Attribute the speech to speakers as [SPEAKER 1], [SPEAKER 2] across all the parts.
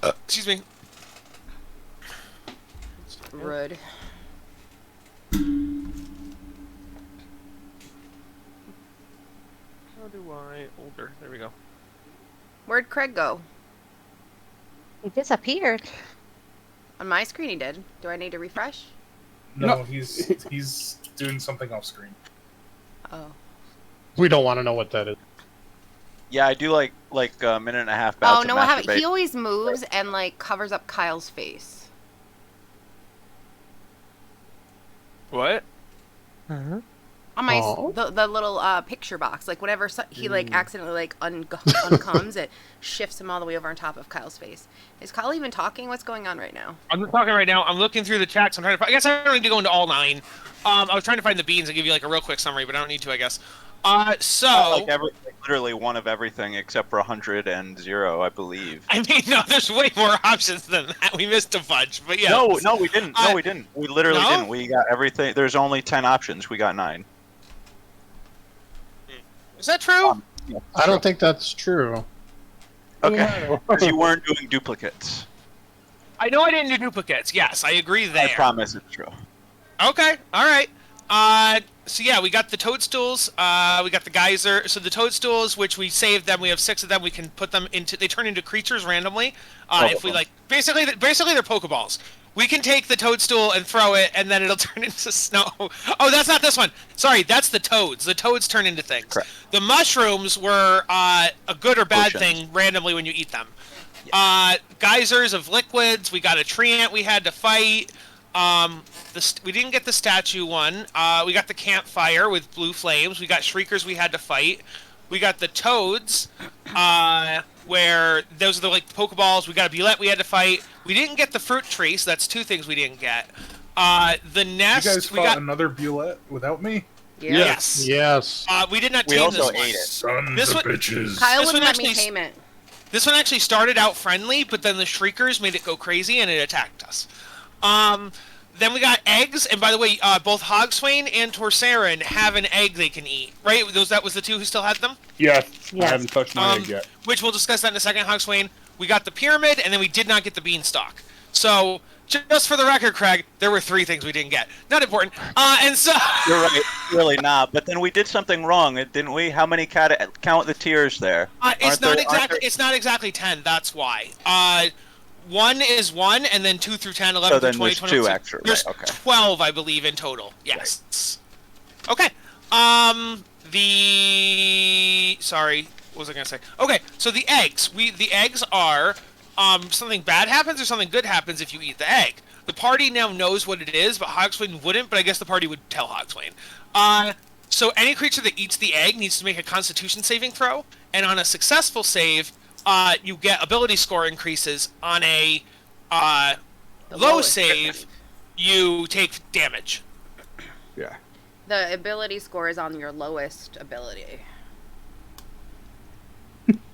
[SPEAKER 1] Excuse me.
[SPEAKER 2] Rude.
[SPEAKER 1] How do I older? There we go.
[SPEAKER 2] Where'd Craig go?
[SPEAKER 3] He disappeared.
[SPEAKER 2] On my screen he did. Do I need to refresh?
[SPEAKER 4] No, he's doing something off screen.
[SPEAKER 2] Oh.
[SPEAKER 5] We don't want to know what that is.
[SPEAKER 6] Yeah, I do like a minute and a half bouts
[SPEAKER 2] Oh,
[SPEAKER 6] of
[SPEAKER 2] no, what happened?
[SPEAKER 6] masturbate.
[SPEAKER 2] He always moves and, like, covers up Kyle's face.
[SPEAKER 1] What?
[SPEAKER 3] Uh-huh.
[SPEAKER 2] On my
[SPEAKER 5] Oh.
[SPEAKER 2] the little picture box, like whenever he like accidentally like uncomes, it shifts him all the way over on top of Kyle's face. Is Kyle even talking? What's going on right now?
[SPEAKER 1] I'm talking right now. I'm looking through the chats. I'm trying to. I guess I don't need to go into all 9. I was trying to find the beans and give you like a real quick summary, but I don't need to. I guess. So.
[SPEAKER 6] Like literally one of everything except for 100 and 0, I believe.
[SPEAKER 1] I mean, no, there's way more options than that. We missed a bunch, but yeah.
[SPEAKER 6] No, we didn't. No, we didn't. We literally
[SPEAKER 1] No?
[SPEAKER 6] didn't. We got everything. There's only 10 options. We got 9.
[SPEAKER 1] Is that true?
[SPEAKER 5] I don't think that's true.
[SPEAKER 6] Okay. Because you weren't doing duplicates.
[SPEAKER 1] I know I didn't do duplicates. Yes, I agree there.
[SPEAKER 6] I promise it's true.
[SPEAKER 1] Okay, all right. So yeah, we got the toadstools. We got the geyser. So the toadstools, which we saved them, we have 6 of them. We can put them into. They turn into creatures randomly. If we like, basically they're Pokeballs. We can take the toadstool and throw it, and then it'll turn into snow. Oh, that's not this one. Sorry, that's the toads. The toads turn into things.
[SPEAKER 6] Correct.
[SPEAKER 1] The mushrooms were a good or bad
[SPEAKER 6] Potions.
[SPEAKER 1] thing randomly when you eat them. Geysers of liquids. We got a tree ant we had to fight. We didn't get the statue one. We got the campfire with blue flames. We got shriekers we had to fight. We got the toads, where those are the Pokeballs. We got a Bulette we had to fight. We didn't get the fruit tree, so that's 2 things we didn't get. The nest.
[SPEAKER 4] You guys
[SPEAKER 1] we
[SPEAKER 4] fought
[SPEAKER 1] got
[SPEAKER 4] another Bulette without me?
[SPEAKER 2] Yeah.
[SPEAKER 1] yes.
[SPEAKER 5] Yes.
[SPEAKER 1] We did not
[SPEAKER 6] We
[SPEAKER 1] tame
[SPEAKER 6] also
[SPEAKER 1] this
[SPEAKER 6] ate
[SPEAKER 1] one.
[SPEAKER 6] it.
[SPEAKER 4] Sons
[SPEAKER 1] This
[SPEAKER 4] of
[SPEAKER 1] one-
[SPEAKER 4] bitches.
[SPEAKER 2] Kyle
[SPEAKER 1] This
[SPEAKER 2] wouldn't
[SPEAKER 1] one
[SPEAKER 2] let me
[SPEAKER 1] actually-
[SPEAKER 2] tame it.
[SPEAKER 1] This one actually started out friendly, but then the shriekers made it go crazy and it attacked us. Then we got eggs, and by the way, both Hogswain and Torsarin have an egg they can eat, right? That was the 2 who still had them?
[SPEAKER 7] Yes.
[SPEAKER 3] Yes.
[SPEAKER 7] I haven't touched my egg yet.
[SPEAKER 1] Which we'll discuss that in a second, Hogswain. We got the pyramid, and then we did not get the beanstalk. So, just for the record, Craig, there were 3 things we didn't get. Not important. And so...
[SPEAKER 6] You're right. Really not. But then we did something wrong, didn't we? How many count the tiers there?
[SPEAKER 1] It's not exactly 10, that's why. 1 is 1, and then 2 through 10, 11
[SPEAKER 6] So
[SPEAKER 1] through
[SPEAKER 6] then
[SPEAKER 1] 20,
[SPEAKER 6] there's
[SPEAKER 1] 22.
[SPEAKER 6] 2 extra,
[SPEAKER 1] There's
[SPEAKER 6] right, okay.
[SPEAKER 1] 12, I believe, in total. Yes. Okay. Sorry, what was I gonna say? Okay, so the eggs. The eggs are, something bad happens or something good happens if you eat the egg. The party now knows what it is, but Hogswain wouldn't, but I guess the party would tell Hogswain. So any creature that eats the egg needs to make a Constitution saving throw, and on a successful save, you get ability score increases. On a low
[SPEAKER 2] lowest.
[SPEAKER 1] save, you take damage.
[SPEAKER 7] Yeah.
[SPEAKER 2] The ability score is on your lowest ability.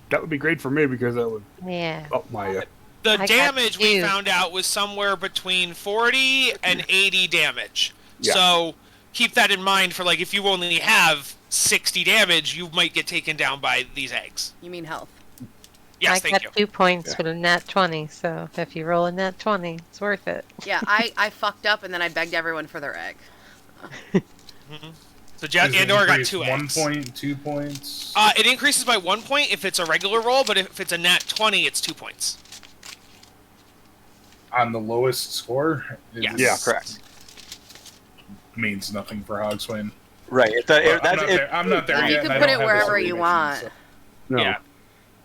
[SPEAKER 7] That would be great for me because that would
[SPEAKER 3] Yeah.
[SPEAKER 7] up my...
[SPEAKER 1] The
[SPEAKER 3] I got
[SPEAKER 1] damage we
[SPEAKER 3] 2.
[SPEAKER 1] found out was somewhere between 40 and 80 damage.
[SPEAKER 7] Yeah.
[SPEAKER 1] So keep that in mind for if you only have 60 damage, you might get taken down by these eggs.
[SPEAKER 2] You mean health?
[SPEAKER 1] Yes,
[SPEAKER 3] I
[SPEAKER 1] thank
[SPEAKER 3] got
[SPEAKER 1] you.
[SPEAKER 3] 2 points
[SPEAKER 7] Yeah.
[SPEAKER 3] with a nat 20, so if you roll a nat 20, it's worth it.
[SPEAKER 2] Yeah, I fucked up and then I begged everyone for their egg.
[SPEAKER 1] So Jack
[SPEAKER 4] Does it
[SPEAKER 1] Andor got
[SPEAKER 4] increase
[SPEAKER 1] 2
[SPEAKER 4] 1
[SPEAKER 1] eggs.
[SPEAKER 4] point, 2 points?
[SPEAKER 1] It increases by 1 point if it's a regular roll, but if it's a nat 20, it's 2 points.
[SPEAKER 4] On the lowest score?
[SPEAKER 1] Yes.
[SPEAKER 7] Yeah, correct.
[SPEAKER 4] Means nothing for Hogswain.
[SPEAKER 6] Right.
[SPEAKER 4] I'm not there
[SPEAKER 2] You
[SPEAKER 4] yet.
[SPEAKER 2] can
[SPEAKER 4] and I
[SPEAKER 2] put
[SPEAKER 4] don't
[SPEAKER 2] it
[SPEAKER 4] have
[SPEAKER 2] wherever
[SPEAKER 4] this
[SPEAKER 2] you
[SPEAKER 4] information,
[SPEAKER 2] want.
[SPEAKER 4] so-
[SPEAKER 7] No.
[SPEAKER 1] Yeah.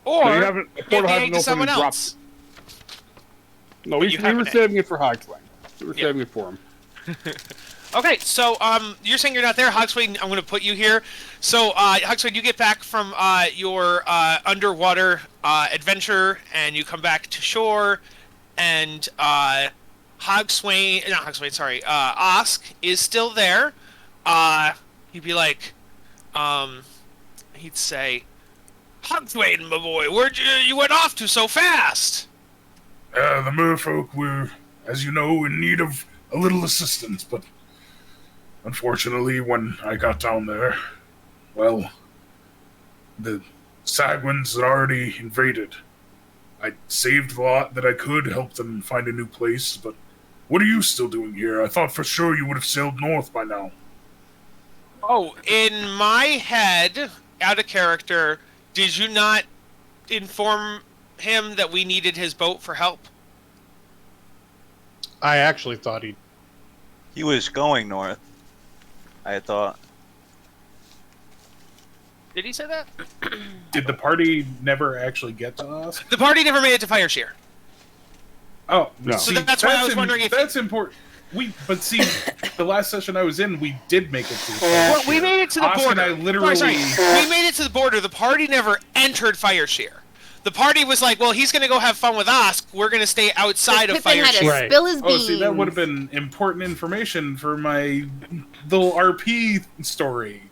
[SPEAKER 7] So
[SPEAKER 1] Or
[SPEAKER 7] you haven't,
[SPEAKER 1] give
[SPEAKER 7] Portal
[SPEAKER 1] the
[SPEAKER 7] hasn't
[SPEAKER 1] egg to
[SPEAKER 7] opened
[SPEAKER 1] someone
[SPEAKER 7] and dropped.
[SPEAKER 1] else.
[SPEAKER 7] No,
[SPEAKER 1] But
[SPEAKER 7] we
[SPEAKER 1] you have
[SPEAKER 7] were
[SPEAKER 1] an egg.
[SPEAKER 7] saving it for Hogswang. We were
[SPEAKER 1] Yeah.
[SPEAKER 7] saving it for him.
[SPEAKER 1] Okay, so you're saying you're not there, Hogswain. I'm going to put you here. So Hogswain, you get back from your underwater adventure, and you come back to shore, and Osk is still there. He'd be like, he'd say, Hogswain, my boy, where'd you went off to so fast?
[SPEAKER 4] The merfolk were, as you know, in need of a little assistance, but unfortunately, when I got down there, well, the Sagwins had already invaded I saved a lot that I could, help them find a new place, but what are you still doing here? I thought for sure you would have sailed north by now.
[SPEAKER 1] Oh, in my head, out of character, did you not inform him that we needed his boat for help?
[SPEAKER 5] I actually thought
[SPEAKER 6] He was going north, I thought.
[SPEAKER 1] Did he say that?
[SPEAKER 8] Did the party never actually get to us?
[SPEAKER 1] The party never made it to Fireshear.
[SPEAKER 8] Oh,
[SPEAKER 7] No.
[SPEAKER 1] So that's why I was wondering if-
[SPEAKER 8] that's important. But see, the last session I was in, we did make it to.
[SPEAKER 1] Well, we made it to the
[SPEAKER 8] Austin
[SPEAKER 1] border.
[SPEAKER 8] and I literally.
[SPEAKER 1] Sorry. We made it to the border. The party never entered Fireshear. The party was like, well, he's going to go have fun with us. We're going to stay outside of
[SPEAKER 2] Pippin had to
[SPEAKER 1] Fireshear.
[SPEAKER 5] Right.
[SPEAKER 2] spill his
[SPEAKER 8] Oh,
[SPEAKER 2] beans.
[SPEAKER 8] see, that would have been important information for my little RP story.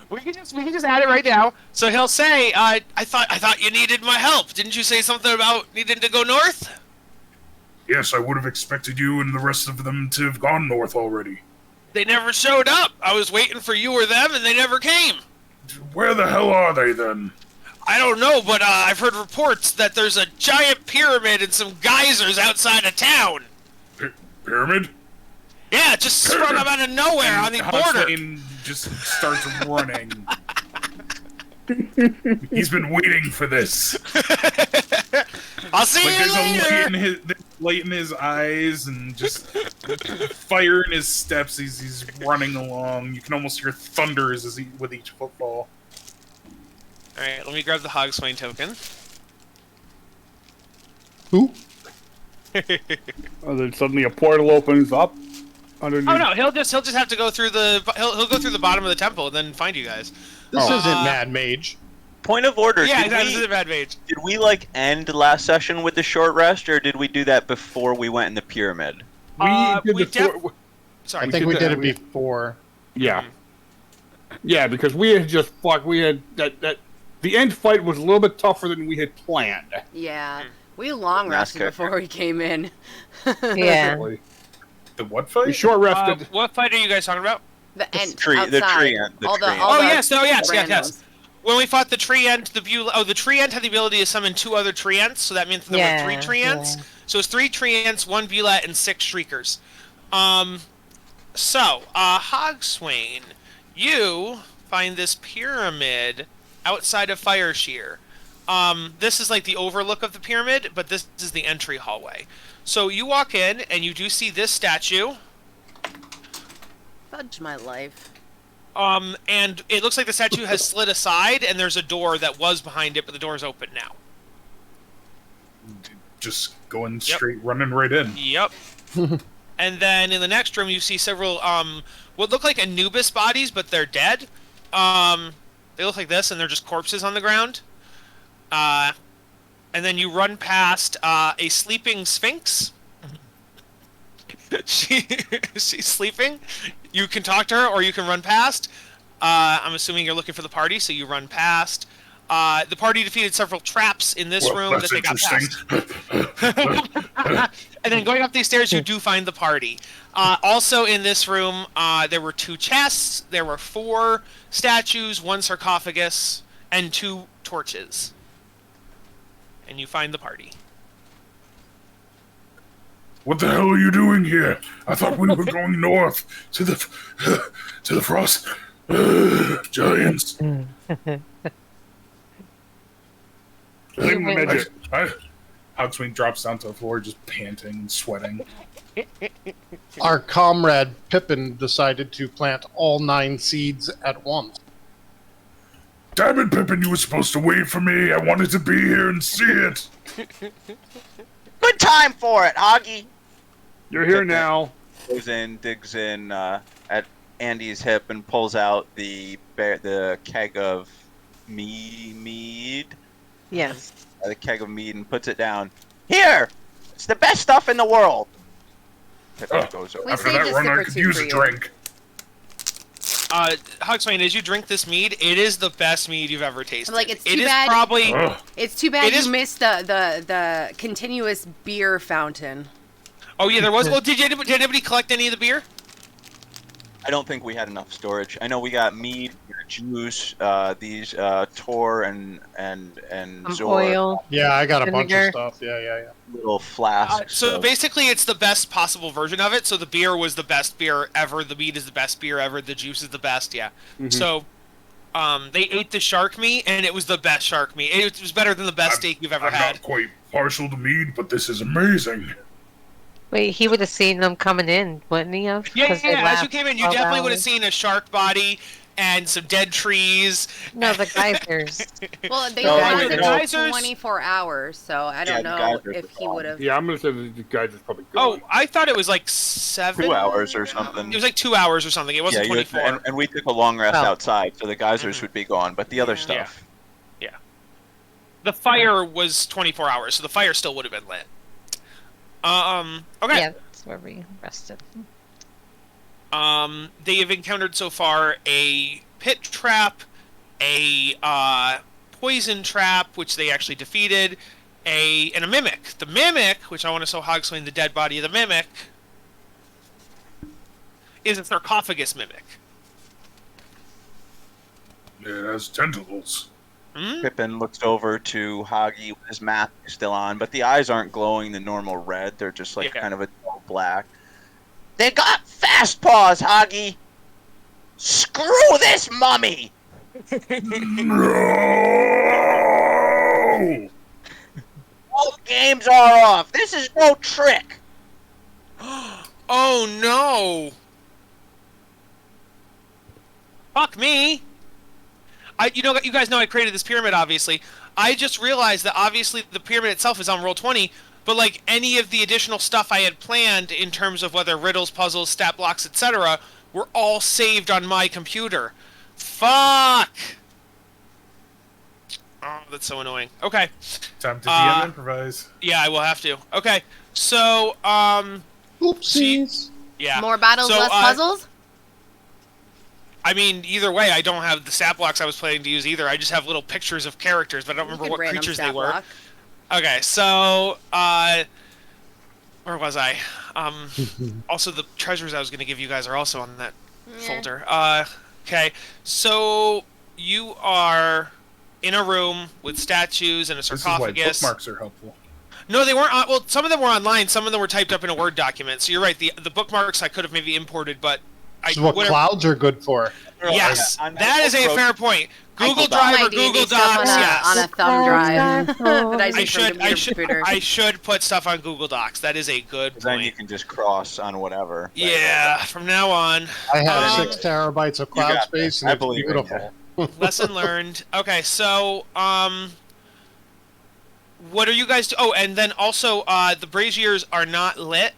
[SPEAKER 1] We can just add it right now. So he'll say, I thought you needed my help. Didn't you say something about needing to go north?
[SPEAKER 4] Yes, I would have expected you and the rest of them to have gone north already.
[SPEAKER 1] They never showed up. I was waiting for you or them, and they never came.
[SPEAKER 4] Where the hell are they then?
[SPEAKER 1] I don't know, but I've heard reports that there's a giant pyramid and some geysers outside of town.
[SPEAKER 4] Pyramid?
[SPEAKER 1] Yeah, just sprung up out of nowhere on the border.
[SPEAKER 4] Hogswain just starts running. He's been waiting for this.
[SPEAKER 1] I'll see
[SPEAKER 8] Like
[SPEAKER 1] you later.
[SPEAKER 8] there's light in his eyes and just fire in his steps. He's running along. You can almost hear thunders with each football.
[SPEAKER 1] All right, let me grab the Hogswain token.
[SPEAKER 5] who?
[SPEAKER 7] And then suddenly a portal opens up underneath.
[SPEAKER 1] Oh no, he'll just have to go through he'll go through the bottom of the temple and then find you guys.
[SPEAKER 5] This
[SPEAKER 7] Oh.
[SPEAKER 5] isn't Mad Mage.
[SPEAKER 6] Point of order.
[SPEAKER 1] Yeah,
[SPEAKER 6] did
[SPEAKER 1] this
[SPEAKER 6] we,
[SPEAKER 1] is a bad mage.
[SPEAKER 6] did we like end last session with the short rest, or did we do that before we went in the pyramid?
[SPEAKER 1] we Sorry.
[SPEAKER 5] I think we
[SPEAKER 7] did
[SPEAKER 5] did
[SPEAKER 7] that.
[SPEAKER 5] it before.
[SPEAKER 7] Yeah. Yeah, because we had just we had that the end fight was a little bit tougher than we had planned.
[SPEAKER 2] Yeah. We long rested
[SPEAKER 6] NASCAR.
[SPEAKER 2] before we came in.
[SPEAKER 3] Yeah.
[SPEAKER 7] Really.
[SPEAKER 8] The what
[SPEAKER 7] We
[SPEAKER 8] fight?
[SPEAKER 7] short rested.
[SPEAKER 1] What fight are you guys talking about?
[SPEAKER 2] The end
[SPEAKER 6] tree-
[SPEAKER 2] outside.
[SPEAKER 6] the tree end, the
[SPEAKER 2] all
[SPEAKER 6] tree
[SPEAKER 2] the,
[SPEAKER 6] end.
[SPEAKER 2] all
[SPEAKER 1] Oh
[SPEAKER 2] the
[SPEAKER 1] yes, yes.
[SPEAKER 2] randos.
[SPEAKER 1] When we fought the tree ent, the tree ent had the ability to summon 2 other tree ents, so that means there
[SPEAKER 3] Yeah,
[SPEAKER 1] were 3 tree ents.
[SPEAKER 3] yeah.
[SPEAKER 1] So it's 3 tree ents, 1 Velat, and 6 shriekers. Hogswain, you find this pyramid outside of Fireshear. This is like the overlook of the pyramid, but this is the entry hallway. So you walk in, and you do see this statue.
[SPEAKER 2] Fudge my life.
[SPEAKER 1] And it looks like the statue has slid aside, and there's a door that was behind it, but the door's open now.
[SPEAKER 4] Just going straight, running right in.
[SPEAKER 1] Yep. And then in the next room, you see several, what look like Anubis bodies, but they're dead. They look like this, and they're just corpses on the ground. And then you run past, a sleeping sphinx. She's sleeping. You can talk to her, or you can run past. I'm assuming you're looking for the party, so you run past. The party defeated several traps in this room that
[SPEAKER 4] That's
[SPEAKER 1] they got
[SPEAKER 4] interesting.
[SPEAKER 1] past. And then going up these stairs, you do find the party. Also in this room, there were 2 chests, there were 4 statues, 1 sarcophagus, and 2 torches. And you find the party.
[SPEAKER 4] What the hell are you doing here? I thought we were going north to the frost giants.
[SPEAKER 8] Hogswing drops down to the floor, just panting and sweating.
[SPEAKER 5] Our comrade Pippin decided to plant all 9 seeds at once.
[SPEAKER 4] Damn it, Pippin! You were supposed to wait for me. I wanted to be here and see it.
[SPEAKER 6] Good time for it, Hoggy.
[SPEAKER 7] You're here now.
[SPEAKER 6] Goes in, digs in at Andy's hip, and pulls out the keg of mead.
[SPEAKER 3] Yes.
[SPEAKER 6] The keg of mead, and puts it down. Here, it's the best stuff in the world. Pippin goes over.
[SPEAKER 2] We
[SPEAKER 4] After
[SPEAKER 2] saved
[SPEAKER 4] that
[SPEAKER 2] a
[SPEAKER 4] run,
[SPEAKER 2] sip
[SPEAKER 4] I
[SPEAKER 2] or
[SPEAKER 4] could
[SPEAKER 2] 2
[SPEAKER 4] use
[SPEAKER 2] for
[SPEAKER 4] a
[SPEAKER 2] you.
[SPEAKER 4] drink.
[SPEAKER 1] Hogswain, as you drink this mead, it is the best mead you've ever tasted.
[SPEAKER 2] I'm like, it's
[SPEAKER 1] It
[SPEAKER 2] too
[SPEAKER 1] is
[SPEAKER 2] bad-
[SPEAKER 1] probably...
[SPEAKER 4] Ugh.
[SPEAKER 2] It's too bad
[SPEAKER 1] It
[SPEAKER 2] you
[SPEAKER 1] is-
[SPEAKER 2] missed the continuous beer fountain.
[SPEAKER 1] Oh yeah, there was... Well, did anybody collect any of the beer?
[SPEAKER 6] I don't think we had enough storage. I know we got mead, we got juice, these Tor and
[SPEAKER 3] Some
[SPEAKER 6] Zor
[SPEAKER 3] oil.
[SPEAKER 5] Yeah, I got a bunch of
[SPEAKER 3] Vinegar.
[SPEAKER 5] stuff. Yeah.
[SPEAKER 6] little flasks.
[SPEAKER 1] So
[SPEAKER 6] of-
[SPEAKER 1] basically, it's the best possible version of it. So the beer was the best beer ever. The meat is the best beer ever. The juice is the best. Yeah.
[SPEAKER 7] Mhm.
[SPEAKER 1] So, they ate the shark meat, and it was the best shark meat. It was better than the best steak you've ever
[SPEAKER 4] I'm
[SPEAKER 1] had.
[SPEAKER 4] not quite partial to meat, but this is amazing.
[SPEAKER 3] Wait, he would have seen them coming in, wouldn't he have?
[SPEAKER 1] Yeah,
[SPEAKER 3] 'Cause they
[SPEAKER 1] as you
[SPEAKER 3] last
[SPEAKER 1] came in, you
[SPEAKER 3] 12
[SPEAKER 1] definitely would have
[SPEAKER 3] hours.
[SPEAKER 1] seen a shark body and some dead trees.
[SPEAKER 3] No, the geysers.
[SPEAKER 2] Well, they
[SPEAKER 6] No,
[SPEAKER 2] lasted
[SPEAKER 6] wait,
[SPEAKER 2] for
[SPEAKER 1] no. Geysers-
[SPEAKER 2] 24 hours, so I don't
[SPEAKER 6] the
[SPEAKER 2] know
[SPEAKER 6] geysers
[SPEAKER 2] if
[SPEAKER 6] are
[SPEAKER 2] he
[SPEAKER 6] gone.
[SPEAKER 2] would have.
[SPEAKER 7] Yeah, I'm gonna say that the guys is probably
[SPEAKER 1] Oh,
[SPEAKER 7] gone.
[SPEAKER 1] I thought it was like 7.
[SPEAKER 6] 2 hours or something.
[SPEAKER 1] It was like 2 hours or something. It wasn't
[SPEAKER 6] you had-
[SPEAKER 1] 24.
[SPEAKER 6] and we took a long rest
[SPEAKER 3] Oh.
[SPEAKER 6] outside, so the geysers
[SPEAKER 1] Mhm.
[SPEAKER 6] would be gone, but the other
[SPEAKER 2] Yeah.
[SPEAKER 6] stuff.
[SPEAKER 1] The fire was 24 hours, so the fire still would have been lit. Okay.
[SPEAKER 3] Yeah, that's where we rested.
[SPEAKER 1] They have encountered so far a pit trap, a poison trap, which they actually defeated, and a mimic. The mimic, which I want to show Hogswing the dead body of the mimic, is a sarcophagus mimic.
[SPEAKER 4] It has tentacles.
[SPEAKER 1] Hmm?
[SPEAKER 6] Pippin looks over to Hoggy with his mask still on, but the eyes aren't glowing the normal red. They're just like
[SPEAKER 1] Yeah.
[SPEAKER 6] kind of a dull black. They got fast paws, Hoggy! Screw this mummy!
[SPEAKER 4] No!
[SPEAKER 6] All games are off! This is no trick!
[SPEAKER 1] Oh no! Fuck me! You guys know I created this pyramid, obviously. I just realized that obviously the pyramid itself is on roll 20, but like any of the additional stuff I had planned in terms of whether riddles, puzzles, stat blocks, etc., were all saved on my computer. Fuck! Oh, that's so annoying. Okay.
[SPEAKER 8] Time to DM
[SPEAKER 1] Uh,
[SPEAKER 8] improvise.
[SPEAKER 1] Yeah, I will have to. Okay. So,
[SPEAKER 5] Oopsies.
[SPEAKER 1] yeah.
[SPEAKER 2] More battles,
[SPEAKER 1] So,
[SPEAKER 2] less puzzles?
[SPEAKER 1] I mean, either way, I don't have the stat blocks I was planning to use either. I just have little pictures of characters, but I don't remember what
[SPEAKER 2] Random
[SPEAKER 1] creatures
[SPEAKER 2] stat
[SPEAKER 1] they were.
[SPEAKER 2] block.
[SPEAKER 1] Okay, so, where was I? Also, the treasures I was going to give you guys are also on that
[SPEAKER 2] Yeah.
[SPEAKER 1] folder. Okay, so you are in a room with statues and a
[SPEAKER 8] This is why
[SPEAKER 1] sarcophagus.
[SPEAKER 8] bookmarks are helpful.
[SPEAKER 1] No, they weren't. Well, some of them were online. Some of them were typed up in a Word document. So you're right. The bookmarks I could have maybe imported, but
[SPEAKER 5] This is what
[SPEAKER 1] whatever.
[SPEAKER 5] clouds are good for.
[SPEAKER 1] Yes,
[SPEAKER 6] On
[SPEAKER 1] that is a
[SPEAKER 6] book
[SPEAKER 1] fair point. Google
[SPEAKER 6] Docs.
[SPEAKER 1] Drive
[SPEAKER 2] My
[SPEAKER 1] or
[SPEAKER 2] D&D
[SPEAKER 1] Google
[SPEAKER 2] stuff
[SPEAKER 1] Docs.
[SPEAKER 2] on a,
[SPEAKER 1] Yes.
[SPEAKER 2] on a thumb drive that I
[SPEAKER 1] I
[SPEAKER 2] use from
[SPEAKER 1] should.
[SPEAKER 2] computer.
[SPEAKER 1] I should put stuff on Google Docs. That is a good
[SPEAKER 6] Then you
[SPEAKER 1] point.
[SPEAKER 6] can just cross on whatever.
[SPEAKER 1] Yeah. From now on,
[SPEAKER 5] I have
[SPEAKER 1] Um,
[SPEAKER 5] 6 terabytes of
[SPEAKER 6] You
[SPEAKER 5] cloud
[SPEAKER 6] got
[SPEAKER 5] space,
[SPEAKER 6] this.
[SPEAKER 5] and
[SPEAKER 6] I
[SPEAKER 5] it's
[SPEAKER 6] believe in
[SPEAKER 5] beautiful.
[SPEAKER 1] lesson learned. Okay, so what are you guys? Oh, and then also the braziers are not lit.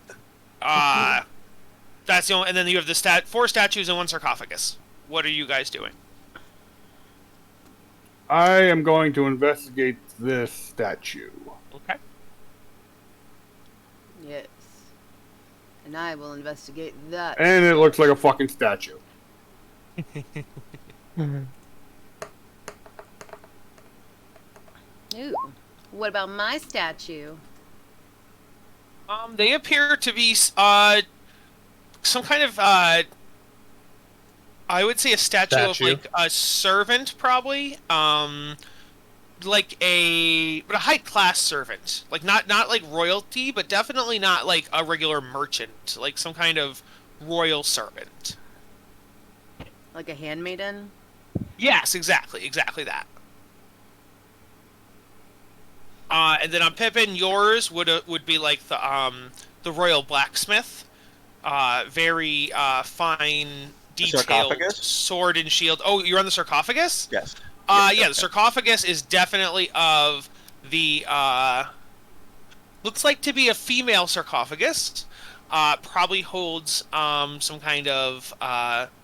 [SPEAKER 1] That's the only. And then you have the 4 statues and 1 sarcophagus. What are you guys doing?
[SPEAKER 7] I am going to investigate this statue.
[SPEAKER 1] Okay.
[SPEAKER 2] Yes. And I will investigate that.
[SPEAKER 7] And it looks like a fucking statue.
[SPEAKER 2] Ooh. What about my statue?
[SPEAKER 1] They appear to be some kind of I would say a statue of
[SPEAKER 5] Statue.
[SPEAKER 1] like a servant, probably. Like a high class servant, like not like royalty, but definitely not like a regular merchant, like some kind of royal servant.
[SPEAKER 2] Like a handmaiden?
[SPEAKER 1] Yes, exactly that. And then on Pippin, yours would be like the royal blacksmith, very fine, detailed
[SPEAKER 6] sarcophagus?
[SPEAKER 1] sword and shield. Oh, you're on the sarcophagus?
[SPEAKER 6] Yes.
[SPEAKER 1] Yeah, the sarcophagus is definitely of the looks like to be a female sarcophagus. Probably holds some kind of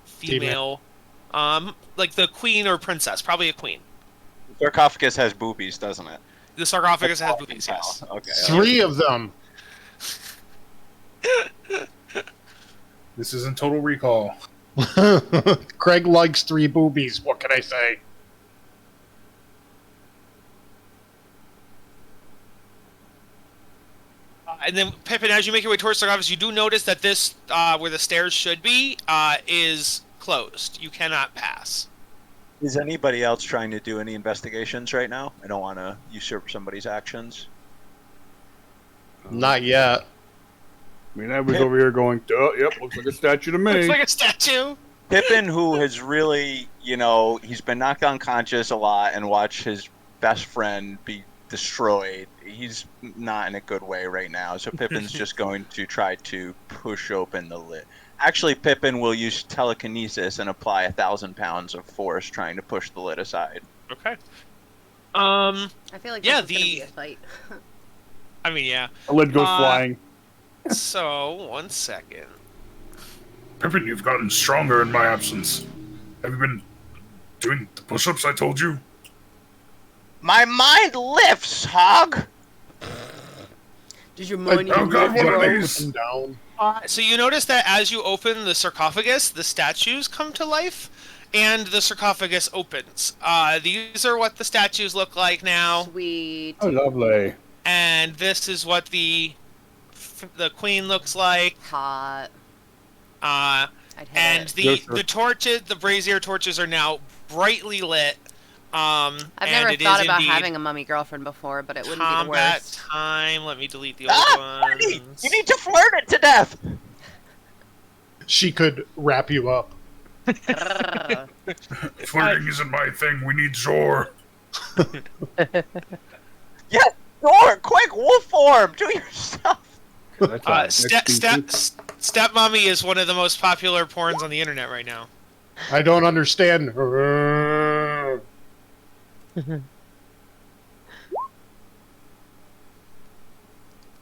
[SPEAKER 1] female, like the queen or princess, probably a queen.
[SPEAKER 6] Sarcophagus has boobies, doesn't it?
[SPEAKER 1] The sarcophagus has boobies, yes.
[SPEAKER 6] Okay.
[SPEAKER 5] 3 of them.
[SPEAKER 8] This isn't Total Recall.
[SPEAKER 5] Craig likes 3 boobies. What can I say?
[SPEAKER 1] And then Pippin, as you make your way towards sarcophagus, you do notice that this where the stairs should be is closed. You cannot pass.
[SPEAKER 6] Is anybody else trying to do any investigations right now? I don't want to usurp somebody's actions.
[SPEAKER 5] Not yet.
[SPEAKER 7] I mean, I was over here going, duh, yep, looks like a statue to me.
[SPEAKER 1] Looks like a statue.
[SPEAKER 6] Pippin, who has really, he's been knocked unconscious a lot and watched his best friend be destroyed. He's not in a good way right now, so Pippin's just going to try to push open the lid. Actually, Pippin will use telekinesis and apply 1,000 pounds of force trying to push the lid aside.
[SPEAKER 1] Okay.
[SPEAKER 2] I feel like
[SPEAKER 1] Yeah,
[SPEAKER 2] this is gonna be a fight.
[SPEAKER 1] I mean, yeah.
[SPEAKER 7] The lid goes flying.
[SPEAKER 1] So, 1 second.
[SPEAKER 4] Pippin, you've gotten stronger in my absence. Have you been doing the push-ups I told you?
[SPEAKER 6] My mind lifts, Hog!
[SPEAKER 2] Does your money
[SPEAKER 4] Oh God, one of these.
[SPEAKER 5] Down.
[SPEAKER 1] So you notice that as you open the sarcophagus, the statues come to life, and the sarcophagus opens. These are what the statues look like now,
[SPEAKER 2] Sweet.
[SPEAKER 7] Oh, lovely.
[SPEAKER 1] and this is what the queen looks like.
[SPEAKER 2] Hot.
[SPEAKER 1] Uh,
[SPEAKER 2] I'd hit
[SPEAKER 1] and
[SPEAKER 2] it.
[SPEAKER 1] the torches, the brazier torches, are now brightly lit.
[SPEAKER 2] I've
[SPEAKER 1] and
[SPEAKER 2] never
[SPEAKER 1] it
[SPEAKER 2] thought
[SPEAKER 1] is
[SPEAKER 2] about
[SPEAKER 1] indeed
[SPEAKER 2] having a mummy girlfriend before, but it wouldn't be the
[SPEAKER 1] combat
[SPEAKER 2] worst.
[SPEAKER 1] time. Let me delete the old
[SPEAKER 6] Marty!
[SPEAKER 1] ones.
[SPEAKER 6] You need to flirt it to death!
[SPEAKER 5] She could wrap you up.
[SPEAKER 4] Flirting isn't my thing. We need Zor.
[SPEAKER 6] Yes, Thor! Quick, wolf form! Do your stuff!
[SPEAKER 1] Step Mommy is one of the most popular porns on the internet right now.
[SPEAKER 5] I don't understand.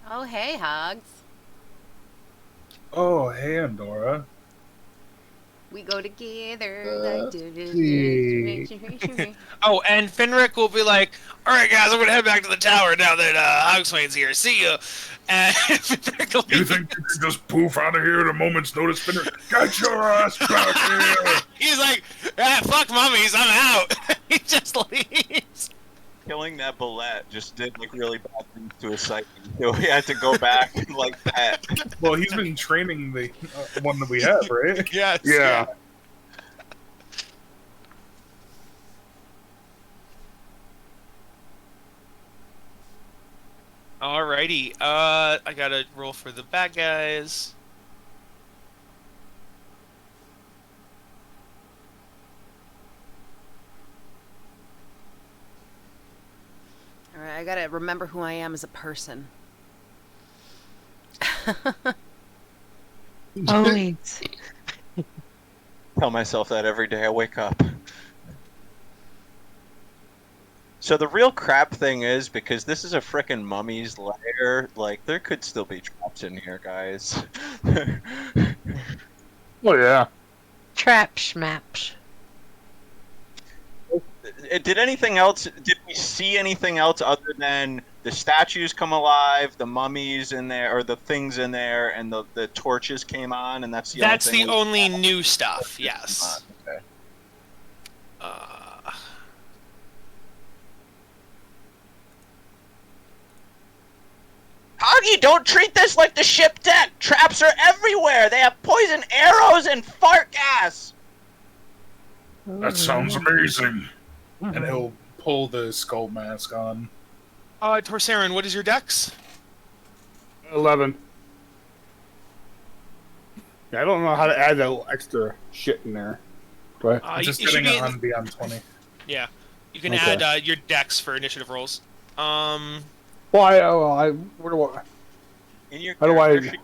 [SPEAKER 2] Oh, hey, Hogs.
[SPEAKER 8] Oh, hey, Andorra.
[SPEAKER 2] We go together.
[SPEAKER 1] Oh, and Finrick will be like, "All right, guys, I'm gonna head back to the tower now that Hogswain's here. See you." And Finrick will
[SPEAKER 4] You
[SPEAKER 1] be,
[SPEAKER 4] think you can just poof out of here at a moment's notice, Spinner? Get your ass back here!
[SPEAKER 1] he's like, "Ah, fuck mummies, I'm out." He just leaves.
[SPEAKER 6] Killing that bullet just did really bad things to his psyche. So he had to go back and that.
[SPEAKER 8] Well, he's been training the one that we have, right?
[SPEAKER 1] Yes.
[SPEAKER 7] Yeah.
[SPEAKER 1] Alrighty. I gotta roll for the bad guys.
[SPEAKER 2] All right, I gotta remember who I am as a person.
[SPEAKER 3] Always.
[SPEAKER 6] Tell myself that every day I wake up. So the real crap thing is, because this is a frickin' mummy's lair, there could still be traps in here, guys.
[SPEAKER 7] Oh, yeah.
[SPEAKER 3] Trap schmaps.
[SPEAKER 6] Did we see anything else other than the statues come alive, the mummies in there, or the things in there, and the torches came on, and that's the
[SPEAKER 1] That's
[SPEAKER 6] only thing
[SPEAKER 1] the only new stuff. Yes.
[SPEAKER 6] Okay. Hoggy, don't treat this like the ship deck! Traps are everywhere! They have poison arrows and fart gas!
[SPEAKER 4] That sounds amazing.
[SPEAKER 8] And he'll pull the skull mask on.
[SPEAKER 1] Torsarin, what is your dex?
[SPEAKER 7] 11. Yeah, I don't know how to add that little extra shit in there. Do I?
[SPEAKER 8] Just
[SPEAKER 1] you should
[SPEAKER 8] getting
[SPEAKER 1] be
[SPEAKER 8] it on Beyond 20.
[SPEAKER 1] Yeah. You can
[SPEAKER 7] Okay.
[SPEAKER 1] add your dex for initiative rolls.
[SPEAKER 7] Where do I?
[SPEAKER 6] In your
[SPEAKER 7] How do I-
[SPEAKER 6] character sheet,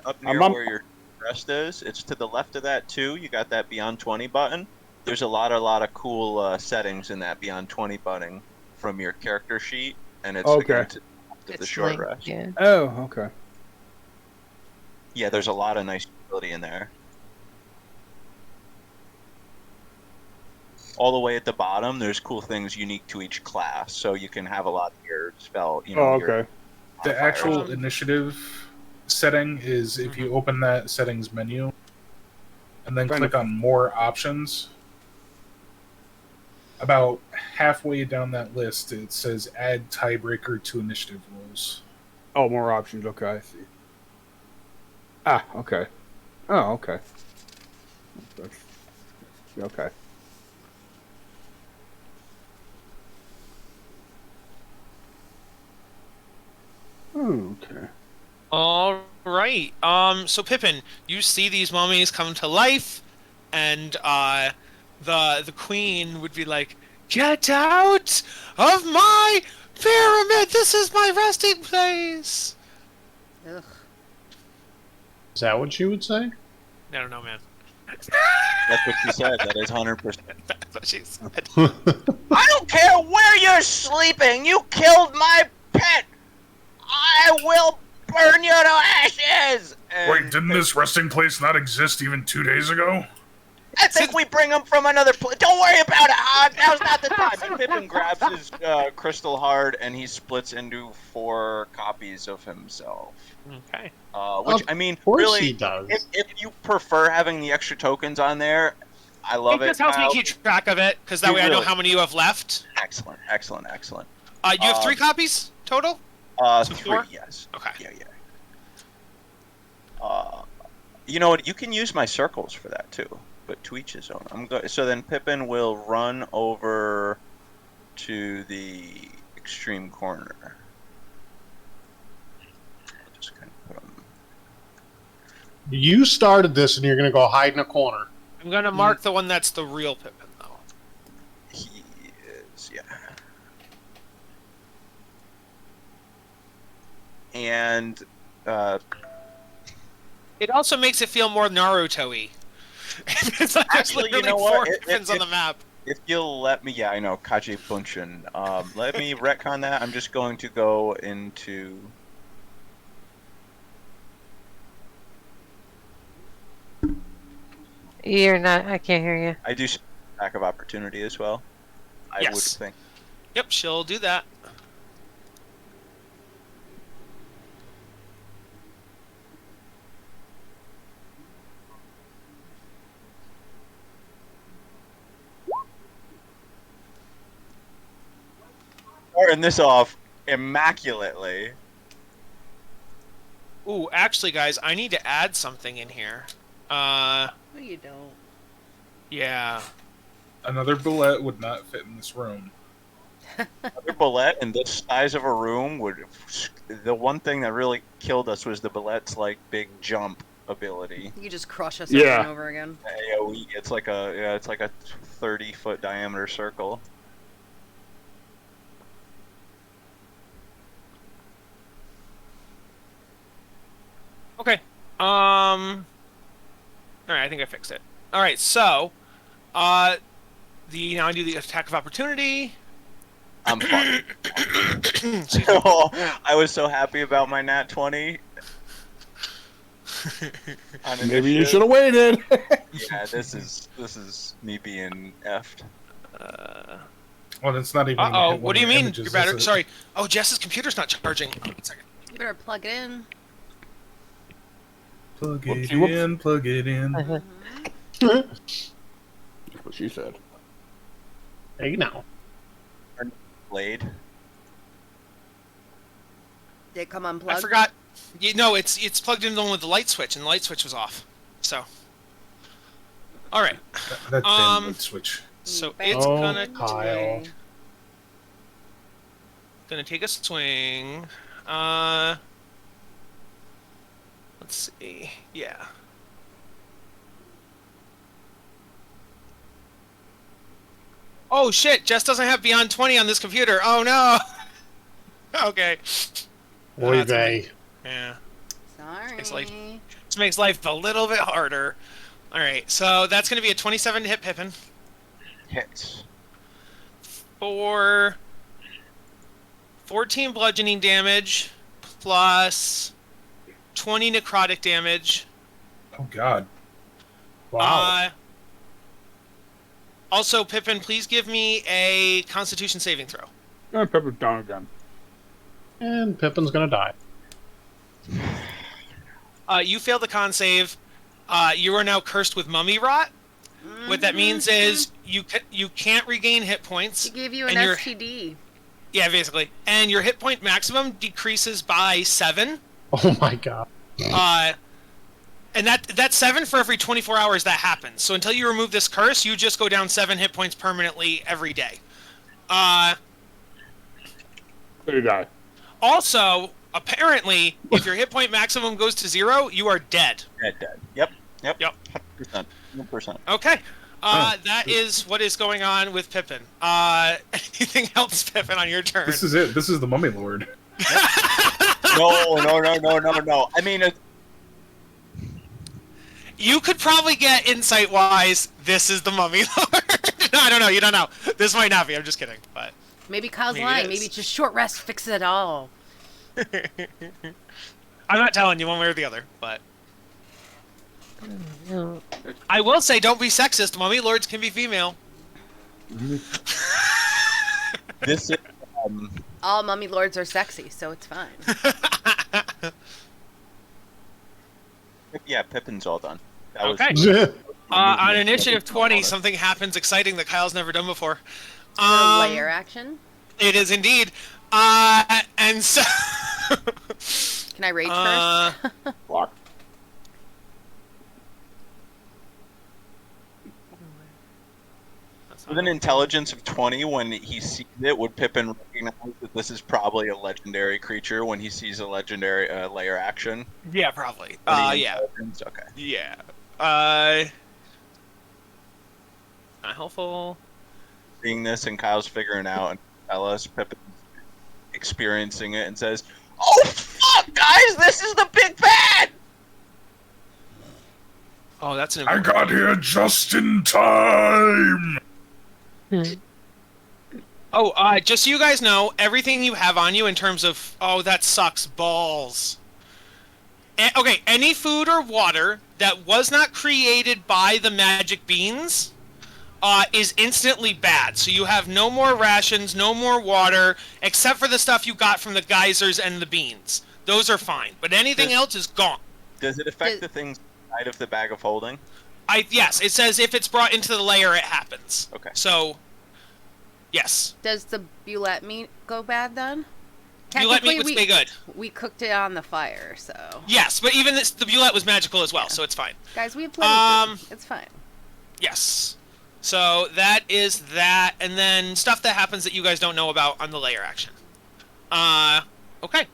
[SPEAKER 6] up near
[SPEAKER 7] I'm up-
[SPEAKER 6] where your rest is, it's to the left of that too. You got that Beyond 20 button. There's a lot of cool settings in that Beyond 20 button from your character sheet, and it's
[SPEAKER 7] Okay.
[SPEAKER 6] again to the left of the short
[SPEAKER 3] linked,
[SPEAKER 6] rest.
[SPEAKER 3] yeah.
[SPEAKER 7] Oh, okay.
[SPEAKER 6] Yeah, there's a lot of nice utility in there. All the way at the bottom, there's cool things unique to each class, so you can have a lot of your spell.
[SPEAKER 7] Oh,
[SPEAKER 6] your
[SPEAKER 7] okay.
[SPEAKER 8] The
[SPEAKER 6] modifiers.
[SPEAKER 8] actual initiative setting is if you open that settings menu and then
[SPEAKER 7] Kind
[SPEAKER 8] click on more options. About halfway down that list, it says add tiebreaker to initiative rolls.
[SPEAKER 7] Oh, more options. Okay, I see. Ah, okay. Oh, okay. That's, okay. Okay.
[SPEAKER 1] All right. So Pippin, you see these mummies come to life, and the queen would be like, "Get out of my pyramid! This is my resting place."
[SPEAKER 2] Ugh.
[SPEAKER 5] Is that what she would say?
[SPEAKER 1] I don't know, man.
[SPEAKER 6] That's what she said. That is 100%.
[SPEAKER 1] That's what she said.
[SPEAKER 6] I don't care where you're sleeping. You killed my pet. I will burn you to ashes. And
[SPEAKER 4] Wait, didn't this resting place not exist even 2 days ago?
[SPEAKER 6] I think we bring him from another place. Don't worry about it, Hog. Now's not the time. And Pippin grabs his crystal heart and he splits into 4 copies of himself.
[SPEAKER 1] Okay.
[SPEAKER 6] Which,
[SPEAKER 5] Of
[SPEAKER 6] I mean,
[SPEAKER 5] course
[SPEAKER 6] really,
[SPEAKER 5] he does.
[SPEAKER 6] if you prefer having the extra tokens on there, I love
[SPEAKER 1] It
[SPEAKER 6] it.
[SPEAKER 1] just helps me
[SPEAKER 6] Kyle.
[SPEAKER 1] keep track of it, because that way I know
[SPEAKER 6] Really?
[SPEAKER 1] how many you have left.
[SPEAKER 6] Excellent, excellent, excellent.
[SPEAKER 1] You have 3 copies total? So
[SPEAKER 6] 3,
[SPEAKER 1] 4?
[SPEAKER 6] yes.
[SPEAKER 1] Okay.
[SPEAKER 6] Yeah. You know what? You can use my circles for that too, but to each his own. So then Pippin will run over to the extreme corner. Just kind of put him.
[SPEAKER 5] You started this, and you're going to go hide in a corner.
[SPEAKER 1] I'm gonna mark the one that's the real Pippin, though.
[SPEAKER 6] He is, yeah. And
[SPEAKER 1] It also makes it feel more Naruto-y. It's like there's
[SPEAKER 6] Actually, you
[SPEAKER 1] literally
[SPEAKER 6] know what?
[SPEAKER 1] 4 Pippins on the map.
[SPEAKER 6] if you'll let me, yeah, I know Kaji Bunshin. Let me retcon that. I'm just going to go into.
[SPEAKER 3] You're not. I can't hear you.
[SPEAKER 6] I do attack of opportunity as well. I would
[SPEAKER 1] Yes.
[SPEAKER 6] think.
[SPEAKER 1] Yep, she'll do that.
[SPEAKER 6] Starting this off immaculately.
[SPEAKER 1] Ooh, actually, guys, I need to add something in here.
[SPEAKER 2] No, you don't.
[SPEAKER 1] Yeah.
[SPEAKER 8] Another bullet would not fit in this room.
[SPEAKER 6] Another bullet in this size of a room would. The one thing that really killed us was the bullet's like big jump ability.
[SPEAKER 2] You just crush us
[SPEAKER 7] Yeah.
[SPEAKER 2] over and over again.
[SPEAKER 6] AOE. It's like a 30-foot diameter circle.
[SPEAKER 1] Okay. All right, I think I fixed it. All right, so, now I do the attack of opportunity.
[SPEAKER 6] I'm fucked.
[SPEAKER 1] Excuse me.
[SPEAKER 6] I was so happy about my nat 20. On
[SPEAKER 7] Maybe you
[SPEAKER 6] initiative.
[SPEAKER 7] should have waited.
[SPEAKER 6] Yeah, this is me being effed.
[SPEAKER 8] Well, it's not even.
[SPEAKER 1] Uh-oh,
[SPEAKER 8] one
[SPEAKER 1] what do
[SPEAKER 8] of
[SPEAKER 1] you
[SPEAKER 8] the
[SPEAKER 1] mean?
[SPEAKER 8] images,
[SPEAKER 1] Your battery?
[SPEAKER 8] is it?
[SPEAKER 1] Sorry. Oh, Jess's computer's not charging. Oh, 1 second.
[SPEAKER 2] You better plug it in.
[SPEAKER 8] Plug
[SPEAKER 7] Whoopsie
[SPEAKER 8] it
[SPEAKER 7] whoops.
[SPEAKER 8] in, plug it in.
[SPEAKER 3] Uh-huh.
[SPEAKER 7] That's what she said.
[SPEAKER 5] Hey, now.
[SPEAKER 6] Blade.
[SPEAKER 2] Did it come unplugged?
[SPEAKER 1] I forgot. No, it's plugged in with the light switch, and the light switch was off. So. All right.
[SPEAKER 8] That damn light switch.
[SPEAKER 1] So
[SPEAKER 2] Bang.
[SPEAKER 1] it's
[SPEAKER 5] Oh,
[SPEAKER 1] gonna
[SPEAKER 5] Kyle.
[SPEAKER 1] take a swing. Let's see. Yeah. Oh shit! Jess doesn't have Beyond 20 on this computer. Oh no. Okay.
[SPEAKER 5] Oy
[SPEAKER 1] that's
[SPEAKER 5] vey.
[SPEAKER 1] Yeah.
[SPEAKER 2] Sorry.
[SPEAKER 1] It's like- This makes life a little bit harder. All right. So that's gonna be a 27 to hit Pippin
[SPEAKER 6] Hits.
[SPEAKER 1] for 14 bludgeoning damage plus 20 necrotic damage.
[SPEAKER 8] Oh God.
[SPEAKER 5] Wow.
[SPEAKER 1] Also, Pippin, please give me a Constitution saving throw.
[SPEAKER 7] And Pepper's down again.
[SPEAKER 5] And Pippin's going to die.
[SPEAKER 1] You failed the con save. You are now cursed with mummy rot. What that means is you can't regain hit points.
[SPEAKER 2] He gave you an
[SPEAKER 1] and your-
[SPEAKER 2] STD.
[SPEAKER 1] Yeah, basically. And your hit point maximum decreases by 7.
[SPEAKER 5] Oh my god.
[SPEAKER 1] And that's 7 for every 24 hours that happens. So until you remove this curse, you just go down 7 hit points permanently every day.
[SPEAKER 7] There you die.
[SPEAKER 1] Also, apparently, if your hit point maximum goes to 0, you are dead.
[SPEAKER 6] Dead. Yep.
[SPEAKER 1] Yep.
[SPEAKER 6] 100%. 100%.
[SPEAKER 1] Okay. That is what is going on with Pippin. Anything else, Pippin, on your turn?
[SPEAKER 8] This is it. This is the Mummy Lord.
[SPEAKER 6] No. I mean,
[SPEAKER 1] You could probably get insight-wise, this is the Mummy Lord. No, I don't know. You don't know. This might not be. I'm just kidding. But
[SPEAKER 2] Maybe Kyle's
[SPEAKER 1] Maybe it
[SPEAKER 2] lying.
[SPEAKER 1] is.
[SPEAKER 2] Maybe it's just short rest fixes it all.
[SPEAKER 1] I'm not telling you one way or the other. But
[SPEAKER 3] No.
[SPEAKER 1] I will say, don't be sexist. Mummy Lords can be female.
[SPEAKER 6] this is.
[SPEAKER 2] All mummy lords are sexy, so it's fine.
[SPEAKER 6] Yeah, Pippin's all done. That was-
[SPEAKER 1] Okay. On initiative 20, something happens exciting that Kyle's never done before.
[SPEAKER 2] Layer action.
[SPEAKER 1] It is indeed. And so.
[SPEAKER 2] Can I rage first?
[SPEAKER 7] Block.
[SPEAKER 6] With an intelligence of 20, when he sees it, would Pippin recognize that this is probably a legendary creature when he sees a legendary layer action?
[SPEAKER 1] Yeah, probably.
[SPEAKER 6] Any
[SPEAKER 1] Yeah.
[SPEAKER 6] intelligence? Okay.
[SPEAKER 1] Yeah. Not helpful.
[SPEAKER 6] Seeing this and Kyle's figuring out and tell us, Pippin's experiencing it and says, "Oh fuck, guys, this is the big bad!"
[SPEAKER 1] Oh, that's an
[SPEAKER 4] I
[SPEAKER 1] important
[SPEAKER 4] got here just in time.
[SPEAKER 1] Oh, just so you guys know, everything you have on you in terms of, oh, that sucks, balls. Okay, any food or water that was not created by the magic beans is instantly bad. So you have no more rations, no more water, except for the stuff you got from the geysers and the beans. Those are fine, but anything else is gone.
[SPEAKER 6] Does it affect the things inside of the bag of holding?
[SPEAKER 1] Yes, it says if it's brought into the layer, it happens.
[SPEAKER 6] Okay.
[SPEAKER 1] So, yes.
[SPEAKER 2] Does the bulette meat go bad then?
[SPEAKER 1] Bulette meat would stay good.
[SPEAKER 2] We cooked it on the fire, so.
[SPEAKER 1] Yes, but even this, the bulette was magical as well, so it's fine.
[SPEAKER 2] Guys, we have plenty of food. It's fine.
[SPEAKER 1] Yes. So that is that, and then stuff that happens that you guys don't know about on the layer action. Okay.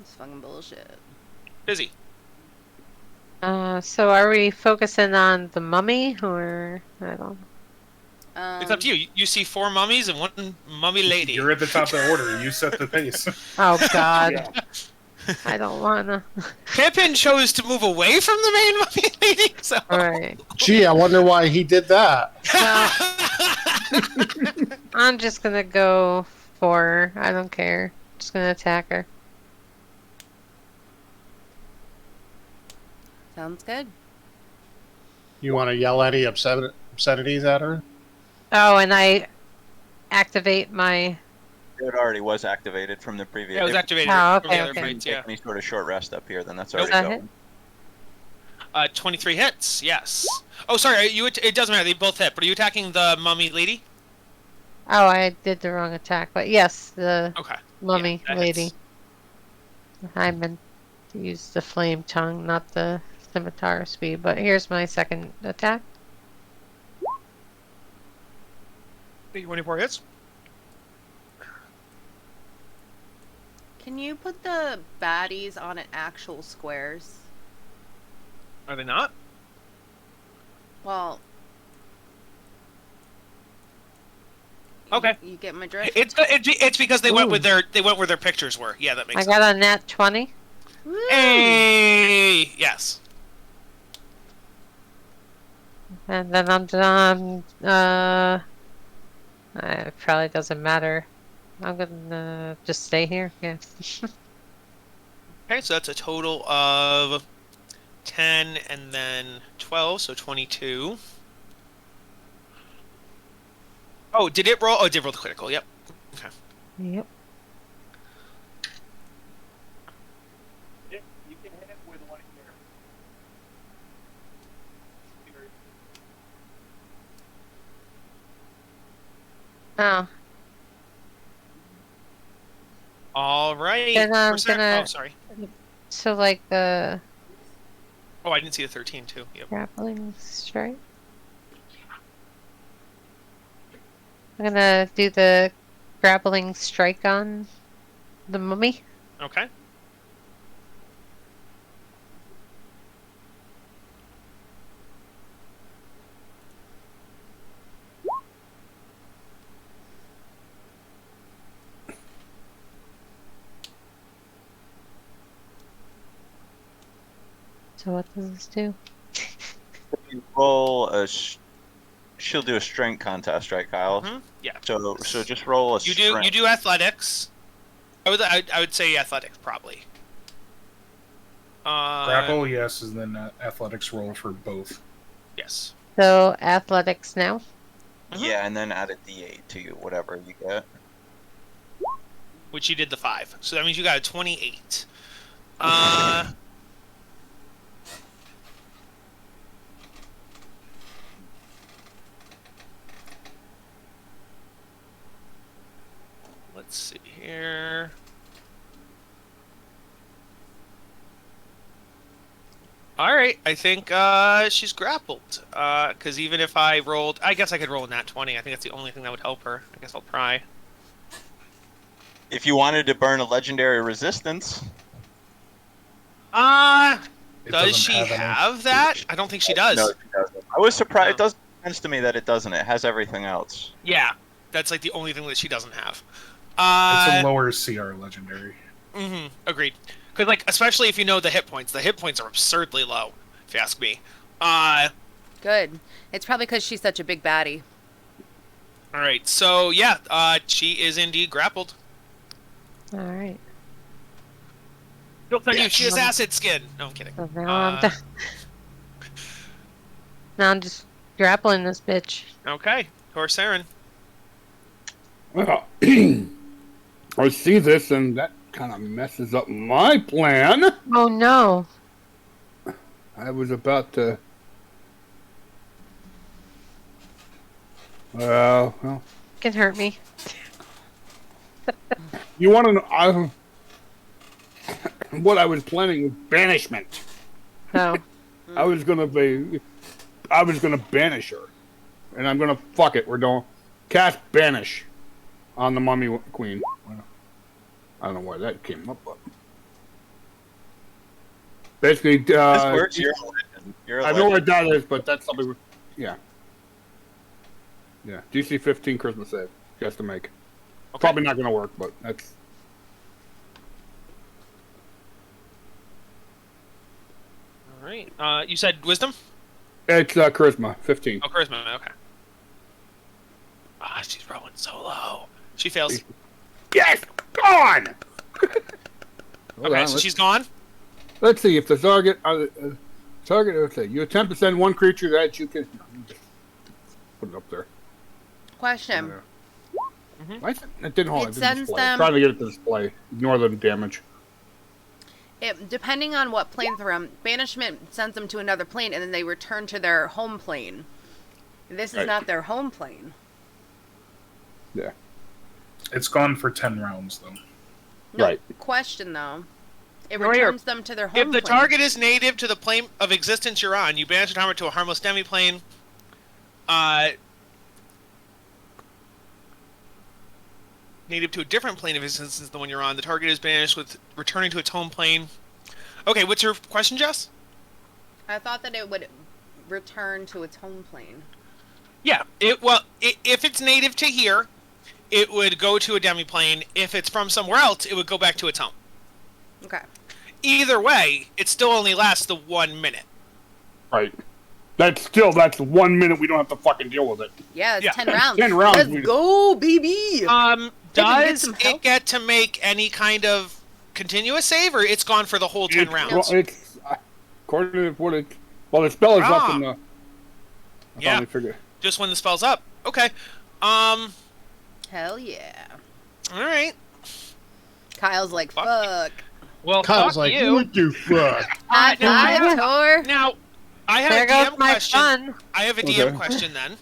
[SPEAKER 2] It's fucking bullshit.
[SPEAKER 1] Busy.
[SPEAKER 3] So are we focusing on the mummy, or I don't?
[SPEAKER 1] It's up to you. You see 4 mummies and 1 mummy lady.
[SPEAKER 8] You're at the top of the order. You set the pace.
[SPEAKER 3] Oh God, I don't wanna.
[SPEAKER 1] Pippin chose to move away from the main mummy lady. So.
[SPEAKER 3] All right.
[SPEAKER 5] Gee, I wonder why he did that.
[SPEAKER 3] Well, I'm just gonna go for her. I don't care. Just gonna attack her.
[SPEAKER 2] Sounds good.
[SPEAKER 5] You want to yell any obscenities at her?
[SPEAKER 3] Oh, and I activate my.
[SPEAKER 6] It already was activated from the previous.
[SPEAKER 1] Yeah, it was activated
[SPEAKER 3] Oh,
[SPEAKER 1] from the
[SPEAKER 3] okay,
[SPEAKER 1] other
[SPEAKER 3] okay.
[SPEAKER 1] fights,
[SPEAKER 6] Take
[SPEAKER 1] yeah.
[SPEAKER 6] any sort of short rest up here, then that's
[SPEAKER 3] Does
[SPEAKER 6] already
[SPEAKER 3] that
[SPEAKER 6] going.
[SPEAKER 3] hit?
[SPEAKER 1] 23 hits, yes. Oh, sorry, it doesn't matter, they both hit, but are you attacking the mummy lady?
[SPEAKER 3] Oh, I did the wrong attack, but yes, the
[SPEAKER 1] Okay.
[SPEAKER 3] mummy
[SPEAKER 1] that
[SPEAKER 3] lady.
[SPEAKER 1] hits.
[SPEAKER 3] I meant to use the flame tongue, not the scimitar speed. But here's my second attack.
[SPEAKER 1] 24 hits.
[SPEAKER 2] Can you put the baddies on an actual squares?
[SPEAKER 1] Are they not?
[SPEAKER 2] Well.
[SPEAKER 1] Okay.
[SPEAKER 2] You get my drift?
[SPEAKER 1] It's because they went
[SPEAKER 3] Ooh.
[SPEAKER 1] with where their pictures were. Yeah, that makes
[SPEAKER 3] I
[SPEAKER 1] sense.
[SPEAKER 3] got a nat 20.
[SPEAKER 2] Woo!
[SPEAKER 1] Hey, yes.
[SPEAKER 3] And then I'm done. It probably doesn't matter. I'm gonna just stay here. Yeah.
[SPEAKER 1] Okay, so that's a total of 10 and then 12, so 22. Oh, did it roll? Oh, it did roll the critical. Yep. Okay.
[SPEAKER 3] Yep.
[SPEAKER 1] You can hit it with one here.
[SPEAKER 3] Oh,
[SPEAKER 1] All right.
[SPEAKER 3] Then I'm
[SPEAKER 1] Percent-
[SPEAKER 3] gonna-
[SPEAKER 1] Oh, sorry.
[SPEAKER 3] so like the
[SPEAKER 1] Oh, I didn't see the 13 too. Yep.
[SPEAKER 3] grappling strike. I'm gonna do the grappling strike on The mummy.
[SPEAKER 1] Okay.
[SPEAKER 3] So what does this do?
[SPEAKER 6] You roll a. She'll do a strength contest, right, Kyle?
[SPEAKER 1] Mhm. Yeah.
[SPEAKER 6] So just roll a.
[SPEAKER 1] You do athletics. I would say athletics probably.
[SPEAKER 8] Grapple, yes, and then athletics roll for both.
[SPEAKER 1] Yes.
[SPEAKER 3] So athletics now.
[SPEAKER 6] Yeah, and then add a D8 to whatever you get.
[SPEAKER 1] Which you did the 5, so that means you got a 28. Let's see here. Alright, I think she's grappled. Because even if I rolled... I guess I could roll a nat 20. I think that's the only thing that would help her. I guess I'll try.
[SPEAKER 6] If you wanted to burn a legendary resistance.
[SPEAKER 1] Does
[SPEAKER 8] doesn't
[SPEAKER 1] she
[SPEAKER 8] have any.
[SPEAKER 1] have that? I don't think she does.
[SPEAKER 6] No, she doesn't. I was surprised.
[SPEAKER 1] No.
[SPEAKER 6] It does make sense to me that it doesn't. It has everything else.
[SPEAKER 1] Yeah, that's like the only thing that she doesn't have.
[SPEAKER 8] It's a lower CR legendary.
[SPEAKER 1] Agreed. Because, like, especially if you know the hit points are absurdly low, if you ask me.
[SPEAKER 2] Good. It's probably because she's such a big baddie.
[SPEAKER 1] Alright, so, yeah, she is indeed grappled.
[SPEAKER 3] All right.
[SPEAKER 1] Joke's on you, she has acid skin. No, I'm kidding.
[SPEAKER 3] So now now I'm just grappling this bitch.
[SPEAKER 1] Okay, Corsarin.
[SPEAKER 7] Well, I see this, and that kind of messes up my plan.
[SPEAKER 3] Oh no.
[SPEAKER 7] I was about to. Well,
[SPEAKER 3] Can hurt me.
[SPEAKER 7] you want to know? What I was planning was banishment.
[SPEAKER 3] No.
[SPEAKER 7] I was gonna banish her, and I'm gonna fuck it. We're going cast banish on the mummy queen. I don't know why that came up, but basically,
[SPEAKER 6] This works. You're a legend. You're a
[SPEAKER 7] I know
[SPEAKER 6] legend.
[SPEAKER 7] what that is, but that's something. Yeah. DC 15 Christmas save. She has to make.
[SPEAKER 1] Okay.
[SPEAKER 7] Probably not gonna work, but that's.
[SPEAKER 1] Alright, you said wisdom?
[SPEAKER 7] It's charisma 15.
[SPEAKER 1] Oh, charisma, okay. She's rolling so low. She fails.
[SPEAKER 7] Yes, gone.
[SPEAKER 1] Okay, so she's gone?
[SPEAKER 7] Let's see if the target. Let's say you attempt to send one creature that you can. Just put it up there.
[SPEAKER 2] Question.
[SPEAKER 7] It didn't hold.
[SPEAKER 2] It
[SPEAKER 7] It didn't
[SPEAKER 2] sends
[SPEAKER 7] display.
[SPEAKER 2] them-
[SPEAKER 7] Trying to get it to display. Ignore the damage.
[SPEAKER 2] Depending on what plane they're on, banishment sends them to another plane, and then they return to their home plane. This is
[SPEAKER 7] Right.
[SPEAKER 2] not their home plane.
[SPEAKER 7] Yeah.
[SPEAKER 8] It's gone for 10 rounds, though.
[SPEAKER 2] No,
[SPEAKER 7] Right.
[SPEAKER 2] question though. It
[SPEAKER 1] Right here.
[SPEAKER 2] returns them to their home
[SPEAKER 1] If the
[SPEAKER 2] plane.
[SPEAKER 1] target is native to the plane of existence you're on, you banish a target to a harmless demi-plane. Native to a different plane of existence than the one you're on, the target is banished with returning to its home plane. Okay, what's your question, Jess?
[SPEAKER 2] I thought that it would return to its home plane.
[SPEAKER 1] Yeah, if it's native to here, it would go to a demi-plane. If it's from somewhere else, it would go back to its home.
[SPEAKER 2] Okay.
[SPEAKER 1] Either way, it still only lasts the 1 minute.
[SPEAKER 7] Right. That's 1 minute. We don't have to fucking deal with it.
[SPEAKER 2] Yeah, it's
[SPEAKER 1] Yeah.
[SPEAKER 2] 10 rounds.
[SPEAKER 7] 10 rounds,
[SPEAKER 2] Let's
[SPEAKER 7] we-
[SPEAKER 2] go, baby!
[SPEAKER 1] Does
[SPEAKER 2] get some
[SPEAKER 1] it
[SPEAKER 2] help?
[SPEAKER 1] get to make any kind of continuous save, or it's gone for the whole 10 rounds?
[SPEAKER 7] Well, it's according to what it. Well, the spell is up in the. I
[SPEAKER 1] Yeah.
[SPEAKER 7] finally figured.
[SPEAKER 1] Just when the spell's up. Okay.
[SPEAKER 2] Hell yeah.
[SPEAKER 1] Alright.
[SPEAKER 2] Kyle's like,
[SPEAKER 1] Fuck.
[SPEAKER 2] fuck.
[SPEAKER 1] Well,
[SPEAKER 5] Kyle's
[SPEAKER 1] fuck
[SPEAKER 5] like,
[SPEAKER 1] you.
[SPEAKER 5] what the fuck?
[SPEAKER 2] High
[SPEAKER 1] now-
[SPEAKER 2] five, Tor.
[SPEAKER 1] Now, I have
[SPEAKER 3] There
[SPEAKER 1] a
[SPEAKER 3] goes
[SPEAKER 1] DM
[SPEAKER 3] my
[SPEAKER 1] question.
[SPEAKER 3] fun.
[SPEAKER 1] I have a DM
[SPEAKER 7] Okay.
[SPEAKER 1] question then.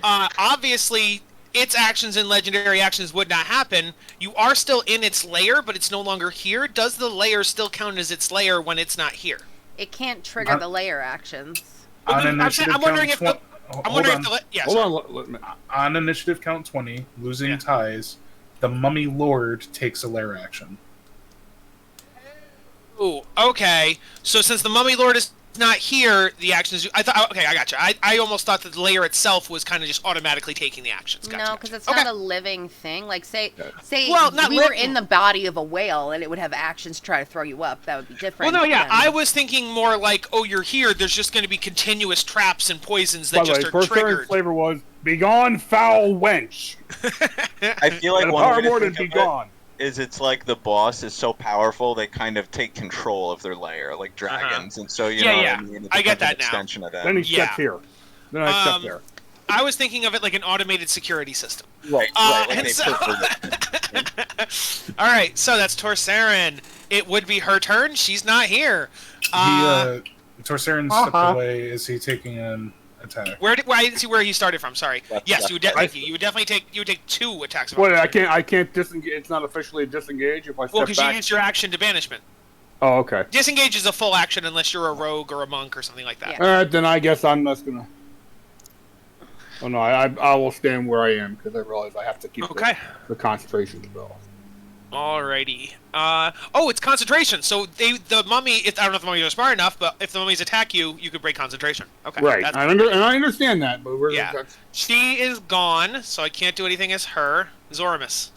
[SPEAKER 1] Obviously, its actions and legendary actions would not happen. You are still in its lair, but it's no longer here. Does the lair still count as its lair when it's not here?
[SPEAKER 2] It can't trigger the layer actions.
[SPEAKER 8] On
[SPEAKER 1] I'm
[SPEAKER 8] initiative
[SPEAKER 1] wondering
[SPEAKER 8] count
[SPEAKER 1] if the-
[SPEAKER 8] twen-
[SPEAKER 1] I'm
[SPEAKER 8] hold
[SPEAKER 1] wondering
[SPEAKER 8] on.
[SPEAKER 1] if the... Yeah,
[SPEAKER 7] Hold
[SPEAKER 1] sorry.
[SPEAKER 7] on. Let me.
[SPEAKER 8] On initiative count 20, losing
[SPEAKER 1] Yeah.
[SPEAKER 8] ties, the Mummy Lord takes a lair action.
[SPEAKER 1] Ooh, okay. So since the Mummy Lord is not here, the actions. I thought. Okay, I gotcha. I almost thought that the layer itself was kind of just automatically taking the actions. Gotcha,
[SPEAKER 2] No,
[SPEAKER 1] gotcha.
[SPEAKER 2] because it's
[SPEAKER 1] Okay.
[SPEAKER 2] not a living thing. Like, say
[SPEAKER 1] Well, not
[SPEAKER 2] we were
[SPEAKER 1] living.
[SPEAKER 2] in the body of a whale and it would have actions to try to throw you up. That would be different.
[SPEAKER 1] Well, no, yeah.
[SPEAKER 2] than-
[SPEAKER 1] I was thinking more like, oh, you're here. There's just going to be continuous traps and poisons that
[SPEAKER 7] By the
[SPEAKER 1] just
[SPEAKER 7] way,
[SPEAKER 1] are
[SPEAKER 7] first Aaron's
[SPEAKER 1] triggered.
[SPEAKER 7] flavor was "Begone, foul wench."
[SPEAKER 6] I feel like
[SPEAKER 7] And
[SPEAKER 6] one way
[SPEAKER 7] power
[SPEAKER 6] to
[SPEAKER 7] board and
[SPEAKER 6] think of
[SPEAKER 7] be
[SPEAKER 6] it
[SPEAKER 7] gone.
[SPEAKER 6] is it's like the boss is so powerful they kind of take control of their lair, like dragons, and so you
[SPEAKER 1] Yeah,
[SPEAKER 6] know
[SPEAKER 1] yeah.
[SPEAKER 6] what I mean. It
[SPEAKER 1] I get
[SPEAKER 6] becomes an
[SPEAKER 1] that now.
[SPEAKER 6] extension of
[SPEAKER 7] Then
[SPEAKER 6] them.
[SPEAKER 7] he steps here. Then I step there.
[SPEAKER 1] I was thinking of it like an automated security system.
[SPEAKER 6] Right, right. Like
[SPEAKER 1] and
[SPEAKER 6] they
[SPEAKER 1] so-
[SPEAKER 6] pervert it.
[SPEAKER 1] All right, so that's Torsarin. It would be her turn. She's not here.
[SPEAKER 8] Torsarin stepped away. Is he taking an attack?
[SPEAKER 1] Where I didn't see where he started from. Sorry.
[SPEAKER 6] Left,
[SPEAKER 1] Yes,
[SPEAKER 6] left,
[SPEAKER 1] you would
[SPEAKER 6] right.
[SPEAKER 1] you would definitely take 2 attacks. of
[SPEAKER 7] Wait,
[SPEAKER 1] opportunity.
[SPEAKER 7] I can't disengage. It's not officially disengage if I
[SPEAKER 1] Well,
[SPEAKER 7] step
[SPEAKER 1] because you
[SPEAKER 7] back.
[SPEAKER 1] used your action to banishment.
[SPEAKER 7] Oh, okay.
[SPEAKER 1] Disengage is a full action unless you're a rogue or a monk or something like that.
[SPEAKER 2] Yeah.
[SPEAKER 7] All right, then I guess I'm just gonna. Oh no, I will stand where I am because I realize I have to keep
[SPEAKER 1] Okay.
[SPEAKER 7] the concentration spell.
[SPEAKER 1] Alrighty. Oh, it's concentration. So the mummy. I don't know if the mummies are smart enough, but if the mummies attack you, you could break concentration. Okay.
[SPEAKER 7] Right,
[SPEAKER 1] that's-
[SPEAKER 7] and I understand that, but
[SPEAKER 1] Yeah. She is gone, so I can't do anything as her. Zorimus.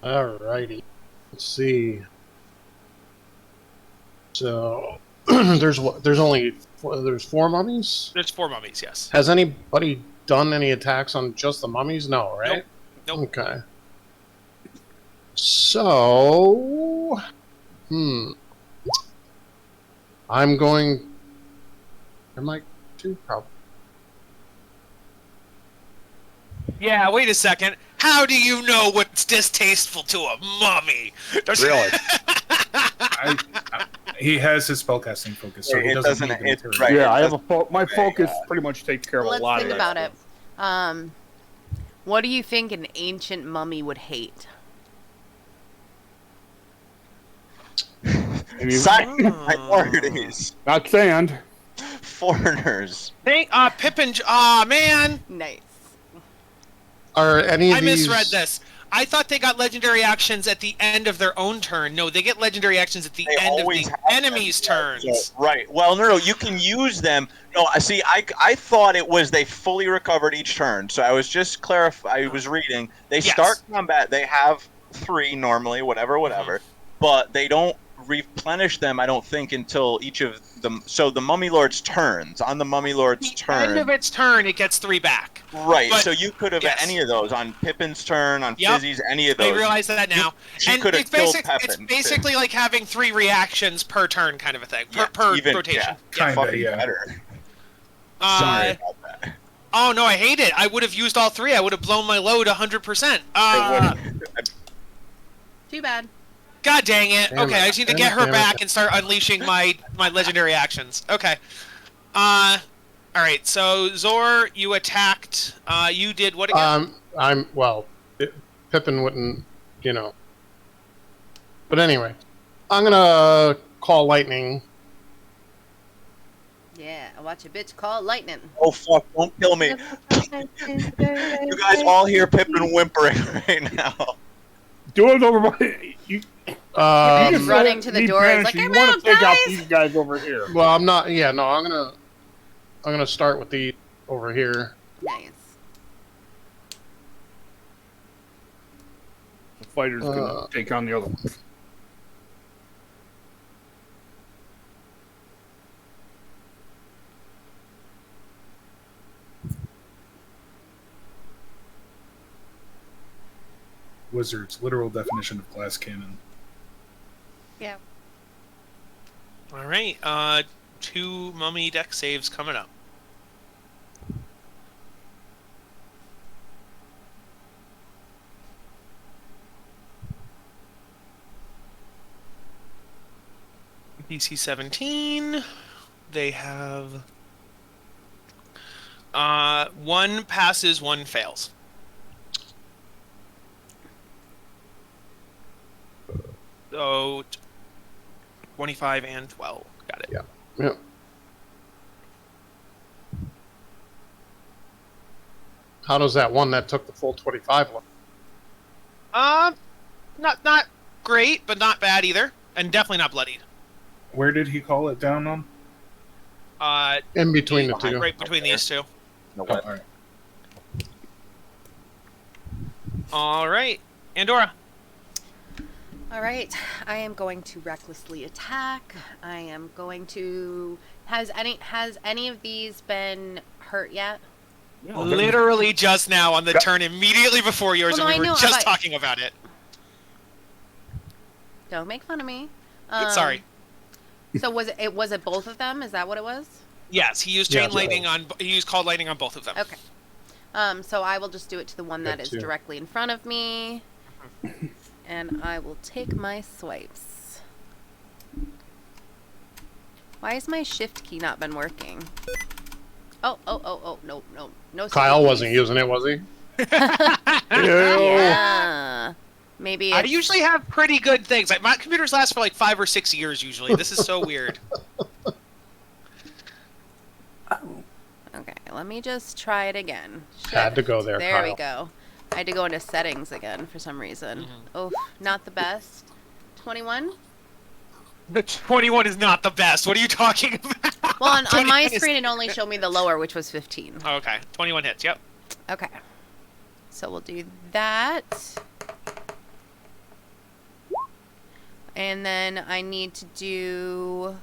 [SPEAKER 5] Alrighty. Let's see. So there's 4 mummies.
[SPEAKER 1] There's 4 mummies. Yes.
[SPEAKER 5] Has anybody done any attacks on just the mummies? No, right?
[SPEAKER 1] Nope.
[SPEAKER 5] Okay. So, I'm going. Am I too probably?
[SPEAKER 1] Yeah. Wait a second. How do you know what's distasteful to a mummy?
[SPEAKER 7] Really?
[SPEAKER 8] He has his spellcasting focus, so he
[SPEAKER 6] It
[SPEAKER 8] doesn't
[SPEAKER 6] doesn't-
[SPEAKER 8] need the
[SPEAKER 6] it-
[SPEAKER 8] material.
[SPEAKER 6] right.
[SPEAKER 7] Yeah, I have my
[SPEAKER 6] Right,
[SPEAKER 7] focus pretty much takes care of
[SPEAKER 2] Let's
[SPEAKER 7] a lot
[SPEAKER 2] think
[SPEAKER 7] of
[SPEAKER 2] about
[SPEAKER 7] that.
[SPEAKER 2] it. What do you think an ancient mummy would hate?
[SPEAKER 6] Silent minorities,
[SPEAKER 7] Not sand.
[SPEAKER 6] foreigners.
[SPEAKER 1] Hey, Pippin. Man,
[SPEAKER 2] Nice.
[SPEAKER 5] Are any of
[SPEAKER 1] I
[SPEAKER 5] these?
[SPEAKER 1] misread this. I thought they got legendary actions at the end of their own turn. No, they get legendary actions at the
[SPEAKER 6] They
[SPEAKER 1] end of
[SPEAKER 6] always
[SPEAKER 1] the
[SPEAKER 6] have
[SPEAKER 1] enemy's
[SPEAKER 6] them.
[SPEAKER 1] turns.
[SPEAKER 6] Right. Well, no, you can use them. No, I see. I thought it was they fully recovered each turn. So I was just I was reading. They
[SPEAKER 1] Yes.
[SPEAKER 6] start combat. They have 3 normally, whatever. But they don't replenish them. I don't think until each of them. So the Mummy Lord's turns on the Mummy Lord's
[SPEAKER 1] End
[SPEAKER 6] turn.
[SPEAKER 1] of its turn, it gets 3 back.
[SPEAKER 6] Right.
[SPEAKER 1] But-
[SPEAKER 6] So you could have
[SPEAKER 1] yes.
[SPEAKER 6] any of those on Pippin's turn, on
[SPEAKER 1] Yep.
[SPEAKER 6] Fizzy's, any of
[SPEAKER 1] I
[SPEAKER 6] those.
[SPEAKER 1] realize that now.
[SPEAKER 6] She
[SPEAKER 1] And
[SPEAKER 6] could have
[SPEAKER 1] it's,
[SPEAKER 6] killed
[SPEAKER 1] it's
[SPEAKER 6] Pippin.
[SPEAKER 1] basically like having 3 reactions per turn, kind of a thing.
[SPEAKER 6] Yeah,
[SPEAKER 1] Per
[SPEAKER 6] even-
[SPEAKER 1] rotation.
[SPEAKER 6] yeah.
[SPEAKER 8] Kinda,
[SPEAKER 6] Fucking
[SPEAKER 8] yeah.
[SPEAKER 6] better.
[SPEAKER 1] Uh,
[SPEAKER 6] Sorry about that.
[SPEAKER 1] oh no, I hate it. I would have used all 3. I would have blown my load 100%.
[SPEAKER 2] Too bad.
[SPEAKER 1] God dang it.
[SPEAKER 5] Damn
[SPEAKER 1] Okay,
[SPEAKER 5] it.
[SPEAKER 1] I just need to
[SPEAKER 5] Damn
[SPEAKER 1] get
[SPEAKER 5] it,
[SPEAKER 1] her
[SPEAKER 5] damn it.
[SPEAKER 1] back and start unleashing my legendary actions. Okay. Alright, so Zor, you attacked. You did what again?
[SPEAKER 5] Pippin wouldn't, But anyway, I'm gonna call lightning.
[SPEAKER 2] Yeah, I watch a bitch call lightning.
[SPEAKER 6] Oh fuck! Don't kill me. You guys all hear Pippin whimpering right now.
[SPEAKER 7] Door's over by you.
[SPEAKER 2] Just running to the
[SPEAKER 7] Need
[SPEAKER 2] door, it's
[SPEAKER 7] banish,
[SPEAKER 2] like,
[SPEAKER 7] you
[SPEAKER 2] "I'm
[SPEAKER 7] want
[SPEAKER 2] out,
[SPEAKER 7] to take out
[SPEAKER 2] guys!"
[SPEAKER 7] these guys over here.
[SPEAKER 5] Well, I'm not. Yeah, no, I'm gonna start with the over here.
[SPEAKER 2] Nice.
[SPEAKER 7] The fighter's gonna take on the other one.
[SPEAKER 8] Wizard's literal definition of glass cannon.
[SPEAKER 2] Yeah.
[SPEAKER 1] Alright, 2 mummy deck saves coming up. DC 17. They have 1 passes, 1 fails. So 25 and 12. Got it.
[SPEAKER 5] Yeah. How does that one that took the full 25 look?
[SPEAKER 1] Not great, but not bad either, and definitely not bloodied.
[SPEAKER 8] Where did he call it down on?
[SPEAKER 5] In between the two.
[SPEAKER 1] Right between these two.
[SPEAKER 6] No,
[SPEAKER 8] Oh,
[SPEAKER 6] what?
[SPEAKER 8] all right.
[SPEAKER 1] All right, Andorra.
[SPEAKER 2] All right, I am going to recklessly attack. I am going to. Has any of these been hurt yet?
[SPEAKER 1] Literally just now on the turn immediately before yours,
[SPEAKER 2] Well, no,
[SPEAKER 1] and we
[SPEAKER 2] I
[SPEAKER 1] were
[SPEAKER 2] know,
[SPEAKER 1] just
[SPEAKER 2] but-
[SPEAKER 1] talking about it.
[SPEAKER 2] Don't make fun of me.
[SPEAKER 1] Sorry.
[SPEAKER 2] So was it both of them? Is that what it was?
[SPEAKER 1] Yes, he used
[SPEAKER 5] Yeah,
[SPEAKER 1] chain
[SPEAKER 5] it's
[SPEAKER 1] lightning on. He used cold lightning on both of them.
[SPEAKER 2] Okay. So I will just do it to the one that is
[SPEAKER 5] Good, too.
[SPEAKER 2] directly in front of me. And I will take my swipes. Why has my shift key not been working? Oh, no.
[SPEAKER 5] Kyle
[SPEAKER 2] shift
[SPEAKER 5] wasn't
[SPEAKER 2] keys.
[SPEAKER 5] using it, was he?
[SPEAKER 2] Yeah. Maybe
[SPEAKER 1] I
[SPEAKER 2] it's...
[SPEAKER 1] usually have pretty good things. Like my computers last for like 5 or 6 years usually. This is so weird.
[SPEAKER 2] Okay, let me just try it again.
[SPEAKER 5] Had to go there,
[SPEAKER 2] There we
[SPEAKER 5] Kyle.
[SPEAKER 2] go. I had to go into settings again for some reason.
[SPEAKER 1] Mhm.
[SPEAKER 2] Oh, not the best. 21?
[SPEAKER 1] The 21 is not the best. What are you talking about?
[SPEAKER 2] Well, on my
[SPEAKER 1] 21 is-
[SPEAKER 2] screen it only showed me the lower, which was 15.
[SPEAKER 1] Oh, okay, 21 hits. Yep.
[SPEAKER 2] Okay. So we'll do that. And then I need to do...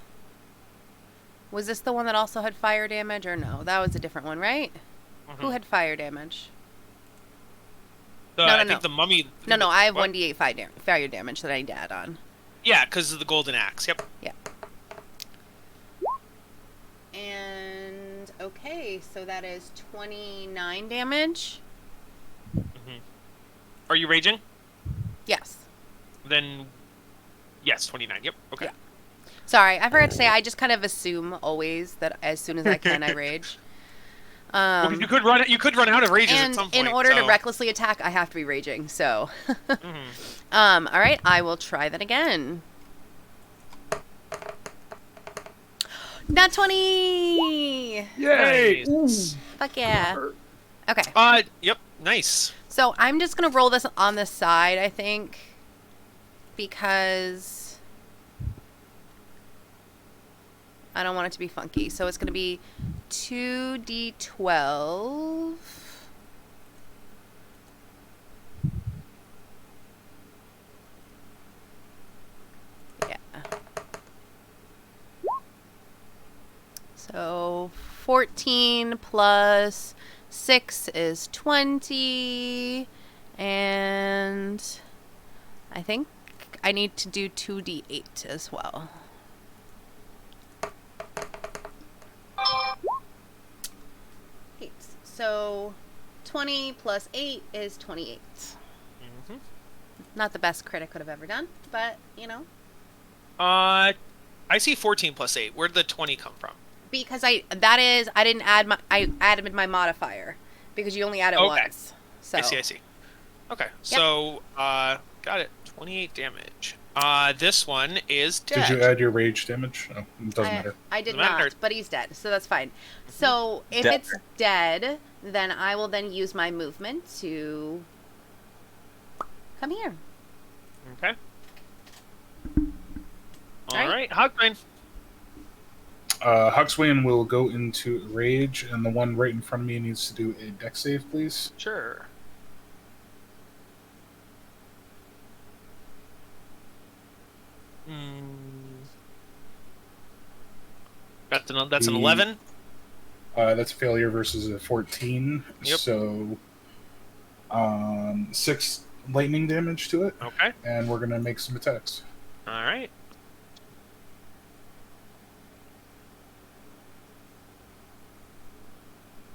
[SPEAKER 2] Was this the one that also had fire damage, or no? That was a different one, right? Who had fire damage?
[SPEAKER 1] The,
[SPEAKER 2] No,
[SPEAKER 1] I
[SPEAKER 2] no,
[SPEAKER 1] think
[SPEAKER 2] no.
[SPEAKER 1] the mummy.
[SPEAKER 2] No, I have
[SPEAKER 1] What?
[SPEAKER 2] 1d8 fire damage that I need to add on.
[SPEAKER 1] Yeah, because of the golden axe. Yep.
[SPEAKER 2] And, okay, so that is 29 damage.
[SPEAKER 1] Are you raging?
[SPEAKER 2] Yes.
[SPEAKER 1] Then, yes, 29. Yep. Okay.
[SPEAKER 2] Yeah. Sorry, I forgot to say, I just kind of assume always that as soon as I can, I rage.
[SPEAKER 1] Well, 'cause you could run. You could run out of rages at
[SPEAKER 2] And
[SPEAKER 1] some point.
[SPEAKER 2] in order to
[SPEAKER 1] so-
[SPEAKER 2] recklessly attack, I have to be raging, so.
[SPEAKER 1] Mhm.
[SPEAKER 2] All right, I will try that again. Nat 20!
[SPEAKER 7] Yay!
[SPEAKER 1] Nice.
[SPEAKER 2] Fuck yeah. Okay,
[SPEAKER 1] Yep. Nice.
[SPEAKER 2] so I'm just going to roll this on the side, I think, because I don't want it to be funky. So it's going to be 2d12. Yeah. So 14 plus 6 is 20. And I think I need to do 2d8 as well. Eight. So 20 plus 8 is 28.
[SPEAKER 1] Mhm.
[SPEAKER 2] Not the best crit I could have ever done, but you know.
[SPEAKER 1] I see 14 plus 8. Where did the 20 come from?
[SPEAKER 2] Because I didn't add I added my modifier because you only add it
[SPEAKER 1] Okay.
[SPEAKER 2] once. So
[SPEAKER 1] I see. Okay. So, got it. 28 damage. This one is dead.
[SPEAKER 8] Did you add your rage damage? Oh, it doesn't matter.
[SPEAKER 2] I did
[SPEAKER 1] Doesn't matter.
[SPEAKER 2] not, but he's dead, so that's fine. So if
[SPEAKER 6] Dead.
[SPEAKER 2] it's dead, then I will then use my movement to come here.
[SPEAKER 1] Okay. All
[SPEAKER 2] Alright.
[SPEAKER 1] right. Hogbrain.
[SPEAKER 8] Huxwain will go into rage, and the one right in front of me needs to do a dex save, please.
[SPEAKER 1] Sure. That's an 11.
[SPEAKER 8] That's a failure versus a 14.
[SPEAKER 1] Yep.
[SPEAKER 8] So, 6 lightning damage to it,
[SPEAKER 1] Okay.
[SPEAKER 8] and we're gonna make some attacks.
[SPEAKER 1] All right.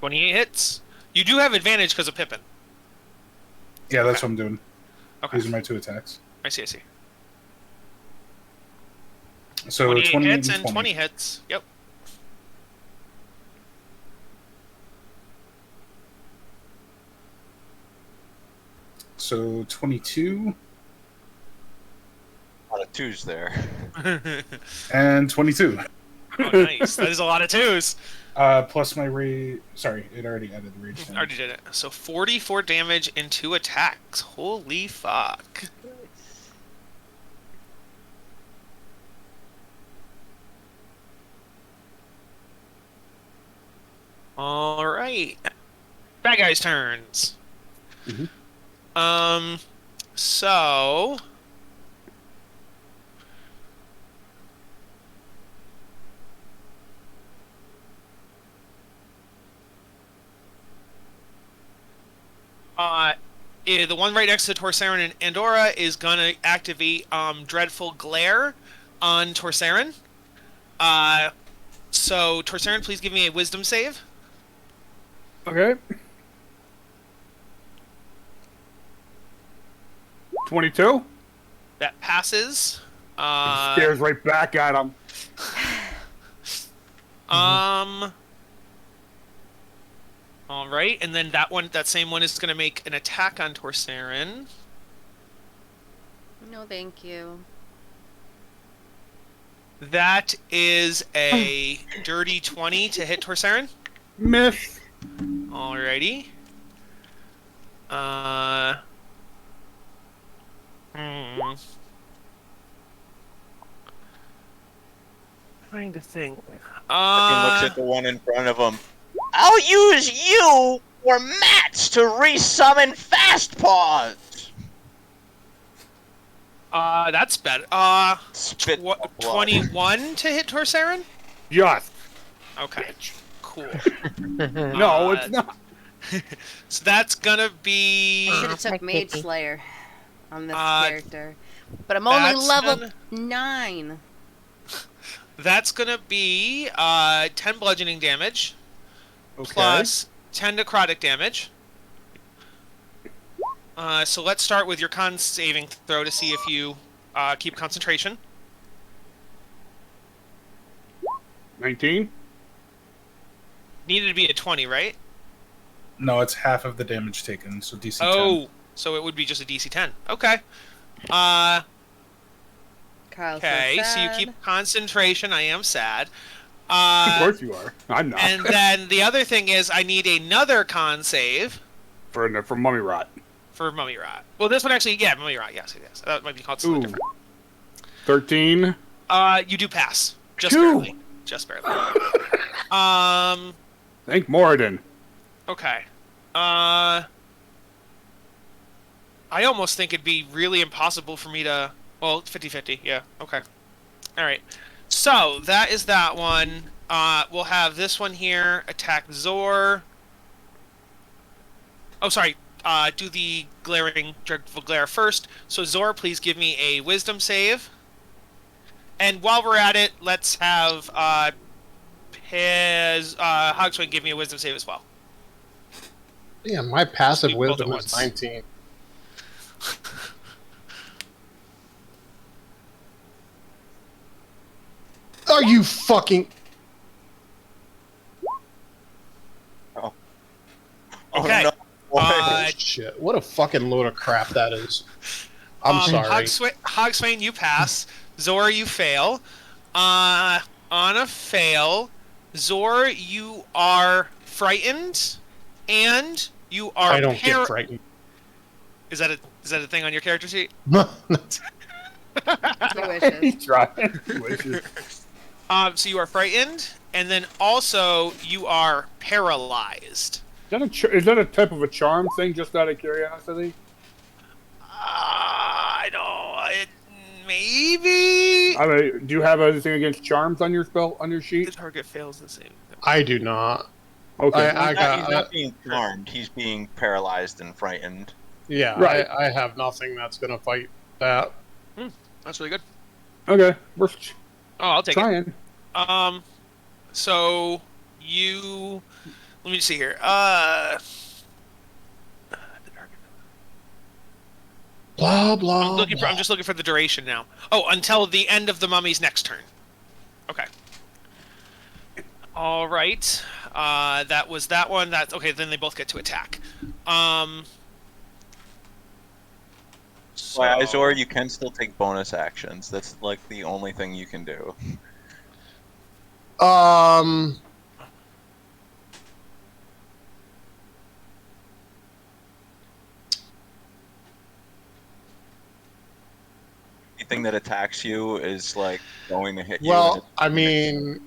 [SPEAKER 1] "28 hits. You do have advantage because of Pippin.
[SPEAKER 8] Yeah, that's what I'm doing.
[SPEAKER 1] Okay.
[SPEAKER 8] These are my 2 attacks.
[SPEAKER 1] I see.
[SPEAKER 8] So
[SPEAKER 1] 28
[SPEAKER 8] 20
[SPEAKER 1] hits and 20 hits. Yep.
[SPEAKER 8] So 22
[SPEAKER 6] A lot of twos there.
[SPEAKER 8] and 22.
[SPEAKER 1] Oh, nice. That is a lot of twos.
[SPEAKER 8] Plus my rage. Sorry, it already added the rage. damage.
[SPEAKER 1] Already did it. So 44 damage in 2 attacks. Holy fuck. All right. Bad guys' turns.
[SPEAKER 7] Mhm.
[SPEAKER 1] So the one right next to Torsarin and Andorra is gonna activate Dreadful Glare on Torsarin. So Torsarin, please give me a Wisdom save.
[SPEAKER 7] Okay. 22.
[SPEAKER 1] That passes.
[SPEAKER 7] Stares right back at him.
[SPEAKER 1] All right, and then that same one is going to make an attack on Torsarin.
[SPEAKER 2] No, thank you.
[SPEAKER 1] That is a dirty 20 to hit Torsarin.
[SPEAKER 7] Miss.
[SPEAKER 1] Alrighty. Trying to think.
[SPEAKER 6] Fucking looks at the one in front of him. I'll use you or Mats to resummon Fast Paws.
[SPEAKER 1] That's better.
[SPEAKER 6] Spit blood.
[SPEAKER 1] 21 to hit Torsarin?
[SPEAKER 7] Just.
[SPEAKER 1] Okay, cool.
[SPEAKER 7] No, it's not.
[SPEAKER 1] So that's gonna be...
[SPEAKER 2] Should have took
[SPEAKER 3] Like
[SPEAKER 2] Mage
[SPEAKER 3] Mickey.
[SPEAKER 2] Slayer on this
[SPEAKER 1] Uh,
[SPEAKER 2] character. But I'm only
[SPEAKER 1] that's
[SPEAKER 2] level
[SPEAKER 1] gonna-
[SPEAKER 2] 9.
[SPEAKER 1] That's gonna be 10 bludgeoning damage
[SPEAKER 7] Okay.
[SPEAKER 1] plus 10 necrotic damage. So let's start with your con saving throw to see if you keep concentration.
[SPEAKER 7] 19.
[SPEAKER 1] Needed to be a 20, right?
[SPEAKER 8] No, it's half of the damage taken, so DC 10.
[SPEAKER 1] Oh, so it would be just a DC 10. Okay.
[SPEAKER 2] Kyle's
[SPEAKER 1] Okay, so you
[SPEAKER 2] sad.
[SPEAKER 1] keep concentration. I am sad.
[SPEAKER 7] Of course you are. I'm not.
[SPEAKER 1] And then the other thing is I need another con save
[SPEAKER 7] For Mummy Rot.
[SPEAKER 1] for Mummy Rot. Well, this one actually, yeah, Mummy Rot, yes, it is. That might be called something
[SPEAKER 7] Ooh.
[SPEAKER 1] different.
[SPEAKER 7] 13.
[SPEAKER 1] You do pass. Just
[SPEAKER 7] Phew.
[SPEAKER 1] barely. Just barely.
[SPEAKER 7] Thank Moradin.
[SPEAKER 1] Okay. I almost think it'd be really impossible for me to... Well, 50-50, yeah, okay. Alright. So, that is that one. We'll have this one here, attack Zor. Oh, sorry. Do the glaring, dreadful glare first. So, Zor, please give me a wisdom save. And while we're at it, let's have Hogswing give me a wisdom save as well.
[SPEAKER 5] Yeah, my passive
[SPEAKER 1] Speak both
[SPEAKER 5] wisdom
[SPEAKER 1] at
[SPEAKER 5] is
[SPEAKER 1] once.
[SPEAKER 5] 19. Are you fucking...
[SPEAKER 1] Okay.
[SPEAKER 6] Oh, no.
[SPEAKER 5] Shit, what a fucking load of crap that is. I'm sorry.
[SPEAKER 1] Hogswain, you pass. Zor, you fail. On a fail, Zor, you are frightened, and you are.
[SPEAKER 5] I don't get frightened.
[SPEAKER 1] Is that a thing on your character sheet?
[SPEAKER 2] He wishes.
[SPEAKER 7] He's trying. He wishes.
[SPEAKER 1] So you are frightened, and then also you are paralyzed.
[SPEAKER 7] Is that a type of a charm thing, just out of curiosity?
[SPEAKER 1] I don't. Maybe.
[SPEAKER 7] I mean, do you have anything against charms on your
[SPEAKER 1] The
[SPEAKER 7] sheet?
[SPEAKER 1] target fails the same.
[SPEAKER 5] I do not.
[SPEAKER 7] Okay.
[SPEAKER 6] He's not being charmed. He's being paralyzed and frightened.
[SPEAKER 5] Yeah,
[SPEAKER 7] Right.
[SPEAKER 5] I have nothing that's going to fight that.
[SPEAKER 1] That's really good.
[SPEAKER 7] Okay. We're
[SPEAKER 1] Oh, I'll take it.
[SPEAKER 7] trying.
[SPEAKER 1] So you, let me see here.
[SPEAKER 5] Blah, blah,
[SPEAKER 1] I'm just looking for the duration now. Oh, until the end of the mummy's next turn. Okay. All right. That was that one. That's okay. Then they both get to attack. So,
[SPEAKER 6] Well, Azor, you can still take bonus actions. That's like the only thing you can do. Anything that attacks you is like going to hit you.
[SPEAKER 5] Well, I mean,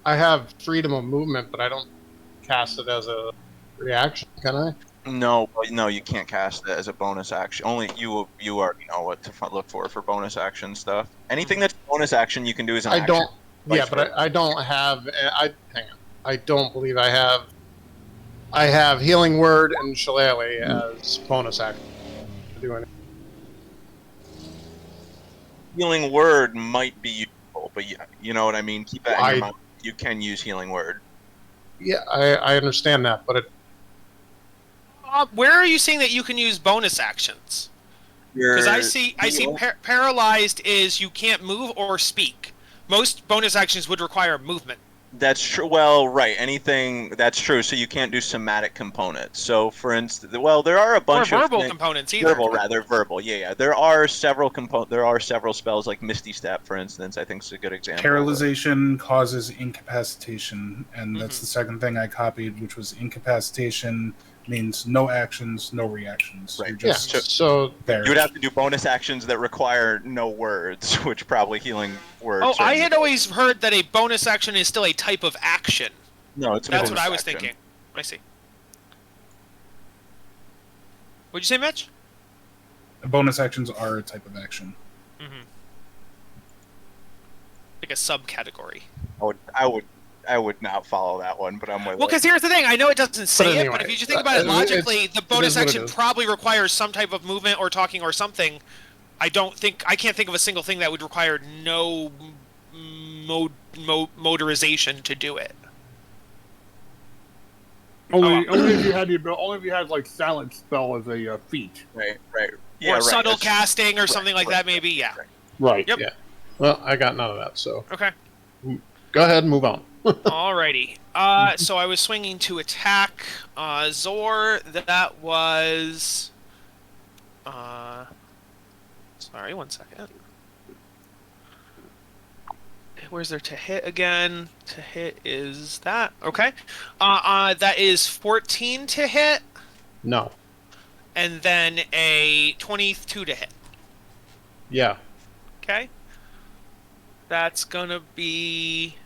[SPEAKER 5] I have freedom of movement, but I don't cast it as a reaction, can I?
[SPEAKER 6] No, you can't cast it as a bonus action. Only you already know what to look for bonus action stuff. Anything that's bonus action, you can do as an
[SPEAKER 5] I
[SPEAKER 6] action.
[SPEAKER 5] don't. Yeah, but I don't have. Hang on. I don't believe I have. I have Healing Word and Shillelagh as bonus action. Doing.
[SPEAKER 6] Healing Word might be useful, but you know what I mean. Keep that in your mind. You can use Healing Word.
[SPEAKER 5] Yeah, I understand that, but it.
[SPEAKER 1] Where are you seeing that you can use bonus actions? Because I see paralyzed is you can't move or speak. Most bonus actions would require movement.
[SPEAKER 6] That's true. Well, right. Anything that's true. So you can't do somatic components. So, for instance, well, there are a bunch
[SPEAKER 1] or
[SPEAKER 6] of
[SPEAKER 1] verbal components either.
[SPEAKER 6] Verbal. Yeah. There are several spells like Misty Step, for instance. I think is a good example.
[SPEAKER 8] Paralyzation causes incapacitation, and that's the second thing I copied, which was incapacitation means no actions, no reactions.
[SPEAKER 6] Right.
[SPEAKER 8] You're just
[SPEAKER 5] so
[SPEAKER 8] there.
[SPEAKER 6] You would have to do bonus actions that require no words, which probably Healing Word.
[SPEAKER 1] Oh, I had always heard that a bonus action is still a type of action.
[SPEAKER 6] No, it's a
[SPEAKER 1] That's
[SPEAKER 6] bonus
[SPEAKER 1] what I was
[SPEAKER 6] action.
[SPEAKER 1] thinking. I see. What'd you say, Mitch?
[SPEAKER 8] Bonus actions are a type of action.
[SPEAKER 1] Like a subcategory.
[SPEAKER 6] I would not follow that one, but I'm with.
[SPEAKER 1] Well, because here's the thing. I know it doesn't say
[SPEAKER 5] anyway,
[SPEAKER 1] it, but if you just think about it logically, the bonus
[SPEAKER 5] what it
[SPEAKER 1] action
[SPEAKER 5] is.
[SPEAKER 1] probably requires some type of movement or talking or something. I can't think of a single thing that would require no motorization to do it.
[SPEAKER 7] Only if you had like silent spell as a feat.
[SPEAKER 6] Right. Yeah,
[SPEAKER 1] or
[SPEAKER 6] right.
[SPEAKER 1] subtle casting or something like that, maybe. Yeah.
[SPEAKER 7] Right.
[SPEAKER 1] Yep.
[SPEAKER 5] Yeah. Well, I got none of that, so
[SPEAKER 1] Okay.
[SPEAKER 5] go ahead and move on.
[SPEAKER 1] Alrighty. So I was swinging to attack Zor. That was. Sorry, 1 second. Where's there to hit again? To hit is that. Okay. That is 14 to hit,
[SPEAKER 5] No.
[SPEAKER 1] and then a 22 to hit.
[SPEAKER 5] Yeah.
[SPEAKER 1] Okay. That's gonna be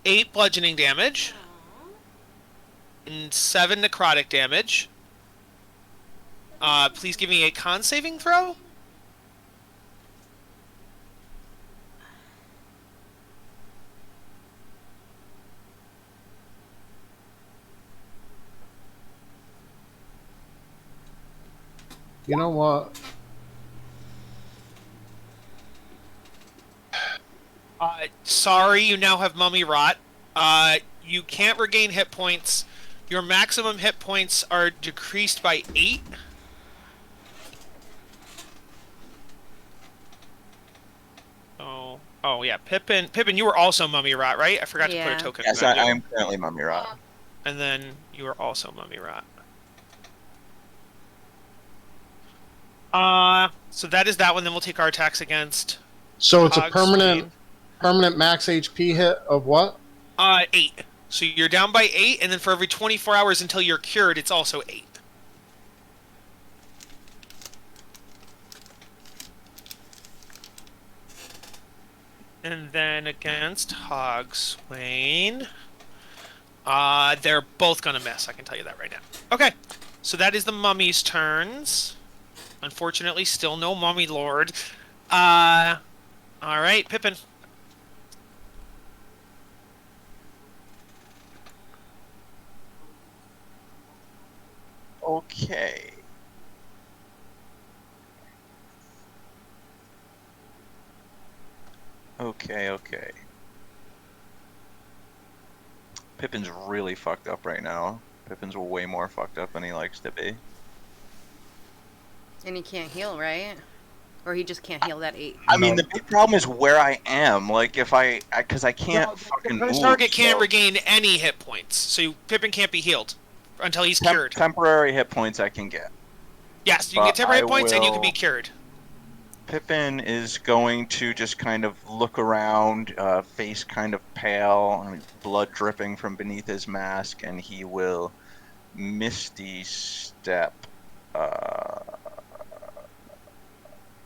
[SPEAKER 1] 8 bludgeoning damage and 7 necrotic damage. Please give me a con saving throw.
[SPEAKER 5] You know what?
[SPEAKER 1] Sorry, you now have mummy rot. You can't regain hit points. Your maximum hit points are decreased by 8. Oh yeah, Pippin, you were also mummy rot, right? I forgot to put
[SPEAKER 2] Yeah.
[SPEAKER 1] a token.
[SPEAKER 6] Yes,
[SPEAKER 1] for that.
[SPEAKER 6] I am currently Mummy Rot.
[SPEAKER 1] And then you were also mummy rot. So that is that one. Then we'll take our attacks against.
[SPEAKER 5] So it's a
[SPEAKER 1] Hogs,
[SPEAKER 5] permanent max HP hit of what?
[SPEAKER 1] 8. So you're down by 8, and then for every 24 hours until you're cured, it's also 8. And then against Hogswain, they're both gonna miss. I can tell you that right now. Okay, so that is the mummy's turns. Unfortunately, still no mummy lord. All right, Pippin.
[SPEAKER 6] Okay. Okay. Pippin's really fucked up right now. Pippin's way more fucked up than he likes to be.
[SPEAKER 2] And he can't heal, right? Or he just can't heal that 8.
[SPEAKER 6] I mean, the big problem is where I am. Like, because I can't fucking
[SPEAKER 1] This
[SPEAKER 6] move.
[SPEAKER 1] target can't regain any hit points, so Pippin can't be healed until he's cured.
[SPEAKER 6] Temporary hit points I can get.
[SPEAKER 1] Yes, you can get
[SPEAKER 6] But
[SPEAKER 1] temporary
[SPEAKER 6] I
[SPEAKER 1] hit points, and you can be
[SPEAKER 6] will-
[SPEAKER 1] cured.
[SPEAKER 6] Pippin is going to just kind of look around, face kind of pale, blood dripping from beneath his mask, and he will misty step to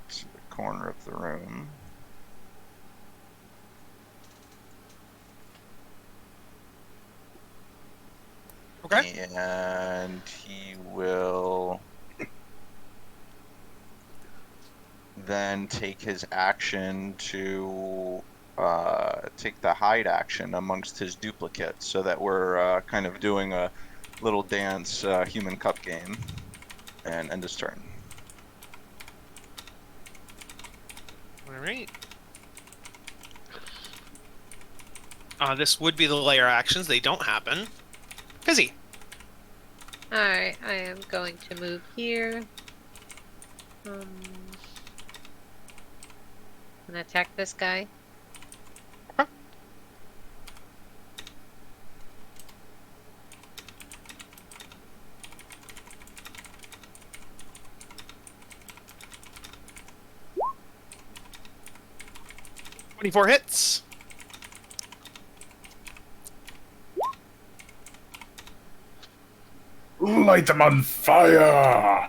[SPEAKER 6] the corner of the room.
[SPEAKER 1] Okay.
[SPEAKER 6] And he will then take his action to take the hide action amongst his duplicates, so that we're kind of doing a little dance human cup game, and end his turn.
[SPEAKER 1] All right. This would be the layer actions. They don't happen. Fizzy.
[SPEAKER 3] Alright, I am going to move here. And attack this guy.
[SPEAKER 1] Okay. "24 hits.
[SPEAKER 4] Light them on fire!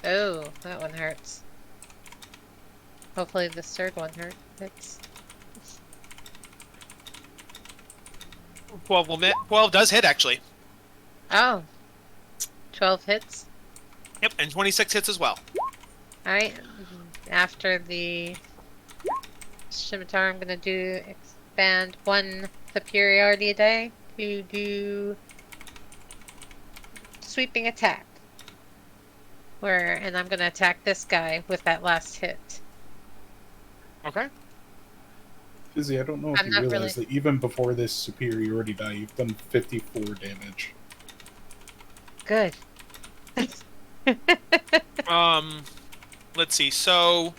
[SPEAKER 3] Oh, that one hurts. Hopefully this third one hits.
[SPEAKER 1] 12 will 12 does hit, actually.
[SPEAKER 3] Oh. 12 hits.
[SPEAKER 1] Yep, and 26 hits as well.
[SPEAKER 3] Alright. After the scimitar, I'm gonna do expand one superiority die to do sweeping attack. And I'm gonna attack this guy with that last hit.
[SPEAKER 1] Okay.
[SPEAKER 8] Izzy, I don't know if
[SPEAKER 3] I'm
[SPEAKER 8] you
[SPEAKER 3] not
[SPEAKER 8] realize that even before this superiority die, you've done 54 damage.
[SPEAKER 3] Good.
[SPEAKER 1] Let's see. So,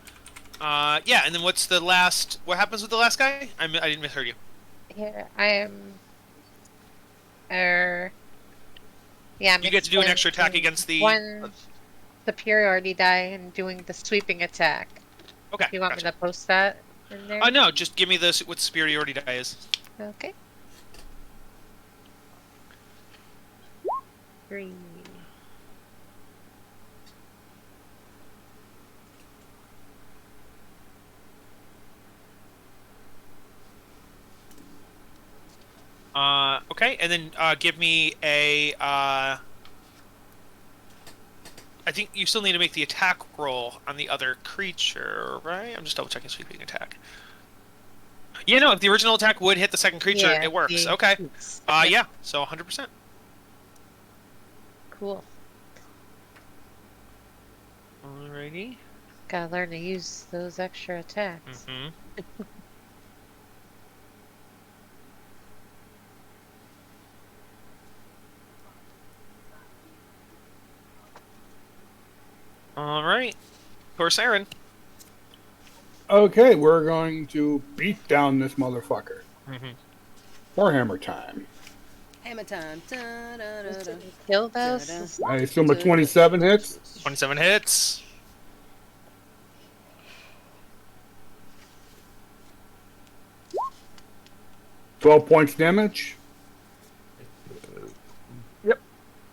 [SPEAKER 1] yeah, and then what's the last? What happens with the last guy? I didn't misheard you.
[SPEAKER 3] Here, I am. Yeah, I'm
[SPEAKER 1] You get to do an extra attack
[SPEAKER 3] expending
[SPEAKER 1] against the.
[SPEAKER 3] one superiority die and doing the sweeping attack.
[SPEAKER 1] Okay.
[SPEAKER 3] You want
[SPEAKER 1] Gotcha.
[SPEAKER 3] me to post that in there?
[SPEAKER 1] No, just give me what superiority die is.
[SPEAKER 3] Okay. 3.
[SPEAKER 1] Okay, and then give me a. I think you still need to make the attack roll on the other creature, right? I'm just double checking sweeping attack. Yeah, no, if the original attack would hit the second creature,
[SPEAKER 3] Yeah,
[SPEAKER 1] it works.
[SPEAKER 3] the-
[SPEAKER 1] Okay.
[SPEAKER 3] Yes.
[SPEAKER 1] Yeah, so 100%.
[SPEAKER 3] Cool.
[SPEAKER 1] Alrighty.
[SPEAKER 3] Gotta learn to use those extra attacks.
[SPEAKER 1] Mm-hmm. Alright. Corsarin.
[SPEAKER 7] Okay, we're going to beat down this motherfucker.
[SPEAKER 1] Mm-hmm.
[SPEAKER 7] Warhammer time.
[SPEAKER 2] Hammer time. Da, da, da, da.
[SPEAKER 3] Kill those?
[SPEAKER 2] Da-da.
[SPEAKER 7] I assume a 27 hits.
[SPEAKER 1] 27 hits.
[SPEAKER 7] $12 points damage.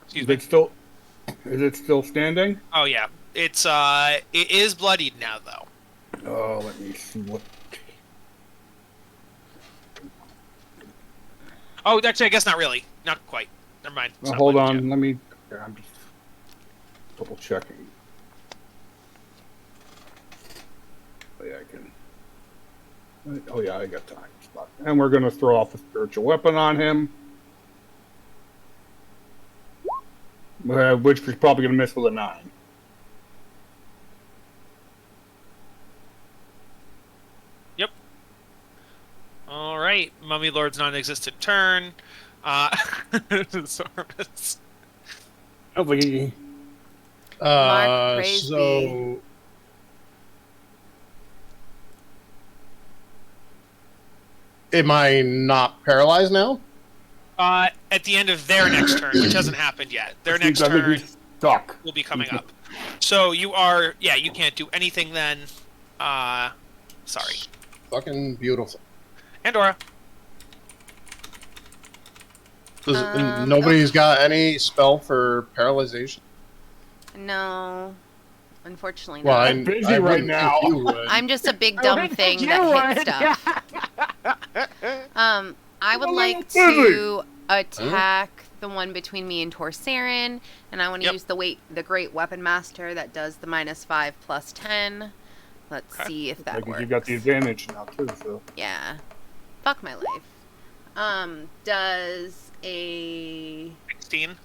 [SPEAKER 1] Excuse
[SPEAKER 7] Is
[SPEAKER 1] me.
[SPEAKER 7] it still standing?
[SPEAKER 1] Oh yeah. It is bloodied now though.
[SPEAKER 7] Oh, let me see what.
[SPEAKER 1] Oh, actually I guess not really. Not quite. Never mind. It's
[SPEAKER 7] Well,
[SPEAKER 1] not
[SPEAKER 7] hold
[SPEAKER 1] bloodied
[SPEAKER 7] on,
[SPEAKER 1] yet.
[SPEAKER 7] let me. I'm just double checking. Oh, yeah, I can. Oh yeah, I got time. And we're going to throw off a spiritual weapon on him, which is probably going to miss with a 9.
[SPEAKER 1] Yep. Alright. Mummy Lord's non-existent turn. Zormus.
[SPEAKER 7] I don't think he.
[SPEAKER 2] Mark, praise
[SPEAKER 5] So am I not paralyzed now?
[SPEAKER 1] At the end of their next turn, which hasn't happened yet. Their
[SPEAKER 7] Which
[SPEAKER 1] next
[SPEAKER 7] means I think
[SPEAKER 1] turn
[SPEAKER 7] he's stuck.
[SPEAKER 1] will be coming up. So you are, you can't do anything then. Sorry.
[SPEAKER 5] Fucking beautiful.
[SPEAKER 1] Andorra.
[SPEAKER 5] Nobody's got any spell for paralyzation?
[SPEAKER 2] No, unfortunately
[SPEAKER 5] Well,
[SPEAKER 2] not.
[SPEAKER 7] I'm busy right
[SPEAKER 5] wouldn't
[SPEAKER 7] now.
[SPEAKER 5] think you would.
[SPEAKER 2] I'm just a big dumb thing that hits stuff. I would like to attack the one between me and Torsarin, and I want to use the Great Weapon Master that does the -5 + 10. Let's see if that
[SPEAKER 7] Like,
[SPEAKER 2] works.
[SPEAKER 7] you got the advantage now too. So
[SPEAKER 2] Yeah. Fuck my life. Does a
[SPEAKER 1] 16.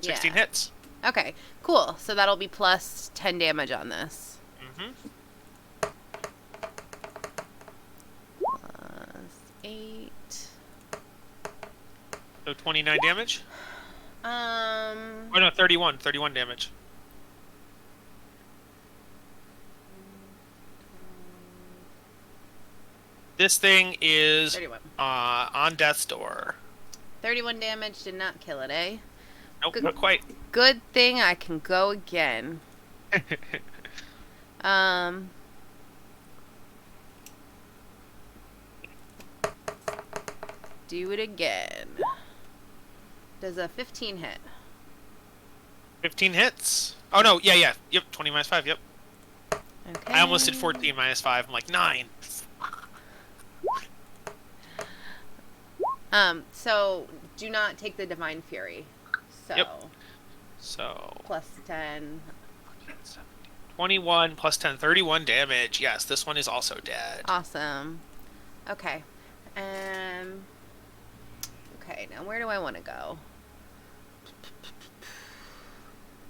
[SPEAKER 1] 16
[SPEAKER 2] yeah.
[SPEAKER 1] hits.
[SPEAKER 2] Okay, cool. So that'll be plus 10 damage on this.
[SPEAKER 1] Mm-hmm.
[SPEAKER 2] Plus 8.
[SPEAKER 1] So 29 damage? Oh no, 31. 31 damage. This thing is
[SPEAKER 2] 31.
[SPEAKER 1] on death's door.
[SPEAKER 2] 31 damage did not kill it, eh?
[SPEAKER 1] Nope,
[SPEAKER 2] Good.
[SPEAKER 1] not quite.
[SPEAKER 2] Good thing I can go again. Do it again. Does a 15 hit?
[SPEAKER 1] 15 hits. Oh no, yeah. Yep, 20 minus 5, yep.
[SPEAKER 2] Okay.
[SPEAKER 1] I almost did 14 minus 5. I'm like, 9.
[SPEAKER 2] So do not take the Divine Fury. So
[SPEAKER 1] Yep. So
[SPEAKER 2] plus 10.
[SPEAKER 1] 21 plus 10, 31 damage. Yes, this one is also dead.
[SPEAKER 2] Awesome. Okay. Okay, now where do I want to go?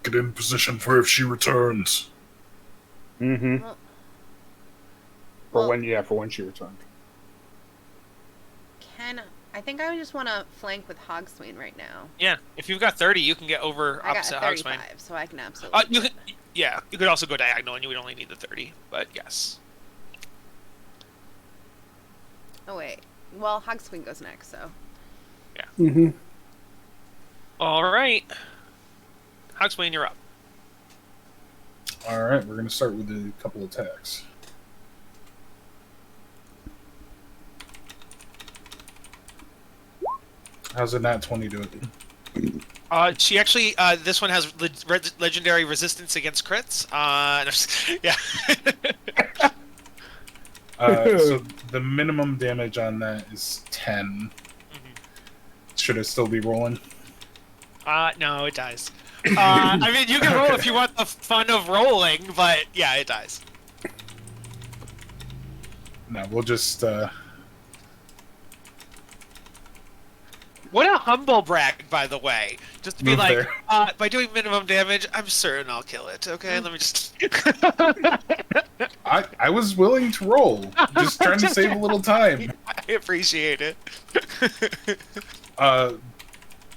[SPEAKER 4] Get in position for if she returns.
[SPEAKER 7] Mm-hmm.
[SPEAKER 2] Well,
[SPEAKER 7] For when she returned.
[SPEAKER 2] I think I just want to flank with Hogswain right now.
[SPEAKER 1] Yeah, if you've got 30, you can get over
[SPEAKER 2] I got
[SPEAKER 1] opposite
[SPEAKER 2] a
[SPEAKER 1] Hogswain.
[SPEAKER 2] 35, so I can absolutely.
[SPEAKER 1] You
[SPEAKER 2] do
[SPEAKER 1] could,
[SPEAKER 2] it.
[SPEAKER 1] yeah, you could also go diagonal, and you would only need the 30. But yes.
[SPEAKER 2] Oh wait. Well, Hogswain goes next, so.
[SPEAKER 7] Mm-hmm.
[SPEAKER 1] All right, Hogswain, you're up.
[SPEAKER 8] All right, we're gonna start with a couple attacks. How's a nat 20 do it?
[SPEAKER 1] She actually, this one has legendary resistance against crits. Yeah.
[SPEAKER 8] So the minimum damage on that is 10. Should I still be rolling?
[SPEAKER 1] No, it dies. I mean, you can roll if you want the fun of rolling, but yeah, it dies.
[SPEAKER 8] No, we'll just.
[SPEAKER 1] What a humble brag, by the way. Just to be
[SPEAKER 8] Move
[SPEAKER 1] like,
[SPEAKER 8] there.
[SPEAKER 1] by doing minimum damage, I'm certain I'll kill it. Okay, let me just.
[SPEAKER 8] I was willing to roll, just trying to save a little time.
[SPEAKER 1] I appreciate it.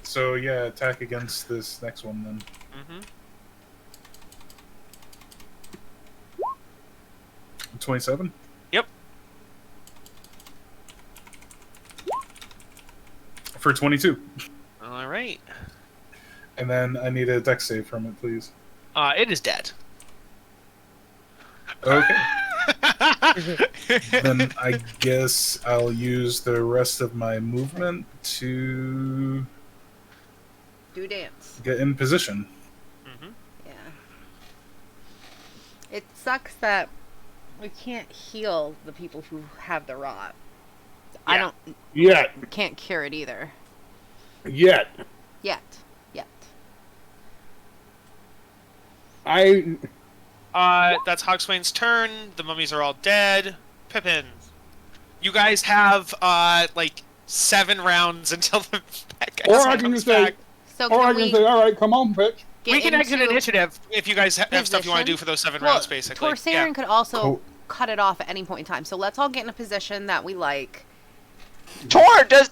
[SPEAKER 8] So yeah, attack against this next one then.
[SPEAKER 1] Mm-hmm.
[SPEAKER 8] 27.
[SPEAKER 1] Yep.
[SPEAKER 8] For 22.
[SPEAKER 1] All right.
[SPEAKER 8] And then I need a dex save from it, please.
[SPEAKER 1] It is dead.
[SPEAKER 8] Okay. Then I guess I'll use the rest of my movement to
[SPEAKER 2] Do dance.
[SPEAKER 8] get in position.
[SPEAKER 1] Mm-hmm.
[SPEAKER 2] Yeah. It sucks that we can't heal the people who have the rot. I
[SPEAKER 1] Yeah.
[SPEAKER 2] can't cure it either.
[SPEAKER 7] Yet.
[SPEAKER 2] Yet.
[SPEAKER 1] That's Hogswain's turn. The mummies are all dead. Pippin, you guys have like 7 rounds until the bad guy
[SPEAKER 7] Or I can
[SPEAKER 1] comes
[SPEAKER 7] just say,
[SPEAKER 1] back.
[SPEAKER 2] So
[SPEAKER 7] or I
[SPEAKER 2] can
[SPEAKER 7] can
[SPEAKER 2] we
[SPEAKER 7] say, all right, come on, bitch.
[SPEAKER 2] get
[SPEAKER 1] We can exit
[SPEAKER 2] into
[SPEAKER 1] initiative if you guys have stuff you want to do
[SPEAKER 2] position?
[SPEAKER 1] for those 7
[SPEAKER 2] Well,
[SPEAKER 1] rounds, basically.
[SPEAKER 2] Torsarin could also
[SPEAKER 8] Cool.
[SPEAKER 2] cut it off at any point in time. So let's all get in a position that we like.
[SPEAKER 6] Tor, does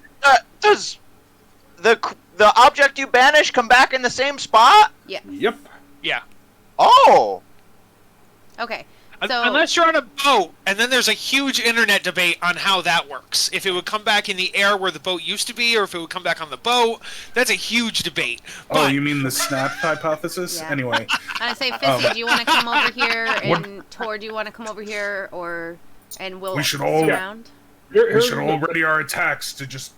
[SPEAKER 6] the object you banish come back in the same spot?
[SPEAKER 2] Yeah.
[SPEAKER 7] Yep.
[SPEAKER 1] Yeah.
[SPEAKER 6] Oh,
[SPEAKER 2] Okay. So-
[SPEAKER 1] Unless you're on a boat, and then there's a huge internet debate on how that works. If it would come back in the air where the boat used to be, or if it would come back on the boat, that's a huge debate.
[SPEAKER 8] Oh,
[SPEAKER 1] But
[SPEAKER 8] you mean the snap hypothesis?
[SPEAKER 2] Yeah.
[SPEAKER 8] Anyway,
[SPEAKER 2] I say, Fissy, do you want to come over here? And Tor, do you want to come over here? And we'll
[SPEAKER 8] We should all-
[SPEAKER 2] surround?
[SPEAKER 8] we
[SPEAKER 7] Here's
[SPEAKER 8] should
[SPEAKER 7] the-
[SPEAKER 8] all ready our attacks to just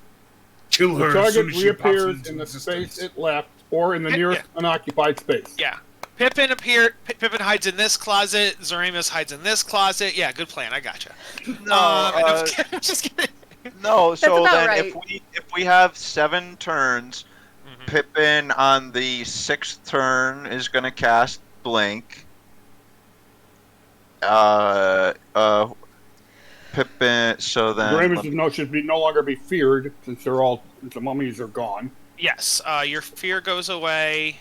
[SPEAKER 8] kill her
[SPEAKER 7] The
[SPEAKER 8] as soon
[SPEAKER 7] target
[SPEAKER 8] as she pops
[SPEAKER 7] reappears
[SPEAKER 8] into
[SPEAKER 7] in the
[SPEAKER 8] existence.
[SPEAKER 7] space it left, or in the
[SPEAKER 1] Yeah.
[SPEAKER 7] nearest unoccupied space.
[SPEAKER 1] yeah, Pippin appeared. Pippin hides in this closet. Zoramus hides in this closet. Yeah, good plan. I gotcha.
[SPEAKER 6] No,
[SPEAKER 1] I'm just kidding.
[SPEAKER 6] no. So
[SPEAKER 2] about
[SPEAKER 6] then,
[SPEAKER 2] right.
[SPEAKER 6] if we have 7 turns,
[SPEAKER 1] Mhm.
[SPEAKER 6] Pippin on the 6th turn is going to cast Blink. Pippin. So then,
[SPEAKER 7] Gramus should no longer be feared since the mummies are gone.
[SPEAKER 1] Yes, your fear goes away.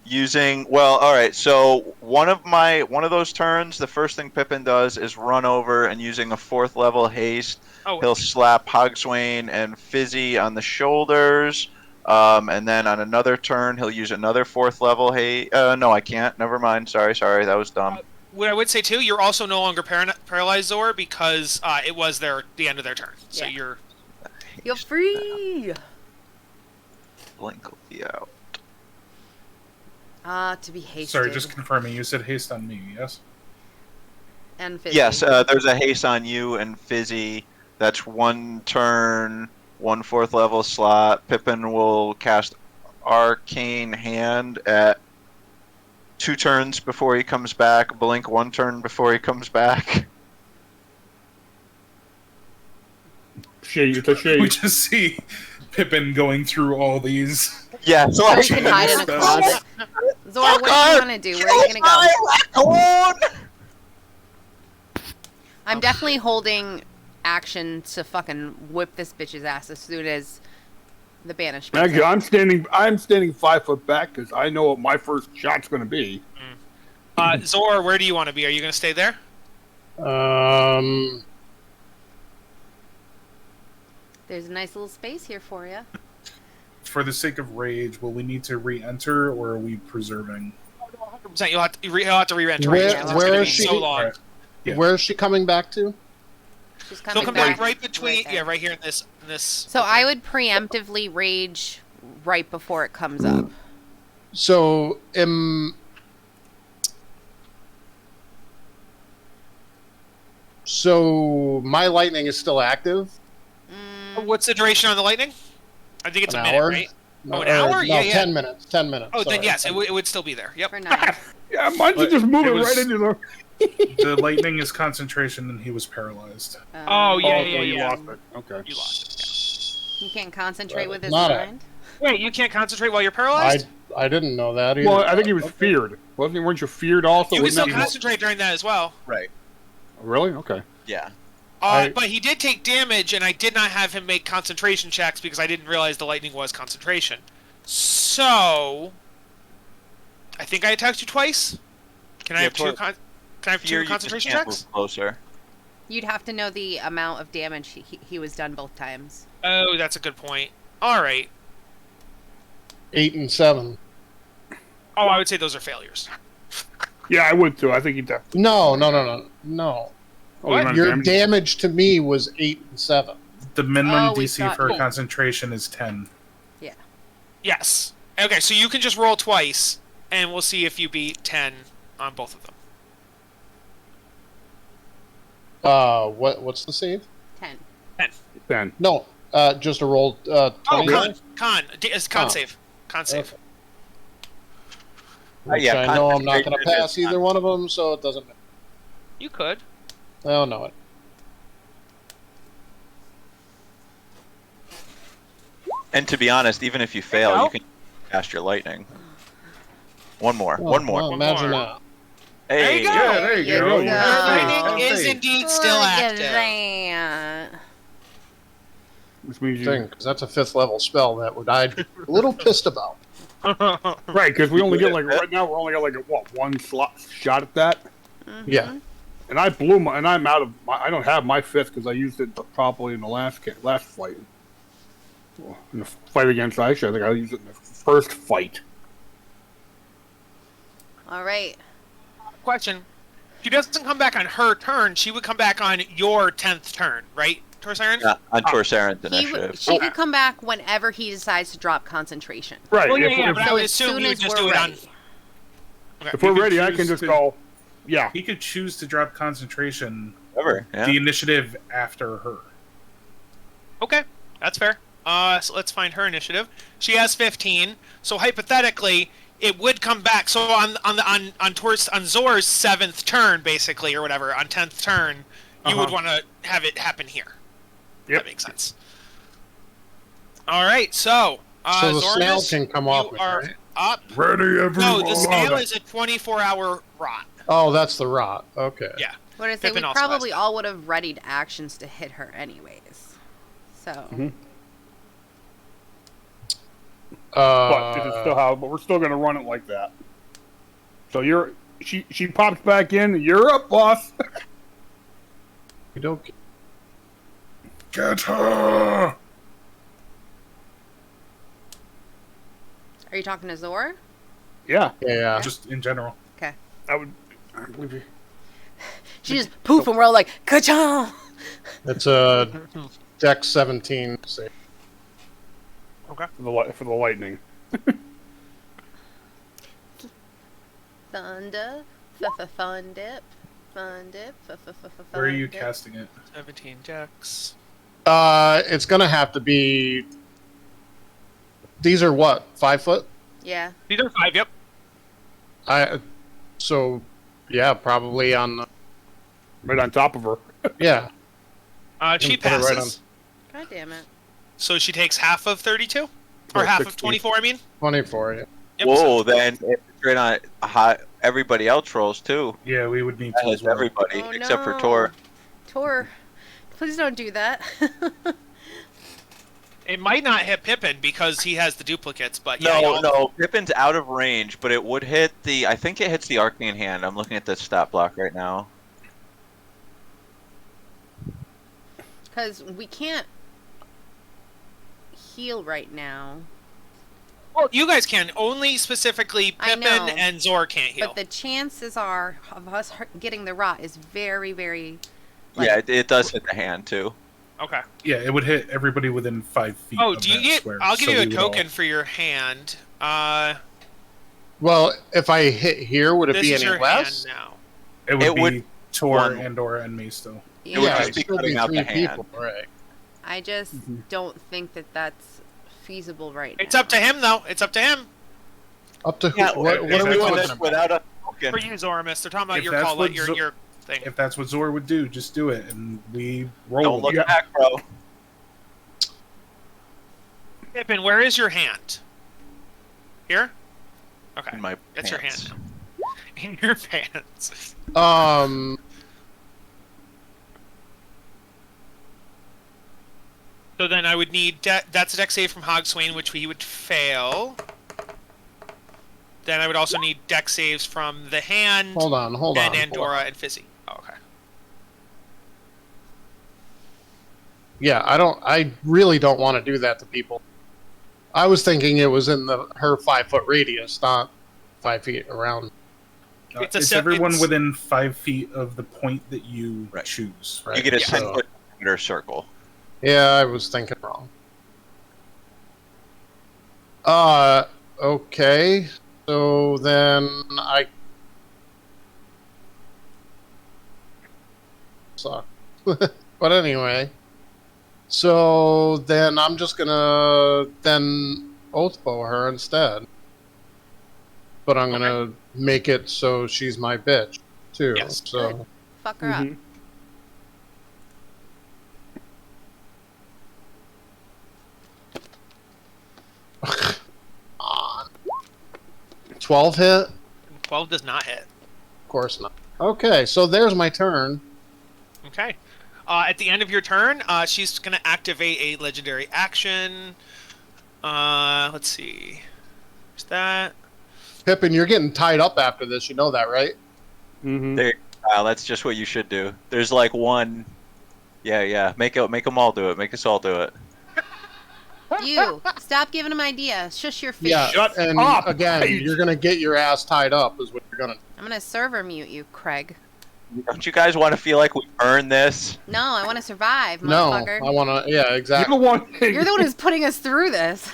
[SPEAKER 6] all right. So one of those turns, the first thing Pippin does is run over and using a 4th level haste,
[SPEAKER 1] Oh,
[SPEAKER 6] he'll slap Hogswain and Fizzy on the shoulders. And then on another turn, he'll use another 4th level haste. No, I can't. Never mind. Sorry. That was dumb.
[SPEAKER 1] what I would say too, you're also no longer paralyzed, Zor, because it was the end of their turn. So
[SPEAKER 2] Yeah. You're free.
[SPEAKER 6] Blink will be out.
[SPEAKER 2] To be hasted.
[SPEAKER 8] Sorry, just confirming. You said haste on me, yes?
[SPEAKER 2] And Fizzy.
[SPEAKER 6] Yes, there's a haste on you and Fizzy. That's 1 turn, 1 4th level slot. Pippin will cast Arcane Hand at 2 turns before he comes back. Blink 1 turn before he comes back.
[SPEAKER 7] It's a
[SPEAKER 8] We
[SPEAKER 7] shade.
[SPEAKER 8] just see Pippin going through all these.
[SPEAKER 6] Yeah, so
[SPEAKER 2] You can hide in a closet. Zor, what do you want to do? Where are you gonna go? I'm definitely holding action to fucking whip this bitch's ass as soon as the banish gets
[SPEAKER 7] Actually,
[SPEAKER 2] out.
[SPEAKER 7] I'm standing 5 foot back because I know what my first shot's going to be.
[SPEAKER 1] Zor, where do you want to be? Are you going to stay there?
[SPEAKER 2] There's a nice little space here for you.
[SPEAKER 8] For the sake of rage, will we need to re-enter, or are we preserving?
[SPEAKER 1] 100%. You'll have to re-enter.
[SPEAKER 5] Where-
[SPEAKER 1] It's
[SPEAKER 5] where
[SPEAKER 1] gonna
[SPEAKER 5] is
[SPEAKER 1] be
[SPEAKER 5] she?
[SPEAKER 1] So long.
[SPEAKER 8] Alright. Yeah.
[SPEAKER 5] Where is she coming back to?
[SPEAKER 2] She's
[SPEAKER 1] She'll
[SPEAKER 2] coming
[SPEAKER 1] come back
[SPEAKER 2] back
[SPEAKER 1] right between.
[SPEAKER 2] there.
[SPEAKER 1] Yeah, right here in this.
[SPEAKER 2] So I would preemptively rage right before it comes up.
[SPEAKER 5] So, so my lightning is still active.
[SPEAKER 1] What's the duration on the lightning? I think it's
[SPEAKER 5] An
[SPEAKER 1] a minute,
[SPEAKER 5] hour?
[SPEAKER 1] right?
[SPEAKER 5] No,
[SPEAKER 1] an hour?
[SPEAKER 5] No,
[SPEAKER 1] Yeah, yeah.
[SPEAKER 5] 10 minutes. 10 minutes.
[SPEAKER 1] Oh, then
[SPEAKER 5] sorry.
[SPEAKER 1] yes, it would still be there. Yep.
[SPEAKER 2] For 9.
[SPEAKER 7] Yeah, mine's just moving
[SPEAKER 8] was-
[SPEAKER 7] right into the.
[SPEAKER 8] The lightning is concentration, and he was paralyzed.
[SPEAKER 1] Oh, yeah,
[SPEAKER 7] Oh,
[SPEAKER 1] yeah,
[SPEAKER 7] so you
[SPEAKER 1] yeah.
[SPEAKER 7] lost it. Okay.
[SPEAKER 1] You lost it.
[SPEAKER 2] He can't concentrate with his
[SPEAKER 5] Not a-
[SPEAKER 2] mind.
[SPEAKER 1] Yeah. Wait, you can't concentrate while you're paralyzed?
[SPEAKER 5] I didn't know that either.
[SPEAKER 7] Well, I think he was feared. Weren't you feared also?
[SPEAKER 1] You can
[SPEAKER 7] Wouldn't
[SPEAKER 1] still
[SPEAKER 7] that be-
[SPEAKER 1] concentrate during that as well.
[SPEAKER 6] Right.
[SPEAKER 7] Really? Okay.
[SPEAKER 6] Yeah.
[SPEAKER 1] But he did take damage, and I did not have him make concentration checks because I didn't realize the lightning was concentration. So, I think I attacked you twice. Can I
[SPEAKER 6] Yeah,
[SPEAKER 1] have two?
[SPEAKER 6] Tor-
[SPEAKER 1] Can I have
[SPEAKER 6] Fear,
[SPEAKER 1] two
[SPEAKER 6] you
[SPEAKER 1] concentration
[SPEAKER 6] just can't
[SPEAKER 1] checks?
[SPEAKER 6] move closer.
[SPEAKER 2] You'd have to know the amount of damage he was done both times.
[SPEAKER 1] Oh, that's a good point. All right.
[SPEAKER 5] 8 and 7.
[SPEAKER 1] Oh, I would say those are failures.
[SPEAKER 7] Yeah, I would too. I think he'd.
[SPEAKER 5] No.
[SPEAKER 7] Oh,
[SPEAKER 1] What?
[SPEAKER 7] amount of
[SPEAKER 5] Your
[SPEAKER 7] damage.
[SPEAKER 5] damage to me was 8 and 7.
[SPEAKER 8] The minimum
[SPEAKER 2] Oh, we
[SPEAKER 8] DC
[SPEAKER 2] thought-
[SPEAKER 8] for
[SPEAKER 2] oh.
[SPEAKER 8] concentration is 10.
[SPEAKER 1] Yes. Okay, so you can just roll twice, and we'll see if you beat 10 on both of them.
[SPEAKER 5] What's the save?
[SPEAKER 2] 10.
[SPEAKER 7] 10.
[SPEAKER 5] No, just a roll. 20.
[SPEAKER 1] Oh, it's con
[SPEAKER 5] Oh.
[SPEAKER 1] save. Con save.
[SPEAKER 5] Which
[SPEAKER 6] Yeah,
[SPEAKER 5] I know I'm not going to
[SPEAKER 6] concentration
[SPEAKER 5] pass
[SPEAKER 6] is
[SPEAKER 5] either one of them, so it doesn't matter.
[SPEAKER 1] You could.
[SPEAKER 5] I don't know it.
[SPEAKER 6] And to be honest, even if you fail,
[SPEAKER 1] No.
[SPEAKER 6] you can cast your lightning. One more.
[SPEAKER 5] Well,
[SPEAKER 6] one more.
[SPEAKER 5] well,
[SPEAKER 1] One
[SPEAKER 5] imagine
[SPEAKER 1] more.
[SPEAKER 5] that.
[SPEAKER 1] There
[SPEAKER 6] Hey.
[SPEAKER 1] you go.
[SPEAKER 8] Yeah, there you go.
[SPEAKER 2] Yeah.
[SPEAKER 1] Lightning
[SPEAKER 8] Have
[SPEAKER 1] is
[SPEAKER 8] faith.
[SPEAKER 1] indeed still
[SPEAKER 2] Look at
[SPEAKER 1] active.
[SPEAKER 2] that.
[SPEAKER 7] Which means you.
[SPEAKER 5] Thing, because that's a 5th level spell that would I'd be a little pissed about.
[SPEAKER 7] Right, because we only get like right now we're only got like one shot at that,
[SPEAKER 5] Yeah.
[SPEAKER 7] and I blew my and I'm out of my, I don't have my 5th because I used it properly in the last fight. Well, in the fight against Aisha, I think I used it in the first fight.
[SPEAKER 2] All right.
[SPEAKER 1] Question. She doesn't come back on her turn. She would come back on your 10th turn, right, Torsarin?
[SPEAKER 6] Yeah, on Torsarin's initiative.
[SPEAKER 2] She could come back whenever he decides to drop concentration.
[SPEAKER 7] Right.
[SPEAKER 1] Well, yeah,
[SPEAKER 7] if,
[SPEAKER 1] yeah,
[SPEAKER 7] if,
[SPEAKER 1] but I
[SPEAKER 2] So
[SPEAKER 1] would
[SPEAKER 2] as
[SPEAKER 1] assume
[SPEAKER 2] soon
[SPEAKER 1] you
[SPEAKER 2] as
[SPEAKER 1] would just
[SPEAKER 2] we're
[SPEAKER 1] do it on.
[SPEAKER 2] ready.
[SPEAKER 1] Okay.
[SPEAKER 7] if we're
[SPEAKER 8] could
[SPEAKER 7] ready, I can
[SPEAKER 8] choose
[SPEAKER 7] just
[SPEAKER 8] to-
[SPEAKER 7] go. Yeah.
[SPEAKER 8] He could choose to drop concentration,
[SPEAKER 6] Whatever. Yeah.
[SPEAKER 8] the initiative after her.
[SPEAKER 1] Okay, that's fair. So let's find her initiative. She has 15. So hypothetically, it would come back. So on Zor's 7th turn, basically, or whatever, on 10th turn, you would want to have it happen here.
[SPEAKER 7] Yep.
[SPEAKER 1] That makes sense. All right, so
[SPEAKER 5] So the snail
[SPEAKER 1] Zornus,
[SPEAKER 5] can come
[SPEAKER 1] you
[SPEAKER 5] off with
[SPEAKER 1] are
[SPEAKER 5] her, right?
[SPEAKER 1] up.
[SPEAKER 4] Ready, everyone?
[SPEAKER 1] No, the snail is a 24-hour rot.
[SPEAKER 5] Oh, that's the rot. Okay.
[SPEAKER 1] Yeah.
[SPEAKER 2] What I say, we
[SPEAKER 1] Pippin also has
[SPEAKER 2] probably
[SPEAKER 1] that.
[SPEAKER 2] all would have readied actions to hit her anyways. So,
[SPEAKER 7] But this is still how. But we're still gonna run it like that. So she pops back in. You're up, boss.
[SPEAKER 5] You don't.
[SPEAKER 4] Get her!
[SPEAKER 2] are you talking to Zor?
[SPEAKER 7] Yeah.
[SPEAKER 5] Yeah.
[SPEAKER 8] Just in general.
[SPEAKER 2] Okay.
[SPEAKER 7] I believe you.
[SPEAKER 2] She just poof, and we're all like, ka-chow!
[SPEAKER 5] It's a Dex 17 save.
[SPEAKER 7] For the lightning.
[SPEAKER 2] Thunder, fun dip,
[SPEAKER 8] Where are you casting it?
[SPEAKER 1] 17 Dex.
[SPEAKER 5] It's gonna have to be. These are what? 5 foot?
[SPEAKER 2] Yeah.
[SPEAKER 1] These are 5, yep.
[SPEAKER 5] So, yeah, probably on.
[SPEAKER 7] Right on top of her.
[SPEAKER 5] Yeah.
[SPEAKER 1] She
[SPEAKER 5] Put it right
[SPEAKER 1] passes.
[SPEAKER 2] God damn it.
[SPEAKER 1] So she takes half of 32? Or half of
[SPEAKER 7] 16.
[SPEAKER 1] 24, I mean?
[SPEAKER 5] 24. Yeah.
[SPEAKER 1] Yep,
[SPEAKER 6] Whoa,
[SPEAKER 1] so-
[SPEAKER 6] then if it's right on hot, everybody else rolls too.
[SPEAKER 8] Yeah, we would need
[SPEAKER 6] That
[SPEAKER 8] to as
[SPEAKER 6] is
[SPEAKER 8] well.
[SPEAKER 6] everybody
[SPEAKER 2] Oh,
[SPEAKER 6] except for
[SPEAKER 2] no.
[SPEAKER 6] Tor.
[SPEAKER 2] Tor, please don't do that.
[SPEAKER 1] It might not hit Pippin because he has the duplicates, but yeah.
[SPEAKER 6] No, Pippin's out of range, but it would hit the. I think it hits the arcane hand. I'm looking at the stat block right now.
[SPEAKER 2] Because we can't heal right now.
[SPEAKER 1] Well, you guys can. Only specifically
[SPEAKER 2] I
[SPEAKER 1] Pippin
[SPEAKER 2] know.
[SPEAKER 1] and Zor can't heal.
[SPEAKER 2] But the chances are of us getting the rot is very, very...
[SPEAKER 6] Yeah, it does hit the hand too.
[SPEAKER 1] Okay.
[SPEAKER 8] Yeah, it would hit everybody within 5 feet.
[SPEAKER 1] Oh,
[SPEAKER 8] of
[SPEAKER 1] do you
[SPEAKER 8] that
[SPEAKER 1] get...
[SPEAKER 8] square,
[SPEAKER 1] I'll give
[SPEAKER 8] so
[SPEAKER 1] you a
[SPEAKER 8] we would all-
[SPEAKER 1] token for your hand.
[SPEAKER 5] Well, if I hit here, would it
[SPEAKER 1] This
[SPEAKER 5] be
[SPEAKER 1] is
[SPEAKER 5] any
[SPEAKER 1] your
[SPEAKER 5] less?
[SPEAKER 1] hand now.
[SPEAKER 8] It would
[SPEAKER 6] It
[SPEAKER 8] be
[SPEAKER 6] would-
[SPEAKER 8] Tor,
[SPEAKER 6] one-
[SPEAKER 8] Andor, and me still.
[SPEAKER 6] It would
[SPEAKER 5] Yeah,
[SPEAKER 6] just
[SPEAKER 5] it'd
[SPEAKER 6] be
[SPEAKER 5] still
[SPEAKER 6] cutting
[SPEAKER 5] be
[SPEAKER 6] out
[SPEAKER 5] 3
[SPEAKER 6] the hand.
[SPEAKER 5] people, right?
[SPEAKER 2] I just don't think that that's feasible right
[SPEAKER 1] It's
[SPEAKER 2] now.
[SPEAKER 1] up to him, though. It's up to him.
[SPEAKER 5] Up to who?
[SPEAKER 6] Yeah,
[SPEAKER 5] what
[SPEAKER 8] if
[SPEAKER 5] are we
[SPEAKER 8] that's
[SPEAKER 5] talking
[SPEAKER 8] what-
[SPEAKER 5] about?
[SPEAKER 6] without a token.
[SPEAKER 1] For you, Zoramus. They're talking about
[SPEAKER 8] If
[SPEAKER 1] your
[SPEAKER 8] that's
[SPEAKER 1] call,
[SPEAKER 8] what
[SPEAKER 1] your thing.
[SPEAKER 8] If that's what Zor would do, just do it, and we roll.
[SPEAKER 6] Don't
[SPEAKER 8] with
[SPEAKER 6] look
[SPEAKER 8] it.
[SPEAKER 6] back, bro.
[SPEAKER 1] Pippin, where is your hand? Here? Okay.
[SPEAKER 6] In my
[SPEAKER 1] That's your
[SPEAKER 6] pants.
[SPEAKER 1] hand now. In your pants. So then I would need... that's a dex save from Hogswain, which he would fail. Then I would also need dex saves from the hand
[SPEAKER 5] Hold on.
[SPEAKER 1] and Andorra and Fizzy. Oh, okay.
[SPEAKER 5] Yeah, I really don't want to do that to people. I was thinking it was in her 5 foot radius, not 5 feet around.
[SPEAKER 1] It's a
[SPEAKER 8] It's
[SPEAKER 1] se-
[SPEAKER 8] everyone
[SPEAKER 1] it's-
[SPEAKER 8] within 5 feet of the point that you
[SPEAKER 6] Right.
[SPEAKER 8] choose.
[SPEAKER 5] Right.
[SPEAKER 6] You get a
[SPEAKER 1] Yeah.
[SPEAKER 6] 10-foot diameter circle.
[SPEAKER 5] Yeah, I was thinking wrong. Okay. So then I suck. But anyway. So then I'm just gonna then oath bow her instead. But I'm gonna make it so she's my bitch too.
[SPEAKER 1] Yes.
[SPEAKER 5] So
[SPEAKER 2] Fuck her up.
[SPEAKER 5] 12 hit?
[SPEAKER 1] 12 does not hit.
[SPEAKER 5] Of course not. Okay, so there's my turn.
[SPEAKER 1] Okay. At the end of your turn, she's going to activate a legendary action. Let's see. There's that.
[SPEAKER 5] Pippin, you're getting tied up after this. You know that, right?
[SPEAKER 7] Mm-hmm.
[SPEAKER 6] There, that's just what you should do. There's like one. Yeah. Make them all do it. Make us all do it.
[SPEAKER 2] You, stop giving him ideas. Shush your face.
[SPEAKER 5] Yeah.
[SPEAKER 7] Shut
[SPEAKER 5] and
[SPEAKER 7] up,
[SPEAKER 5] again,
[SPEAKER 7] Paige.
[SPEAKER 5] you're gonna get your ass tied up, is what you're gonna.
[SPEAKER 2] I'm gonna server mute you, Craig.
[SPEAKER 6] Don't you guys want to feel like we earned this?
[SPEAKER 2] No, I want to survive,
[SPEAKER 5] No,
[SPEAKER 2] motherfucker.
[SPEAKER 5] I want to. Yeah,
[SPEAKER 7] You're
[SPEAKER 5] exactly.
[SPEAKER 7] the one.
[SPEAKER 2] You're the one who's putting us through this.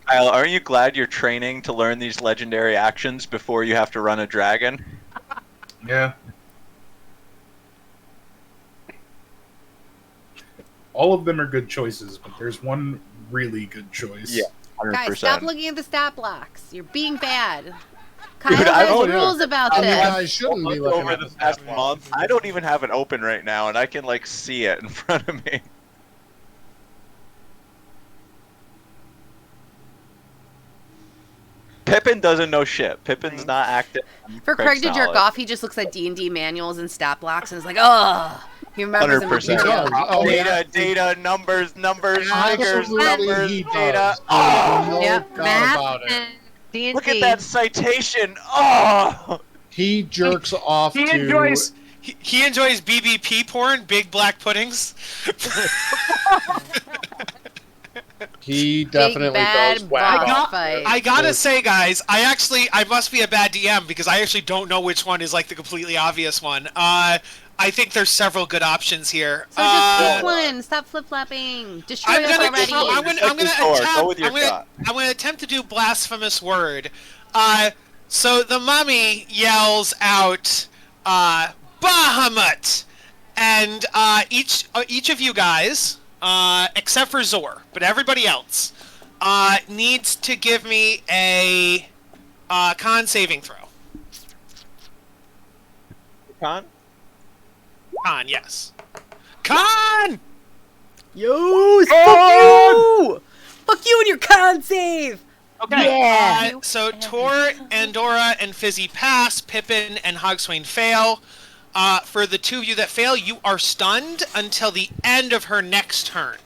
[SPEAKER 6] Kyle, aren't you glad you're training to learn these legendary actions before you have to run a dragon?
[SPEAKER 8] Yeah. All of them are good choices, but there's one really good choice.
[SPEAKER 6] Yeah. 100%.
[SPEAKER 2] Guys, stop looking at the stat blocks. You're being bad. Kyle
[SPEAKER 6] Dude,
[SPEAKER 2] has
[SPEAKER 7] oh, yeah.
[SPEAKER 2] rules about
[SPEAKER 5] You
[SPEAKER 2] this.
[SPEAKER 5] guys shouldn't be looking
[SPEAKER 6] Over
[SPEAKER 5] at
[SPEAKER 6] the
[SPEAKER 5] the
[SPEAKER 6] past
[SPEAKER 5] stat block.
[SPEAKER 6] month, I don't even have it open right now, and I can like see it in front of me. Pippin doesn't know shit. Pippin's not active.
[SPEAKER 2] For Craig to jerk off, he just looks at D&D manuals and stat blocks and is like, oh, he remembers them in
[SPEAKER 6] 100%.
[SPEAKER 2] detail.
[SPEAKER 5] Oh,
[SPEAKER 6] Data, data, numbers, figures,
[SPEAKER 5] Absolutely,
[SPEAKER 6] numbers,
[SPEAKER 5] he
[SPEAKER 6] data.
[SPEAKER 5] does.
[SPEAKER 6] Oh,
[SPEAKER 5] No
[SPEAKER 3] Yep,
[SPEAKER 5] doubt
[SPEAKER 3] math
[SPEAKER 5] about it.
[SPEAKER 3] and D&D.
[SPEAKER 6] look at that citation. Oh,
[SPEAKER 5] He jerks off
[SPEAKER 1] He
[SPEAKER 5] to.
[SPEAKER 1] enjoys he enjoys BBP porn, big black puddings.
[SPEAKER 5] He definitely
[SPEAKER 2] bad
[SPEAKER 5] does whack
[SPEAKER 2] boss
[SPEAKER 5] off.
[SPEAKER 2] fight.
[SPEAKER 1] I gotta say, guys, I must be a bad DM because I actually don't know which one is like the completely obvious one. I think there's several good options here.
[SPEAKER 2] So just pick one. Stop flip-flopping. Destroy
[SPEAKER 1] I'm
[SPEAKER 2] us
[SPEAKER 1] gonna,
[SPEAKER 2] already.
[SPEAKER 1] I'm gonna
[SPEAKER 6] Go
[SPEAKER 1] attempt.
[SPEAKER 6] with your shot.
[SPEAKER 1] I'm gonna attempt to do blasphemous word. So the mummy yells out, Bahamut, and each of you guys, except for Zor, but everybody else, needs to give me a con saving throw.
[SPEAKER 6] Con?
[SPEAKER 1] Con, yes. Con.
[SPEAKER 2] Yo, fuck you! Fuck you and your con save!
[SPEAKER 1] Okay.
[SPEAKER 2] Yeah.
[SPEAKER 1] So Tor, Andorra, and Fizzy pass. Pippin and Hogswain fail. For the two of you that fail, you are stunned until the end of her next turn.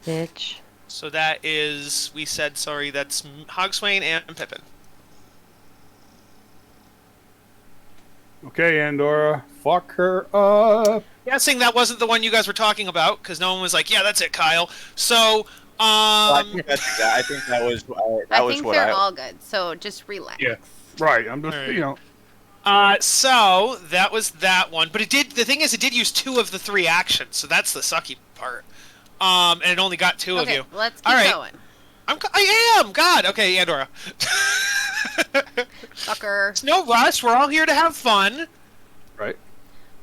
[SPEAKER 3] Bitch.
[SPEAKER 1] So that is, we said, sorry, that's Hogswain and Pippin.
[SPEAKER 7] Okay, Andorra, fuck her up.
[SPEAKER 1] Guessing that wasn't the one you guys were talking about, because no one was like, yeah, that's it, Kyle. So,
[SPEAKER 6] I think I think that was
[SPEAKER 2] I
[SPEAKER 6] was
[SPEAKER 2] think
[SPEAKER 6] what
[SPEAKER 2] they're
[SPEAKER 6] I.
[SPEAKER 2] all good, so just relax.
[SPEAKER 8] Yeah.
[SPEAKER 7] Right, I'm just,
[SPEAKER 1] Alright.
[SPEAKER 7] you know.
[SPEAKER 1] So that was that one, but the thing is, it did use 2 of the 3 actions, so that's the sucky part. And it only got 2 of
[SPEAKER 2] Okay,
[SPEAKER 1] you.
[SPEAKER 2] let's keep
[SPEAKER 1] All right.
[SPEAKER 2] going.
[SPEAKER 1] I am! God! Okay, Andorra.
[SPEAKER 2] Fucker.
[SPEAKER 1] It's no rush, we're all here to have fun.
[SPEAKER 7] Right.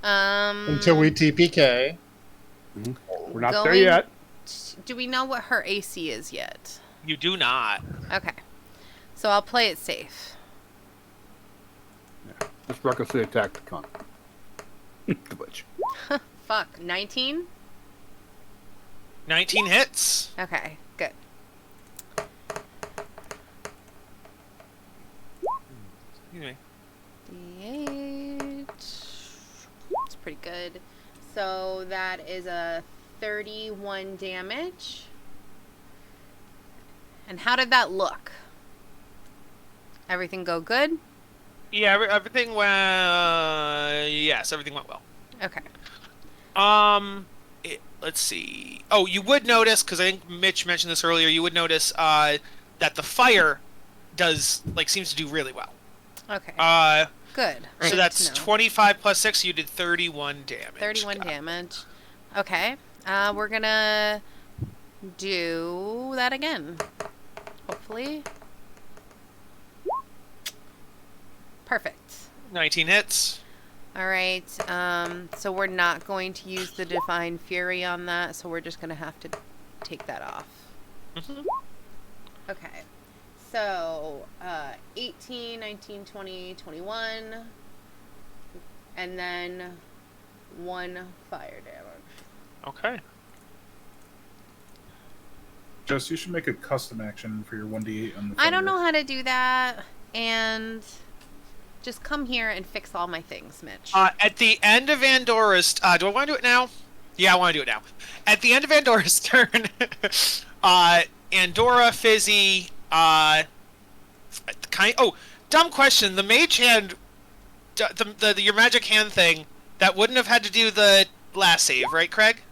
[SPEAKER 5] Until we TPK.
[SPEAKER 7] We're not there
[SPEAKER 2] Going-
[SPEAKER 7] yet.
[SPEAKER 2] Do we know what her AC is yet?
[SPEAKER 1] You do not.
[SPEAKER 2] Okay. So I'll play it safe.
[SPEAKER 7] Just recklessly attack the con. The bitch.
[SPEAKER 2] Fuck. 19?
[SPEAKER 1] 19 hits.
[SPEAKER 2] Okay, good.
[SPEAKER 1] Excuse me.
[SPEAKER 2] D8. It's pretty good. So that is a 31 damage. And how did that look? Everything go good?
[SPEAKER 1] Yeah, everything went... yes, everything went well.
[SPEAKER 2] Okay.
[SPEAKER 1] Let's see. Oh, you would notice, because I think Mitch mentioned this earlier, you would notice that the fire seems to do really well.
[SPEAKER 2] Okay. Good.
[SPEAKER 1] So
[SPEAKER 2] Good
[SPEAKER 1] that's
[SPEAKER 2] to know.
[SPEAKER 1] 25 plus 6, so you did 31 damage.
[SPEAKER 2] 31
[SPEAKER 1] God.
[SPEAKER 2] damage. Okay. We're gonna do that again. Hopefully. Perfect.
[SPEAKER 1] 19 hits.
[SPEAKER 2] Alright, so we're not going to use the Divine Fury on that, so we're just gonna have to take that off.
[SPEAKER 1] Mhm.
[SPEAKER 2] Okay. So, 18, 19, 20, 21, and then 1 fire damage.
[SPEAKER 1] Okay.
[SPEAKER 8] Jess, you should make a custom action for your 1d8 on the
[SPEAKER 2] I don't
[SPEAKER 8] thunder.
[SPEAKER 2] know how to do that, and just come here and fix all my things, Mitch.
[SPEAKER 1] At the end of Andorra's... do I want to do it now? Yeah, I want to do it now. At the end of Andorra's turn, Andorra, Fizzy, dumb question. The mage hand... your magic hand thing, that wouldn't have had to do the last save, right, Craig?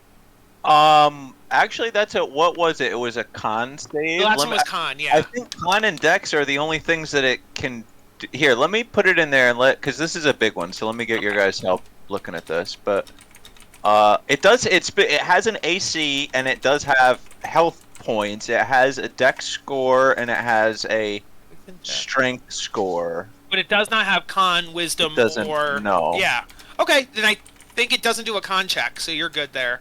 [SPEAKER 6] Actually, that's a what was it? It was a con save.
[SPEAKER 1] The last one was con,
[SPEAKER 6] I
[SPEAKER 1] yeah.
[SPEAKER 6] think con and dex are the only things that it can Here, let me put it in there and because this is a big one. So let me get your guys' help looking at this. But it has an AC and it does have health points. It has a dex score and it has a strength score.
[SPEAKER 1] But it does not have con, wisdom,
[SPEAKER 6] It doesn't,
[SPEAKER 1] or
[SPEAKER 6] no.
[SPEAKER 1] Yeah. Okay, then I think it doesn't do a con check, so you're good there.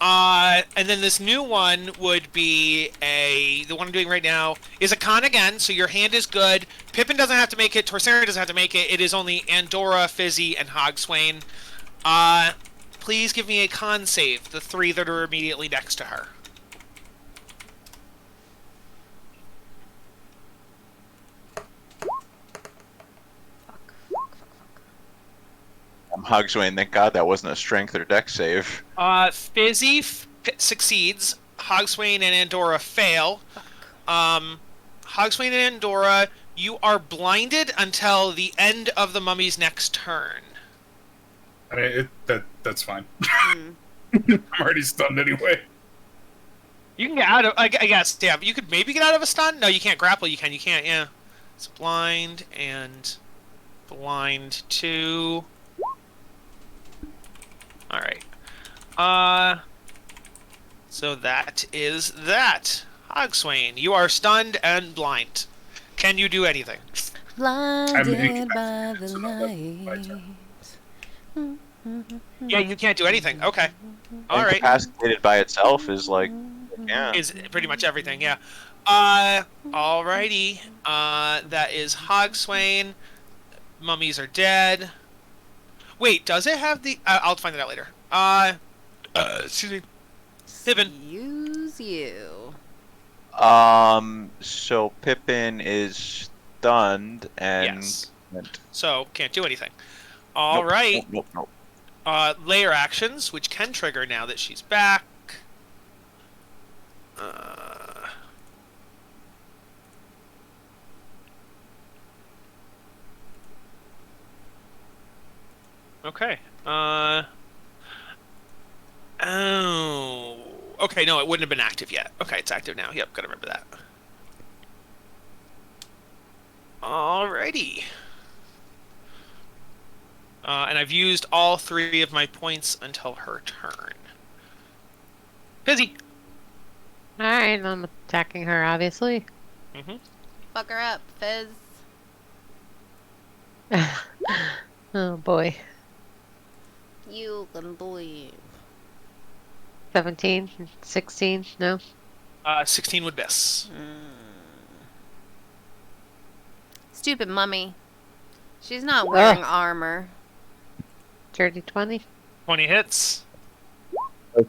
[SPEAKER 1] And then this new one would be the one I'm doing right now is a con again, so your hand is good. Pippin doesn't have to make it, Torsarin doesn't have to make it. It is only Andorra, Fizzy, and Hogswain. Please give me a con save, the 3 that are immediately next to her.
[SPEAKER 6] I'm Hogswain, thank God that wasn't a strength or dex save.
[SPEAKER 1] Fizzy succeeds. Hogswain and Andorra fail. Hogswain and Andorra, you are blinded until the end of the mummy's next turn.
[SPEAKER 8] I mean, that's fine. I'm already stunned anyway.
[SPEAKER 1] You can get out of... I guess, yeah. You could maybe get out of a stun? No, you can't grapple. You can. You can't, yeah. It's blind and blind 2. Alright. So that is that. Hogswain, you are stunned and blind. Can you do anything?
[SPEAKER 2] Blinded by the light.
[SPEAKER 1] Yeah, you can't do anything. Okay. Alright.
[SPEAKER 6] Incapacitated by itself is like, yeah.
[SPEAKER 1] Is pretty much everything, yeah. Alrighty. That is Hogswain. Mummies are dead. Wait, does it have the... I'll find it out later. Excuse me. Pippin.
[SPEAKER 2] Excuse you.
[SPEAKER 6] So Pippin is stunned and...
[SPEAKER 1] Yes. So, can't do anything. Alright.
[SPEAKER 6] Nope.
[SPEAKER 1] Layer actions, which can trigger now that she's back. Okay. Oh. Okay, no, it wouldn't have been active yet. Okay, it's active now. Yep, gotta remember that. Alrighty. And I've used all 3 of my points until her turn. Fizzy!
[SPEAKER 3] Alright, I'm attacking her, obviously.
[SPEAKER 1] Mm-hmm.
[SPEAKER 2] Fuck her up, Fizz.
[SPEAKER 3] Oh boy.
[SPEAKER 2] You can believe.
[SPEAKER 3] 17, 16, no?
[SPEAKER 1] 16 would miss.
[SPEAKER 2] Stupid mummy. She's not wearing armor.
[SPEAKER 3] Dirty 20.
[SPEAKER 1] 20 hits.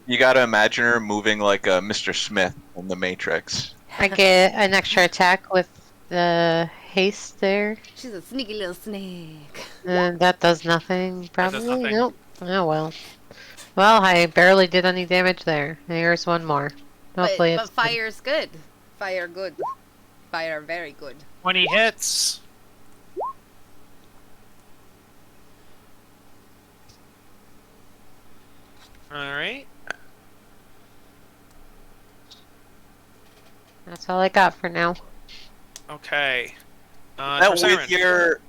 [SPEAKER 6] You gotta imagine her moving like a Mr. Smith in The Matrix.
[SPEAKER 3] I get an extra attack with the haste there.
[SPEAKER 2] She's a sneaky little snake.
[SPEAKER 3] And that does nothing, probably.
[SPEAKER 1] does nothing.
[SPEAKER 3] Nope. Oh well. Well, I barely did any damage there. Here's one more. Hopefully
[SPEAKER 2] But
[SPEAKER 3] it's
[SPEAKER 2] fire's good. Fire good. Fire very good.
[SPEAKER 1] 20 hits. Alright.
[SPEAKER 3] That's all I got for now.
[SPEAKER 1] Okay.
[SPEAKER 6] Now
[SPEAKER 1] Torsarin.
[SPEAKER 6] with your...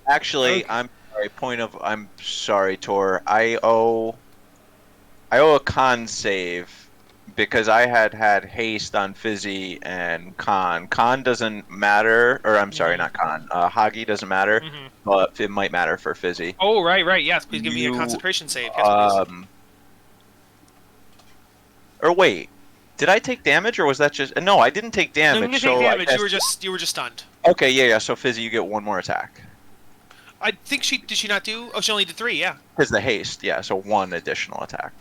[SPEAKER 6] Actually,
[SPEAKER 7] Okay.
[SPEAKER 6] I'm sorry, Tor. I owe a con save because I had haste on Fizzy and con. Con doesn't matter, or I'm sorry, not con. Hagi doesn't matter,
[SPEAKER 1] Mhm.
[SPEAKER 6] but it might matter for Fizzy.
[SPEAKER 1] Oh, right. Yes, please give me a
[SPEAKER 6] You,
[SPEAKER 1] concentration save. Yes, please.
[SPEAKER 6] Or wait, did I take damage, or was that just... No, I didn't take
[SPEAKER 1] No,
[SPEAKER 6] damage.
[SPEAKER 1] you didn't
[SPEAKER 6] so
[SPEAKER 1] take
[SPEAKER 6] I
[SPEAKER 1] damage.
[SPEAKER 6] guess-
[SPEAKER 1] You were just stunned.
[SPEAKER 6] Okay, yeah. So Fizzy, you get one more attack.
[SPEAKER 1] I think did she not do? Oh, she only did 3. Yeah.
[SPEAKER 6] Because the haste, yeah. So one additional attack.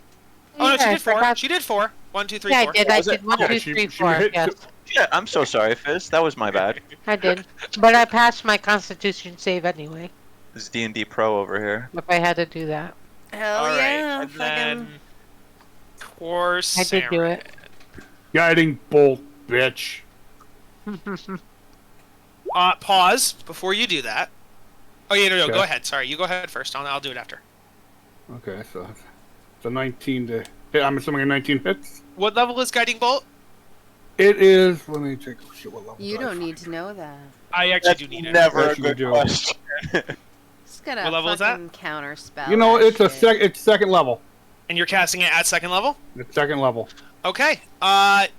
[SPEAKER 1] Oh no,
[SPEAKER 3] Yeah,
[SPEAKER 1] she
[SPEAKER 3] I
[SPEAKER 1] did 4.
[SPEAKER 3] forgot.
[SPEAKER 1] She did 4. 1, 2, 3,
[SPEAKER 3] Yeah,
[SPEAKER 1] 4.
[SPEAKER 3] I did. I
[SPEAKER 6] Was it?
[SPEAKER 3] did 1,
[SPEAKER 6] Yeah,
[SPEAKER 3] 2,
[SPEAKER 7] she-
[SPEAKER 3] 3,
[SPEAKER 7] she
[SPEAKER 3] 4.
[SPEAKER 7] hit
[SPEAKER 3] Yes,
[SPEAKER 6] Yeah, I'm so sorry, Fizz. That was my bad.
[SPEAKER 3] I did. But I passed my Constitution save anyway.
[SPEAKER 6] This is D&D Pro over here.
[SPEAKER 3] If I had to do that,
[SPEAKER 2] Hell
[SPEAKER 1] All right,
[SPEAKER 2] yeah.
[SPEAKER 1] and
[SPEAKER 2] Fucking...
[SPEAKER 1] then Torsarin.
[SPEAKER 3] I did do it.
[SPEAKER 7] Guiding bolt, bitch.
[SPEAKER 1] Pause before you do that. Oh yeah, no,
[SPEAKER 7] Okay.
[SPEAKER 1] go ahead. Sorry, you go ahead first. I'll do it after.
[SPEAKER 7] Okay, so it's a 19 to hit. I'm assuming a 19 hits.
[SPEAKER 1] What level is Guiding Bolt?
[SPEAKER 7] It is. Let me take. Shit, what level
[SPEAKER 2] You
[SPEAKER 7] did I
[SPEAKER 2] don't
[SPEAKER 7] find
[SPEAKER 2] need to know that.
[SPEAKER 1] I actually do need it.
[SPEAKER 6] Never
[SPEAKER 7] Yes,
[SPEAKER 6] a
[SPEAKER 7] you
[SPEAKER 6] good
[SPEAKER 7] do.
[SPEAKER 6] question.
[SPEAKER 2] Just gotta
[SPEAKER 1] What level is that?
[SPEAKER 2] fucking counter spell.
[SPEAKER 7] You know,
[SPEAKER 2] that
[SPEAKER 7] it's
[SPEAKER 2] shit.
[SPEAKER 7] it's second level.
[SPEAKER 1] And you're casting it at second level?
[SPEAKER 7] It's second level.
[SPEAKER 1] Okay.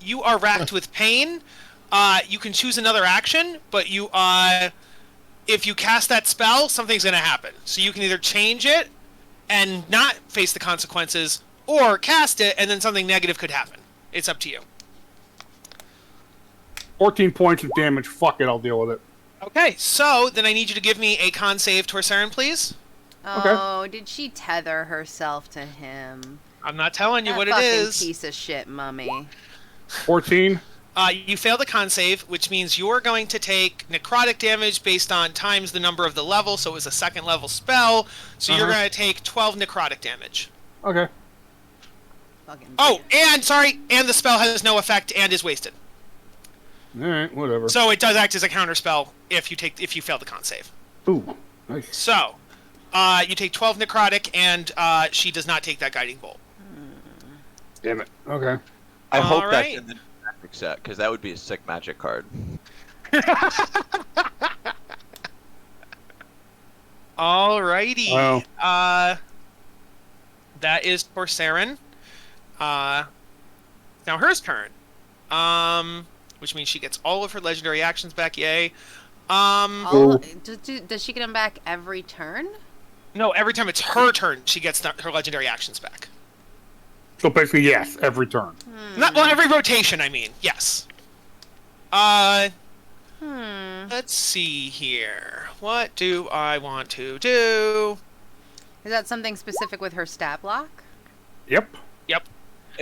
[SPEAKER 1] You are racked with pain. You can choose another action, but you if you cast that spell, something's gonna happen. So you can either change it and not face the consequences, or cast it and then something negative could happen. It's up to you.
[SPEAKER 7] 14 points of damage. Fuck it, I'll deal with it.
[SPEAKER 1] Okay, so then I need you to give me a con save, Torsarin, please.
[SPEAKER 2] Oh, did she tether herself to him?
[SPEAKER 1] I'm not telling you
[SPEAKER 2] That
[SPEAKER 1] what it
[SPEAKER 2] fucking
[SPEAKER 1] is.
[SPEAKER 2] piece of shit, mummy.
[SPEAKER 7] 14.
[SPEAKER 1] You failed the con save, which means you're going to take necrotic damage based on times the number of the level, so it was a second level spell, so you're going to take 12 necrotic damage.
[SPEAKER 7] Okay.
[SPEAKER 2] Fucking
[SPEAKER 1] Oh, and, sorry, and the spell has no effect and is wasted.
[SPEAKER 7] Alright, whatever.
[SPEAKER 1] So it does act as a counter spell if you fail the con save.
[SPEAKER 7] Ooh, nice.
[SPEAKER 1] So, you take 12 necrotic, and she does not take that guiding bolt.
[SPEAKER 7] Damn it. Okay.
[SPEAKER 9] I hope
[SPEAKER 1] All
[SPEAKER 9] that's
[SPEAKER 1] right.
[SPEAKER 9] in the magic set, because that would be a sick magic card.
[SPEAKER 1] Alrighty.
[SPEAKER 7] Wow.
[SPEAKER 1] That is for Saren. Now hers turn. Which means she gets all of her legendary actions back. Yay.
[SPEAKER 2] Does she get them back every turn?
[SPEAKER 1] No, every time it's her turn, she gets her legendary actions back.
[SPEAKER 7] So basically, yes, every turn.
[SPEAKER 1] Well, every rotation, I mean. Yes. Let's see here. What do I want to do?
[SPEAKER 2] Is that something specific with her stat block?
[SPEAKER 7] Yep.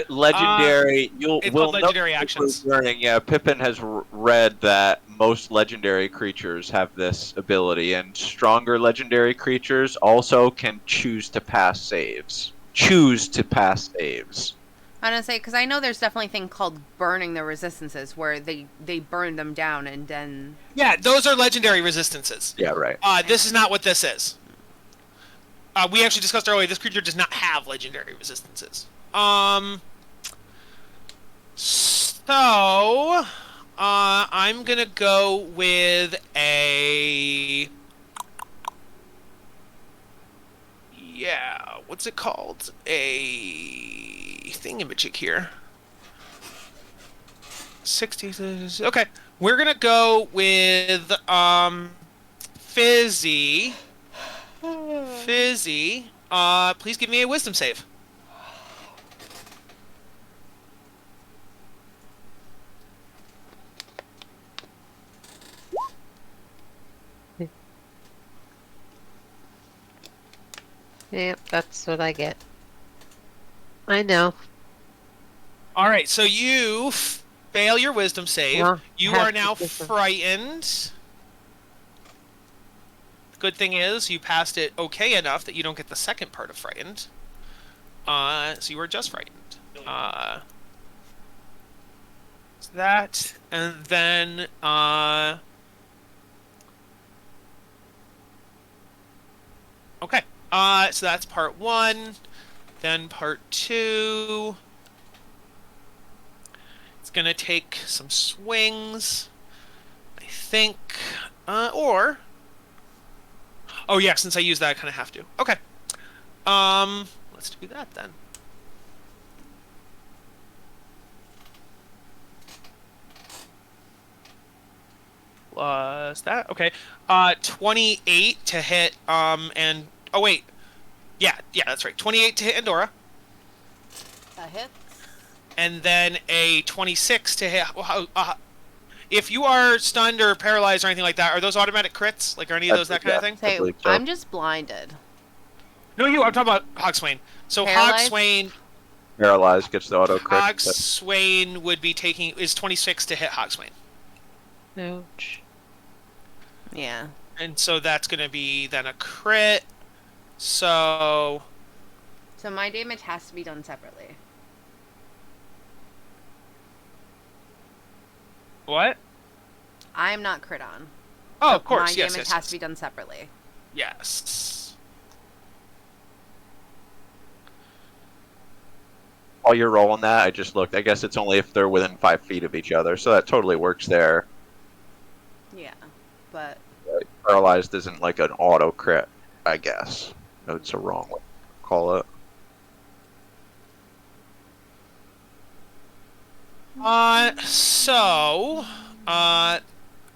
[SPEAKER 9] Legendary,
[SPEAKER 1] it's
[SPEAKER 9] will
[SPEAKER 1] called legendary
[SPEAKER 9] know
[SPEAKER 1] actions.
[SPEAKER 9] Learning. Yeah, Pippin has read that most legendary creatures have this ability, and stronger legendary creatures also can choose to pass saves.
[SPEAKER 2] I'm gonna say, because I know there's definitely a thing called burning the resistances, where they burn them down and then...
[SPEAKER 1] Yeah, those are legendary resistances.
[SPEAKER 9] Yeah, right.
[SPEAKER 1] This is not what this is. We actually discussed earlier, this creature does not have legendary resistances. So, I'm gonna go with a... Yeah, what's it called? A thingamajig here. 60... Okay, we're gonna go with, Fizzy. Fizzy, please give me a wisdom save.
[SPEAKER 3] Yep, that's what I get. I know.
[SPEAKER 1] All right, so you fail your wisdom save.
[SPEAKER 3] Well,
[SPEAKER 1] You
[SPEAKER 3] have
[SPEAKER 1] are now
[SPEAKER 3] to wisdom.
[SPEAKER 1] frightened. The good thing is you passed it okay enough that you don't get the second part of frightened. So you were just frightened. So that, and then okay. So that's part one. Then part two. It's gonna take some swings, I think, or. Oh yeah, since I used that, I kind of have to. Okay. Let's do that then. Plus that. Okay. 28 to hit. And oh wait. Yeah, that's right. 28 to hit Andorra.
[SPEAKER 2] That hits.
[SPEAKER 1] And then a 26 to hit. If you are stunned or paralyzed or anything like that, are those automatic crits? Like, are any of those that kind of thing?
[SPEAKER 2] Say,
[SPEAKER 9] believe so.
[SPEAKER 2] I'm just blinded.
[SPEAKER 1] No, I'm talking about Hogswain. So
[SPEAKER 2] Paralyzed?
[SPEAKER 1] Hogswain,
[SPEAKER 9] Paralyzed gets the auto crit.
[SPEAKER 1] Hogswain would be is 26 to hit Hogswain.
[SPEAKER 3] Ouch.
[SPEAKER 2] Yeah.
[SPEAKER 1] And so that's going to be then a crit. So
[SPEAKER 2] So my damage has to be done separately.
[SPEAKER 1] what?
[SPEAKER 2] I'm not crit on.
[SPEAKER 1] Oh,
[SPEAKER 2] So
[SPEAKER 1] of course.
[SPEAKER 2] My
[SPEAKER 1] Yes,
[SPEAKER 2] damage
[SPEAKER 1] yes,
[SPEAKER 2] has
[SPEAKER 1] yes.
[SPEAKER 2] to be done separately.
[SPEAKER 1] Yes.
[SPEAKER 9] while you're rolling that, I just looked. I guess it's only if they're within 5 feet of each other, so that totally works there.
[SPEAKER 2] Yeah, but
[SPEAKER 9] Paralyzed isn't like an auto crit, I guess. It's a wrong way to call it.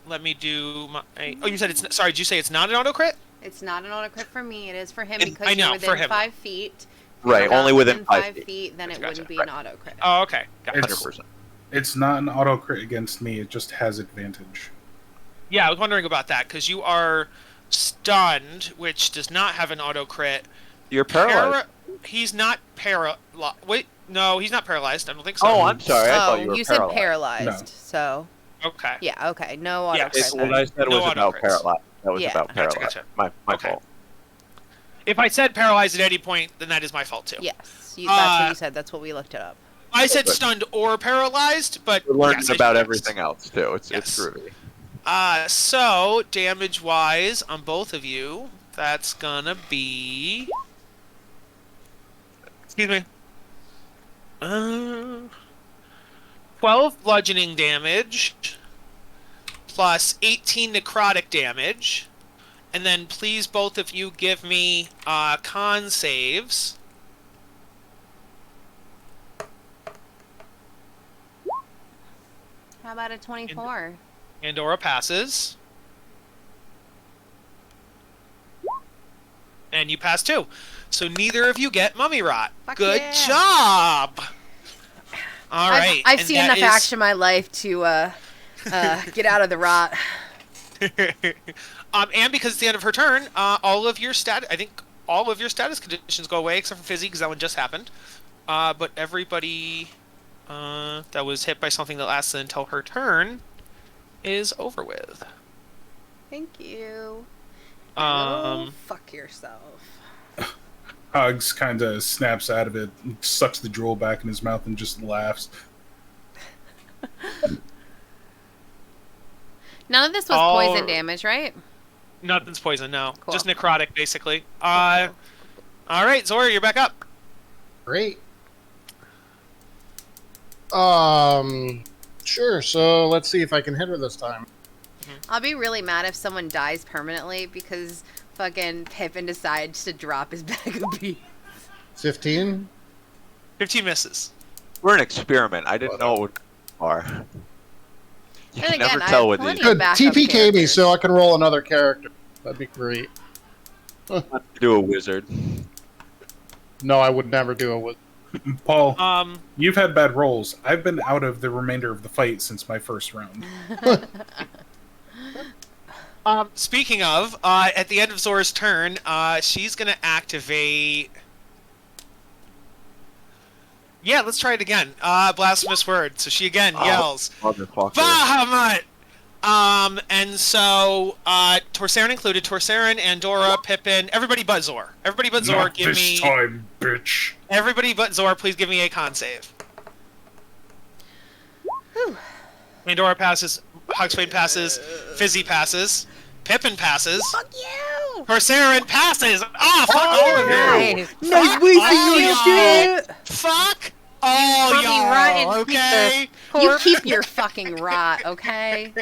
[SPEAKER 1] Let me do my. Oh, you said it's. Sorry, did you say it's not an auto crit?
[SPEAKER 2] it's not an auto crit for me. It is for him
[SPEAKER 1] I
[SPEAKER 2] because
[SPEAKER 1] know,
[SPEAKER 2] you're
[SPEAKER 1] for
[SPEAKER 2] within
[SPEAKER 1] him.
[SPEAKER 2] 5 feet. If
[SPEAKER 9] Right,
[SPEAKER 2] you're not
[SPEAKER 9] only within 5
[SPEAKER 2] feet, then it
[SPEAKER 1] Gotcha,
[SPEAKER 2] wouldn't be
[SPEAKER 9] right.
[SPEAKER 2] an auto crit.
[SPEAKER 1] Oh, okay. Gotcha.
[SPEAKER 9] 100%.
[SPEAKER 8] It's not an auto crit against me. It just has advantage.
[SPEAKER 1] Yeah, I was wondering about that because you are stunned, which does not have an auto crit.
[SPEAKER 9] You're paralyzed.
[SPEAKER 1] He's not Wait, no, he's not paralyzed. I don't think so.
[SPEAKER 9] Oh, I'm sorry. I thought you were
[SPEAKER 2] said
[SPEAKER 9] paralyzed.
[SPEAKER 2] paralyzed,
[SPEAKER 8] No.
[SPEAKER 2] so
[SPEAKER 1] Okay.
[SPEAKER 2] yeah, okay, no auto
[SPEAKER 1] Yes.
[SPEAKER 2] crit.
[SPEAKER 9] Okay, what
[SPEAKER 2] then.
[SPEAKER 9] I said
[SPEAKER 1] No
[SPEAKER 9] was
[SPEAKER 1] auto
[SPEAKER 9] about
[SPEAKER 1] crits.
[SPEAKER 9] paralyzed. That was
[SPEAKER 2] Yeah.
[SPEAKER 9] about
[SPEAKER 1] Gotcha,
[SPEAKER 9] paralyzed.
[SPEAKER 1] gotcha.
[SPEAKER 9] My
[SPEAKER 1] Okay.
[SPEAKER 9] fault.
[SPEAKER 1] If I said paralyzed at any point, then that is my fault too.
[SPEAKER 2] Yes, that's what
[SPEAKER 1] Uh,
[SPEAKER 2] you said. That's what we looked it up.
[SPEAKER 1] I said
[SPEAKER 9] Good.
[SPEAKER 1] stunned or paralyzed, but
[SPEAKER 9] We're learning
[SPEAKER 1] yes, I
[SPEAKER 9] about
[SPEAKER 1] should-
[SPEAKER 9] everything else too. It's
[SPEAKER 1] Yes.
[SPEAKER 9] groovy.
[SPEAKER 1] So damage wise on both of you, that's gonna be. Excuse me. 12 bludgeoning damage plus 18 necrotic damage, and then please both of you give me con saves.
[SPEAKER 2] How about a 24?
[SPEAKER 1] Andorra passes. And you pass too. So neither of you get mummy rot.
[SPEAKER 2] Fuck
[SPEAKER 1] Good
[SPEAKER 2] yeah.
[SPEAKER 1] job. All right.
[SPEAKER 2] I've
[SPEAKER 1] and
[SPEAKER 2] seen
[SPEAKER 1] that
[SPEAKER 2] enough
[SPEAKER 1] is-
[SPEAKER 2] action in my life to get out of the rot.
[SPEAKER 1] And because it's the end of her turn, all of your status conditions go away except for Fizzy because that one just happened. But everybody that was hit by something that lasted until her turn is over with.
[SPEAKER 2] Thank you. Fuck yourself.
[SPEAKER 8] Hugs kind of snaps out of it, sucks the drool back in his mouth, and just laughs.
[SPEAKER 2] None of this was poison damage, right?
[SPEAKER 1] Nothing's poison, no.
[SPEAKER 2] Cool.
[SPEAKER 1] Just necrotic, basically. All right, Zora, you're back up.
[SPEAKER 5] Great. Sure. So let's see if I can hit her this time.
[SPEAKER 2] I'll be really mad if someone dies permanently because fucking Pippin decides to drop his bag of beans.
[SPEAKER 5] 15.
[SPEAKER 1] 15 misses.
[SPEAKER 9] We're an experiment. I didn't know it would go far. You
[SPEAKER 2] Then
[SPEAKER 9] can
[SPEAKER 2] again,
[SPEAKER 9] never
[SPEAKER 2] I
[SPEAKER 9] tell
[SPEAKER 2] have
[SPEAKER 9] with
[SPEAKER 2] plenty
[SPEAKER 9] these.
[SPEAKER 2] of
[SPEAKER 5] Good.
[SPEAKER 2] backup
[SPEAKER 5] TPK me
[SPEAKER 2] characters.
[SPEAKER 5] so I can roll another character. That'd be great.
[SPEAKER 9] Do a wizard.
[SPEAKER 5] No, I would never do it with.
[SPEAKER 8] Paul, you've had bad rolls. I've been out of the remainder of the fight since my first round.
[SPEAKER 1] Speaking of, at the end of Zora's turn, she's gonna activate. Yeah, let's try it again. Blasphemous word. So she again yells,
[SPEAKER 9] Motherfucker.
[SPEAKER 1] Bahamut! And so, Torsarin included, Torsarin, Andorra, Pippin, everybody but Zor. Everybody but Zor,
[SPEAKER 8] Not
[SPEAKER 1] give
[SPEAKER 8] this
[SPEAKER 1] me.
[SPEAKER 8] time, bitch.
[SPEAKER 1] Everybody but Zor, please give me a con save.
[SPEAKER 2] Whew.
[SPEAKER 1] Andorra passes, Hugswade passes, Fizzy passes, Pippin passes,
[SPEAKER 2] Fuck you!
[SPEAKER 1] Torsarin passes! Ah, fuck all of you!
[SPEAKER 3] Nice.
[SPEAKER 1] Fuck all y'all! Fuck all
[SPEAKER 2] Fucking
[SPEAKER 1] y'all!
[SPEAKER 2] rotten
[SPEAKER 1] Okay?
[SPEAKER 2] You keep your fucking rot, okay?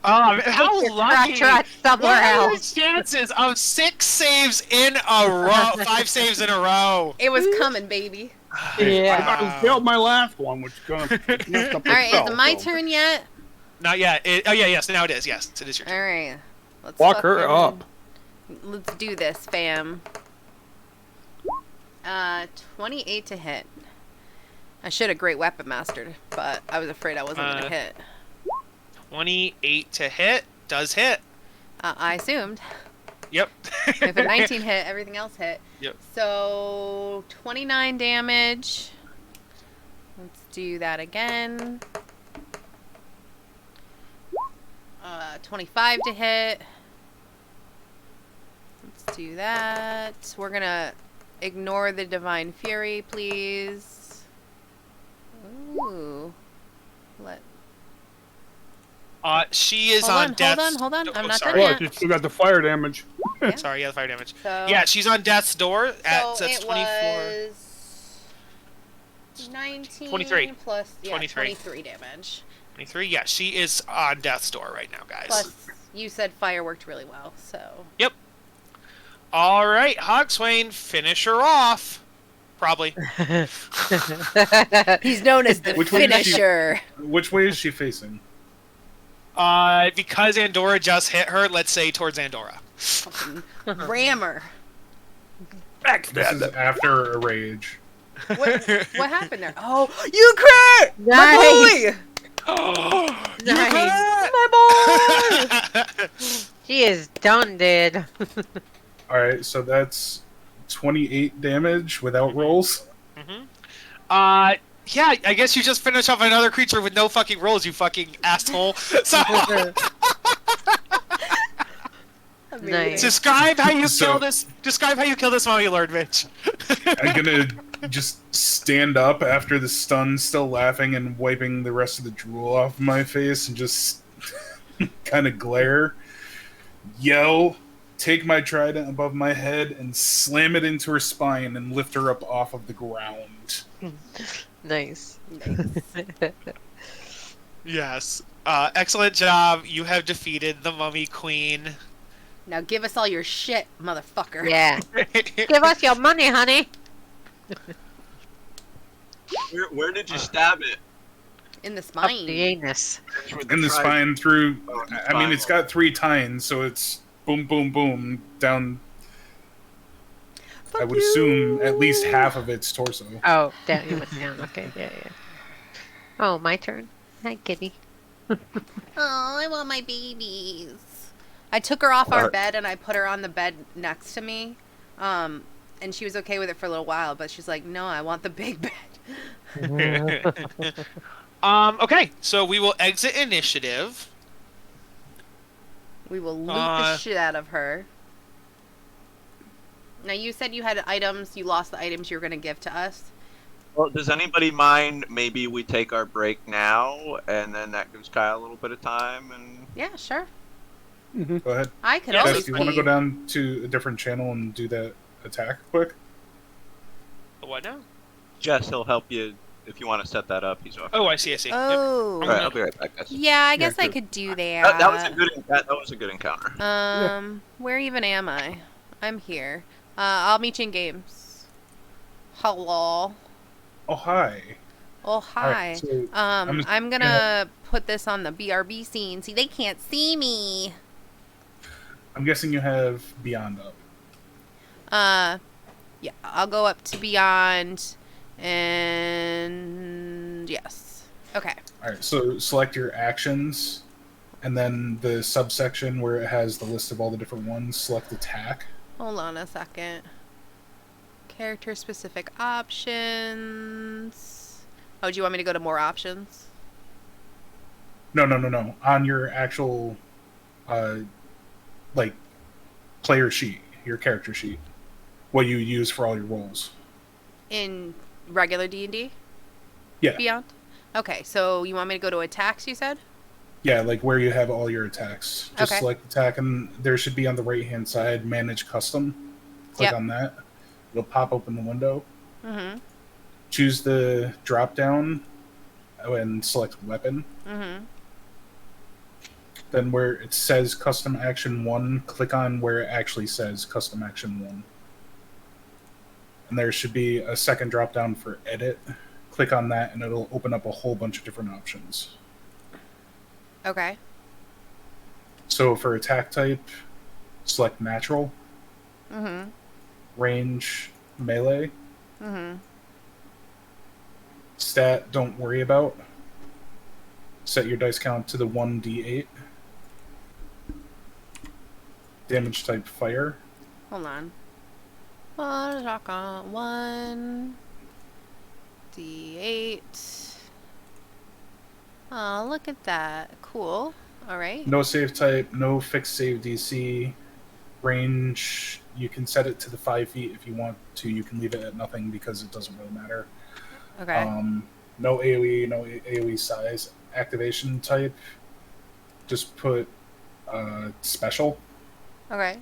[SPEAKER 1] How lucky!
[SPEAKER 3] Try somewhere
[SPEAKER 1] What are the
[SPEAKER 3] else.
[SPEAKER 1] chances of 6 saves in a row? 5 saves in a row.
[SPEAKER 2] It was coming, baby.
[SPEAKER 3] Yeah.
[SPEAKER 7] I failed my last one, which kind of messed up the
[SPEAKER 2] Alright, is
[SPEAKER 7] spell,
[SPEAKER 2] it my
[SPEAKER 7] so.
[SPEAKER 2] turn yet?
[SPEAKER 1] Not yet. Yes, now it is. Yes, it is your turn.
[SPEAKER 2] Alright. Let's
[SPEAKER 7] Walk her
[SPEAKER 2] fucking-
[SPEAKER 7] up.
[SPEAKER 2] Let's do this, fam. 28 to hit. I should have great weapon mastered, but I was afraid I wasn't gonna hit.
[SPEAKER 1] 28 to hit. Does hit.
[SPEAKER 2] I assumed.
[SPEAKER 1] Yep.
[SPEAKER 2] If a 19 hit, everything else hit.
[SPEAKER 1] Yep.
[SPEAKER 2] So 29 damage. Let's do that again. 25 to hit. Let's do that. We're gonna ignore the Divine Fury, please. Ooh. Let.
[SPEAKER 1] She is
[SPEAKER 2] Hold
[SPEAKER 1] on
[SPEAKER 2] on,
[SPEAKER 1] death's.
[SPEAKER 2] hold on. I'm not
[SPEAKER 1] sorry.
[SPEAKER 2] done
[SPEAKER 7] Well, you still got the fire damage.
[SPEAKER 1] Sorry, yeah, the fire damage.
[SPEAKER 2] So,
[SPEAKER 1] Yeah, she's on death's door.
[SPEAKER 2] so
[SPEAKER 1] That's
[SPEAKER 2] it
[SPEAKER 1] 24.
[SPEAKER 2] was 19
[SPEAKER 1] 23.
[SPEAKER 2] plus
[SPEAKER 1] 23.
[SPEAKER 2] 23 damage.
[SPEAKER 1] 23. Yeah, she is on death's door right now, guys.
[SPEAKER 2] Plus, you said fire worked really well, so.
[SPEAKER 1] Yep. All right, Hogswain, finish her off. Probably.
[SPEAKER 2] He's known as the
[SPEAKER 8] Which way is she-
[SPEAKER 2] finisher.
[SPEAKER 8] Which way is she facing?
[SPEAKER 1] Because Andorra just hit her, let's say towards Andorra.
[SPEAKER 2] Fucking rammer.
[SPEAKER 8] This is after a rage.
[SPEAKER 2] What happened there? Oh, you crit!
[SPEAKER 3] Nice.
[SPEAKER 2] My
[SPEAKER 3] Nice.
[SPEAKER 2] boy! My boy!
[SPEAKER 3] She is done, dude.
[SPEAKER 8] Alright, so that's 28 damage without rolls.
[SPEAKER 1] Yeah, I guess you just finished off another creature with no fucking rolls, you fucking asshole. So,
[SPEAKER 3] Nice.
[SPEAKER 1] describe how you
[SPEAKER 8] So-
[SPEAKER 1] kill this. Describe how you kill this mommy lord, Mitch.
[SPEAKER 8] I'm gonna just stand up after the stun's still laughing and wiping the rest of the drool off my face and just kind of glare, yell, take my trident above my head and slam it into her spine and lift her up off of the ground.
[SPEAKER 3] Nice.
[SPEAKER 1] Yes. Excellent job. You have defeated the mummy queen.
[SPEAKER 2] Now give us all your shit, motherfucker.
[SPEAKER 3] Yeah. Give us your money, honey.
[SPEAKER 9] Where did you stab it?
[SPEAKER 2] In the
[SPEAKER 3] Up
[SPEAKER 2] spine.
[SPEAKER 3] the anus.
[SPEAKER 8] In the spine through.
[SPEAKER 9] Oh, in the
[SPEAKER 8] I mean,
[SPEAKER 9] spine.
[SPEAKER 8] it's got 3 tines, so it's boom, boom, boom down. I would assume at least half of its torso.
[SPEAKER 3] Oh, down. You went down. Okay. Yeah. Oh, my turn. Hi, kitty.
[SPEAKER 2] Oh, I want my babies. I took her off our bed and I put her on the bed next to me. And she was okay with it for a little while, but she's like, no, I want the big bed.
[SPEAKER 1] Okay, so we will exit initiative.
[SPEAKER 2] We will loot the shit out of her. Now, you said you had items, you lost the items you were going to give to us.
[SPEAKER 9] Well, does anybody mind? Maybe we take our break now, and then that gives Kyle a little bit of time. And
[SPEAKER 2] Yeah, sure.
[SPEAKER 8] Go ahead.
[SPEAKER 2] I could
[SPEAKER 1] Yes.
[SPEAKER 2] always
[SPEAKER 8] Jess, do you want to
[SPEAKER 2] be-
[SPEAKER 8] go down to a different channel and do that attack quick?
[SPEAKER 1] What now?
[SPEAKER 9] Jess, he'll help you if you want to set that up. He's off.
[SPEAKER 1] Oh, I see. Yep.
[SPEAKER 2] Oh.
[SPEAKER 9] All right, I'll be right back, guys.
[SPEAKER 2] Yeah, I guess I
[SPEAKER 8] good.
[SPEAKER 2] could do that.
[SPEAKER 9] That was a good. That was a good encounter.
[SPEAKER 2] Where even am I? I'm here. I'll meet you in games. Hello.
[SPEAKER 8] Oh, hi.
[SPEAKER 2] Oh, hi.
[SPEAKER 8] Alright, so
[SPEAKER 2] I'm gonna put this on the BRB scene. See, they can't see me.
[SPEAKER 8] I'm guessing you have Beyond up.
[SPEAKER 2] Yeah, I'll go up to Beyond, and yes. Okay.
[SPEAKER 8] Alright, so select your actions, and then the subsection where it has the list of all the different ones, select attack.
[SPEAKER 2] Hold on a second. Character specific options. Oh, do you want me to go to more options?
[SPEAKER 8] No. On your actual, like, player sheet, your character sheet. What you use for all your rolls.
[SPEAKER 2] In regular D&D?
[SPEAKER 8] Yeah.
[SPEAKER 2] Beyond? Okay, so you want me to go to attacks, you said?
[SPEAKER 8] Yeah, like where you have all your attacks. Just
[SPEAKER 2] Okay.
[SPEAKER 8] select attack, and there should be on the right-hand side, Manage Custom. Click
[SPEAKER 2] Yep.
[SPEAKER 8] on that. It'll pop open the window.
[SPEAKER 2] Mm-hmm.
[SPEAKER 8] Choose the drop-down and select Weapon.
[SPEAKER 2] Mm-hmm.
[SPEAKER 8] Then where it says Custom Action 1, click on where it actually says Custom Action 1. And there should be a second drop-down for Edit. Click on that, and it'll open up a whole bunch of different options.
[SPEAKER 2] Okay.
[SPEAKER 8] So for attack type, select Natural.
[SPEAKER 2] Mm-hmm.
[SPEAKER 8] Range, Melee.
[SPEAKER 2] Mm-hmm.
[SPEAKER 8] Stat, don't worry about. Set your dice count to the 1d8. Damage type, Fire.
[SPEAKER 2] Hold on. 1d8. Oh, look at that. Cool. Alright.
[SPEAKER 8] No save type, no fixed save DC. Range, you can set it to the 5 feet if you want to. You can leave it at nothing because it doesn't really matter.
[SPEAKER 2] Okay.
[SPEAKER 8] No AoE, no AoE size. Activation type, just put special.
[SPEAKER 2] Okay.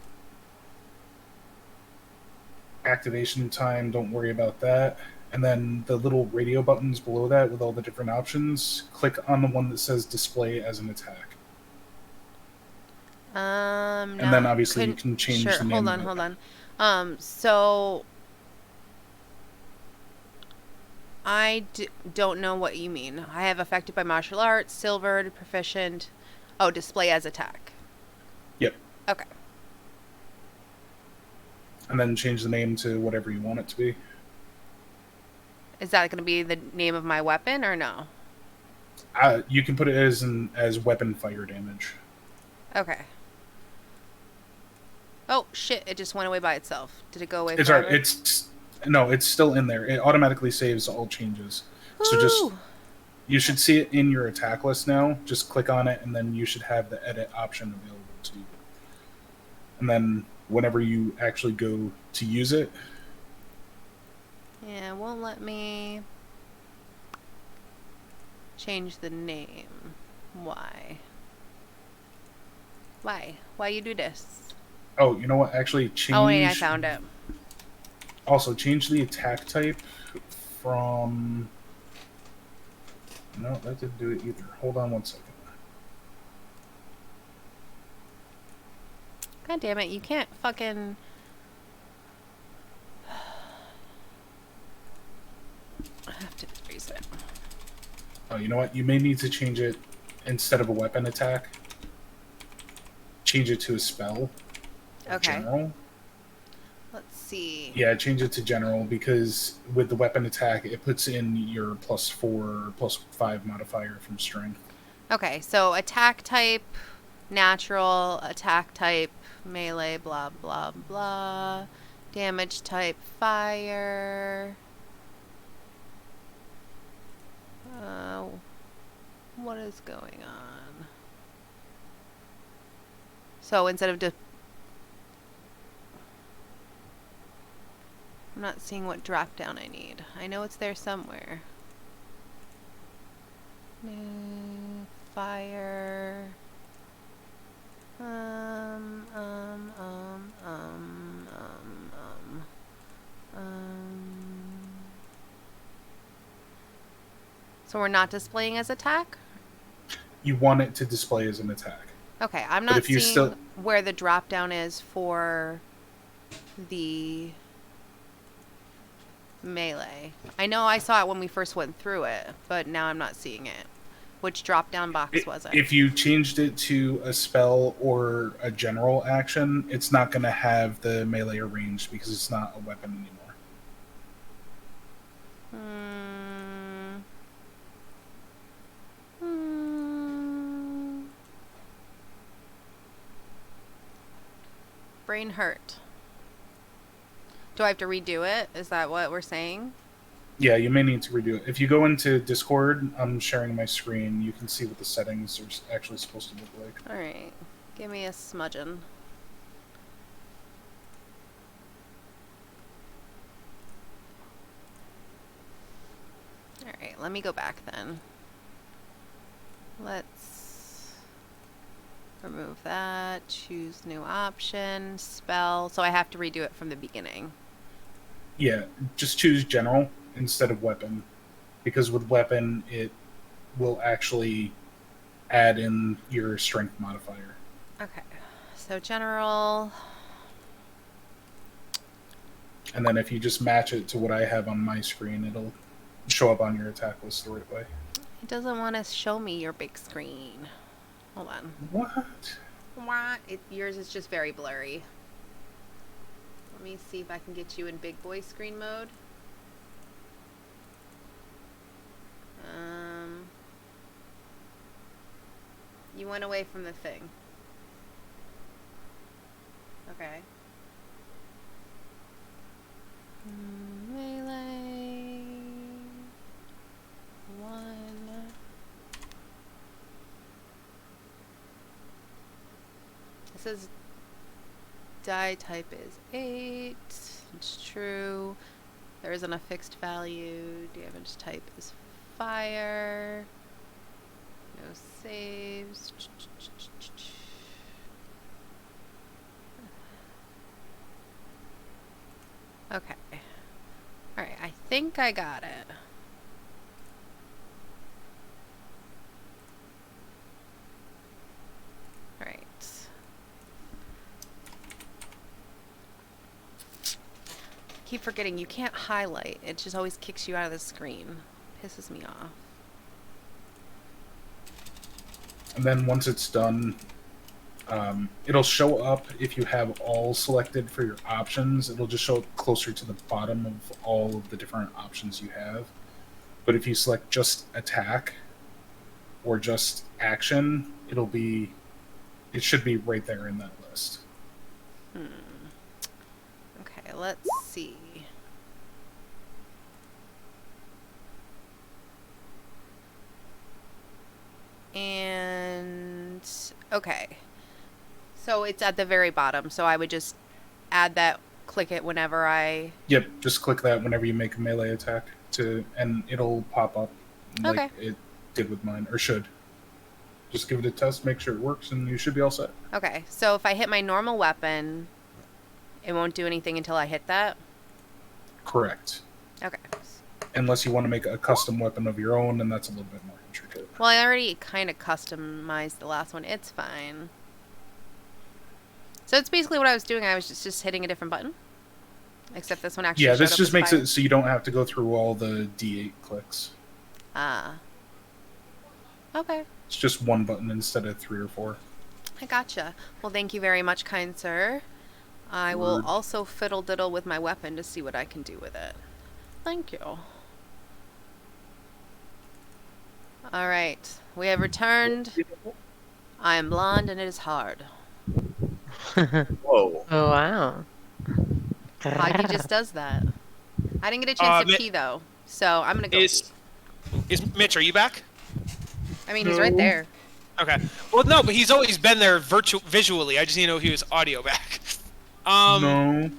[SPEAKER 8] Activation time, don't worry about that. and then the little radio buttons below that with all the different options, click on the one that says display as an attack. And
[SPEAKER 2] no,
[SPEAKER 8] then obviously you can change
[SPEAKER 2] sure,
[SPEAKER 8] the name
[SPEAKER 2] hold
[SPEAKER 8] of it.
[SPEAKER 2] on. So I don't know what you mean. I have affected by martial arts, silvered, proficient. Oh, display as attack.
[SPEAKER 8] Yep.
[SPEAKER 2] Okay.
[SPEAKER 8] And then change the name to whatever you want it to be.
[SPEAKER 2] Is that going to be the name of my weapon or no?
[SPEAKER 8] You can put it as weapon fire damage.
[SPEAKER 2] Okay. Oh shit! It just went away by itself. Did it go away?
[SPEAKER 8] It's
[SPEAKER 2] forever?
[SPEAKER 8] it's still in there. It automatically saves all changes. So just you should see it in your attack list now. Just click on it, and then you should have the edit option available to you. And then whenever you actually go to use it,
[SPEAKER 2] Yeah, it won't let me change the name. Why? Why you do this?
[SPEAKER 8] oh, you know what? Actually, change.
[SPEAKER 2] Oh wait, I found it.
[SPEAKER 8] Also, change the attack type from. No, that didn't do it either. Hold on one second.
[SPEAKER 2] God damn it! You can't fucking. I have to erase it.
[SPEAKER 8] Oh, you know what? You may need to change it instead of a weapon attack. Change it to a spell.
[SPEAKER 2] Okay.
[SPEAKER 8] General.
[SPEAKER 2] Let's see.
[SPEAKER 8] Yeah, change it to general because with the weapon attack, it puts in your +4, +5 modifier from strength.
[SPEAKER 2] Okay, so attack type, natural, attack type, melee, blah, blah, blah. Damage type, fire. What is going on? So instead of I'm not seeing what drop down I need. I know it's there somewhere. Fire. So we're not displaying as attack?
[SPEAKER 8] You want it to display as an attack.
[SPEAKER 2] Okay, I'm
[SPEAKER 8] But
[SPEAKER 2] not
[SPEAKER 8] if you
[SPEAKER 2] seeing
[SPEAKER 8] still-
[SPEAKER 2] where the drop down is for the melee. I know I saw it when we first went through it, but now I'm not seeing it. Which drop down box was it?
[SPEAKER 8] If you changed it to a spell or a general action, it's not going to have the melee or ranged because it's not a weapon anymore.
[SPEAKER 2] Brain hurt. Do I have to redo it? Is that what we're saying?
[SPEAKER 8] Yeah, you may need to redo it. If you go into Discord, I'm sharing my screen. You can see what the settings are actually supposed to look like.
[SPEAKER 2] Alright. Give me a smudging. Alright, let me go back then. Let's remove that. Choose new option. Spell. So I have to redo it from the beginning.
[SPEAKER 8] Yeah, just choose general instead of weapon. Because with weapon, it will actually add in your strength modifier.
[SPEAKER 2] Okay. So general.
[SPEAKER 8] And then if you just match it to what I have on my screen, it'll show up on your attack list the right way.
[SPEAKER 2] It doesn't want to show me your big screen. Hold on.
[SPEAKER 8] What?
[SPEAKER 2] What? Yours is just very blurry. Let me see if I can get you in big boy screen mode. You went away from the thing. Okay. Melee. 1. It says die type is 8. It's true. There isn't a fixed value. Damage type is fire. No saves. Okay. Alright, I think think I got it. Alright. Keep forgetting you can't highlight. It just always kicks you out of the screen. Pisses me off.
[SPEAKER 8] And then once it's done, it'll show up if you have all selected for your options. It'll just show up closer to the bottom of all of the different options you have. But if you select just attack or just action, it should be right there in that list.
[SPEAKER 2] Okay, let's see. And okay. So it's at the very bottom. So I would just add that, click it whenever I...
[SPEAKER 8] Yep, just click that whenever you make a melee attack and it'll pop up like it did with mine, or should. Just give it a test, make sure it works, and you should be all set.
[SPEAKER 2] Okay, so if I hit my normal weapon, it won't do anything until I hit that?
[SPEAKER 8] Correct.
[SPEAKER 2] Okay.
[SPEAKER 8] Unless you want to make a custom weapon of your own, and that's a little bit more intricate.
[SPEAKER 2] Well, I already kind of customized the last one. It's fine. So it's basically what I was doing. I was just hitting a different button. Except this one actually
[SPEAKER 8] Yeah,
[SPEAKER 2] showed
[SPEAKER 8] this
[SPEAKER 2] up
[SPEAKER 8] just
[SPEAKER 2] as
[SPEAKER 8] makes
[SPEAKER 2] fire.
[SPEAKER 8] it so you don't have to go through all the D8 clicks.
[SPEAKER 2] Ah. Okay.
[SPEAKER 8] It's just one button instead of 3 or 4.
[SPEAKER 2] I gotcha. Well, thank you very much, kind sir. I will also fiddle-diddle with my weapon to see what I can do with it. Thank you. Alright. We have returned. I am blonde and it is hard.
[SPEAKER 9] Whoa.
[SPEAKER 3] Oh, wow.
[SPEAKER 2] Hoggy just does that. I didn't get a chance to pee, though. So I'm going to go pee.
[SPEAKER 1] Is Mitch, are you back?
[SPEAKER 2] I mean, he's right there.
[SPEAKER 1] Okay. Well, no, but he's always been there visually. I just need to know if he was audio back.
[SPEAKER 8] No.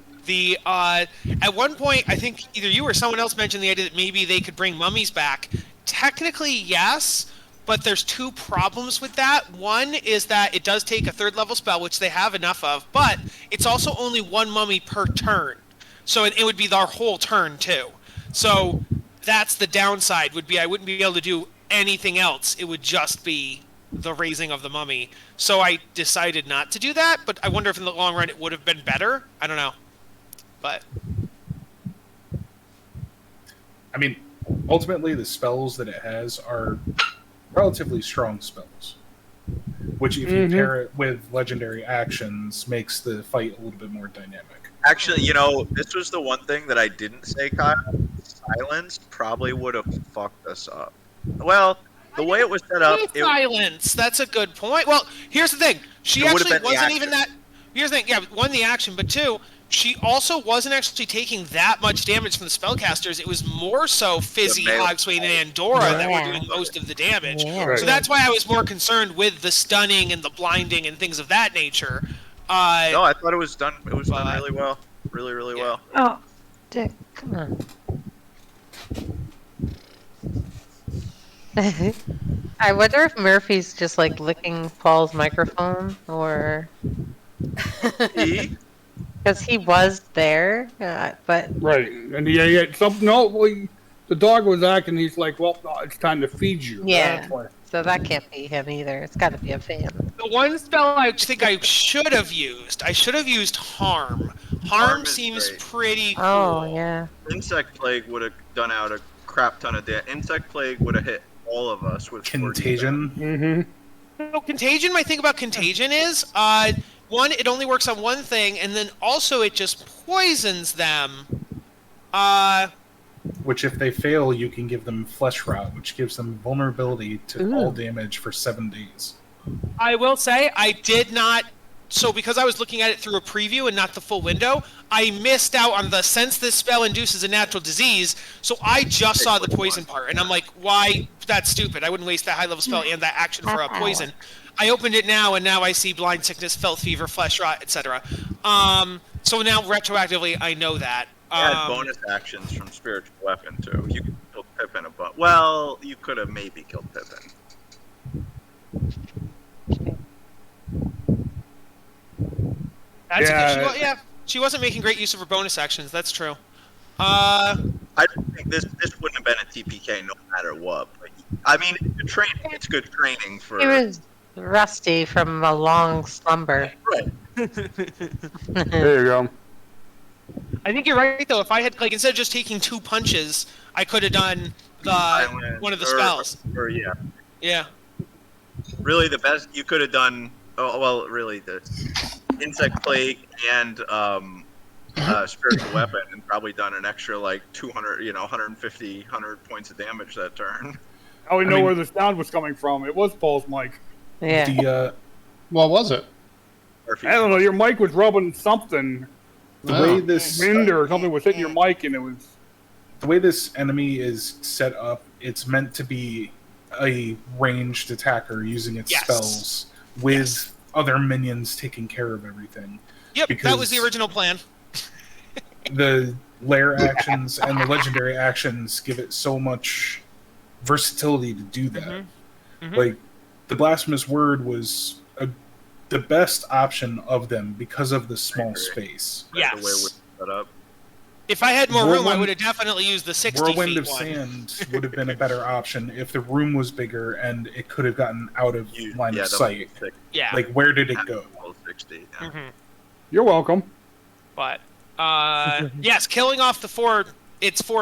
[SPEAKER 1] At one point, I think either you or someone else mentioned the idea that maybe they could bring mummies back. Technically, yes, but there's two problems with that. One is that it does take a 3rd level spell, which they have enough of, but it's also only one mummy per turn. So it would be our whole turn, too. So that's the downside, would be I wouldn't be able to do anything else. It would just be the raising of the mummy. So I decided not to do that, but I wonder if in the long run it would have been better. I don't know. But
[SPEAKER 8] I mean, ultimately the spells that it has are relatively strong spells. Which, if you pair it with legendary actions, makes the fight a little bit more dynamic.
[SPEAKER 9] Actually, this was the one thing that I didn't say, Kyle. Silence probably would have fucked us up. Well, the way it was set up...
[SPEAKER 1] Silence! That's a good point. Well, here's the thing. She actually wasn't even that... Here's the thing. Yeah, one, the action, but two, she also wasn't actually taking that much damage from the spellcasters. It was more so Fizzy, Hogswain, and Andorra that were doing most of the damage.
[SPEAKER 3] Yeah.
[SPEAKER 1] So that's why I was more concerned with the stunning and the blinding and things of that nature.
[SPEAKER 9] No, I thought it was done. It was done really well. Really, really well.
[SPEAKER 3] Oh, Dick, come on. I wonder if Murphy's just like licking Paul's microphone, or because he was there, but
[SPEAKER 7] Right, and the dog was acting. He's like, "Well, no, it's time to feed you."
[SPEAKER 3] Yeah.
[SPEAKER 7] That's why.
[SPEAKER 3] so that can't be him either. It's got to be a fan.
[SPEAKER 1] The one spell I think I should have used Harm. Harm
[SPEAKER 9] is
[SPEAKER 1] seems
[SPEAKER 9] great.
[SPEAKER 1] pretty cool.
[SPEAKER 3] Oh yeah.
[SPEAKER 9] Insect Plague would have done out a crap ton of damage. Insect Plague would have hit all of us with 40
[SPEAKER 8] Contagion.
[SPEAKER 7] Mm-hmm.
[SPEAKER 1] So Contagion, my thing about Contagion is, one, it only works on one thing, and then also it just poisons them.
[SPEAKER 8] Which, if they fail, you can give them Flesh Rot, which gives them vulnerability to all damage for 7 days.
[SPEAKER 1] I will say, I did not... So because I was looking at it through a preview and not the full window, I missed out on the since this spell induces a natural disease, so I just saw the poison part, and I'm like, why? That's stupid. I wouldn't waste that high-level spell and that action for a poison. I opened it now, and now I see Blind Sickness, Felt Fever, Flesh Rot, etc. So now, retroactively, I know that.
[SPEAKER 9] had bonus actions from Spiritual Weapon, too. You could kill Pippin well, you could have maybe killed Pippin.
[SPEAKER 1] That's she wasn't making great use of her bonus actions. That's true.
[SPEAKER 10] I don't think this wouldn't have been a TPK no matter what. But, I mean, it's good training. It's good training for.
[SPEAKER 3] He was rusty from a long slumber.
[SPEAKER 10] Right.
[SPEAKER 7] There you go.
[SPEAKER 1] I think you're right though. If I had instead of just taking 2 punches, I could have done one of the spells.
[SPEAKER 10] Or yeah.
[SPEAKER 1] Yeah.
[SPEAKER 10] Really, the best you could have done. Oh well, really the insect plague and spiritual weapon, and probably done an extra 200, 150, 100 points of damage that turn.
[SPEAKER 7] I would know where the sound was coming from. It was Paul's mic.
[SPEAKER 3] Yeah.
[SPEAKER 5] What was it?
[SPEAKER 7] I don't know. Your mic was rubbing something.
[SPEAKER 8] The way this
[SPEAKER 7] Wind or something was hitting your mic, and it was.
[SPEAKER 8] The way this enemy is set up, it's meant to be a ranged attacker using its spells with other minions taking care of everything.
[SPEAKER 1] Yep, that was the original plan.
[SPEAKER 8] The lair actions and the legendary actions give it so much versatility to do that.
[SPEAKER 1] Mm-hmm.
[SPEAKER 8] Like, the blasphemous word was the best option of them because of the small space.
[SPEAKER 1] Yes.
[SPEAKER 10] The way it was set up.
[SPEAKER 1] If I had more room, I would have definitely used the 60
[SPEAKER 8] Whirlwind
[SPEAKER 1] feet
[SPEAKER 8] of
[SPEAKER 1] one.
[SPEAKER 8] Sand would have been a better option if the room was bigger and it could have gotten out of line of sight.
[SPEAKER 1] Yeah.
[SPEAKER 8] Like, where did it go?
[SPEAKER 10] 60,
[SPEAKER 1] Mm-hmm.
[SPEAKER 7] You're welcome.
[SPEAKER 1] But yes, killing off the 4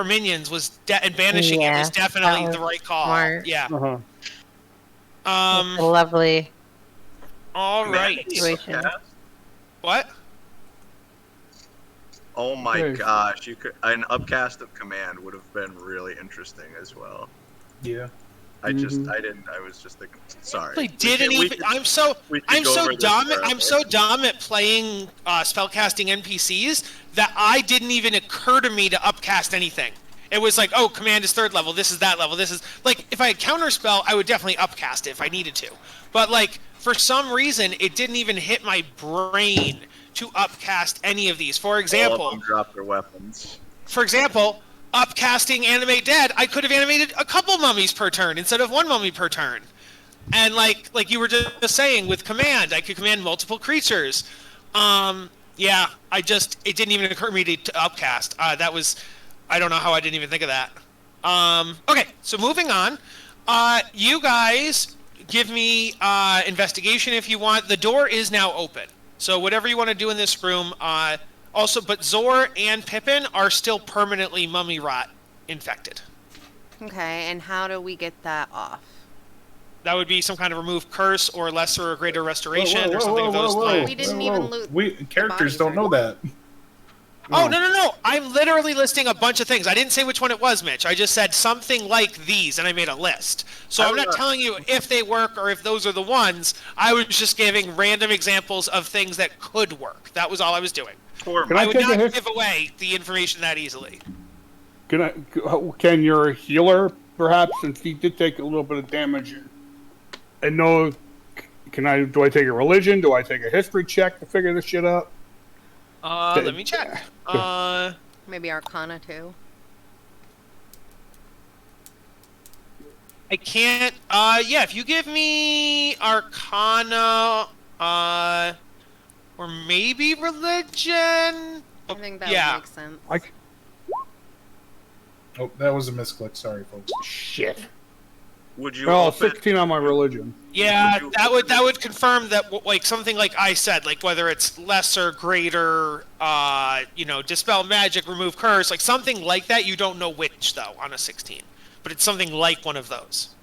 [SPEAKER 1] minions was and banishing it was definitely the right call.
[SPEAKER 3] Smart.
[SPEAKER 1] Yeah.
[SPEAKER 7] Uh-huh.
[SPEAKER 3] That's a lovely
[SPEAKER 1] All right.
[SPEAKER 3] situation.
[SPEAKER 1] What?
[SPEAKER 10] Oh my
[SPEAKER 7] Okay.
[SPEAKER 10] gosh! An upcast of command would have been really interesting as well.
[SPEAKER 8] Yeah.
[SPEAKER 10] I was just thinking. Sorry.
[SPEAKER 1] I didn't even. I'm so dumb. I'm so dumb at playing spellcasting NPCs that I didn't even occur to me to upcast anything. It was like, oh, command is 3rd level. This is that level. This is like, if I had counterspell, I would definitely upcast it if I needed to. But like, for some reason, it didn't even hit my brain to upcast any of these. For example,
[SPEAKER 10] all of them drop their weapons.
[SPEAKER 1] For example, upcasting animate dead, I could have animated a couple mummies per turn instead of 1 mummy per turn. And like you were just saying with command, I could command multiple creatures. Yeah, it didn't even occur to me to upcast. I don't know how I didn't even think of that. Okay, so moving on. You guys give me investigation if you want. The door is now open. So whatever you want to do in this room, but Zor and Pippin are still permanently mummy rot infected.
[SPEAKER 2] Okay, and how do we get that off?
[SPEAKER 1] That would be some kind of remove curse or lesser or greater restoration
[SPEAKER 8] Whoa,
[SPEAKER 1] or something of those lines.
[SPEAKER 2] We didn't even loot.
[SPEAKER 8] Characters don't know that.
[SPEAKER 1] Oh, no. I'm literally listing a bunch of things. I didn't say which one it was, Mitch. I just said something like these, and I made a list. So I'm not telling you if they work or if those are the ones. I was just giving random examples of things that could work. That was all I was doing. I would not give away the information that easily.
[SPEAKER 7] Can your healer, perhaps, since he did take a little bit of damage, and know, do I take a religion? Do I take a history check to figure this shit out?
[SPEAKER 1] Let me check.
[SPEAKER 2] Maybe Arcana too.
[SPEAKER 1] I can't. Yeah, if you give me Arcana, or maybe religion.
[SPEAKER 2] I think that would make sense.
[SPEAKER 8] Oh, that was a misclick. Sorry, folks.
[SPEAKER 7] Shit.
[SPEAKER 10] Would you?
[SPEAKER 7] Oh, 16 on my religion.
[SPEAKER 1] Yeah, that would confirm that, like something like I said, like whether it's lesser, greater, dispel magic, remove curse, like something like that. You don't know which though on a 16, but it's something like one of those.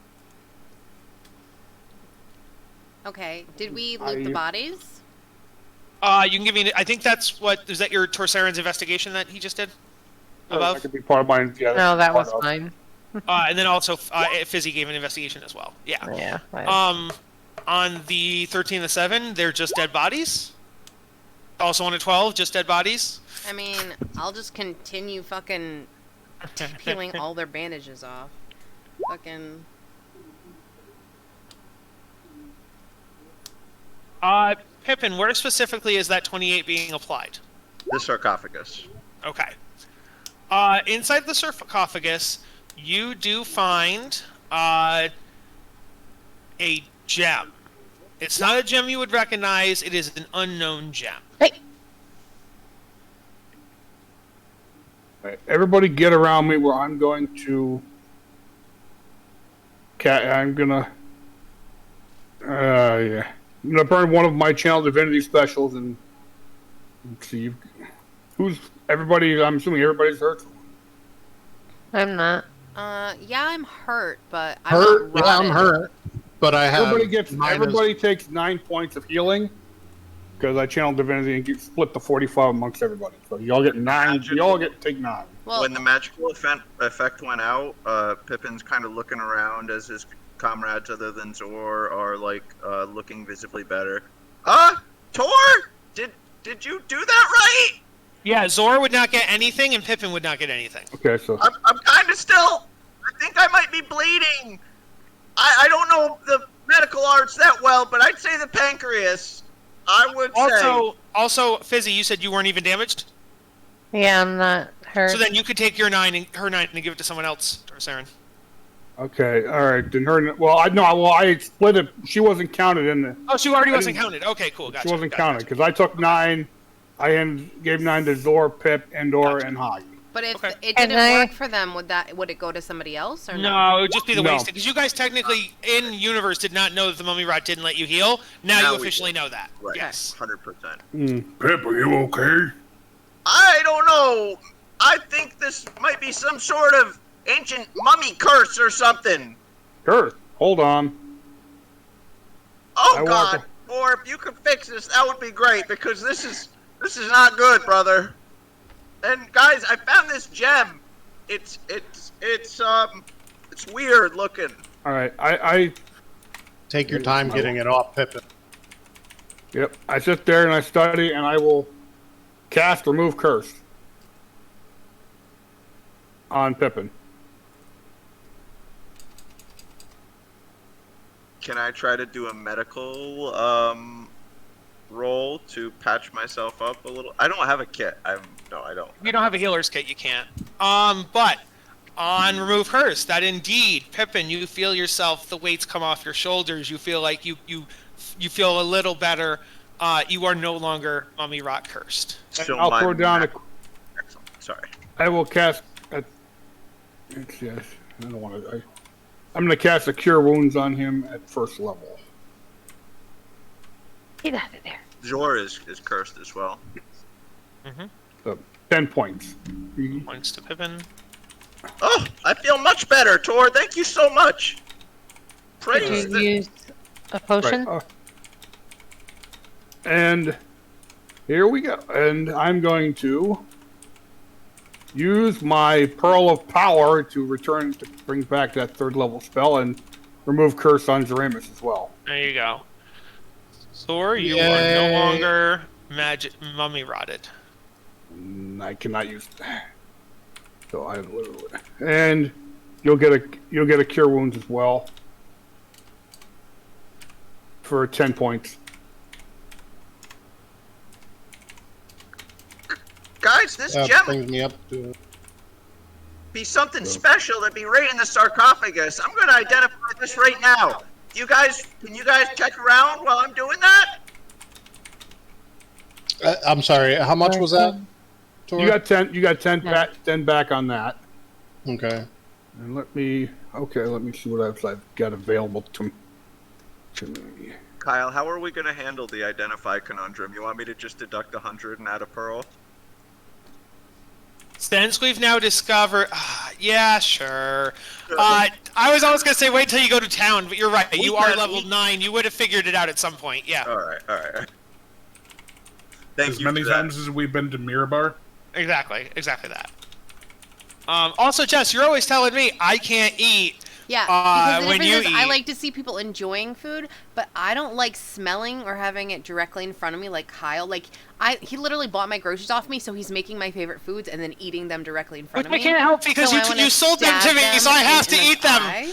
[SPEAKER 2] Okay, did we loot the bodies?
[SPEAKER 1] You can give me. I think that's what. Is that your Torsaren's investigation that he just did? Above.
[SPEAKER 7] That could be part of mine. Yeah,
[SPEAKER 3] No, that was mine.
[SPEAKER 1] And then also Fizzy gave an investigation as well. Yeah.
[SPEAKER 3] Yeah.
[SPEAKER 1] On the 13 and the 7, they're just dead bodies. Also on a 12, just dead bodies.
[SPEAKER 2] I mean, I'll just continue fucking peeling all their bandages off. Fucking.
[SPEAKER 1] Pippin, where specifically is that 28 being applied?
[SPEAKER 10] The sarcophagus.
[SPEAKER 1] Okay. Inside the sarcophagus, you do find a gem. It's not a gem you would recognize. It is an unknown gem.
[SPEAKER 3] Hey.
[SPEAKER 7] Right, everybody get around me where I'm going to... I'm gonna... yeah. I'm gonna burn one of my Channel Divinity specials and see... Who's... Everybody... I'm assuming everybody's hurt.
[SPEAKER 3] I'm not.
[SPEAKER 2] Yeah, I'm hurt, but I'm
[SPEAKER 5] Hurt?
[SPEAKER 2] not
[SPEAKER 5] Yeah, I'm
[SPEAKER 2] rotted.
[SPEAKER 5] hurt. But I have.
[SPEAKER 7] Everybody takes 9 points of healing. Because I Channel Divinity and split the 45 amongst everybody. So y'all get 9. Y'all take 9.
[SPEAKER 2] Well,
[SPEAKER 10] When the magical effect went out, Pippin's kind of looking around as his comrades other than Zor are like looking visibly better. Tor, did you do that right?
[SPEAKER 1] Yeah, Zora would not get anything, and Pippin would not get anything.
[SPEAKER 7] Okay, so
[SPEAKER 10] I'm kind of still. I think I might be bleeding. I don't know the medical arts that well, but I'd say the pancreas. I would say.
[SPEAKER 1] Also, Fizzy, you said you weren't even damaged.
[SPEAKER 3] Yeah, I'm not hurt.
[SPEAKER 1] So then you could take your 9 and her 9 and give it to someone else, or Saren.
[SPEAKER 7] okay, all right. Then her. Well, I split it. She wasn't counted in the.
[SPEAKER 1] Oh, she already wasn't counted. Okay, cool. Gotcha.
[SPEAKER 7] She wasn't counted because I took 9. I gave 9 to Zor, Pip, Endor, and Hagi.
[SPEAKER 2] but if
[SPEAKER 1] Okay.
[SPEAKER 2] it
[SPEAKER 3] And
[SPEAKER 2] didn't work for them, would it go to somebody else or
[SPEAKER 1] No, it would just be the
[SPEAKER 7] No.
[SPEAKER 1] wasted. Because you guys technically, in universe, did not know that the mummy rod didn't let you heal. Now
[SPEAKER 10] Now
[SPEAKER 1] you
[SPEAKER 10] we
[SPEAKER 1] officially
[SPEAKER 10] do.
[SPEAKER 1] know that.
[SPEAKER 10] Right.
[SPEAKER 1] Yes.
[SPEAKER 10] 100%.
[SPEAKER 4] Pip, are you okay?
[SPEAKER 10] I don't know. I think this might be some sort of ancient mummy curse or something.
[SPEAKER 7] Sure. Hold on.
[SPEAKER 10] Oh
[SPEAKER 7] I
[SPEAKER 10] God!
[SPEAKER 7] want
[SPEAKER 10] Or if you could fix this, that would be great because this is not good, brother. And guys, I found this gem. It's weird looking.
[SPEAKER 7] All right. I
[SPEAKER 5] Take your time getting it off, Pippin.
[SPEAKER 7] Yep. I sit there and I study, and I will cast Remove Curse on Pippin.
[SPEAKER 10] Can I try to do a medical roll to patch myself up a little? I don't have a kit. No, I don't.
[SPEAKER 1] If you don't have a healer's kit, you can't. But on Remove Curse, that indeed, Pippin, you feel yourself, the weights come off your shoulders. You feel like you feel a little better. You are no longer mummy rot cursed.
[SPEAKER 10] So
[SPEAKER 7] I'll throw down
[SPEAKER 10] Excellent. Sorry.
[SPEAKER 7] I will cast. Yes. I don't want to. I'm going to cast a Cure Wounds on him at first level.
[SPEAKER 3] Get out of there.
[SPEAKER 10] Zor is cursed as well.
[SPEAKER 7] So 10 points.
[SPEAKER 1] Points to Pippin.
[SPEAKER 10] Oh, I feel much better, Tor. Thank you so much.
[SPEAKER 3] Did
[SPEAKER 10] Praise
[SPEAKER 3] you
[SPEAKER 10] the...
[SPEAKER 3] use a potion?
[SPEAKER 7] Right. And here we go. And I'm going to use my Pearl of Power to bring back that 3rd level spell and remove Curse on Zeramus as well.
[SPEAKER 1] There you go. Zor, you are
[SPEAKER 5] Yay.
[SPEAKER 1] no longer mummy rotted.
[SPEAKER 7] I cannot use. So and you'll get a Cure Wounds as well for 10 points.
[SPEAKER 10] Guys, this
[SPEAKER 5] That
[SPEAKER 10] gem
[SPEAKER 5] brings me up to.
[SPEAKER 10] be something special to be right in the sarcophagus. I'm going to identify this right now. Can you guys check around while I'm doing that?
[SPEAKER 5] I'm sorry. How much was that? Tor?
[SPEAKER 7] You got 10. You got 10
[SPEAKER 3] Yeah.
[SPEAKER 7] back. 10 back on that.
[SPEAKER 5] Okay.
[SPEAKER 7] And let me see what else I've got available to me.
[SPEAKER 10] Kyle, how are we going to handle the identify conundrum? You want me to just deduct 100 and add a pearl?
[SPEAKER 1] Since we've now discovered... yeah, sure. I was always going to say wait till you go to town, but you're right. You are level 9. You would have figured it out at some point, yeah.
[SPEAKER 10] All right. Thank
[SPEAKER 8] As
[SPEAKER 10] you
[SPEAKER 8] many
[SPEAKER 10] for that.
[SPEAKER 8] times as we've been to Mirabar.
[SPEAKER 1] Exactly that. Also, Jess, you're always telling me I can't eat.
[SPEAKER 2] Yeah, because the
[SPEAKER 1] when
[SPEAKER 2] difference
[SPEAKER 1] you
[SPEAKER 2] is I
[SPEAKER 1] eat.
[SPEAKER 2] like to see people enjoying food, but I don't like smelling or having it directly in front of me like Kyle. Like, he literally bought my groceries off me, so he's making my favorite foods and then eating them directly in front
[SPEAKER 1] Which
[SPEAKER 2] of
[SPEAKER 1] I
[SPEAKER 2] me.
[SPEAKER 1] can't help because
[SPEAKER 2] So I wanna
[SPEAKER 1] you sold them to
[SPEAKER 2] stab
[SPEAKER 1] me, so I have to
[SPEAKER 2] in the
[SPEAKER 1] eat them.
[SPEAKER 2] thigh.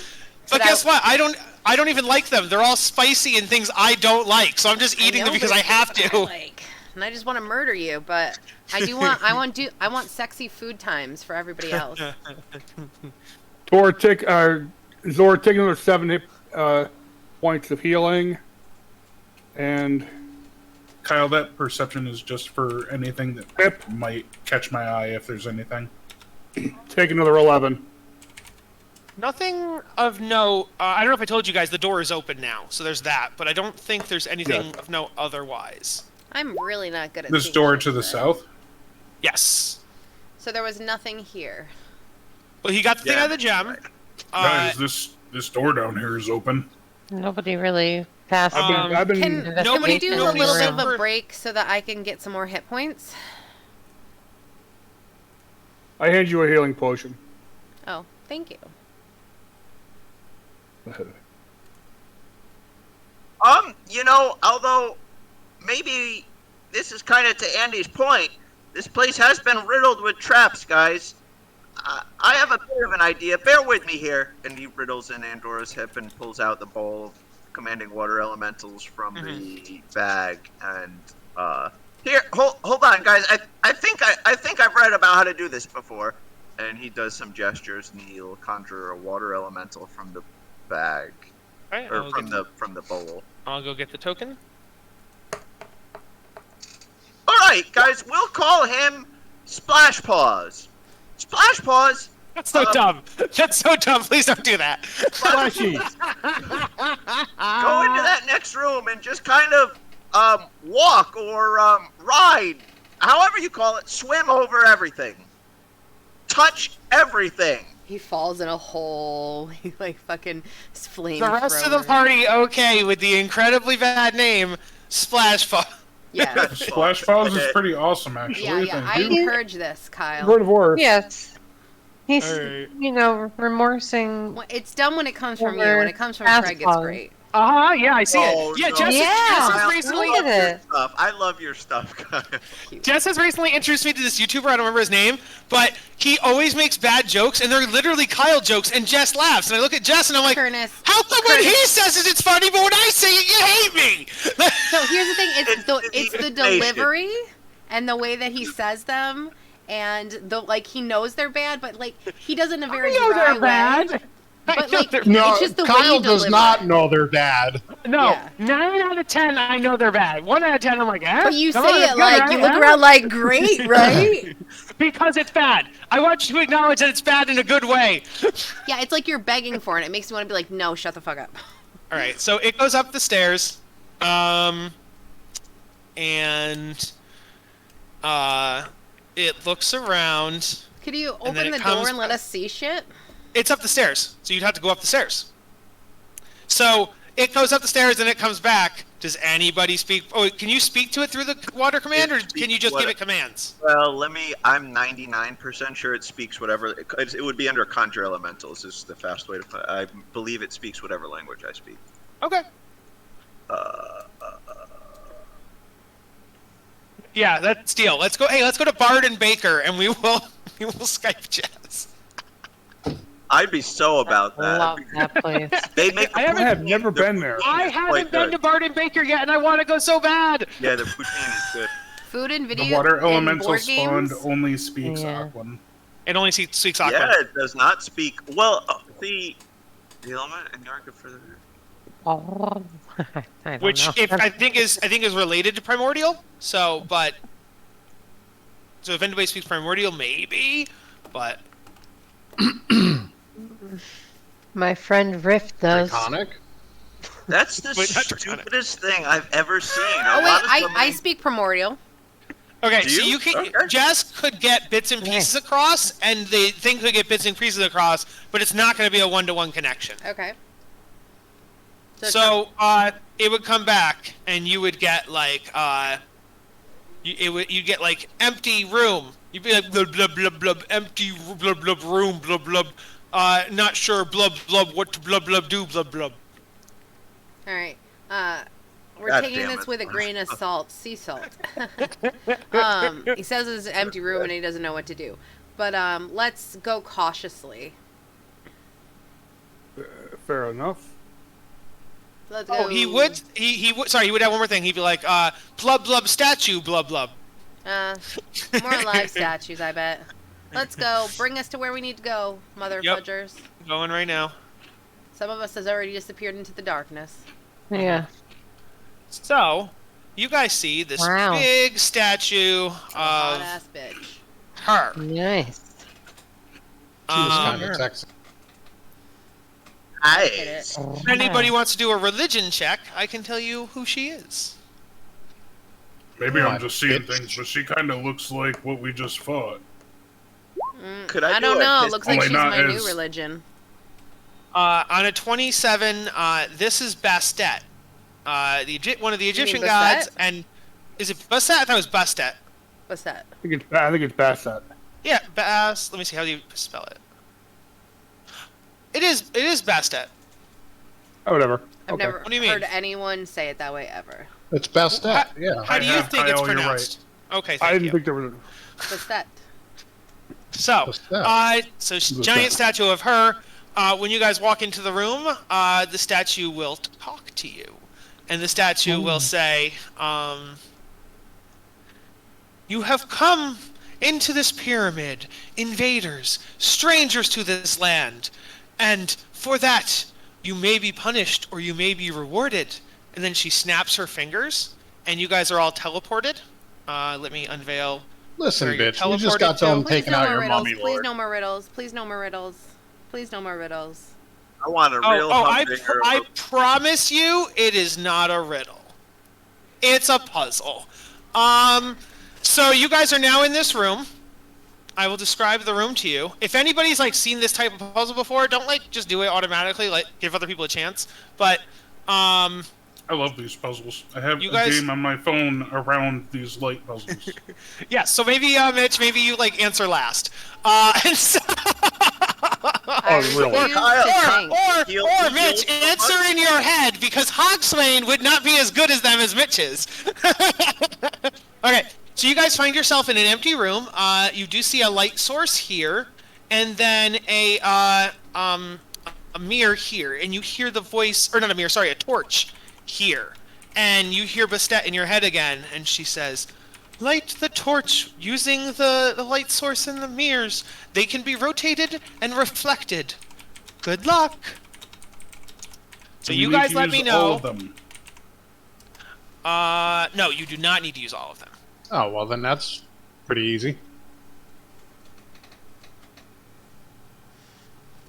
[SPEAKER 1] But
[SPEAKER 2] So
[SPEAKER 1] guess
[SPEAKER 2] that-
[SPEAKER 1] what? I don't even like them. They're all spicy and things I don't like, so I'm just eating
[SPEAKER 2] know,
[SPEAKER 1] them because
[SPEAKER 2] but
[SPEAKER 1] I
[SPEAKER 2] it's
[SPEAKER 1] have
[SPEAKER 2] what I
[SPEAKER 1] to.
[SPEAKER 2] like. And I just want to murder you, but I do want I want sexy food times for everybody else.
[SPEAKER 7] Zor, take another 7 hit points of healing, and
[SPEAKER 8] Kyle, that perception is just for anything that
[SPEAKER 7] Pip.
[SPEAKER 8] might catch my eye if there's anything.
[SPEAKER 7] Take another 11.
[SPEAKER 1] Nothing of note. I don't know if I told you guys the door is open now, so there's that. But I don't think there's anything of note otherwise.
[SPEAKER 2] I'm really not good at
[SPEAKER 8] This
[SPEAKER 2] seeing
[SPEAKER 8] door
[SPEAKER 2] shit,
[SPEAKER 8] to the
[SPEAKER 2] though.
[SPEAKER 8] south.
[SPEAKER 1] Yes.
[SPEAKER 2] So there was nothing here.
[SPEAKER 1] Well, he got the thing out of the gem.
[SPEAKER 8] Guys, this door down here is open.
[SPEAKER 3] Nobody really passed.
[SPEAKER 7] I've been
[SPEAKER 2] Can we
[SPEAKER 3] Investigation
[SPEAKER 2] do a
[SPEAKER 3] nobody
[SPEAKER 2] little bit
[SPEAKER 3] room.
[SPEAKER 2] of a break so that I can get some more hit points?
[SPEAKER 7] I hand you a healing potion.
[SPEAKER 2] Oh, thank you.
[SPEAKER 10] Although maybe this is kind of to Andy's point, this place has been riddled with traps, guys. I have a bit of an idea. Bear with me here. And he riddles in Andora's hip and pulls out the bowl of commanding water elementals from the bag. And here, hold on, guys. I think I've read about how to do this before. And he does some gestures, and he'll conjure a water elemental from the bag,
[SPEAKER 1] Right,
[SPEAKER 10] or from the bowl.
[SPEAKER 1] I'll go get the token.
[SPEAKER 10] All right, guys, we'll call him Splash Paws. Splash Paws.
[SPEAKER 1] That's so dumb. That's so dumb. Please don't do that.
[SPEAKER 7] Splashy.
[SPEAKER 10] Go into that next room and just kind of walk or ride, however you call it, swim over everything. Touch everything.
[SPEAKER 2] He falls in a hole. He like fucking flame.
[SPEAKER 1] The rest of the party okay with the incredibly bad name Splash Paw.
[SPEAKER 2] Yeah.
[SPEAKER 8] Splash Paws is pretty awesome, actually.
[SPEAKER 2] Yeah. I
[SPEAKER 8] Thank you.
[SPEAKER 2] encourage this, Kyle.
[SPEAKER 7] Word of words.
[SPEAKER 3] Yes. He's,
[SPEAKER 1] Alright.
[SPEAKER 3] remorsing.
[SPEAKER 2] Well, it's dumb when it comes from you.
[SPEAKER 3] Over
[SPEAKER 2] When it comes from
[SPEAKER 3] fast
[SPEAKER 2] Craig, it's
[SPEAKER 3] paws.
[SPEAKER 2] great.
[SPEAKER 1] Yeah, I see
[SPEAKER 10] Oh,
[SPEAKER 1] it. Yeah,
[SPEAKER 10] no.
[SPEAKER 1] Jess,
[SPEAKER 3] Yeah.
[SPEAKER 1] Jess has recently
[SPEAKER 3] Look at it.
[SPEAKER 10] Stuff. I love your stuff, Kyle.
[SPEAKER 1] Jess has recently introduced me to this YouTuber. I don't remember his name, but he always makes bad jokes, and they're literally Kyle jokes. And Jess laughs, and I look at Jess, and I'm like,
[SPEAKER 2] Curtis.
[SPEAKER 1] "How come when he says it, it's funny, but when I say it, you hate me?"
[SPEAKER 2] So here's the thing: it's the
[SPEAKER 10] imitation.
[SPEAKER 2] delivery and the way that he says them, and he knows they're bad, but like he does it in a very dry way. But like
[SPEAKER 5] No,
[SPEAKER 2] it's just the way
[SPEAKER 5] Kyle
[SPEAKER 2] you
[SPEAKER 5] does
[SPEAKER 2] deliver
[SPEAKER 5] not
[SPEAKER 2] it.
[SPEAKER 5] know they're bad.
[SPEAKER 1] No,
[SPEAKER 2] Yeah.
[SPEAKER 1] 9 out of 10, I know they're bad. 1 out of 10, I'm like, eh?
[SPEAKER 2] But you
[SPEAKER 1] Come
[SPEAKER 2] say
[SPEAKER 1] on,
[SPEAKER 2] it
[SPEAKER 1] it's good,
[SPEAKER 2] like
[SPEAKER 1] right?
[SPEAKER 2] you look
[SPEAKER 1] Eh?
[SPEAKER 2] around like great, right?
[SPEAKER 1] Because it's bad. I want you to acknowledge that it's bad in a good way.
[SPEAKER 2] Yeah, it's like you're begging for it. It makes me want to be like, no, shut the fuck up.
[SPEAKER 1] All right, so it goes up the stairs, and it looks around.
[SPEAKER 2] Could you
[SPEAKER 1] And then
[SPEAKER 2] open
[SPEAKER 1] it
[SPEAKER 2] the
[SPEAKER 1] comes
[SPEAKER 2] door and let
[SPEAKER 1] back.
[SPEAKER 2] us see shit?
[SPEAKER 1] It's up the stairs, so you'd have to go up the stairs. So it goes up the stairs and it comes back. Does anybody speak? Oh, can you speak to it through the water command, or can you just give it commands?
[SPEAKER 10] Well, I'm 99% sure it speaks whatever. It would be under conjure elementals. Is the fast way to put it. I believe it speaks whatever language I speak.
[SPEAKER 1] Okay. Yeah, that's deal. Let's go. Hey, let's go to Bard and Baker, and we will Skype Jess.
[SPEAKER 10] I'd be so about that.
[SPEAKER 3] Love that place.
[SPEAKER 10] They make.
[SPEAKER 1] I
[SPEAKER 7] I have never been there.
[SPEAKER 1] I haven't been to Bard and Baker yet, and I want to go so bad.
[SPEAKER 10] Yeah, the poutine is good.
[SPEAKER 2] Food and video
[SPEAKER 8] The water
[SPEAKER 2] and
[SPEAKER 8] elemental
[SPEAKER 2] board
[SPEAKER 8] spawned
[SPEAKER 2] games?
[SPEAKER 8] only speaks
[SPEAKER 3] Yeah.
[SPEAKER 8] Aquan.
[SPEAKER 1] It only speaks Aqua.
[SPEAKER 10] Yeah, it does not speak. Well, the element and Yarka for the.
[SPEAKER 3] Oh, I don't
[SPEAKER 1] Which
[SPEAKER 3] know.
[SPEAKER 1] I think is related to primordial. So if anybody speaks primordial, maybe. But
[SPEAKER 3] My friend Rift does.
[SPEAKER 5] Iconic.
[SPEAKER 10] That's the
[SPEAKER 1] Wait, not
[SPEAKER 10] stupidest thing I've ever seen.
[SPEAKER 2] Oh wait, I speak primordial.
[SPEAKER 1] okay,
[SPEAKER 10] Do
[SPEAKER 1] so
[SPEAKER 10] you?
[SPEAKER 1] you can
[SPEAKER 10] Okay.
[SPEAKER 1] Jess could get bits and pieces across, and the thing could get bits and pieces across, but it's not going to be a one-to-one connection.
[SPEAKER 2] Okay.
[SPEAKER 1] So it would come back, and you would get like you get like empty room. You'd be like blub blub blub blub empty blub blub room blub blub. Not sure blub blub what to blub blub do blub blub.
[SPEAKER 2] All right. We're
[SPEAKER 10] God
[SPEAKER 2] taking
[SPEAKER 10] damn
[SPEAKER 2] this
[SPEAKER 10] it.
[SPEAKER 2] with a grain of salt, sea salt. He says it's an empty room and he doesn't know what to do. But let's go cautiously.
[SPEAKER 7] Fair enough.
[SPEAKER 2] Let's
[SPEAKER 1] Oh,
[SPEAKER 2] go.
[SPEAKER 1] he would. He would. Sorry, he would have one more thing. He'd be like, blub blub statue blub blub.
[SPEAKER 2] More live statues, I bet. Let's go. Bring us to where we need to go, mother
[SPEAKER 1] Yep.
[SPEAKER 2] fudgers.
[SPEAKER 1] Going right now.
[SPEAKER 2] Some of us has already disappeared into the darkness.
[SPEAKER 3] Yeah.
[SPEAKER 1] So, you guys see this
[SPEAKER 3] Wow.
[SPEAKER 1] big statue
[SPEAKER 2] Hot
[SPEAKER 1] of
[SPEAKER 2] ass bitch.
[SPEAKER 1] her.
[SPEAKER 3] Nice.
[SPEAKER 5] She was kind of sexy.
[SPEAKER 10] Nice.
[SPEAKER 1] If anybody wants to do a religion check, I can tell you who she is.
[SPEAKER 4] Maybe I'm just seeing
[SPEAKER 5] bitch.
[SPEAKER 4] things, but she kind of looks like what we just fought.
[SPEAKER 10] Could I
[SPEAKER 2] I
[SPEAKER 10] do
[SPEAKER 2] don't
[SPEAKER 10] a
[SPEAKER 2] know.
[SPEAKER 10] his-
[SPEAKER 2] Looks like
[SPEAKER 4] Only
[SPEAKER 2] she's
[SPEAKER 4] not
[SPEAKER 2] my new
[SPEAKER 4] as-
[SPEAKER 2] religion.
[SPEAKER 1] On a 27, this is Bastet. One of the Egyptian
[SPEAKER 2] Bastet?
[SPEAKER 1] gods, and is it Bastet? I thought it was Bastet.
[SPEAKER 2] What's that?
[SPEAKER 7] I think it's Bassett.
[SPEAKER 1] Yeah, Let me see how do you spell it. It is Bastet.
[SPEAKER 7] Oh, whatever.
[SPEAKER 2] I've
[SPEAKER 7] Okay.
[SPEAKER 2] never
[SPEAKER 1] What do you mean?
[SPEAKER 2] heard anyone say it that way ever.
[SPEAKER 5] It's best at, yeah.
[SPEAKER 1] How do you
[SPEAKER 4] have
[SPEAKER 1] think it's
[SPEAKER 4] Kyle, you're
[SPEAKER 1] pronounced? Okay,
[SPEAKER 7] I
[SPEAKER 1] thank
[SPEAKER 7] didn't
[SPEAKER 1] you.
[SPEAKER 7] think there was.
[SPEAKER 2] What's that?
[SPEAKER 1] So,
[SPEAKER 5] Bastet.
[SPEAKER 1] Giant statue of her. When you guys walk into the room, the statue will talk to you, and the statue will say, "You have come into this pyramid, invaders, strangers to this land, and for that you may be punished or you may be rewarded." And then she snaps her fingers, and you guys are all teleported. Let me unveil.
[SPEAKER 5] Listen,
[SPEAKER 1] Where you're
[SPEAKER 5] bitch, we just
[SPEAKER 1] teleported
[SPEAKER 5] got done
[SPEAKER 1] to.
[SPEAKER 2] Please
[SPEAKER 5] taking
[SPEAKER 2] no
[SPEAKER 5] out
[SPEAKER 2] more
[SPEAKER 5] your
[SPEAKER 2] riddles.
[SPEAKER 5] mummy
[SPEAKER 2] Please
[SPEAKER 5] lord.
[SPEAKER 2] no more riddles. Please no more riddles. Please no more riddles.
[SPEAKER 10] I want a real humdinger.
[SPEAKER 1] I promise you, it is not a riddle. It's a puzzle. So you guys are now in this room. I will describe the room to you. If anybody's like seen this type of puzzle before, don't like just do it automatically. Like give other people a chance. But
[SPEAKER 4] I love these puzzles. I have
[SPEAKER 1] You
[SPEAKER 4] a
[SPEAKER 1] guys-
[SPEAKER 4] game on my phone around these light puzzles.
[SPEAKER 1] yeah. So maybe Mitch, maybe you like answer last. And so,
[SPEAKER 2] I
[SPEAKER 7] really?
[SPEAKER 2] refuse
[SPEAKER 10] Kyle,
[SPEAKER 2] to think.
[SPEAKER 1] or Mitch, answer in your head because Hogswain would not be as good as them as Mitch is. Okay, so you guys find yourself in an empty room. You do see a light source here, and then a mirror here, and you hear the voice, or not a mirror, sorry, a torch here, and you hear Bastet in your head again, and she says, "Light the torch using the light source in the mirrors. They can be rotated and reflected. Good luck." So you
[SPEAKER 4] need
[SPEAKER 1] guys
[SPEAKER 4] to
[SPEAKER 1] let
[SPEAKER 4] use
[SPEAKER 1] me
[SPEAKER 4] all
[SPEAKER 1] know.
[SPEAKER 4] of them.
[SPEAKER 1] No, you do not need to use all of them.
[SPEAKER 5] Oh, well, then that's pretty easy.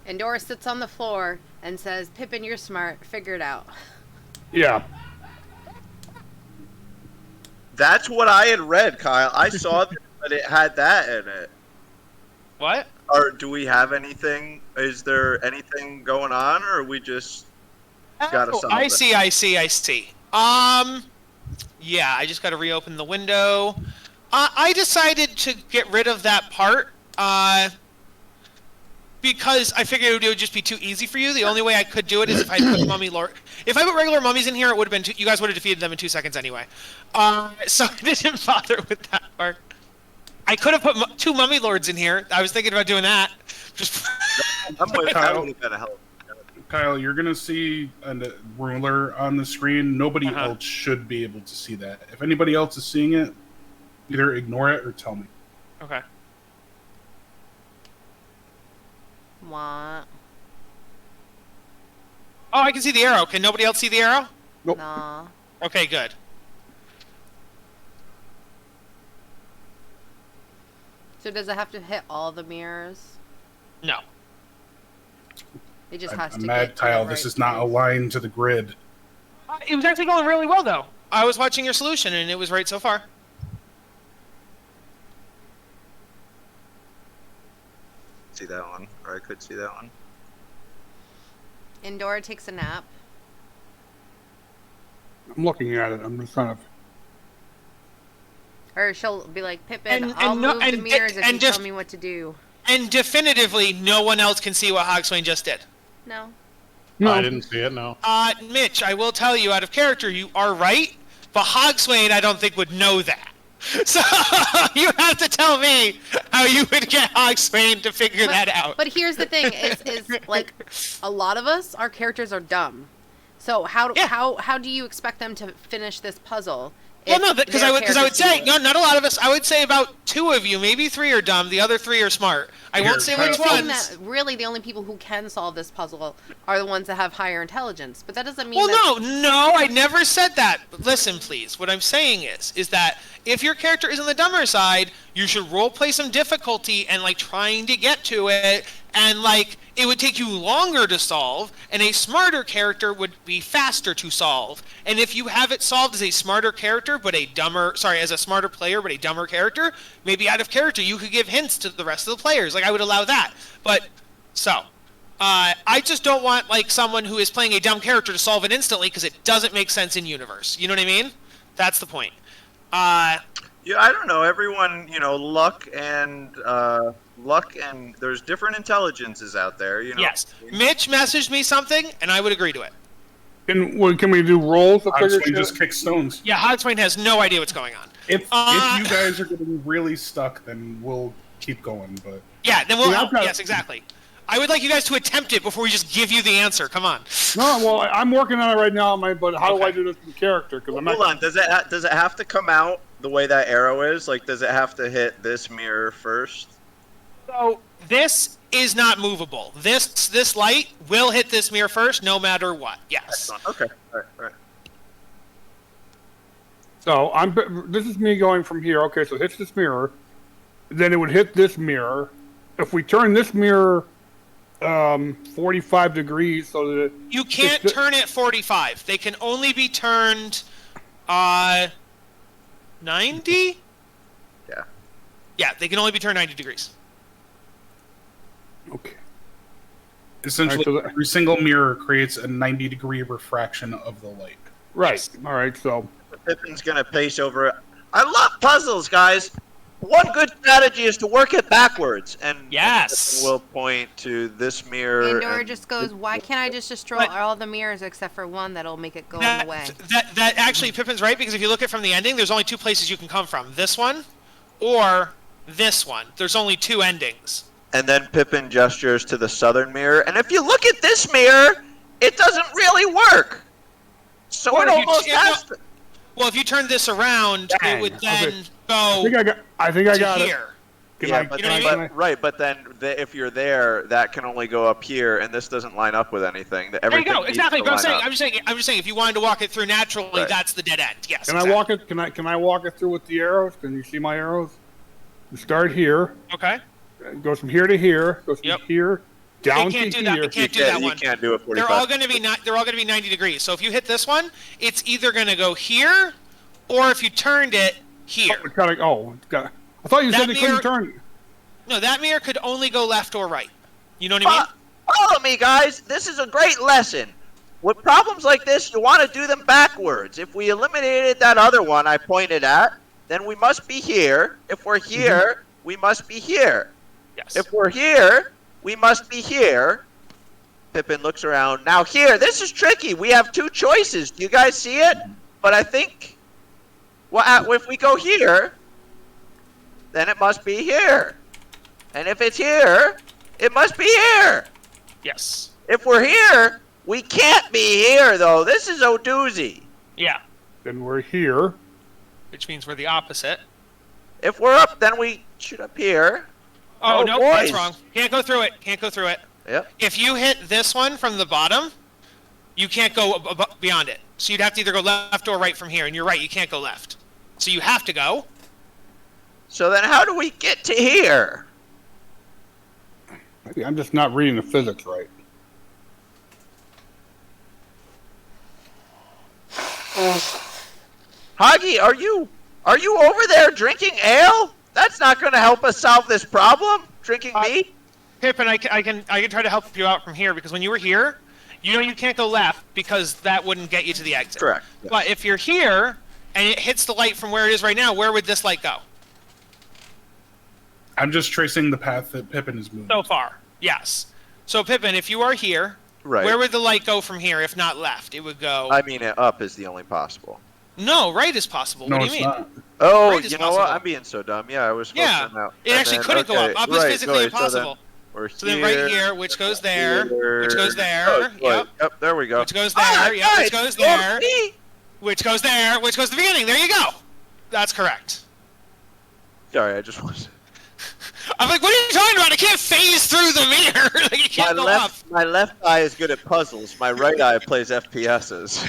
[SPEAKER 2] And Doris sits on the floor and says, "Pippin, you're smart. Figure it out."
[SPEAKER 7] Yeah.
[SPEAKER 10] That's what I had read, Kyle. I saw that it had that in it.
[SPEAKER 1] What?
[SPEAKER 10] Or do we have anything? Is there anything going on, or are we just gotta solve
[SPEAKER 1] I
[SPEAKER 10] it?
[SPEAKER 1] see. Yeah, I just got to reopen the window. I decided to get rid of that part, because I figured it would just be too easy for you. The only way I could do it is if I put mummy lord. If I put regular mummies in here, it would have been. You guys would have defeated them in 2 seconds anyway. So I didn't bother with that part. I could have put 2 mummy lords in here. I was thinking about doing that. Just.
[SPEAKER 10] I'm with that would have been a help.
[SPEAKER 4] Kyle, you're gonna see a ruler on the screen. Nobody
[SPEAKER 1] Uh-huh.
[SPEAKER 4] else should be able to see that. If anybody else is seeing it, either ignore it or tell me.
[SPEAKER 1] Okay.
[SPEAKER 2] What?
[SPEAKER 1] Oh, I can see the arrow. Can nobody else see the arrow?
[SPEAKER 7] Nope.
[SPEAKER 2] No.
[SPEAKER 1] Okay, good.
[SPEAKER 2] So does it have to hit all the mirrors?
[SPEAKER 1] No.
[SPEAKER 2] It just has
[SPEAKER 4] I'm
[SPEAKER 2] to
[SPEAKER 4] mad,
[SPEAKER 2] get to
[SPEAKER 4] Kyle.
[SPEAKER 2] the
[SPEAKER 4] This
[SPEAKER 2] right
[SPEAKER 4] is not
[SPEAKER 2] place.
[SPEAKER 4] aligned to the grid.
[SPEAKER 1] It was actually going really well, though. I was watching your solution, and it was right so far.
[SPEAKER 10] See that one, or I could see that one.
[SPEAKER 2] Indora takes a nap.
[SPEAKER 7] I'm looking at it. I'm just trying to.
[SPEAKER 2] Or she'll be like, "Pippin,
[SPEAKER 1] And-
[SPEAKER 2] I'll
[SPEAKER 1] and no-
[SPEAKER 2] move the
[SPEAKER 1] and-
[SPEAKER 2] mirrors if
[SPEAKER 1] and
[SPEAKER 2] you
[SPEAKER 1] just-
[SPEAKER 2] tell me what to do."
[SPEAKER 1] And definitively, no one else can see what Hogswain just did.
[SPEAKER 2] No.
[SPEAKER 7] No.
[SPEAKER 5] I didn't see it, no.
[SPEAKER 1] Mitch, I will tell you, out of character, you are right, but Hogswain, I don't think, would know that. So you have to tell me how you would get Hogswain to figure that out.
[SPEAKER 2] But here's the thing: is like a lot of us, our characters are dumb. So how
[SPEAKER 1] Yeah.
[SPEAKER 2] how do you expect them to finish this puzzle
[SPEAKER 1] Well, no, because I would say
[SPEAKER 2] no.
[SPEAKER 1] no, not a lot of us. I would say about 2 of you, maybe 3 are dumb. The other 3 are smart. I won't say which
[SPEAKER 2] saying
[SPEAKER 1] ones.
[SPEAKER 2] that really the only people who can solve this puzzle are the ones that have higher intelligence, but that doesn't mean.
[SPEAKER 1] Well, no, I never said that. But listen, please. What I'm saying is that if your character is on the dumber side, you should role play some difficulty and like trying to get to it, and like it would take you longer to solve, and a smarter character would be faster to solve. And if you have it solved as a smarter character but as a smarter player but a dumber character, maybe out of character you could give hints to the rest of the players. Like I would allow that. But I just don't want like someone who is playing a dumb character to solve it instantly because it doesn't make sense in universe. You know what I mean? That's the point.
[SPEAKER 10] Yeah, I don't know. Everyone, luck and there's different intelligences out there.
[SPEAKER 1] Yes. Mitch messaged me something, and I would agree to it.
[SPEAKER 7] Can we do rolls?
[SPEAKER 8] Hogswain just kick stones.
[SPEAKER 1] Yeah, Hogswain has no idea what's going on.
[SPEAKER 8] If you guys are getting really stuck, then we'll keep going. But
[SPEAKER 1] yeah, then we'll. Yes, exactly. I would like you guys to attempt it before we just give you the answer. Come on.
[SPEAKER 7] No, well, I'm working on it right now. But how do I do this with the character? Because
[SPEAKER 10] Hold on. Does it have to come out the way that arrow is? Like, does it have to hit this mirror first?
[SPEAKER 1] So this is not movable. This light will hit this mirror first, no matter what. Yes.
[SPEAKER 10] Okay. All right.
[SPEAKER 7] So this is me going from here. Okay, so it hits this mirror, then it would hit this mirror. If we turn this mirror 45 degrees, so that
[SPEAKER 1] you can't turn it 45. They can only be turned 90. Yeah, they can only be turned 90 degrees.
[SPEAKER 7] Okay.
[SPEAKER 8] Essentially, every single mirror creates a 90-degree refraction of the light.
[SPEAKER 7] Right.
[SPEAKER 1] Yes.
[SPEAKER 7] All right. So
[SPEAKER 10] Pippin's gonna pace over it. I love puzzles, guys. One good strategy is to work it backwards, and
[SPEAKER 1] yes,
[SPEAKER 10] we'll point to this mirror.
[SPEAKER 2] Andor just goes, "Why can't I just destroy all the mirrors except for one that'll make it go in the way?"
[SPEAKER 1] That actually, Pippin's right, because if you look at it from the ending, there's only 2 places you can come from: this one, or this one. There's only 2 endings.
[SPEAKER 10] And then Pippin gestures to the southern mirror, and if you look at this mirror, it doesn't really work. So
[SPEAKER 1] Well,
[SPEAKER 10] it almost has to.
[SPEAKER 1] Well, if you turn this around, it would then go.
[SPEAKER 7] I think I got
[SPEAKER 1] here.
[SPEAKER 7] it.
[SPEAKER 10] Yeah, but then if you're there, that can only go up here, and this doesn't line up with anything.
[SPEAKER 1] There you go. Exactly. But I'm just saying, if you wanted to walk it through naturally, that's the dead end. Yes.
[SPEAKER 7] Can I walk it? Can I walk it through with the arrows? Can you see my arrows? You start here.
[SPEAKER 1] Okay.
[SPEAKER 7] It goes from here to here. Goes from here down to here.
[SPEAKER 1] You can't do that one.
[SPEAKER 10] You can't do it 45.
[SPEAKER 1] They're all going to be 90 degrees. So if you hit this one, it's either going to go here, or if you turned it here.
[SPEAKER 7] I thought you said they couldn't turn.
[SPEAKER 1] No, that mirror could only go left or right. You know what I mean?
[SPEAKER 10] Follow me, guys. This is a great lesson. With problems like this, you want to do them backwards. If we eliminated that other one I pointed at, then we must be here. If we're here, we must be here.
[SPEAKER 1] Yes.
[SPEAKER 10] If we're here, we must be here. Pippin looks around. Now here, this is tricky. We have 2 choices. Do you guys see it? But I think, if we go here, then it must be here. And if it's here, it must be here.
[SPEAKER 1] Yes.
[SPEAKER 10] If we're here, we can't be here, though. This is a doozy.
[SPEAKER 1] Yeah.
[SPEAKER 7] Then we're here.
[SPEAKER 1] Which means we're the opposite.
[SPEAKER 10] If we're up, then we should up here.
[SPEAKER 1] Oh, no,
[SPEAKER 10] boys.
[SPEAKER 1] that's wrong. Can't go through it.
[SPEAKER 10] Yep.
[SPEAKER 1] If you hit this one from the bottom, you can't go beyond it. So you'd have to either go left or right from here. And you're right, you can't go left. So you have to go.
[SPEAKER 10] So then how do we get to here?
[SPEAKER 7] Maybe I'm just not reading the physics right.
[SPEAKER 10] Hoggy, are you over there drinking ale? That's not going to help us solve this problem. Drinking meat.
[SPEAKER 1] Pippin, I can try to help you out from here, because when you were here, you can't go left because that wouldn't get you to the exit.
[SPEAKER 10] Correct.
[SPEAKER 1] Yeah. But if you're here and it hits the light from where it is right now, where would this light go?
[SPEAKER 8] I'm just tracing the path that Pippin is moving.
[SPEAKER 1] So far, yes. So Pippin, if you are here,
[SPEAKER 10] right,
[SPEAKER 1] where would the light go from here if not left? It would go.
[SPEAKER 10] I mean, up is the only possible.
[SPEAKER 1] No, right is possible.
[SPEAKER 8] No,
[SPEAKER 1] what do you mean?
[SPEAKER 8] Not.
[SPEAKER 10] Oh,
[SPEAKER 1] right
[SPEAKER 10] you know what? I'm being so dumb. Yeah, I was supposed to know.
[SPEAKER 1] It actually couldn't go up. Up is physically impossible.
[SPEAKER 10] So
[SPEAKER 1] then right here, which goes there, which goes there.
[SPEAKER 10] Yep, there we go.
[SPEAKER 1] Which goes there, which goes there. Which goes there, which goes to the beginning. There you go. That's correct.
[SPEAKER 9] Sorry, I just was.
[SPEAKER 1] I'm like, what are you talking about? I can't phase through the mirror. Like, you can't go up.
[SPEAKER 9] My left eye is good at puzzles. My right eye plays FPSs.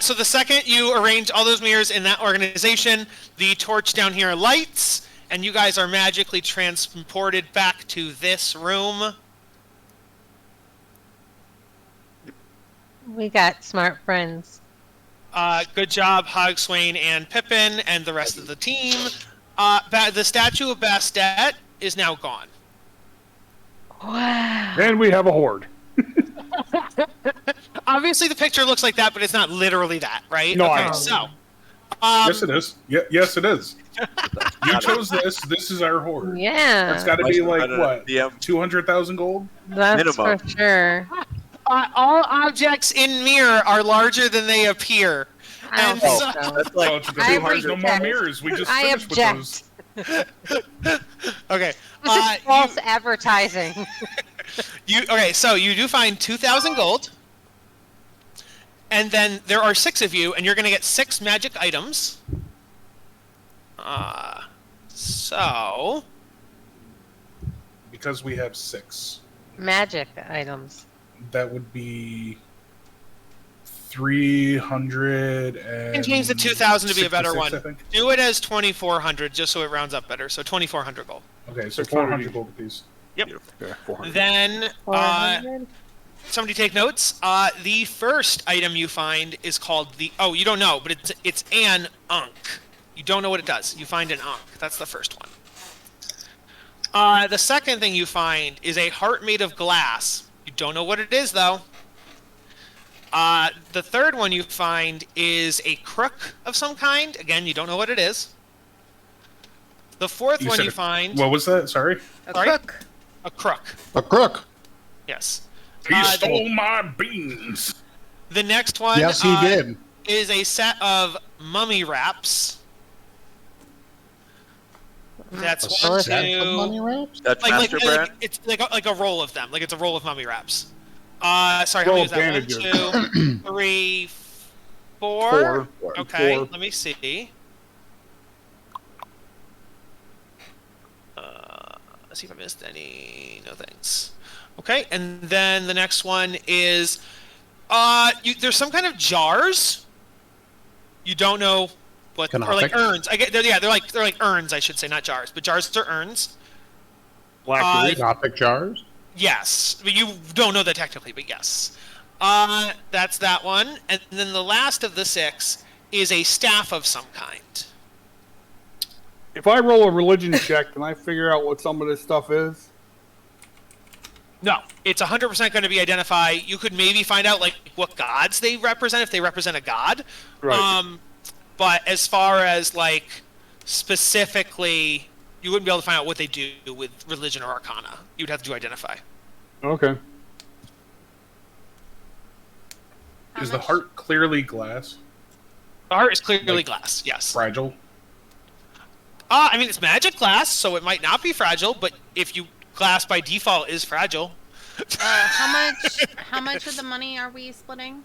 [SPEAKER 1] So the second you arrange all those mirrors in that organization, the torch down here lights, and you guys are magically transported back to this room.
[SPEAKER 3] We got smart friends.
[SPEAKER 1] Good job, Hogswain and Pippin and the rest of the team. The statue of Bastet is now gone.
[SPEAKER 3] Wow.
[SPEAKER 7] And we have a horde.
[SPEAKER 1] Obviously, the picture looks like that, but it's not literally that, right?
[SPEAKER 7] No,
[SPEAKER 1] okay,
[SPEAKER 7] I know.
[SPEAKER 1] so.
[SPEAKER 8] Yes, it is. Yes, it is. You chose this. This is our horde.
[SPEAKER 3] Yeah.
[SPEAKER 8] It's got to be like,
[SPEAKER 9] Yeah.
[SPEAKER 8] what, 200,000 gold?
[SPEAKER 3] That's
[SPEAKER 9] minimum.
[SPEAKER 3] for sure.
[SPEAKER 1] All objects in mirror are larger than they appear.
[SPEAKER 3] I
[SPEAKER 1] And
[SPEAKER 3] don't
[SPEAKER 1] so,
[SPEAKER 3] think so.
[SPEAKER 9] That's
[SPEAKER 8] Well,
[SPEAKER 9] like
[SPEAKER 8] it's because
[SPEAKER 3] I
[SPEAKER 8] there's no more
[SPEAKER 3] object.
[SPEAKER 8] mirrors. We just
[SPEAKER 3] I
[SPEAKER 8] finished with
[SPEAKER 3] object.
[SPEAKER 8] those.
[SPEAKER 1] okay.
[SPEAKER 3] This is false advertising.
[SPEAKER 1] So you do find 2,000 gold. And then there are 6 of you, and you're going to get 6 magic items. So...
[SPEAKER 8] Because we have 6.
[SPEAKER 3] Magic items.
[SPEAKER 8] That would be 300
[SPEAKER 1] You
[SPEAKER 8] and...
[SPEAKER 1] can change the 2,000 to be a better
[SPEAKER 8] 66, I
[SPEAKER 1] one.
[SPEAKER 8] think.
[SPEAKER 1] Do it as 2,400, just so it rounds up better. So 2,400 gold.
[SPEAKER 8] Okay, so 400 gold apiece.
[SPEAKER 7] Yeah, 400.
[SPEAKER 1] Then,
[SPEAKER 3] 400?
[SPEAKER 1] somebody take notes. The first item you find is called the... Oh, you don't know, but it's an Ankh. You don't know what it does. You find an Ankh. That's the first one. The second thing you find is a heart made of glass. You don't know what it is, though. The third one you find is a crook of some kind. Again, you don't know what it is. The fourth one
[SPEAKER 8] said
[SPEAKER 1] you find...
[SPEAKER 8] What was that? Sorry?
[SPEAKER 2] A
[SPEAKER 1] Sorry?
[SPEAKER 2] crook.
[SPEAKER 1] A crook.
[SPEAKER 5] A crook.
[SPEAKER 1] Yes.
[SPEAKER 8] He stole my beans.
[SPEAKER 1] The next one
[SPEAKER 5] Yes, he did.
[SPEAKER 1] is a set of mummy wraps. That's
[SPEAKER 5] A
[SPEAKER 1] one,
[SPEAKER 5] set of
[SPEAKER 1] two...
[SPEAKER 5] money wraps?
[SPEAKER 9] that's
[SPEAKER 1] Like
[SPEAKER 9] Master Brand.
[SPEAKER 1] it's like a roll of them. Like it's a roll of mummy wraps. Sorry, how many
[SPEAKER 7] Roll
[SPEAKER 1] is that? 1,
[SPEAKER 7] bandages.
[SPEAKER 1] 2, 3, 4.
[SPEAKER 7] Four.
[SPEAKER 1] Okay,
[SPEAKER 7] Four.
[SPEAKER 1] let me see. Let's see if I missed any. No thanks. Okay, and then the next one is there's some kind of jars. You don't know what, or like
[SPEAKER 5] Canonic.
[SPEAKER 1] urns. They're like urns, I should say, not jars, but jars are urns.
[SPEAKER 7] Black
[SPEAKER 5] Gothic jars?
[SPEAKER 1] Yes, but you don't know that technically, but yes. That's that one, and then the last of the 6 is a staff of some kind.
[SPEAKER 7] If I roll a religion check, can I figure out what some of this stuff is?
[SPEAKER 1] No, it's 100% going to be identify. You could maybe find out like what gods they represent if they represent a god.
[SPEAKER 7] Right.
[SPEAKER 1] But as far as like specifically, you wouldn't be able to find out what they do with religion or arcana. You'd have to identify.
[SPEAKER 7] Okay.
[SPEAKER 8] Is the heart clearly glass?
[SPEAKER 1] The heart is clearly
[SPEAKER 8] Like-
[SPEAKER 1] glass. Yes.
[SPEAKER 8] Fragile?
[SPEAKER 1] I mean, it's magic glass, so it might not be fragile. But if you glass by default is fragile,
[SPEAKER 2] How much of the money are we splitting?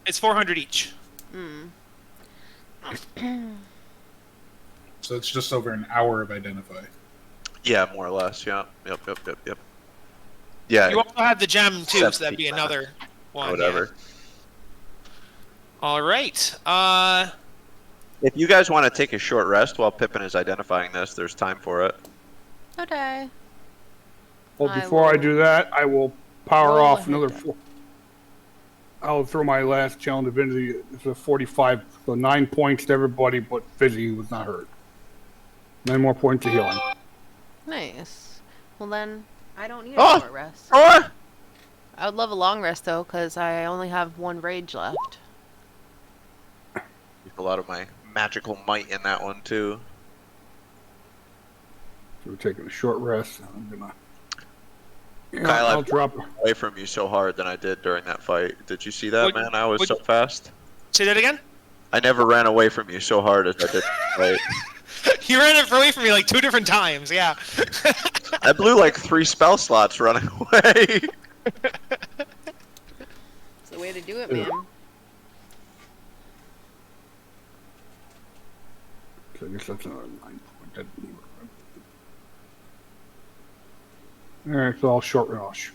[SPEAKER 1] it's 400 each.
[SPEAKER 8] So it's just over an hour of identify.
[SPEAKER 9] Yeah, more or less. Yeah. Yep. Yeah.
[SPEAKER 1] You also have the gem too, so that'd be
[SPEAKER 9] 70
[SPEAKER 1] another one.
[SPEAKER 9] whatever.
[SPEAKER 1] Yeah. All right.
[SPEAKER 9] If you guys want to take a short rest while Pippin is identifying this, there's time for it.
[SPEAKER 2] Okay.
[SPEAKER 7] Well,
[SPEAKER 2] I
[SPEAKER 7] before I
[SPEAKER 2] will
[SPEAKER 7] do that, I will power
[SPEAKER 2] roll
[SPEAKER 7] off
[SPEAKER 2] ahead
[SPEAKER 7] another
[SPEAKER 2] then.
[SPEAKER 7] 4. I'll throw my last challenge divinity. It's a 45, so 9 points to everybody, but Fizzy was not hurt. 9 more points of healing.
[SPEAKER 2] Nice. Well then, I don't need a
[SPEAKER 9] Oh!
[SPEAKER 2] short rest.
[SPEAKER 9] Or
[SPEAKER 2] I would love a long rest though, because I only have 1 rage left.
[SPEAKER 9] a lot of my magical might in that one too.
[SPEAKER 7] So we're taking a short rest. I'm gonna. Yeah,
[SPEAKER 9] Kyle,
[SPEAKER 7] I'll
[SPEAKER 9] I've
[SPEAKER 7] drop.
[SPEAKER 9] away from you so hard than I did during that fight. Did you see that,
[SPEAKER 1] Would-
[SPEAKER 9] man? I was
[SPEAKER 1] would-
[SPEAKER 9] so fast.
[SPEAKER 1] Say that again.
[SPEAKER 9] I never ran away from you so hard as I did. Right.
[SPEAKER 1] You ran it away from me like 2 different times. Yeah.
[SPEAKER 9] I blew like 3 spell slots running away.
[SPEAKER 2] So Way to do it, man.
[SPEAKER 7] So I guess that's another 9 point. Alright, so I'll short rush.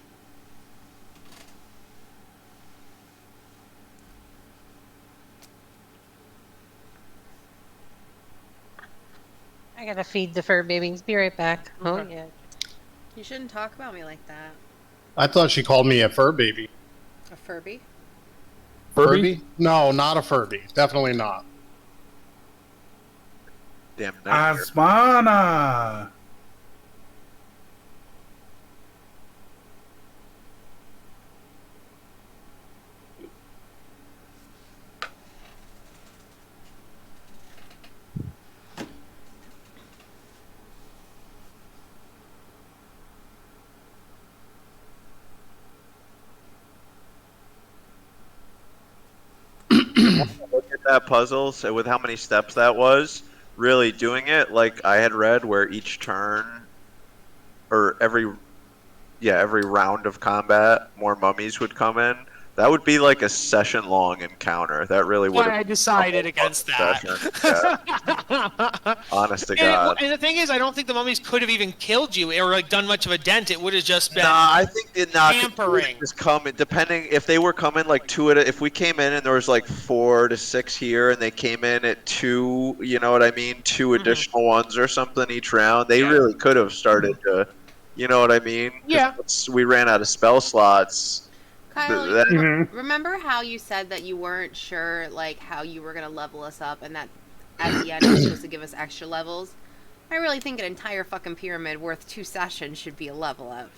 [SPEAKER 3] I gotta feed the fur babies. Be right back. Oh yeah.
[SPEAKER 2] You shouldn't talk about me like that.
[SPEAKER 5] I thought she called me a fur baby.
[SPEAKER 2] A Furby?
[SPEAKER 7] Furby?
[SPEAKER 5] No, not a Furby. Definitely not.
[SPEAKER 9] Damn nightmare.
[SPEAKER 8] Asmana!
[SPEAKER 9] Look at that puzzle. So with how many steps that was, really doing it like I had read, where each turn or every round of combat, more mummies would come in. That would be like a session-long encounter. That really would.
[SPEAKER 1] Why I decided against that.
[SPEAKER 9] Yeah. Honest to
[SPEAKER 1] And,
[SPEAKER 9] God.
[SPEAKER 1] and the thing is, I don't think the mummies could have even killed you or like done much of a dent. It would have just been.
[SPEAKER 9] Nah, I think it not
[SPEAKER 1] Tampering.
[SPEAKER 9] just coming. Depending if they were coming like two at if we came in and there was like 4 to 6 here, and they came in at 2, you know what I mean, 2 additional ones or something each round. They really could have started to, you know what I mean? 'Cause
[SPEAKER 1] Yeah.
[SPEAKER 9] we ran out of spell slots.
[SPEAKER 2] Kyle,
[SPEAKER 9] That-
[SPEAKER 2] remember how you said that you weren't sure, like, how you were going to level us up and that at the end it was supposed to give us extra levels? I really think an entire fucking pyramid worth 2 sessions should be a level up.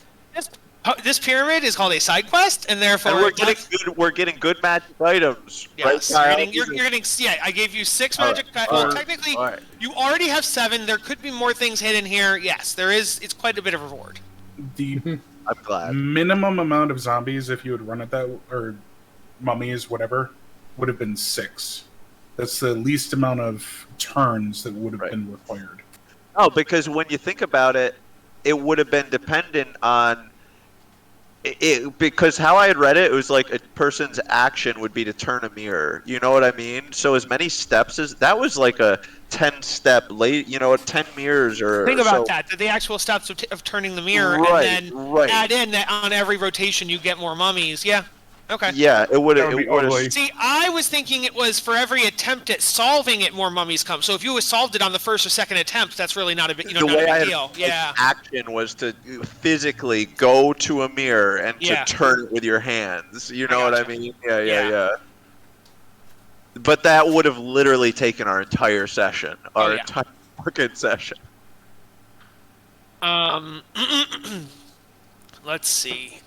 [SPEAKER 1] This pyramid is called a side quest, and therefore
[SPEAKER 9] And we're getting good magic items. Right,
[SPEAKER 1] Yes,
[SPEAKER 9] Kyle?
[SPEAKER 1] you're getting. Yeah, I gave you 6
[SPEAKER 9] All
[SPEAKER 1] magic.
[SPEAKER 9] right,
[SPEAKER 1] Well,
[SPEAKER 9] all right,
[SPEAKER 1] technically,
[SPEAKER 9] all right.
[SPEAKER 1] you already have 7. There could be more things hidden here. Yes, there is. It's quite a bit of reward.
[SPEAKER 8] The
[SPEAKER 9] I'm glad.
[SPEAKER 8] minimum amount of zombies, if you would run it that, or mummies, whatever, would have been 6. That's the least amount of turns that would have been required.
[SPEAKER 9] Oh, because when you think about it, it would have been dependent on it, because how I had read it, it was like a person's action would be to turn a mirror. You know what I mean? So as many steps as that was like a 10-step late, 10 mirrors or.
[SPEAKER 1] Think about
[SPEAKER 9] so.
[SPEAKER 1] that. The actual steps of turning the mirror,
[SPEAKER 9] Right,
[SPEAKER 1] and then
[SPEAKER 9] right.
[SPEAKER 1] add in that on every rotation you get more mummies. Yeah. Okay.
[SPEAKER 9] Yeah, it would
[SPEAKER 7] That would be
[SPEAKER 9] have.
[SPEAKER 7] ugly.
[SPEAKER 1] See, I was thinking it was for every attempt at solving it, more mummies come. So if you solved it on the first or second attempt, that's really not a big,
[SPEAKER 9] The
[SPEAKER 1] not a
[SPEAKER 9] way
[SPEAKER 1] big
[SPEAKER 9] I had
[SPEAKER 1] deal. Yeah.
[SPEAKER 9] action was to physically go to a mirror and
[SPEAKER 1] Yeah.
[SPEAKER 9] to turn it with your hands. You know what I
[SPEAKER 1] gotcha.
[SPEAKER 9] mean?
[SPEAKER 1] Yeah.
[SPEAKER 9] Yeah. But that would have literally taken our entire session, our
[SPEAKER 1] yeah.
[SPEAKER 9] entire fucking session.
[SPEAKER 1] Let's see.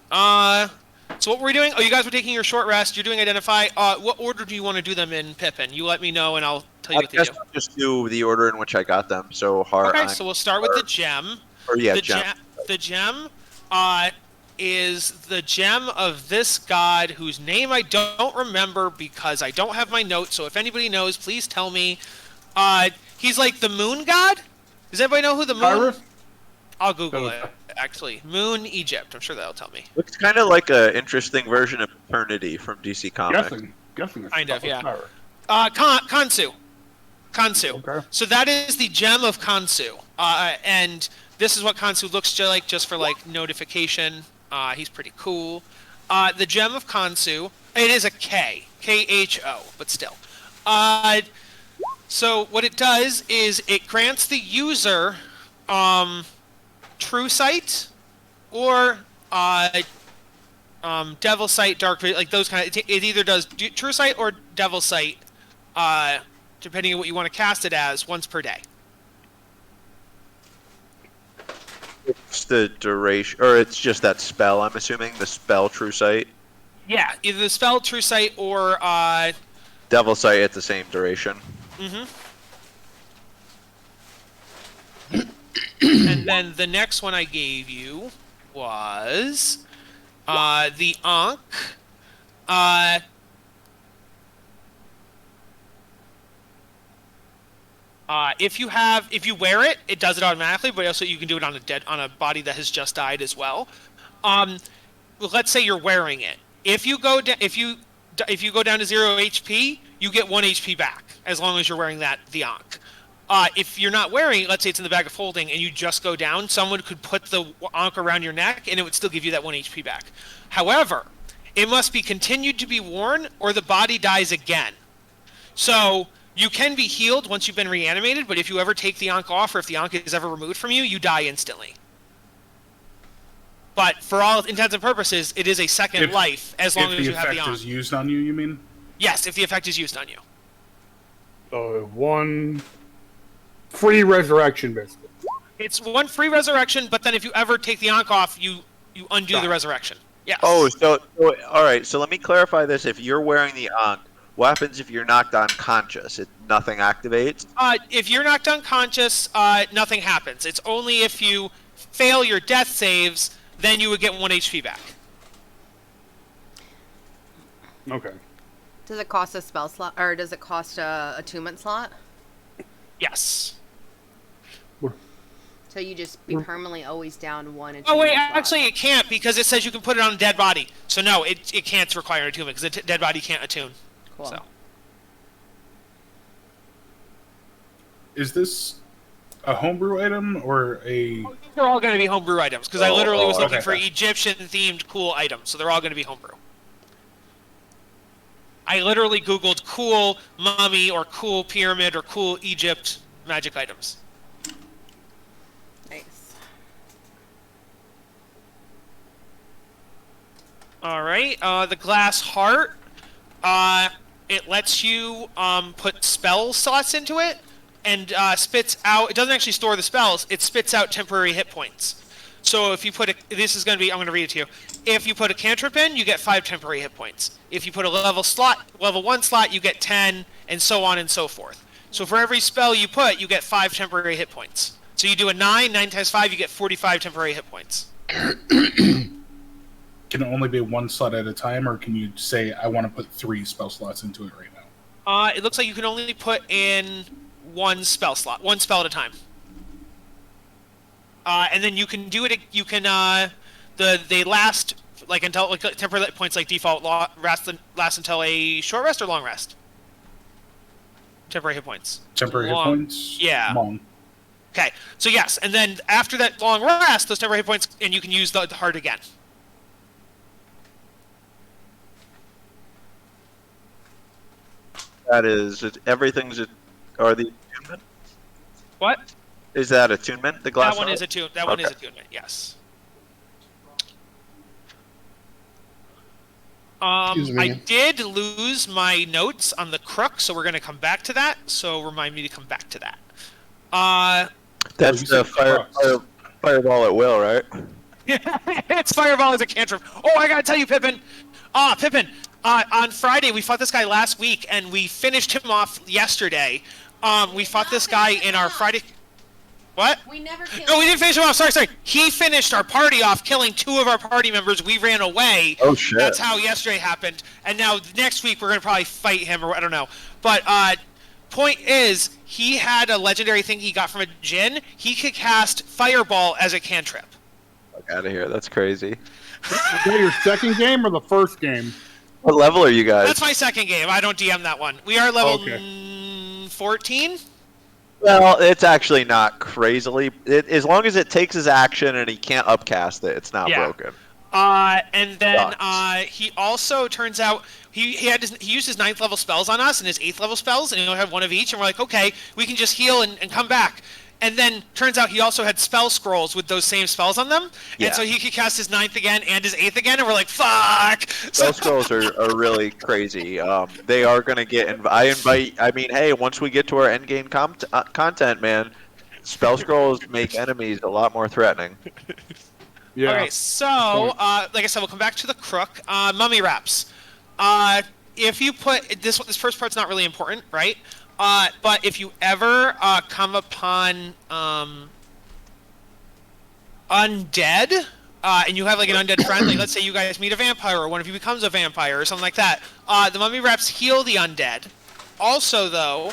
[SPEAKER 1] So what were we doing? Oh, you guys were taking your short rest. You're doing identify. What order do you want to do them in, Pippin? You let me know, and I'll tell you
[SPEAKER 9] I
[SPEAKER 1] what to
[SPEAKER 9] guess
[SPEAKER 1] do.
[SPEAKER 9] I'll just do the order in which I got them. So hard.
[SPEAKER 1] Okay, so we'll start with the gem.
[SPEAKER 9] The
[SPEAKER 1] gem. The gem is the gem of this god whose name I don't remember because I don't have my notes. So if anybody knows, please tell me. He's like the moon god. Does anybody know who the moon?
[SPEAKER 7] Iris?
[SPEAKER 1] I'll Google it. Actually, Moon Egypt. I'm sure that'll tell me.
[SPEAKER 9] Looks kind of like an interesting version of Eternity from DC Comics.
[SPEAKER 7] Guessing it's
[SPEAKER 1] Kind of, yeah.
[SPEAKER 7] Iris.
[SPEAKER 1] Kansu.
[SPEAKER 7] Okay.
[SPEAKER 1] So that is the gem of Kansu. And this is what Kansu looks like, just for like notification. He's pretty cool. The gem of Kansu. It is a K. K-H-O, but still. So what it does is it grants the user True Sight or Devil Sight, Dark Vision, like those kind of. It either does True Sight or Devil Sight, depending on what you want to cast it as, once per day.
[SPEAKER 9] It's the duration, or it's just that spell. I'm assuming the spell True Sight.
[SPEAKER 1] Yeah, either the spell True Sight or
[SPEAKER 9] Devil Sight at the same duration.
[SPEAKER 1] And then the next one I gave you was the Ankh. If you wear it, it does it automatically, but also you can do it on a body that has just died as well. Let's say you're wearing it. If you if you go down to 0 HP, you get 1 HP back as long as you're wearing the Ankh. If you're not wearing, let's say it's in the bag of holding, and you just go down, someone could put the Ankh around your neck, and it would still give you that 1 HP back. However, it must be continued to be worn, or the body dies again. So you can be healed once you've been reanimated, but if you ever take the Ankh off, or if the Ankh is ever removed from you, you die instantly. But for all intents and purposes, it is a second life as long as you have the Ankh.
[SPEAKER 8] If the effect is used on you, you mean?
[SPEAKER 1] Yes, if the effect is used on you.
[SPEAKER 7] 1 free resurrection, basically.
[SPEAKER 1] It's 1 free resurrection, but then if you ever take the Ankh off, you undo the resurrection. Yes.
[SPEAKER 9] Oh, so all right. So let me clarify this. If you're wearing the Ankh, what happens if you're knocked unconscious? Nothing activates?
[SPEAKER 1] If you're knocked unconscious, nothing happens. It's only if you fail your death saves, then you would get 1 HP back.
[SPEAKER 7] Okay.
[SPEAKER 2] Does it cost a spell slot, or does it cost a attunement slot?
[SPEAKER 1] Yes.
[SPEAKER 2] So you just be permanently always down 1 attunement
[SPEAKER 1] Oh wait,
[SPEAKER 2] slot.
[SPEAKER 1] actually it can't, because it says you can put it on a dead body. So no, it can't require attunement, because the dead body can't attune.
[SPEAKER 2] Cool.
[SPEAKER 1] So.
[SPEAKER 8] Is this a homebrew item or a...
[SPEAKER 1] They're all going to be homebrew items, because I literally was looking
[SPEAKER 8] okay.
[SPEAKER 1] for Egyptian-themed cool items, so they're all going to be homebrew. I literally Googled cool mummy or cool pyramid or cool Egypt magic items.
[SPEAKER 2] Nice.
[SPEAKER 1] Alright, the glass heart, it lets you put spell slots into it, and spits out, it doesn't actually store the spells, it spits out temporary hit points. So if you put this is going to be, I'm going to read it to you. If you put a cantrip in, you get 5 temporary hit points. If you put a level 1 slot, you get 10, and so on and so forth. So for every spell you put, you get 5 temporary hit points. So you do a 9 times 5, you get 45 temporary hit points.
[SPEAKER 8] Can it only be 1 slot at a time, or can you say, I want to put 3 spell slots into it right now?
[SPEAKER 1] It looks like you can only put in 1 spell slot, 1 spell at a time. And then you can do it. You can they last like until like temporary hit points like default last until a short rest or long rest. Temporary hit points.
[SPEAKER 8] Temporary hit points.
[SPEAKER 1] Yeah.
[SPEAKER 8] Long.
[SPEAKER 1] Okay. So yes, and then after that long rest, those temporary hit points, and you can use the heart again.
[SPEAKER 9] That is, everything's are the attunement?
[SPEAKER 1] What?
[SPEAKER 9] Is that attunement? The glass.
[SPEAKER 1] That one
[SPEAKER 9] heart?
[SPEAKER 1] is attunement. That one is attunement. Yes.
[SPEAKER 5] Excuse me.
[SPEAKER 1] I did lose my notes on the crook, so we're going to come back to that. So remind me to come back to that.
[SPEAKER 9] That's the fireball at will, right?
[SPEAKER 1] It's fireball as a cantrip. Oh, I gotta tell you, Pippin. Pippin. On Friday, we fought this guy last week, and we finished him off yesterday. We fought this guy in our Friday. What?
[SPEAKER 2] We never killed
[SPEAKER 1] No, we didn't finish him off. Sorry. He finished our party off, killing 2 of our party members. We ran away.
[SPEAKER 9] Oh, shit.
[SPEAKER 1] That's how yesterday happened. And now next week we're gonna probably fight him, or I don't know. But point is, he had a legendary thing he got from a djinn. He could cast fireball as a cantrip.
[SPEAKER 9] Fuck out of here. That's crazy.
[SPEAKER 7] Is that your second game or the first game?
[SPEAKER 9] What level are you guys?
[SPEAKER 1] That's my second game. I don't DM that one. We are level
[SPEAKER 7] Okay.
[SPEAKER 1] 14.
[SPEAKER 9] Well, it's actually not crazily. As long as it takes his action and he can't upcast it, it's not broken.
[SPEAKER 1] And then
[SPEAKER 9] Sucks.
[SPEAKER 1] he also turns out he used his 9th level spells on us and his 8th level spells, and he only had 1 of each. And we're like, okay, we can just heal and come back. And then turns out he also had spell scrolls with those same spells on them, and so he could cast his 9th again and his 8th again. And we're like, fuck.
[SPEAKER 9] Spell scrolls are really crazy. They are gonna get. I mean, hey, once we get to our end game content, man, spell scrolls make enemies a lot more threatening.
[SPEAKER 7] Yeah.
[SPEAKER 1] Okay, so like I said, we'll come back to the crook. Mummy wraps. If you put this first part's not really important, right? But if you ever come upon undead, and you have like an undead friend, like let's say you guys meet a vampire, or one of you becomes a vampire, or something like that, the mummy wraps heal the undead. Also, though,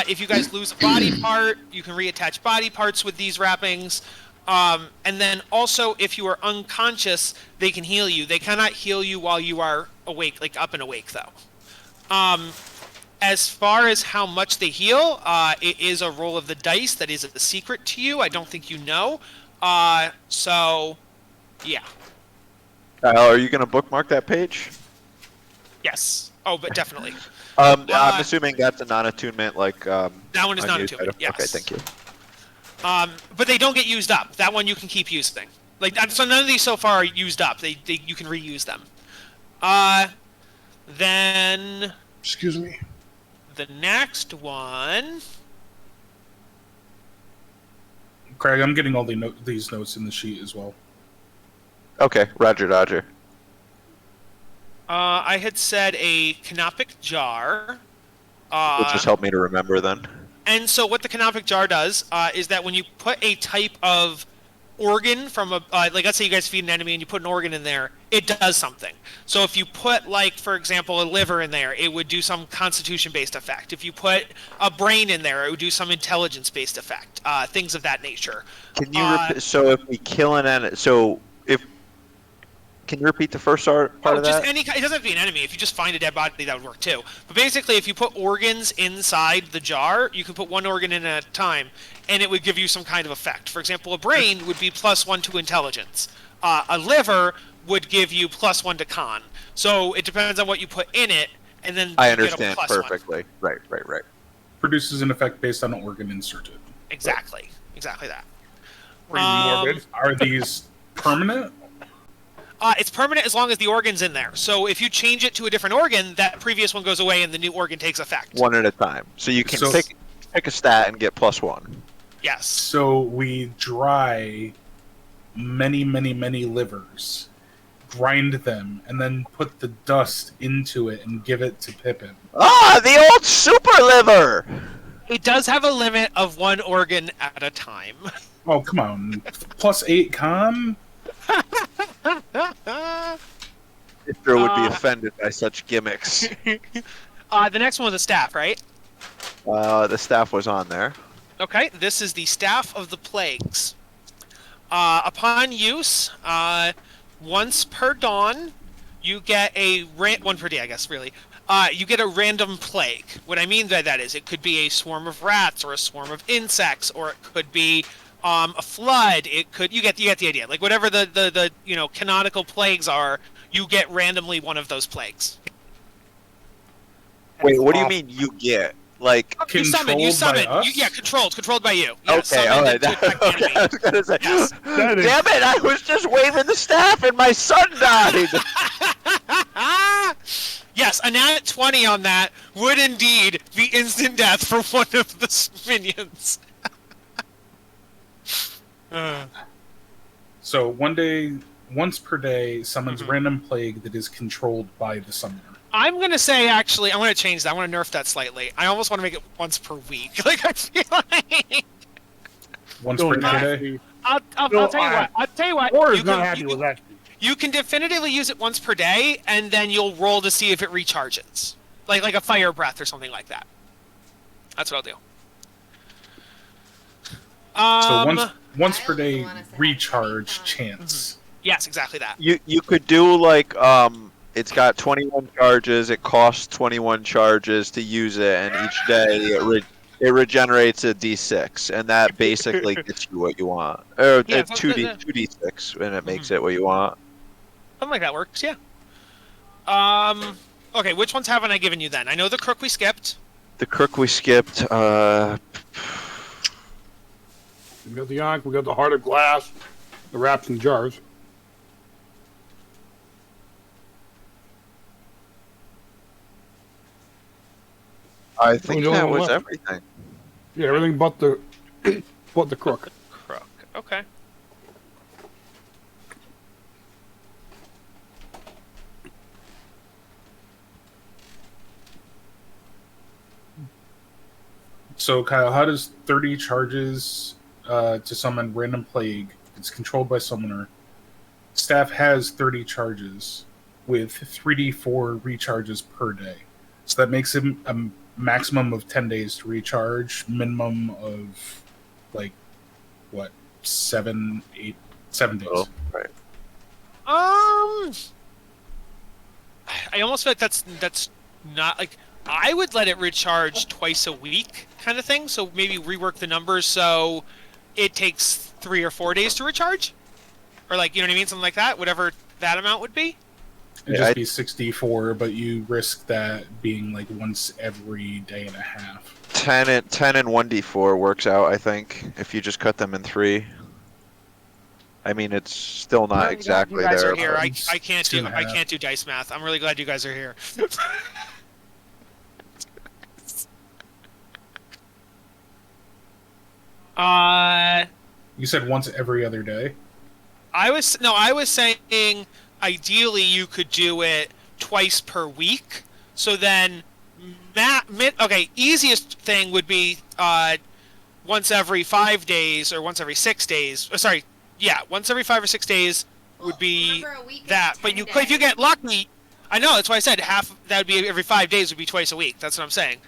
[SPEAKER 1] if you guys lose a body part, you can reattach body parts with these wrappings. And then also, if you are unconscious, they can heal you. They cannot heal you while you are awake, like up and awake though. As far as how much they heal, it is a roll of the dice that is a secret to you. I don't think you know. So, yeah.
[SPEAKER 9] Kyle, are you going to bookmark that page?
[SPEAKER 1] Yes. Oh, but definitely.
[SPEAKER 9] I'm assuming that's a non-attunement, like.
[SPEAKER 1] That one is non-attunement. Yes.
[SPEAKER 9] Okay, thank you.
[SPEAKER 1] But they don't get used up. That one you can keep using. Like, so none of these so far are used up. You can reuse them. Then.
[SPEAKER 5] Excuse me.
[SPEAKER 1] The next one.
[SPEAKER 8] Craig, I'm getting all these notes in the sheet as well.
[SPEAKER 9] Okay, Roger.
[SPEAKER 1] I had said a canopic jar.
[SPEAKER 9] Will just help me to remember then.
[SPEAKER 1] And so what the canopic jar does is that when you put a type of organ from a like, let's say you guys feed an enemy and you put an organ in there, it does something. So if you put, like, for example, a liver in there, it would do some constitution-based effect. If you put a brain in there, it would do some intelligence-based effect. Things of that nature.
[SPEAKER 9] Can you repeat? So if we kill an enemy, can you repeat the first part of that?
[SPEAKER 1] It doesn't have to be an enemy. If you just find a dead body, that would work too. But basically, if you put organs inside the jar, you can put one organ in at a time, and it would give you some kind of effect. For example, a brain would be +1 to intelligence. A liver would give you +1 to con. So it depends on what you put in it, and then
[SPEAKER 9] I
[SPEAKER 1] you get a
[SPEAKER 9] understand
[SPEAKER 1] +1.
[SPEAKER 9] perfectly. Right.
[SPEAKER 8] Produces an effect based on an organ inserted.
[SPEAKER 1] Exactly that.
[SPEAKER 7] Pretty morbid.
[SPEAKER 8] Are these permanent?
[SPEAKER 1] It's permanent as long as the organ's in there. So if you change it to a different organ, that previous one goes away and the new organ takes effect.
[SPEAKER 9] One at a time. So you can pick a stat and get +1.
[SPEAKER 1] Yes.
[SPEAKER 8] So we dry many livers, grind them, and then put the dust into it and give it to Pippin.
[SPEAKER 9] Ah, the old super liver!
[SPEAKER 1] It does have a limit of one organ at a time.
[SPEAKER 8] Oh, come on. +8 con?
[SPEAKER 9] Sister would be offended by such gimmicks.
[SPEAKER 1] The next one was a staff, right?
[SPEAKER 9] The staff was on there.
[SPEAKER 1] Okay, this is the Staff of the Plagues. Upon use, once per dawn, you get one per day, I guess, really. You get a random plague. What I mean by that is it could be a swarm of rats or a swarm of insects, or it could be a flood. It could you get the idea. Like whatever the canonical plagues are, you get randomly one of those plagues.
[SPEAKER 9] Wait, what do you mean you get? Like
[SPEAKER 1] you summon. Controlled by you. Yeah,
[SPEAKER 9] okay, all right. Okay, I was gonna say, damn it! I was just waving the staff and my son died.
[SPEAKER 1] Yes, a nat 20 on that would indeed be instant death for one of the minions.
[SPEAKER 8] So once per day, summons random plague that is controlled by the summoner.
[SPEAKER 1] I'm going to say, actually, I'm going to change that. I want to nerf that slightly. I almost want to make it once per week. Like, I feel like...
[SPEAKER 8] Once per day?
[SPEAKER 1] I'll tell you what.
[SPEAKER 7] Or is not happy with that.
[SPEAKER 1] You can definitively use it once per day, and then you'll roll to see if it recharges. Like a fire breath or something like that. That's what I'll do.
[SPEAKER 8] So once per day recharge chance.
[SPEAKER 1] Yes, exactly that.
[SPEAKER 9] You could do like it's got 21 charges. It costs 21 charges to use it, and each day it regenerates a d6, and that basically gets you what you want. Or
[SPEAKER 1] Yeah,
[SPEAKER 9] 2d6, and it makes it what you want.
[SPEAKER 1] Something like that works, yeah. Okay, which ones haven't I given you then? I know the crook we skipped.
[SPEAKER 9] The crook we skipped.
[SPEAKER 7] We got the Ankh, we got the Heart of Glass, the wraps and jars.
[SPEAKER 9] I think
[SPEAKER 7] the
[SPEAKER 9] that
[SPEAKER 7] only
[SPEAKER 9] was
[SPEAKER 7] one left.
[SPEAKER 9] everything.
[SPEAKER 7] Yeah, everything but the crook.
[SPEAKER 1] Crook, okay.
[SPEAKER 8] So, Kyle, how does 30 charges to summon random plague? It's controlled by summoner. Staff has 30 charges with 3d4 recharges per day. So that makes him a maximum of 10 days to recharge, minimum of, like, what, 7 days.
[SPEAKER 9] Oh, right.
[SPEAKER 1] I almost feel like that's not like I would let it recharge twice a week kind of thing. So maybe rework the numbers so it takes 3 or 4 days to recharge, or like you know what I mean, something like that. Whatever that amount would be.
[SPEAKER 8] It'd just be 64, but you risk that being like once every day and a half.
[SPEAKER 9] 10 and 1d4 works out, I think, if you just cut them in 3. I mean, it's still not exactly
[SPEAKER 1] you guys
[SPEAKER 9] there.
[SPEAKER 1] are here.
[SPEAKER 9] but-
[SPEAKER 1] I can't do dice math. I'm really glad you guys are here.
[SPEAKER 8] You said once every other day?
[SPEAKER 1] I was saying ideally you could do it twice per week. So then, easiest thing would be once every 5 days or once every 6 days. Once every 5 or 6 days would be that. But if you get lucky, I know that's why I said half. That would be every 5 days would be twice a week. That's what I'm saying.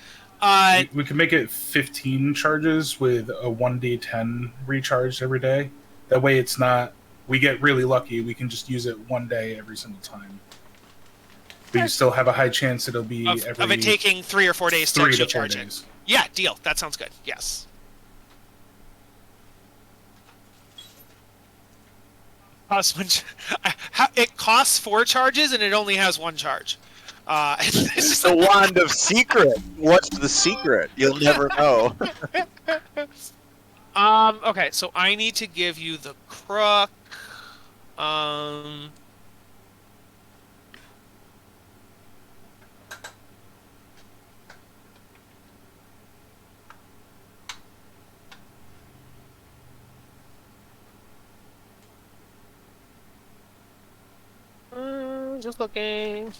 [SPEAKER 8] We can make it 15 charges with a 1d10 recharge every day. That way it's not... We get really lucky, we can just use it one day every single time. But you still have a high chance it'll be
[SPEAKER 1] of it taking 3 or 4 days to
[SPEAKER 8] 3
[SPEAKER 1] actually
[SPEAKER 8] to 4
[SPEAKER 1] charge it.
[SPEAKER 8] days.
[SPEAKER 1] Yeah, deal. That sounds good. Yes. It costs 4 charges and it only has 1 charge.
[SPEAKER 9] It's the wand of secret. What's the secret? You'll never know.
[SPEAKER 1] Okay, so I need to give you the crook. Just looking.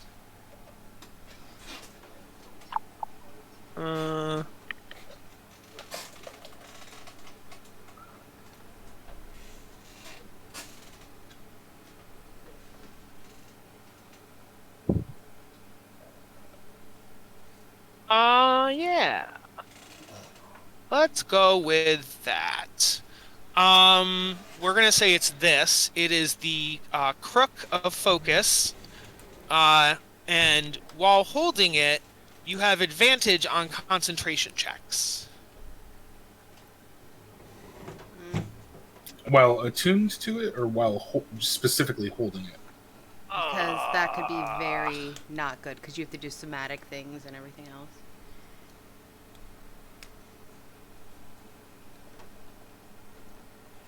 [SPEAKER 1] Yeah. Let's go with that. We're gonna say it's this. It is the crook of focus. And while holding it, you have advantage on concentration checks.
[SPEAKER 8] While attuned to it, or while specifically holding it?
[SPEAKER 2] Because that could be very not good, because you have to do somatic things and everything else.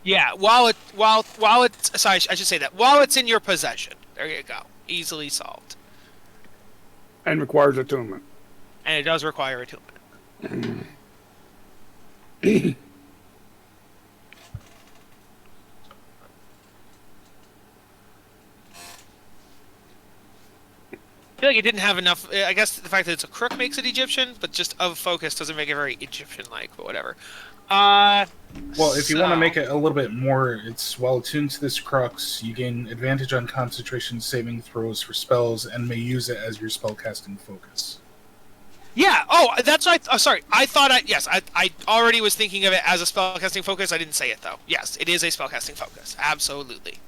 [SPEAKER 1] Yeah, while it's sorry, I should say that while it's in your possession. There you go, easily solved.
[SPEAKER 7] And requires attunement.
[SPEAKER 1] And it does require attunement. I feel like it didn't have enough. I guess the fact that it's a crook makes it Egyptian, but just of focus doesn't make it very Egyptian-like. But whatever.
[SPEAKER 8] Well, if you want to make it a little bit more, it's while attuned to this crux, you gain advantage on concentration saving throws for spells and may use it as your spellcasting focus.
[SPEAKER 1] Yeah. Oh, that's right. Oh, sorry. I thought I already was thinking of it as a spellcasting focus. I didn't say it though. Yes, it is a spellcasting focus. Absolutely.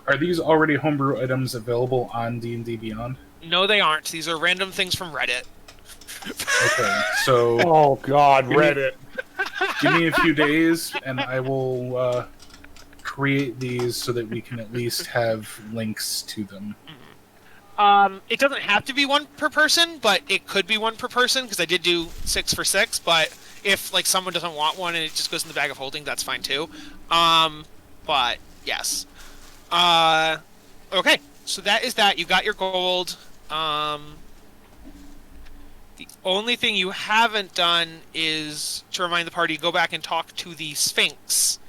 [SPEAKER 8] Are these already homebrew items available on D&D Beyond?
[SPEAKER 1] No, they aren't. These are random things from Reddit.
[SPEAKER 8] Okay, so...
[SPEAKER 7] Oh, God, Reddit.
[SPEAKER 8] Give me a few days, and I will create these so that we can at least have links to them.
[SPEAKER 1] It doesn't have to be 1 per person, but it could be 1 per person, because I did do 6 for 6, but if, like, someone doesn't want one and it just goes in the bag of holding, that's fine, too. But, yes. Okay, so that is that. You got your gold. The only thing you haven't done is to remind the party, go back and talk to the Sphinx.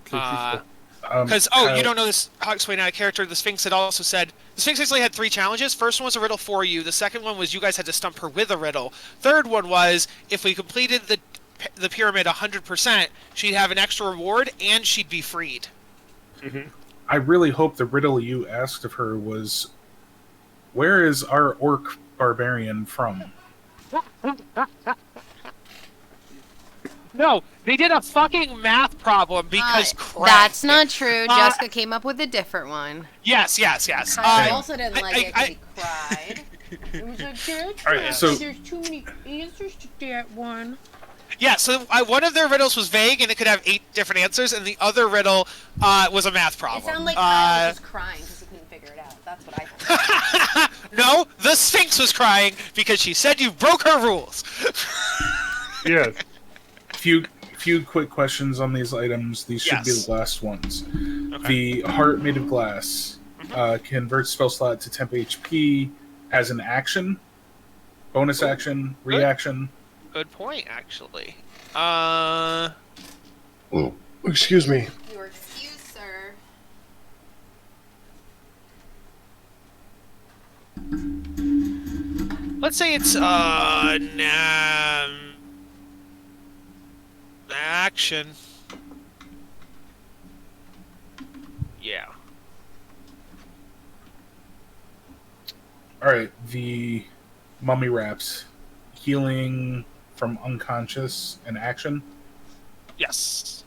[SPEAKER 1] Because, you don't know this, how to explain out of character. The Sphinx had also said, the Sphinx actually had 3 challenges. First one was a riddle for you. The second one was you guys had to stump her with a riddle. Third one was, if we completed the pyramid 100%, she'd have an extra reward and she'd be freed.
[SPEAKER 7] Mm-hmm.
[SPEAKER 8] I really hope the riddle you asked of her was, where is our orc barbarian from?
[SPEAKER 1] No, they did a fucking math problem because Craig.
[SPEAKER 2] That's not true. Jessica came up with a different one.
[SPEAKER 1] Yes.
[SPEAKER 2] I also didn't like it because he cried. It was a good
[SPEAKER 8] All right, so
[SPEAKER 2] There's too many answers to that one.
[SPEAKER 1] Yeah, so one of their riddles was vague and it could have 8 different answers, and the other riddle was a math problem.
[SPEAKER 2] It sounded like Kyle was just crying because he couldn't figure it out. That's what I thought.
[SPEAKER 1] No, the Sphinx was crying because she said you broke her rules.
[SPEAKER 7] Yes.
[SPEAKER 8] few quick questions on these items. These should be the last ones.
[SPEAKER 1] Okay.
[SPEAKER 8] The heart made of glass converts spell slot to temp HP as an action, bonus action, reaction.
[SPEAKER 1] Good point, actually.
[SPEAKER 5] Excuse me.
[SPEAKER 2] Your excuse, sir.
[SPEAKER 1] Let's say it's action. Yeah.
[SPEAKER 8] All right, the mummy wraps, healing from unconscious and action.
[SPEAKER 1] Yes.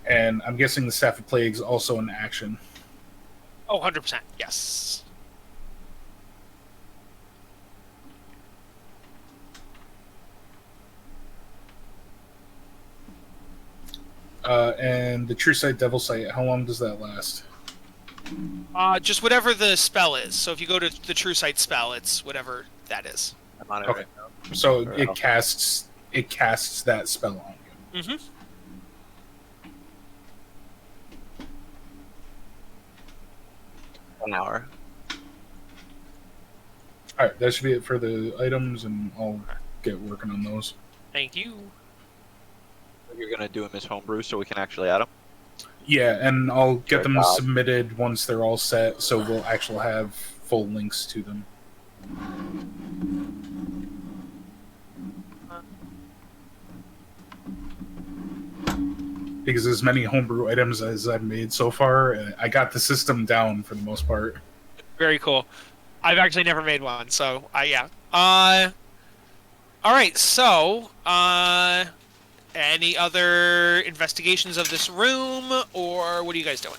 [SPEAKER 8] And I'm guessing the staff of plagues also an action.
[SPEAKER 1] Oh, 100%. Yes.
[SPEAKER 8] And the true sight, devil sight. How long does that last?
[SPEAKER 1] Just whatever the spell is. So if you go to the True Sight spell, it's whatever that is.
[SPEAKER 9] I'm on it
[SPEAKER 8] Okay.
[SPEAKER 9] right now.
[SPEAKER 8] So it casts that spell on you.
[SPEAKER 1] Mm-hmm.
[SPEAKER 9] An hour.
[SPEAKER 8] All right, that should be it for the items, and I'll get working on those.
[SPEAKER 1] Thank you.
[SPEAKER 9] You're gonna do them as homebrew so we can actually add them.
[SPEAKER 8] Yeah, and I'll get them
[SPEAKER 9] Good job.
[SPEAKER 8] submitted once they're all set, so we'll actually have full links to them. Because as many homebrew items as I've made so far, I got the system down for the most part.
[SPEAKER 1] Very cool. I've actually never made one, so yeah. All right. So, any other investigations of this room, or what are you guys doing?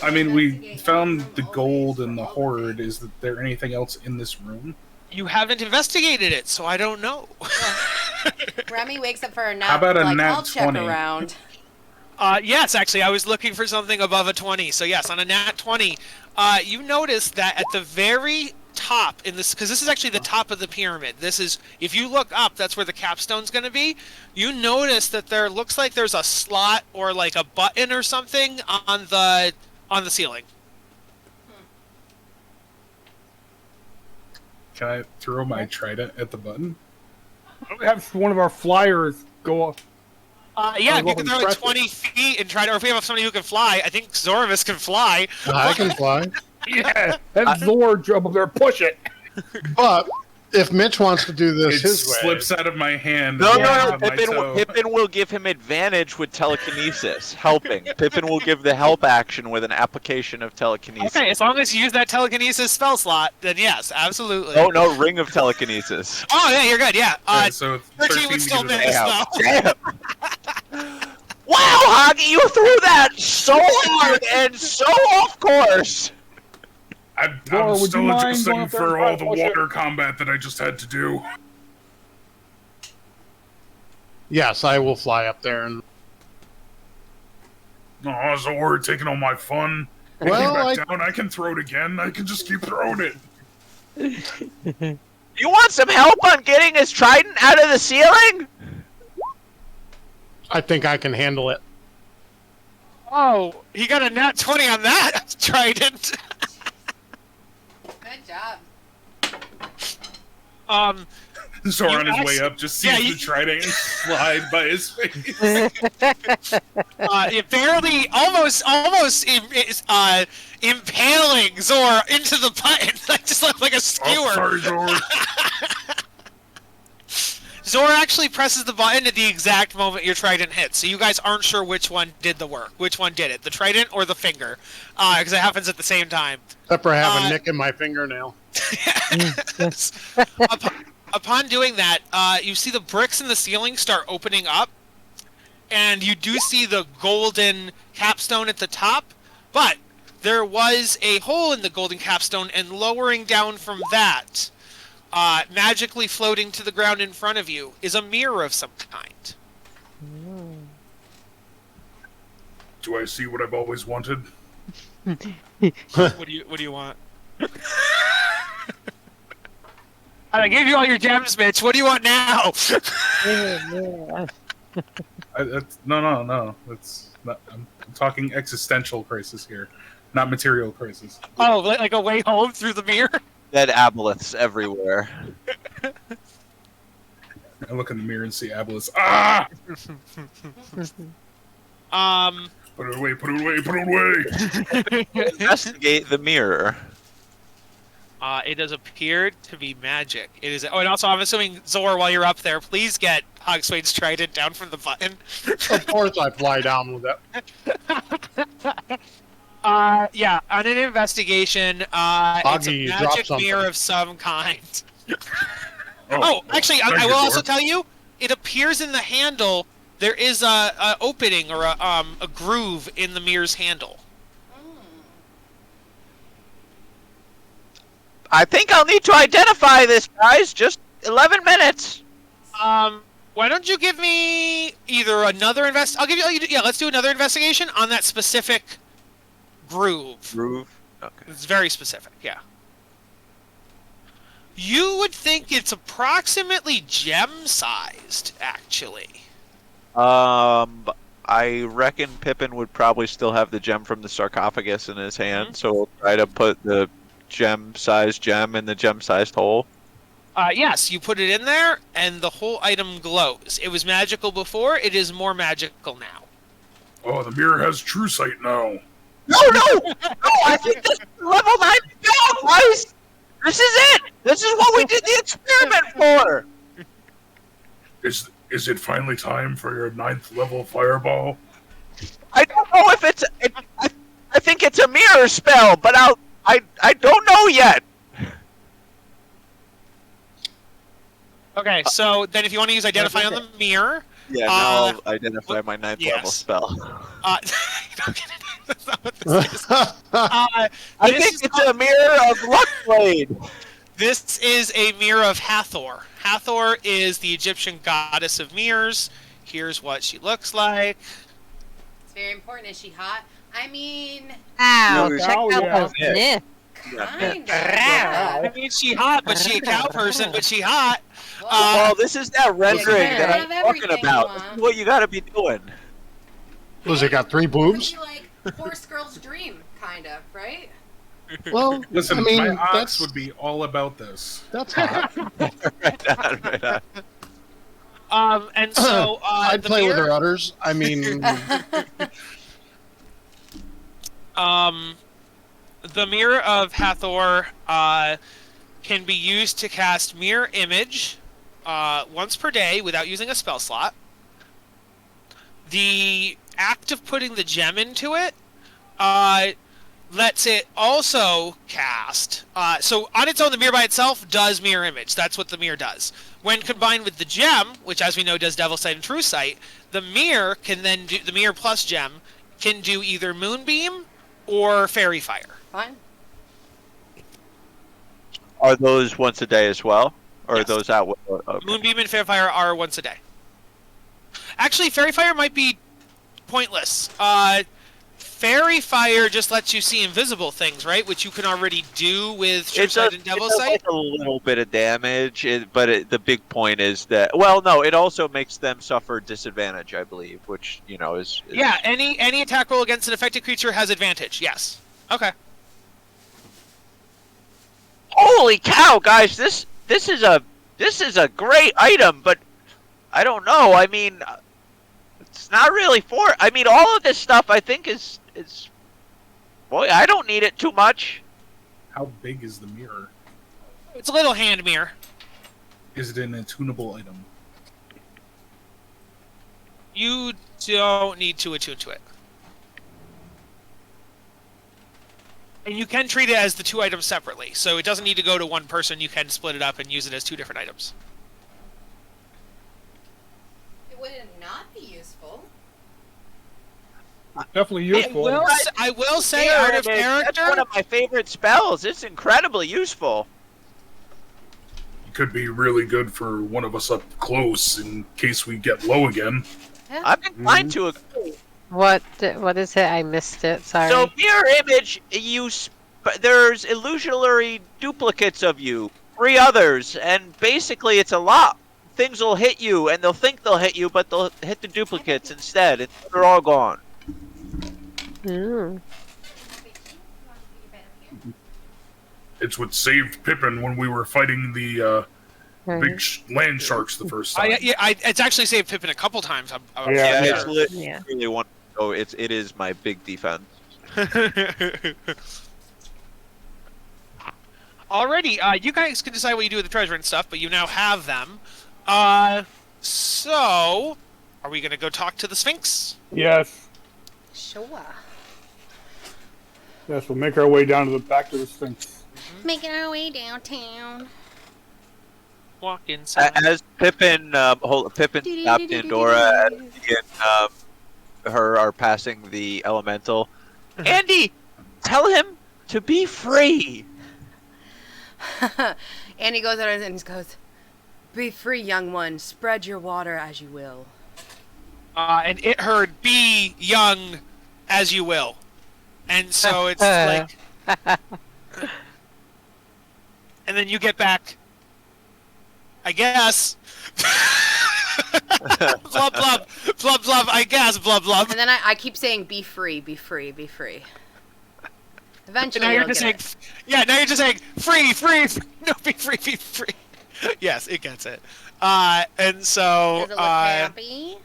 [SPEAKER 8] I mean, we found the gold and the hoard. Is there anything else in this room?
[SPEAKER 1] You haven't investigated it, so I don't know.
[SPEAKER 2] Remy wakes up for a nap.
[SPEAKER 8] How about a
[SPEAKER 2] like,
[SPEAKER 8] nat
[SPEAKER 2] I'll check
[SPEAKER 8] 20?
[SPEAKER 2] around.
[SPEAKER 1] Yes, actually, I was looking for something above a 20. So yes, on a nat 20, you notice that at the very top in this, because this is actually the top of the pyramid. This is, if you look up, that's where the capstone's going to be. You notice that there looks like there's a slot or like a button or something on the ceiling.
[SPEAKER 8] Can I throw my trident at the button?
[SPEAKER 7] We have one of our flyers go up.
[SPEAKER 1] Yeah, if
[SPEAKER 7] go
[SPEAKER 1] you can throw it
[SPEAKER 7] impress
[SPEAKER 1] 20 feet and try to, or if we have somebody who can fly, I think Zorvis can fly.
[SPEAKER 5] I can fly.
[SPEAKER 7] Yeah, have Zor jump up there and push it.
[SPEAKER 5] But if Mitch wants to do this
[SPEAKER 8] It
[SPEAKER 5] his way,
[SPEAKER 8] slips out of my hand.
[SPEAKER 9] No,
[SPEAKER 8] and
[SPEAKER 9] no,
[SPEAKER 8] lands
[SPEAKER 9] no.
[SPEAKER 8] on my toe.
[SPEAKER 9] Pippin will give him advantage with telekinesis, helping. Pippin will give the help action with an application of telekinesis.
[SPEAKER 1] Okay, as long as you use that telekinesis spell slot, then yes, absolutely.
[SPEAKER 9] Oh no, ring of telekinesis.
[SPEAKER 1] Oh, yeah, you're good, yeah.
[SPEAKER 8] Alright, so
[SPEAKER 1] 13 would
[SPEAKER 8] to
[SPEAKER 1] still
[SPEAKER 8] get it
[SPEAKER 1] miss,
[SPEAKER 8] out.
[SPEAKER 1] though.
[SPEAKER 9] Damn. Wow, Hoggy, you threw that so hard and so off course.
[SPEAKER 8] I'm
[SPEAKER 7] Zora, would you
[SPEAKER 8] still
[SPEAKER 7] mind
[SPEAKER 8] adjusting
[SPEAKER 7] going up there
[SPEAKER 8] for
[SPEAKER 7] and
[SPEAKER 8] all the
[SPEAKER 7] push it?
[SPEAKER 8] water combat that I just had to do.
[SPEAKER 5] yes, I will fly up there. And
[SPEAKER 8] Oh, Zor, taking all my fun.
[SPEAKER 5] well,
[SPEAKER 8] Back down, I can throw it again. I can just keep throwing it.
[SPEAKER 9] You want some help on getting his trident out of the ceiling?
[SPEAKER 5] I think I can handle it.
[SPEAKER 1] Oh, he got a nat 20 on that trident.
[SPEAKER 2] Good job.
[SPEAKER 8] Zor
[SPEAKER 1] You
[SPEAKER 8] on his
[SPEAKER 1] actually-
[SPEAKER 8] way up just sees
[SPEAKER 1] yeah,
[SPEAKER 8] the trident slide by his face.
[SPEAKER 1] It barely, almost impaling Zor into the button, like just like a
[SPEAKER 8] Oh,
[SPEAKER 1] skewer.
[SPEAKER 8] sorry, Zor.
[SPEAKER 1] Zor actually presses the button at the exact moment your trident hits, so you guys aren't sure which one did the work. Which one did it, the trident or the finger? Because it happens at the same time.
[SPEAKER 5] Except for having a nick in my fingernail.
[SPEAKER 1] Upon doing that, you see the bricks in the ceiling start opening up, and you do see the golden capstone at the top, but there was a hole in the golden capstone, and lowering down from that, magically floating to the ground in front of you, is a mirror of some kind.
[SPEAKER 4] Do I see what I've always wanted?
[SPEAKER 1] What do you want? I gave you all your gems, Mitch. What do you want now?
[SPEAKER 8] No. That's not, I'm talking existential crisis here, not material crisis.
[SPEAKER 1] Oh, like a way home through the mirror?
[SPEAKER 9] Dead aboleths everywhere.
[SPEAKER 8] I look in the mirror and see Abolus. Ah! Put it away, put it away, put it away!
[SPEAKER 9] Investigate the mirror.
[SPEAKER 1] It does appear to be magic. It is. Oh, and also, I'm assuming, Zor, while you're up there, please get Hogswain's trident down from the button.
[SPEAKER 5] Of course I fly down with it.
[SPEAKER 1] Yeah, on an investigation, it's
[SPEAKER 5] Augie,
[SPEAKER 1] a
[SPEAKER 5] drop
[SPEAKER 1] magic
[SPEAKER 5] something.
[SPEAKER 1] mirror of some kind. Actually,
[SPEAKER 4] thank
[SPEAKER 1] I
[SPEAKER 4] you,
[SPEAKER 1] will also
[SPEAKER 4] Zor.
[SPEAKER 1] tell you, it appears in the handle, there is a opening or a groove in the mirror's handle.
[SPEAKER 9] I think I'll need to identify this, guys. Just 11 minutes.
[SPEAKER 1] Why don't you give me either another I'll give you. Yeah, let's do another investigation on that specific groove.
[SPEAKER 9] Okay.
[SPEAKER 1] It's very specific. Yeah. You would think it's approximately gem-sized, actually.
[SPEAKER 9] I reckon Pippin would probably still have the gem from the sarcophagus in his hand, so we'll try to put the gem-sized gem in the gem-sized hole.
[SPEAKER 1] Yes, you put it in there, and the whole item glows. It was magical before, it is more magical now.
[SPEAKER 4] Oh, the mirror has true sight now.
[SPEAKER 9] No! I think this is level 9 spell, guys! This is it! This is what we did the experiment for!
[SPEAKER 4] Is it finally time for your 9th level fireball?
[SPEAKER 9] I don't know if it's... I think it's a mirror spell, but I don't know yet.
[SPEAKER 1] Okay, so then if you want to use Identify on the mirror...
[SPEAKER 9] Yeah, now I'll identify my 9th level spell.
[SPEAKER 1] That's not what this is.
[SPEAKER 9] I think it's a mirror of Luckblade.
[SPEAKER 1] This is a mirror of Hathor. Hathor is the Egyptian goddess of mirrors. Here's what she looks like.
[SPEAKER 2] It's very important. Is she hot? I mean,
[SPEAKER 3] Ow,
[SPEAKER 7] No,
[SPEAKER 3] check
[SPEAKER 7] oh,
[SPEAKER 3] out
[SPEAKER 7] yeah.
[SPEAKER 3] those sniff.
[SPEAKER 2] kind
[SPEAKER 1] I mean, she hot, but she a cow person, but she hot.
[SPEAKER 9] Well, this is that rendering
[SPEAKER 2] can
[SPEAKER 9] that
[SPEAKER 2] have
[SPEAKER 9] I'm talking
[SPEAKER 2] everything
[SPEAKER 9] about.
[SPEAKER 2] you
[SPEAKER 9] This
[SPEAKER 2] want.
[SPEAKER 9] is what you gotta be doing.
[SPEAKER 5] Was it got 3 boobs?
[SPEAKER 2] Like horse girl's dream, kind of, right?
[SPEAKER 5] Well,
[SPEAKER 8] Listen,
[SPEAKER 5] I mean,
[SPEAKER 8] my ox
[SPEAKER 5] that's
[SPEAKER 8] would be all about this.
[SPEAKER 5] that's hot.
[SPEAKER 9] Right on.
[SPEAKER 1] And so
[SPEAKER 5] I'd
[SPEAKER 1] the
[SPEAKER 5] play with
[SPEAKER 1] mirror,
[SPEAKER 5] her udders. I mean,
[SPEAKER 1] the mirror of Hathor can be used to cast mirror image once per day without using a spell slot. The act of putting the gem into it lets it also cast. So on its own, the mirror by itself does mirror image. That's what the mirror does. When combined with the gem, which as we know does Devil Sight and True Sight, the mirror can then do the mirror plus gem can do either Moonbeam or Fairy Fire.
[SPEAKER 2] Fine.
[SPEAKER 9] Are those once a day as well? Or
[SPEAKER 1] Yes.
[SPEAKER 9] are those out? Okay.
[SPEAKER 1] Moonbeam and Fairy Fire are once a day. Actually, Fairy Fire might be pointless. Fairy Fire just lets you see invisible things, right? Which you can already do with True Sight and Devil
[SPEAKER 9] does
[SPEAKER 1] Sight.
[SPEAKER 9] like a little bit of damage, but the big point is that, well, no, it also makes them suffer disadvantage, I believe, which, you know, is
[SPEAKER 1] Yeah, any attack roll against an affected creature has advantage. Yes. Okay.
[SPEAKER 9] Holy cow, guys! This is a great item, but I don't know. I mean, it's not really for. I mean, all of this stuff I think is. Boy, I don't need it too much.
[SPEAKER 8] How big is the mirror?
[SPEAKER 1] It's a little hand mirror.
[SPEAKER 8] Is it an attunable item?
[SPEAKER 1] You don't need to attune to it. And you can treat it as the 2 items separately, so it doesn't need to go to one person. You can split it up and use it as 2 different items.
[SPEAKER 2] It would not be useful.
[SPEAKER 7] Definitely useful.
[SPEAKER 1] I will say,
[SPEAKER 9] Mirror
[SPEAKER 1] out of
[SPEAKER 9] image,
[SPEAKER 1] character,
[SPEAKER 9] that's one of my favorite spells. It's incredibly useful.
[SPEAKER 4] It could be really good for one of us up close in case we get low again.
[SPEAKER 9] I'm inclined to agree.
[SPEAKER 3] What is it? I missed it. Sorry.
[SPEAKER 9] So mirror image, there's illusionary duplicates of you, 3 others, and basically it's a lot. Things will hit you, and they'll think they'll hit you, but they'll hit the duplicates instead, and they're all gone.
[SPEAKER 3] Mm.
[SPEAKER 4] It's what saved Pippin when we were fighting the big land sharks the first time.
[SPEAKER 1] it's actually saved Pippin a couple times.
[SPEAKER 7] Yeah.
[SPEAKER 9] It's
[SPEAKER 3] Yeah.
[SPEAKER 9] literally one. Oh, it is my big defense.
[SPEAKER 1] Alrighty, you guys can decide what you do with the treasure and stuff, but you now have them. So, are we gonna go talk to the Sphinx?
[SPEAKER 7] Yes.
[SPEAKER 2] Sure.
[SPEAKER 7] Yes, we'll make our way down to the back to the Sphinx.
[SPEAKER 2] Making our way downtown.
[SPEAKER 1] Walk inside.
[SPEAKER 9] As Pippin, Pippin stopped Pandora, and he and her are passing the elemental. Andy, tell him to be free.
[SPEAKER 2] And he goes out and he goes, "Be free, young one. Spread your water as you will."
[SPEAKER 1] And it heard, "Be young as you will." And so it's like... And then you get back, I guess. Blub, blub, blub, blub, I guess, blub, blub.
[SPEAKER 2] And then I keep saying, "Be free, be free, be free." Eventually,
[SPEAKER 1] Now you're
[SPEAKER 2] you'll
[SPEAKER 1] just
[SPEAKER 2] get
[SPEAKER 1] saying,
[SPEAKER 2] it.
[SPEAKER 1] yeah, now you're just saying, free, free, free. No, be free, be free. Yes, it gets it. And so,
[SPEAKER 2] Does it look happy?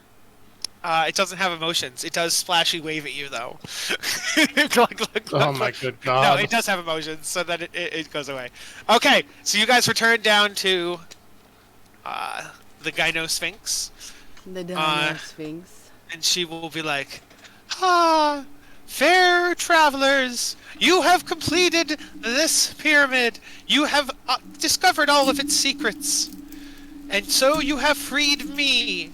[SPEAKER 1] it doesn't have emotions. It does splashy wave at you, though. Glug, glug, glug,
[SPEAKER 5] Oh my
[SPEAKER 1] glug.
[SPEAKER 5] good
[SPEAKER 1] No,
[SPEAKER 5] god.
[SPEAKER 1] it does have emotions, so that it goes away. Okay, so you guys return down to the Gyno Sphinx,
[SPEAKER 2] The Dino Sphinx.
[SPEAKER 1] and she will be like, fair travelers, you have completed this pyramid. You have discovered all of its secrets. And so you have freed me.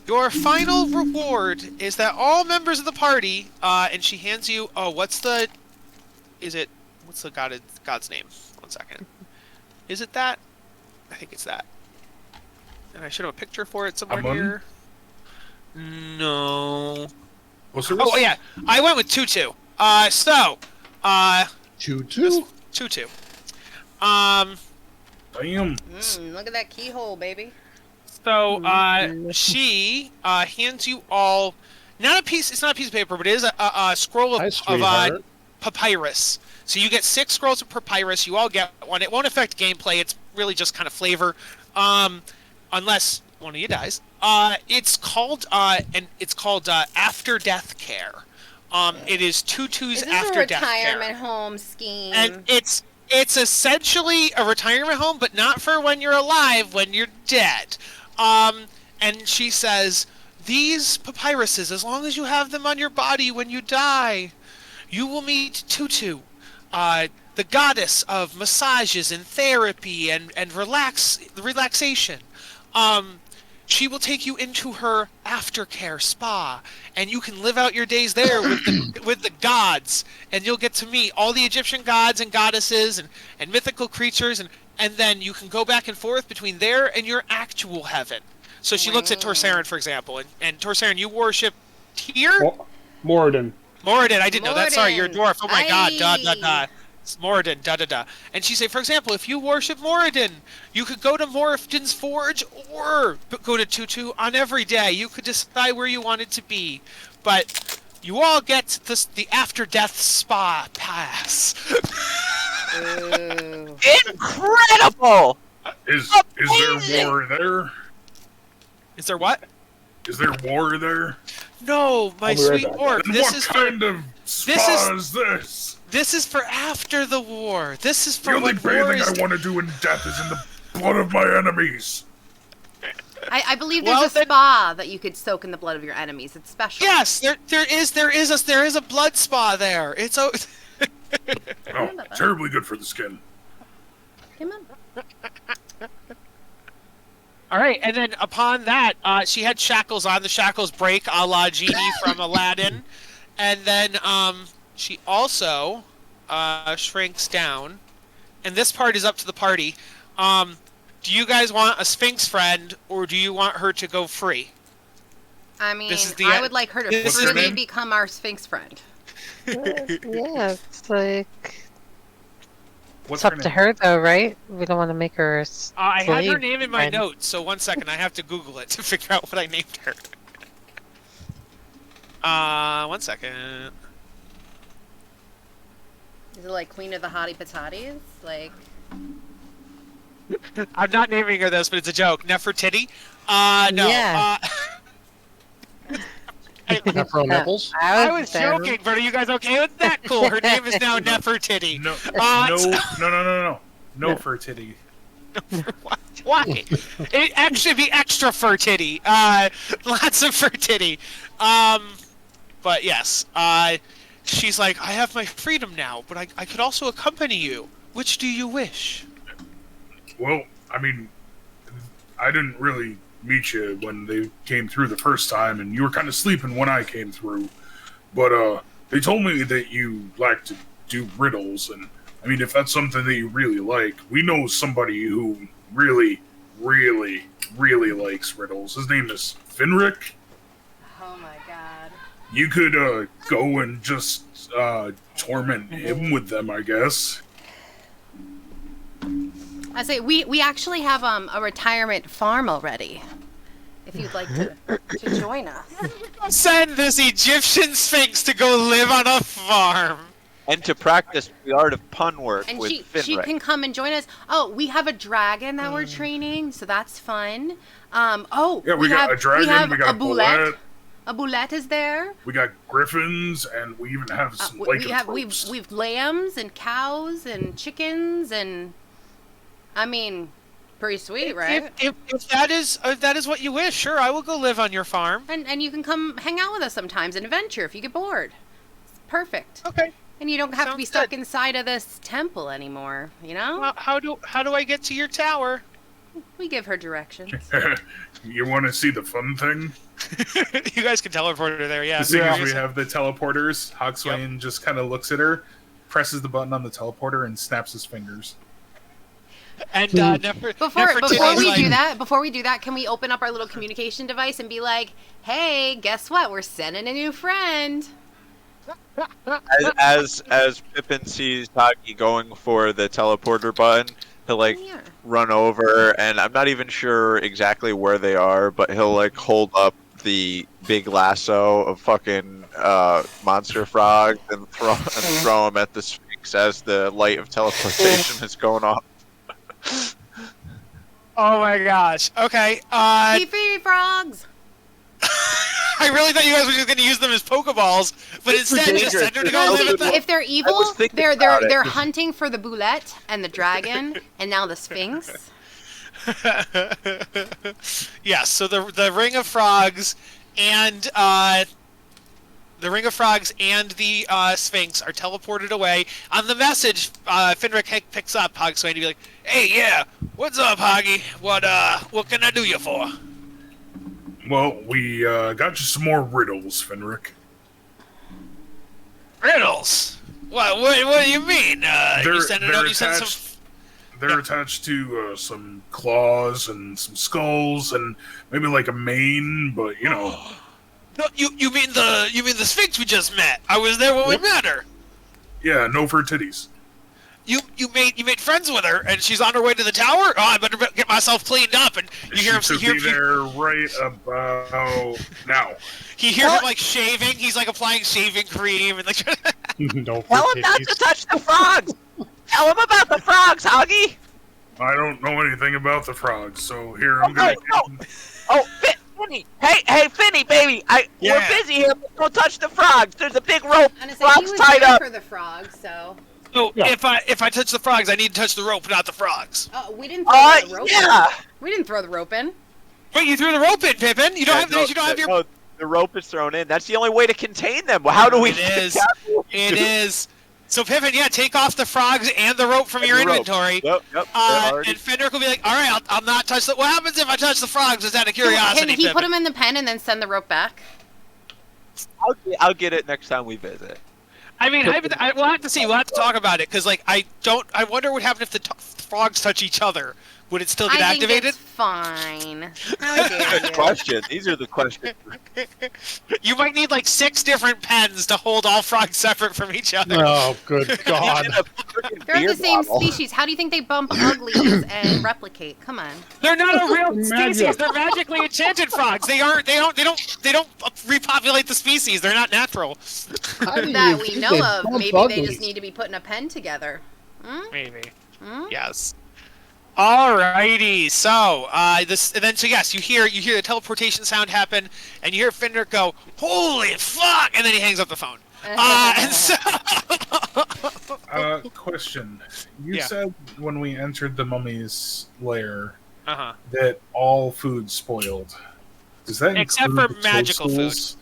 [SPEAKER 1] Your final reward is that all members of the party, and she hands you, what's the god's name? 1 second. Is it that? I think it's that. And I should have a picture for it somewhere
[SPEAKER 4] Amun?
[SPEAKER 1] here. No.
[SPEAKER 4] Osiris?
[SPEAKER 1] Oh, yeah. I went with Tutu.
[SPEAKER 5] Choo-choo?
[SPEAKER 1] Tutu.
[SPEAKER 4] Damn.
[SPEAKER 2] Look at that keyhole, baby.
[SPEAKER 1] So, she hands you all, it's not a piece of paper, but it is a scroll
[SPEAKER 5] Hi,
[SPEAKER 1] of
[SPEAKER 5] sweetheart.
[SPEAKER 1] papyrus. So you get 6 scrolls of papyrus, you all get one. It won't affect gameplay, it's really just kind of flavor, unless one of you dies. It's called After Death Care. It is Tutu's
[SPEAKER 2] This is
[SPEAKER 1] After
[SPEAKER 2] a
[SPEAKER 1] Death Care.
[SPEAKER 2] retirement home scheme.
[SPEAKER 1] And it's essentially a retirement home, but not for when you're alive, when you're dead. And she says, these papyruses, as long as you have them on your body when you die, you will meet Tutu, the goddess of massages and therapy and relaxation. She will take you into her aftercare spa, and you can live out your days there with the gods, and you'll get to meet all the Egyptian gods and goddesses and mythical creatures, and then you can go back and forth between there and your actual heaven. So she looks at Torsarin, for example, and Torsarin, you worship here?
[SPEAKER 7] Moradin.
[SPEAKER 1] Moradin, I didn't know that. Sorry, you're a dwarf. Oh my god,
[SPEAKER 2] Aye.
[SPEAKER 1] It's Moradin, And she say, for example, if you worship Moradin, you could go to Moradin's Forge or go to Tutu on every day. You could decide where you wanted to be. But you all get the After Death Spa pass.
[SPEAKER 2] Ooh.
[SPEAKER 9] Incredible!
[SPEAKER 4] Is there war there?
[SPEAKER 1] Is there what?
[SPEAKER 4] Is there war there?
[SPEAKER 1] No, my
[SPEAKER 7] I'll be right
[SPEAKER 1] sweet
[SPEAKER 7] back.
[SPEAKER 1] orc.
[SPEAKER 4] And
[SPEAKER 1] This
[SPEAKER 4] what
[SPEAKER 1] is for
[SPEAKER 4] kind of spa is this?
[SPEAKER 1] this is for after the war. This is
[SPEAKER 4] The
[SPEAKER 1] for
[SPEAKER 4] only
[SPEAKER 1] when war
[SPEAKER 4] bathing
[SPEAKER 1] is.
[SPEAKER 4] I want to do in death is in the blood of my enemies.
[SPEAKER 2] I believe there's
[SPEAKER 1] Well,
[SPEAKER 2] a
[SPEAKER 1] then-
[SPEAKER 2] spa that you could soak in the blood of your enemies. It's special.
[SPEAKER 1] Yes, there is a blood spa there. It's a.
[SPEAKER 4] Oh, terribly good for the skin.
[SPEAKER 2] Come on.
[SPEAKER 1] All right, and then upon that, she had shackles on. The shackles break, a la Genie from Aladdin, and then she also shrinks down. And this part is up to the party. Do you guys want a Sphinx friend, or do you want her to go free?
[SPEAKER 2] I mean,
[SPEAKER 1] This is the-
[SPEAKER 2] I would like her to
[SPEAKER 1] this is
[SPEAKER 2] freely
[SPEAKER 4] the-
[SPEAKER 2] become our Sphinx friend.
[SPEAKER 3] Yeah, it's like
[SPEAKER 8] What's
[SPEAKER 3] it's up
[SPEAKER 8] her
[SPEAKER 3] to
[SPEAKER 8] name?
[SPEAKER 3] her though, right? We don't want to make her.
[SPEAKER 1] I had her
[SPEAKER 3] slave
[SPEAKER 1] name in my
[SPEAKER 3] friend.
[SPEAKER 1] notes, so 1 second, I have to Google it to figure out what I named her. 1 second.
[SPEAKER 2] Is it like Queen of the Hottie Patatis? Like,
[SPEAKER 1] I'm not naming her this, but it's a joke. Nefertiti? No.
[SPEAKER 3] Yeah.
[SPEAKER 5] Afro nipples.
[SPEAKER 1] I was
[SPEAKER 3] there.
[SPEAKER 1] joking, but are you guys okay with that? Cool. Her name is now Nefertiti.
[SPEAKER 8] No,
[SPEAKER 1] Uh,
[SPEAKER 8] no for titty.
[SPEAKER 1] Why? It actually be extra fur titty. Lots of fur titty. But yes. She's like, I have my freedom now, but I could also accompany you. Which do you wish?
[SPEAKER 4] Well, I mean, I didn't really meet you when they came through the first time, and you were kind of sleeping when I came through. But they told me that you like to do riddles, and I mean, if that's something that you really like, we know somebody who really, really, really likes riddles. His name is Finrick.
[SPEAKER 2] oh my god.
[SPEAKER 4] You could go and just torment him with them, I guess.
[SPEAKER 2] I say we actually have a retirement farm already. If you'd like to join us.
[SPEAKER 1] Send this Egyptian Sphinx to go live on a farm.
[SPEAKER 9] And to practice the art of pun work
[SPEAKER 2] And
[SPEAKER 9] with
[SPEAKER 2] she
[SPEAKER 9] Finrek.
[SPEAKER 2] can come and join us. Oh, we have a dragon that we're training, so that's fun.
[SPEAKER 4] Yeah, we got a dragon, we got a bullet.
[SPEAKER 2] A boulette is there.
[SPEAKER 4] We got griffins, and we even have some lycanthropes.
[SPEAKER 2] We've lambs and cows and chickens and I mean, pretty sweet, right?
[SPEAKER 1] If that is what you wish, sure, I will go live on your farm.
[SPEAKER 2] And you can come hang out with us sometimes and adventure if you get bored. It's perfect.
[SPEAKER 1] Okay.
[SPEAKER 2] And you don't have to be
[SPEAKER 1] Sounds
[SPEAKER 2] stuck
[SPEAKER 1] good.
[SPEAKER 2] inside of this temple anymore, you know?
[SPEAKER 1] Well, how do I get to your tower?
[SPEAKER 2] We give her directions.
[SPEAKER 4] You want to see the fun thing?
[SPEAKER 1] You guys can teleport her there, yeah.
[SPEAKER 8] Seeing as we have the teleporters, Hogswain just kind of looks at her, presses the button on the teleporter, and snaps his fingers.
[SPEAKER 1] And
[SPEAKER 2] Before we do that, can we open up our little communication device and be like, "Hey, guess what? We're sending a new friend."
[SPEAKER 9] As Pippin sees Hagi going for the teleporter button, he'll like
[SPEAKER 2] Yeah.
[SPEAKER 9] run over, and I'm not even sure exactly where they are, but he'll like hold up the big lasso of fucking monster frogs and throw him at the Sphinx as the light of teleportation is going off.
[SPEAKER 1] Oh my gosh. Okay.
[SPEAKER 2] Fee frogs.
[SPEAKER 1] I really thought you guys were just going to use them as Pokeballs, but instead just send her to go live at the...
[SPEAKER 2] If they're evil,
[SPEAKER 9] was thinking
[SPEAKER 2] they're
[SPEAKER 9] about it.
[SPEAKER 2] they're hunting for the boulette and the dragon and now the Sphinx.
[SPEAKER 1] Yes, so the Ring of Frogs and the Ring of Frogs and the Sphinx are teleported away. On the message, Finrick picks up Hogswain to be like, "Hey, yeah, what's up, Hoggy? What can I do you for?"
[SPEAKER 4] Well, we got you some more riddles, Finrick.
[SPEAKER 1] Riddles. What do you mean? You sent it out. You sent some.
[SPEAKER 4] They're attached to some claws and some skulls and maybe like a mane, but you know.
[SPEAKER 1] No, you mean the Sphinx we just met? I was there when we met her.
[SPEAKER 4] Yeah, no for titties.
[SPEAKER 1] You made friends with her, and she's on her way to the tower. Oh, I better get myself cleaned up. And you hear him.
[SPEAKER 4] She should be there right about now.
[SPEAKER 1] He hears him like shaving. He's like applying shaving cream and like.
[SPEAKER 5] No,
[SPEAKER 9] Tell him not to touch the frogs! Tell him about the frogs, Hoggy!
[SPEAKER 4] I don't know anything about the frogs, so here I'm gonna.
[SPEAKER 9] Oh, Finny! Hey, Finny, baby!
[SPEAKER 1] Yeah.
[SPEAKER 9] We're busy here, but don't touch the frogs! There's a big rope,
[SPEAKER 2] And I say he
[SPEAKER 9] frogs
[SPEAKER 2] was
[SPEAKER 9] tied
[SPEAKER 2] there
[SPEAKER 9] up!
[SPEAKER 2] for the frogs, so.
[SPEAKER 1] Oh, if I touch the frogs, I need to touch the rope, not the frogs.
[SPEAKER 2] We didn't throw the rope.
[SPEAKER 9] Yeah!
[SPEAKER 2] in. We didn't throw the rope in.
[SPEAKER 1] Wait, you threw the rope in, Pippin. You don't have your.
[SPEAKER 9] No, the rope is thrown in. That's the only way to contain them. How do we?
[SPEAKER 1] It is. It is. So Pippin, yeah, take off the frogs and the rope from your inventory.
[SPEAKER 9] Yep.
[SPEAKER 1] And Fendrick will be like, all right, I'll not touch the. What happens if I touch the frogs? Just out of curiosity.
[SPEAKER 2] Can he put them in the pen and then send the rope back?
[SPEAKER 9] I'll get it next time we visit.
[SPEAKER 1] I mean, we'll have to see. We'll have to talk about it because, like, I wonder what happened if the frogs touch each other. Would it still get activated?
[SPEAKER 2] It's fine. How dare you?
[SPEAKER 9] Question. These are the questions.
[SPEAKER 1] You might need like 6 different pens to hold all frogs separate from each other.
[SPEAKER 5] Oh, good God.
[SPEAKER 2] They're the same species. How do you think they bump uglies and replicate? Come on.
[SPEAKER 1] They're not a real species. They're magically enchanted frogs. They don't repopulate the species. They're not natural.
[SPEAKER 2] That we know of. Maybe they just need to be put in a pen together.
[SPEAKER 1] Maybe. Yes. Alrighty, so yes, you hear the teleportation sound happen, and you hear Fender go, "Holy fuck!" and then he hangs up the phone.
[SPEAKER 8] Question: You said when we entered the mummy's lair
[SPEAKER 1] Uh-huh.
[SPEAKER 8] that all food spoiled. Does that
[SPEAKER 1] Except
[SPEAKER 8] include
[SPEAKER 1] for
[SPEAKER 8] the
[SPEAKER 1] magical
[SPEAKER 8] toadstools?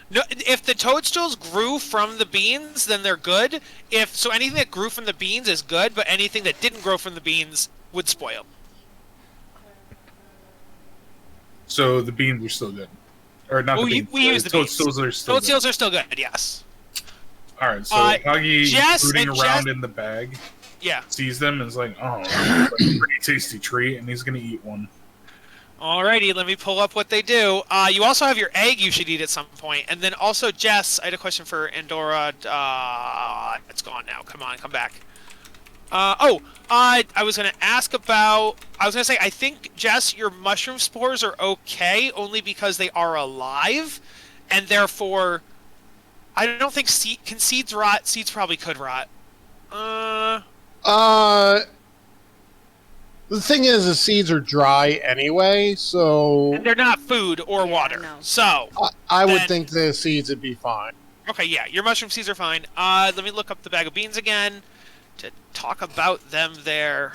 [SPEAKER 1] No, if the toadstools grew from the beans, then they're good. So anything that grew from the beans is good, but anything that didn't grow from the beans would spoil.
[SPEAKER 8] So the beans are still good, or not?
[SPEAKER 1] Well,
[SPEAKER 8] the beans.
[SPEAKER 1] we use the beans.
[SPEAKER 8] Toadstools are still
[SPEAKER 1] Toadstools are still good. Yes.
[SPEAKER 8] All right. So Huggy
[SPEAKER 1] Jess
[SPEAKER 8] rooting
[SPEAKER 1] and
[SPEAKER 8] around
[SPEAKER 1] Jess-
[SPEAKER 8] in the bag,
[SPEAKER 1] Yeah.
[SPEAKER 8] sees them and is like, "Oh, that's like a pretty tasty treat," and he's gonna eat one.
[SPEAKER 1] Alrighty, let me pull up what they do. You also have your egg you should eat at some point. And then also, Jess, I had a question for Andorra. It's gone now. Come on, come back. I was going to ask about... I was going to say, I think, Jess, your mushroom spores are okay, only because they are alive. And therefore, I don't think... Can seeds rot? Seeds probably could rot.
[SPEAKER 5] The thing is, the seeds are dry anyway, so...
[SPEAKER 1] And they're not food or water.
[SPEAKER 2] No.
[SPEAKER 1] So...
[SPEAKER 5] I would think the seeds would be fine.
[SPEAKER 1] Okay, yeah, your mushroom seeds are fine. Let me look up the bag of beans again to talk about them there.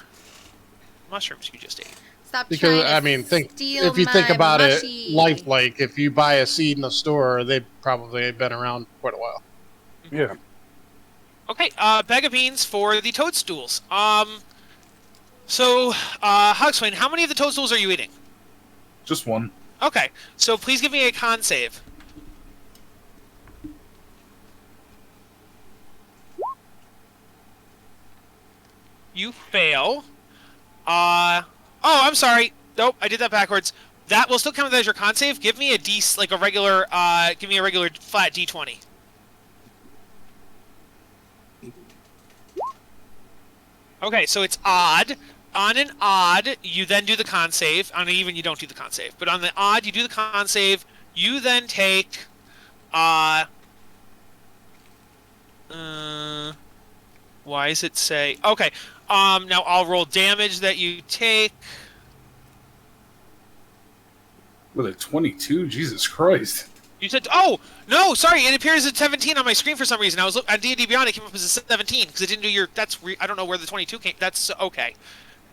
[SPEAKER 1] Mushrooms you just ate.
[SPEAKER 2] Stop
[SPEAKER 5] Because,
[SPEAKER 2] trying to
[SPEAKER 5] if you think about
[SPEAKER 2] mushy.
[SPEAKER 5] it, lifelike, if you buy a seed in a store, they've probably been around quite a while.
[SPEAKER 7] Yeah.
[SPEAKER 1] Okay, bag of beans for the toadstools. So, Hugswain, how many of the toadstools are you eating?
[SPEAKER 8] Just one.
[SPEAKER 1] Okay, so please give me a con save. You fail. Oh, I'm sorry. Nope, I did that backwards. That will still count as your con save. Give me a regular flat D20. Okay, so it's odd. On an odd, you then do the con save. On an even, you don't do the con save. But on the odd, you do the con save. You then take... why does it say... Okay, now I'll roll damage that you take.
[SPEAKER 8] With a 22? Jesus Christ.
[SPEAKER 1] You said... Oh! No, sorry, it appears as 17 on my screen for some reason. I was on D&D Beyond, it came up as a 17, because it didn't do your... I don't know where the 22 came... That's... Okay.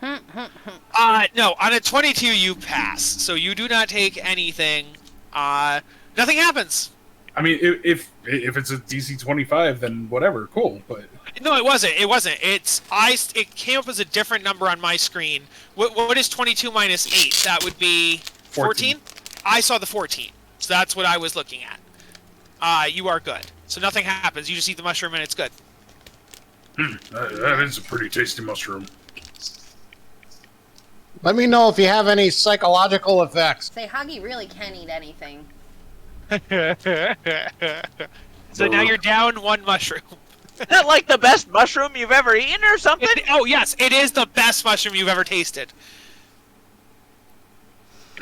[SPEAKER 1] No, on a 22 you pass, so you do not take anything. Nothing happens.
[SPEAKER 8] I mean, if it's a DC 25, then whatever, cool. But
[SPEAKER 1] no, it wasn't. It wasn't. It came up as a different number on my screen. What is 22 minus 8? That would be 14. I saw the 14, so that's what I was looking at. You are good. So nothing happens. You just eat the mushroom and it's good.
[SPEAKER 8] That is a pretty tasty mushroom.
[SPEAKER 5] Let me know if you have any psychological effects.
[SPEAKER 2] Say, Huggy really can eat anything.
[SPEAKER 1] So now you're down 1 mushroom.
[SPEAKER 9] Is that like the best mushroom you've ever eaten or something?
[SPEAKER 1] Oh, yes, it is the best mushroom you've ever tasted.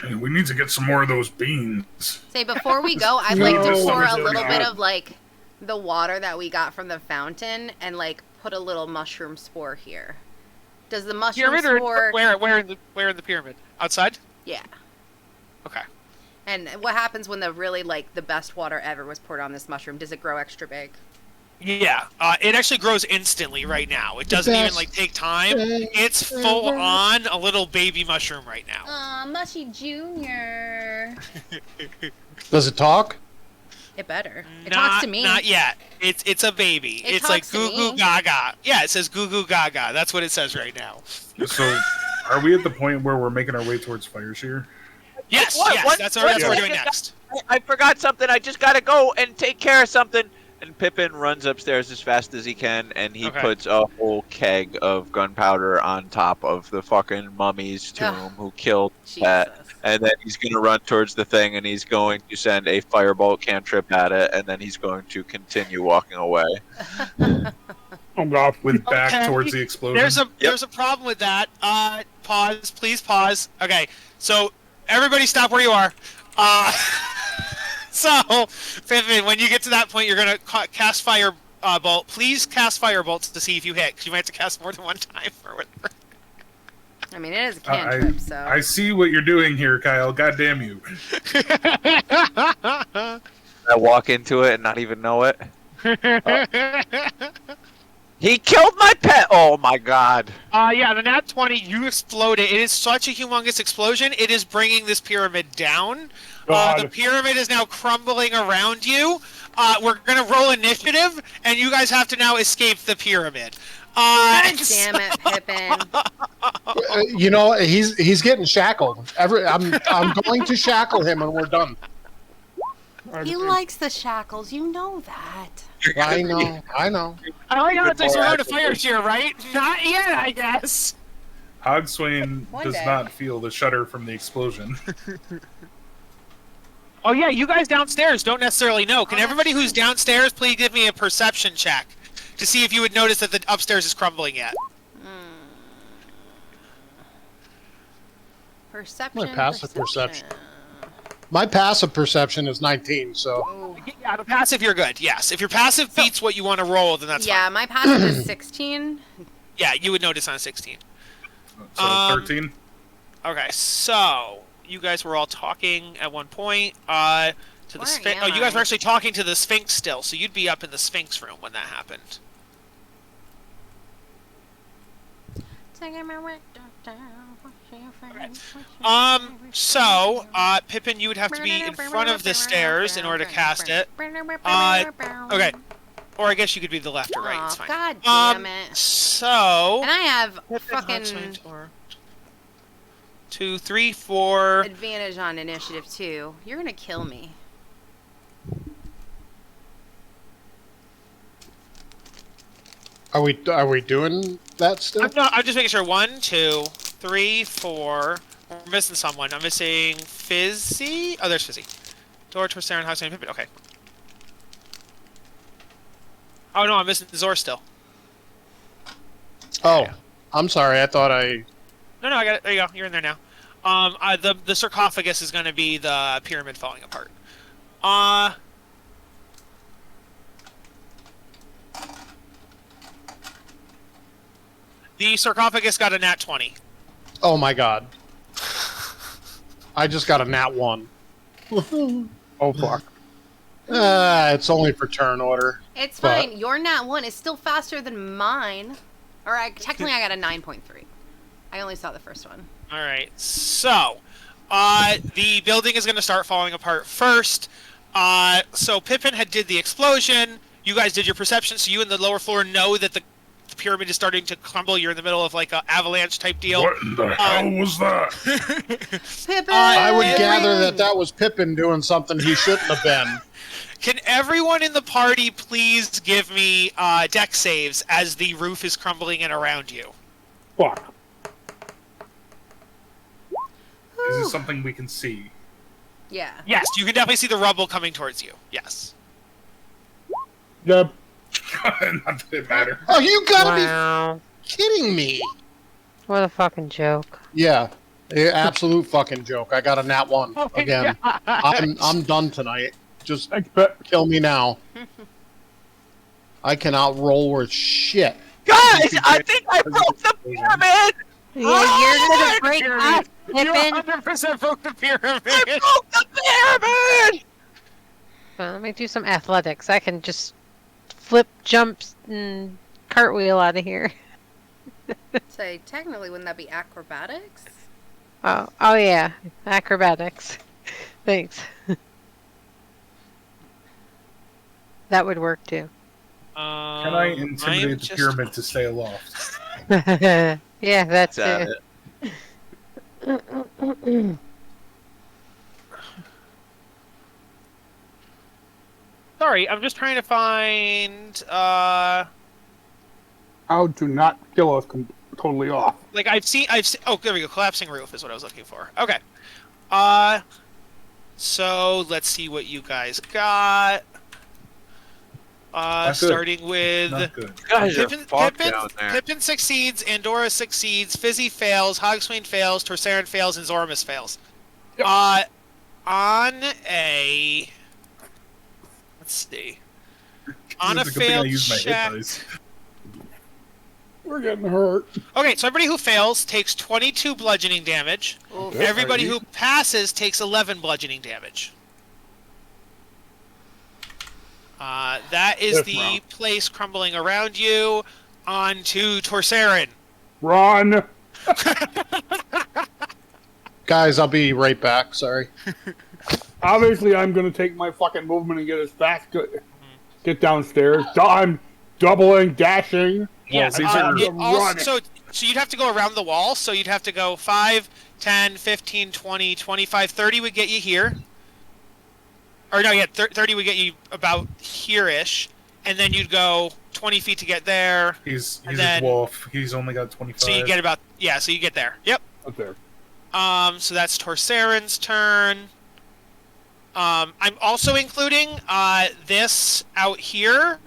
[SPEAKER 8] Hey, we need to get some more of those beans.
[SPEAKER 2] Say, before we go, I'd like to
[SPEAKER 8] No.
[SPEAKER 2] pour a little bit of, like, the water that we got from the fountain and, like, put a little mushroom spore here. Does the mushroom
[SPEAKER 1] Pyramid
[SPEAKER 2] spore...
[SPEAKER 1] or where in the pyramid? Outside?
[SPEAKER 2] Yeah.
[SPEAKER 1] Okay.
[SPEAKER 2] And what happens when the really, like, the best water ever was poured on this mushroom? Does it grow extra big?
[SPEAKER 1] Yeah, it actually grows instantly right now. It doesn't even like take time. It's full on a little baby mushroom right now.
[SPEAKER 2] Aw, Mushy Junior.
[SPEAKER 5] Does it talk?
[SPEAKER 2] It better. It talks to me.
[SPEAKER 1] Not yet. It's a baby. It's like
[SPEAKER 2] talks to
[SPEAKER 1] goo goo
[SPEAKER 2] me.
[SPEAKER 1] gaga. Yeah, it says goo goo gaga. That's what it says right now.
[SPEAKER 8] So, are we at the point where we're making our way towards Fireshare?
[SPEAKER 1] Yes,
[SPEAKER 9] What?
[SPEAKER 1] yes,
[SPEAKER 9] What?
[SPEAKER 1] that's
[SPEAKER 9] What?
[SPEAKER 1] what we're
[SPEAKER 9] Yeah.
[SPEAKER 1] doing next.
[SPEAKER 9] I forgot something. I just gotta go and take care of something. And Pippin runs upstairs as fast as he can, and he
[SPEAKER 1] Okay.
[SPEAKER 9] puts a whole keg of gunpowder on top of the fucking mummy's tomb who killed that.
[SPEAKER 2] Jesus.
[SPEAKER 9] And then he's gonna run towards the thing, and he's going to send a firebolt cantrip at it, and then he's going to continue walking away.
[SPEAKER 7] Oh god.
[SPEAKER 8] With back
[SPEAKER 1] Okay.
[SPEAKER 8] towards the explosion?
[SPEAKER 1] There's a problem with that. Pause, please pause. Okay, so everybody stop where you are. So, Pippin, when you get to that point, you're gonna cast fire bolt. Please cast fire bolts to see if you hit, because you might have to cast more than one time or whatever.
[SPEAKER 2] I mean, it is a cantrip, so.
[SPEAKER 8] I see what you're doing here, Kyle. God damn you.
[SPEAKER 9] I walk into it and not even know it. He killed my pet! Oh my god.
[SPEAKER 1] Yeah, the nat 20, you exploded. It is such a humongous explosion. It is bringing this pyramid down. The pyramid is now crumbling around you. We're gonna roll initiative, and you guys have to now escape the pyramid.
[SPEAKER 2] God damn it, Pippin.
[SPEAKER 5] You know, he's getting shackled. I'm going to shackle him when we're done.
[SPEAKER 2] He likes the shackles, you know that.
[SPEAKER 5] I know.
[SPEAKER 1] I like how it takes around a fire shear, right? Not yet, I guess.
[SPEAKER 8] Hogswain
[SPEAKER 2] One
[SPEAKER 8] does
[SPEAKER 2] day.
[SPEAKER 8] not feel the shudder from the explosion.
[SPEAKER 1] Oh yeah, you guys downstairs don't necessarily know. Can everybody who's downstairs please give me a perception check to see if you would notice that the upstairs is crumbling yet?
[SPEAKER 2] Perception.
[SPEAKER 5] My passive perception. My passive perception is 19, so.
[SPEAKER 2] Oh.
[SPEAKER 1] Yeah, the passive you're good. Yes, if your passive beats what you want to roll, then that's
[SPEAKER 2] Yeah,
[SPEAKER 1] fine.
[SPEAKER 2] my passive is 16.
[SPEAKER 1] Yeah, you would notice on a 16.
[SPEAKER 8] So 13?
[SPEAKER 1] Okay, so you guys were all talking at one point to the
[SPEAKER 2] Where
[SPEAKER 1] Sphinx.
[SPEAKER 2] am
[SPEAKER 1] Oh, you guys
[SPEAKER 2] I?
[SPEAKER 1] were actually talking to the Sphinx still, so you'd be up in the Sphinx room when that happened. So, Pippin, you would have to be in front of the stairs in order to cast it. Okay. Or I guess you could be the left or right, it's fine.
[SPEAKER 2] God damn it.
[SPEAKER 1] So...
[SPEAKER 2] And I have
[SPEAKER 1] Fucking...
[SPEAKER 2] fucking
[SPEAKER 1] 2, 3, 4...
[SPEAKER 2] advantage on initiative too. You're gonna kill me.
[SPEAKER 5] Are we doing that still?
[SPEAKER 1] I'm just making sure. 1, 2, 3, 4... We're missing someone. I'm missing Fizzy. Oh, there's Fizzy. Door, Twist, Aaron, House, and Pippin. Okay. Oh no, I'm missing Zor still.
[SPEAKER 5] Oh, I'm sorry. I thought I.
[SPEAKER 1] No, I got it. There you go. You're in there now. The sarcophagus is going to be the pyramid falling apart. The sarcophagus got a nat 20.
[SPEAKER 5] Oh my god. I just got a nat 1.
[SPEAKER 7] Oh fuck.
[SPEAKER 5] It's only for turn order.
[SPEAKER 2] It's
[SPEAKER 5] But-
[SPEAKER 2] fine. Your nat 1 is still faster than mine. Or technically I got a 9.3. I only saw the first one.
[SPEAKER 1] All right. So, the building is going to start falling apart first. So Pippin did the explosion. You guys did your perception, so you in the lower floor know that the pyramid is starting to crumble. You're in the middle of like an avalanche type deal.
[SPEAKER 8] What in the hell was that?
[SPEAKER 2] Pippin!
[SPEAKER 5] I would gather that was Pippin doing something he shouldn't have been.
[SPEAKER 1] Can everyone in the party please give me deck saves as the roof is crumbling in around you?
[SPEAKER 7] Fuck.
[SPEAKER 8] Is this something we can see?
[SPEAKER 2] Yeah.
[SPEAKER 1] Yes, you can definitely see the rubble coming towards you. Yes.
[SPEAKER 7] Yep.
[SPEAKER 8] Not that it matter.
[SPEAKER 5] Oh, you gotta
[SPEAKER 3] Wow.
[SPEAKER 5] be kidding me!
[SPEAKER 3] What a fucking joke.
[SPEAKER 5] Yeah, absolute fucking joke. I got a nat 1 again. I'm done tonight. Just
[SPEAKER 7] Thanks, Pip.
[SPEAKER 5] kill me now. I cannot roll worth shit.
[SPEAKER 9] Guys, I think I broke the pyramid!
[SPEAKER 2] Yeah, you're gonna break us,
[SPEAKER 1] You
[SPEAKER 2] Pippin.
[SPEAKER 1] 100% broke the pyramid.
[SPEAKER 9] I broke the pyramid!
[SPEAKER 3] Well, let me do some athletics. I can just flip, jumps, and cartwheel out of here.
[SPEAKER 2] So technically, wouldn't that be acrobatics?
[SPEAKER 3] Oh yeah, acrobatics. Thanks. That would work too.
[SPEAKER 8] Can I intimidate the pyramid to stay aloft?
[SPEAKER 3] Yeah, that's
[SPEAKER 9] Got
[SPEAKER 3] it.
[SPEAKER 1] Sorry, I'm just trying to find.
[SPEAKER 7] How to not kill us totally off.
[SPEAKER 1] Like I've seen. Oh, there we go. Collapsing roof is what I was looking for. Okay. So let's see what you guys got.
[SPEAKER 8] Not good.
[SPEAKER 1] Starting with
[SPEAKER 8] Not good.
[SPEAKER 9] You guys are fucked down there.
[SPEAKER 1] Pippin succeeds, Andorra succeeds, Fizzy fails, Hogswain fails, Torsarin fails, and Zormus fails.
[SPEAKER 7] Yep.
[SPEAKER 1] On a let's see. On a
[SPEAKER 8] It's a good thing I
[SPEAKER 1] failed
[SPEAKER 8] used my hit
[SPEAKER 1] check.
[SPEAKER 8] dice.
[SPEAKER 7] We're getting hurt.
[SPEAKER 1] Okay, so everybody who fails takes 22 bludgeoning damage.
[SPEAKER 2] Oof.
[SPEAKER 7] Yep.
[SPEAKER 1] Everybody who passes takes 11 bludgeoning damage. That is
[SPEAKER 7] Yes,
[SPEAKER 1] the
[SPEAKER 7] ma'am.
[SPEAKER 1] place crumbling around you. On to Torsarin.
[SPEAKER 7] Run.
[SPEAKER 5] Guys, I'll be right back. Sorry.
[SPEAKER 7] Obviously, I'm going to take my fucking movement and get as fast. Get downstairs. I'm doubling, dashing.
[SPEAKER 1] Yeah,
[SPEAKER 8] these are-
[SPEAKER 7] running.
[SPEAKER 1] so you'd have to go around the wall, so you'd have to go 5, 10, 15, 20, 25, 30 would get you here. Or no, yeah, 30 would get you about here-ish, and then you'd go 20 feet to get there.
[SPEAKER 8] He's
[SPEAKER 1] And
[SPEAKER 8] a
[SPEAKER 1] then-
[SPEAKER 8] dwarf. He's only got 25.
[SPEAKER 1] So you get about, yeah, so you get there. Yep.
[SPEAKER 7] Up there.
[SPEAKER 1] So that's Torsarin's turn. I'm also including this out here.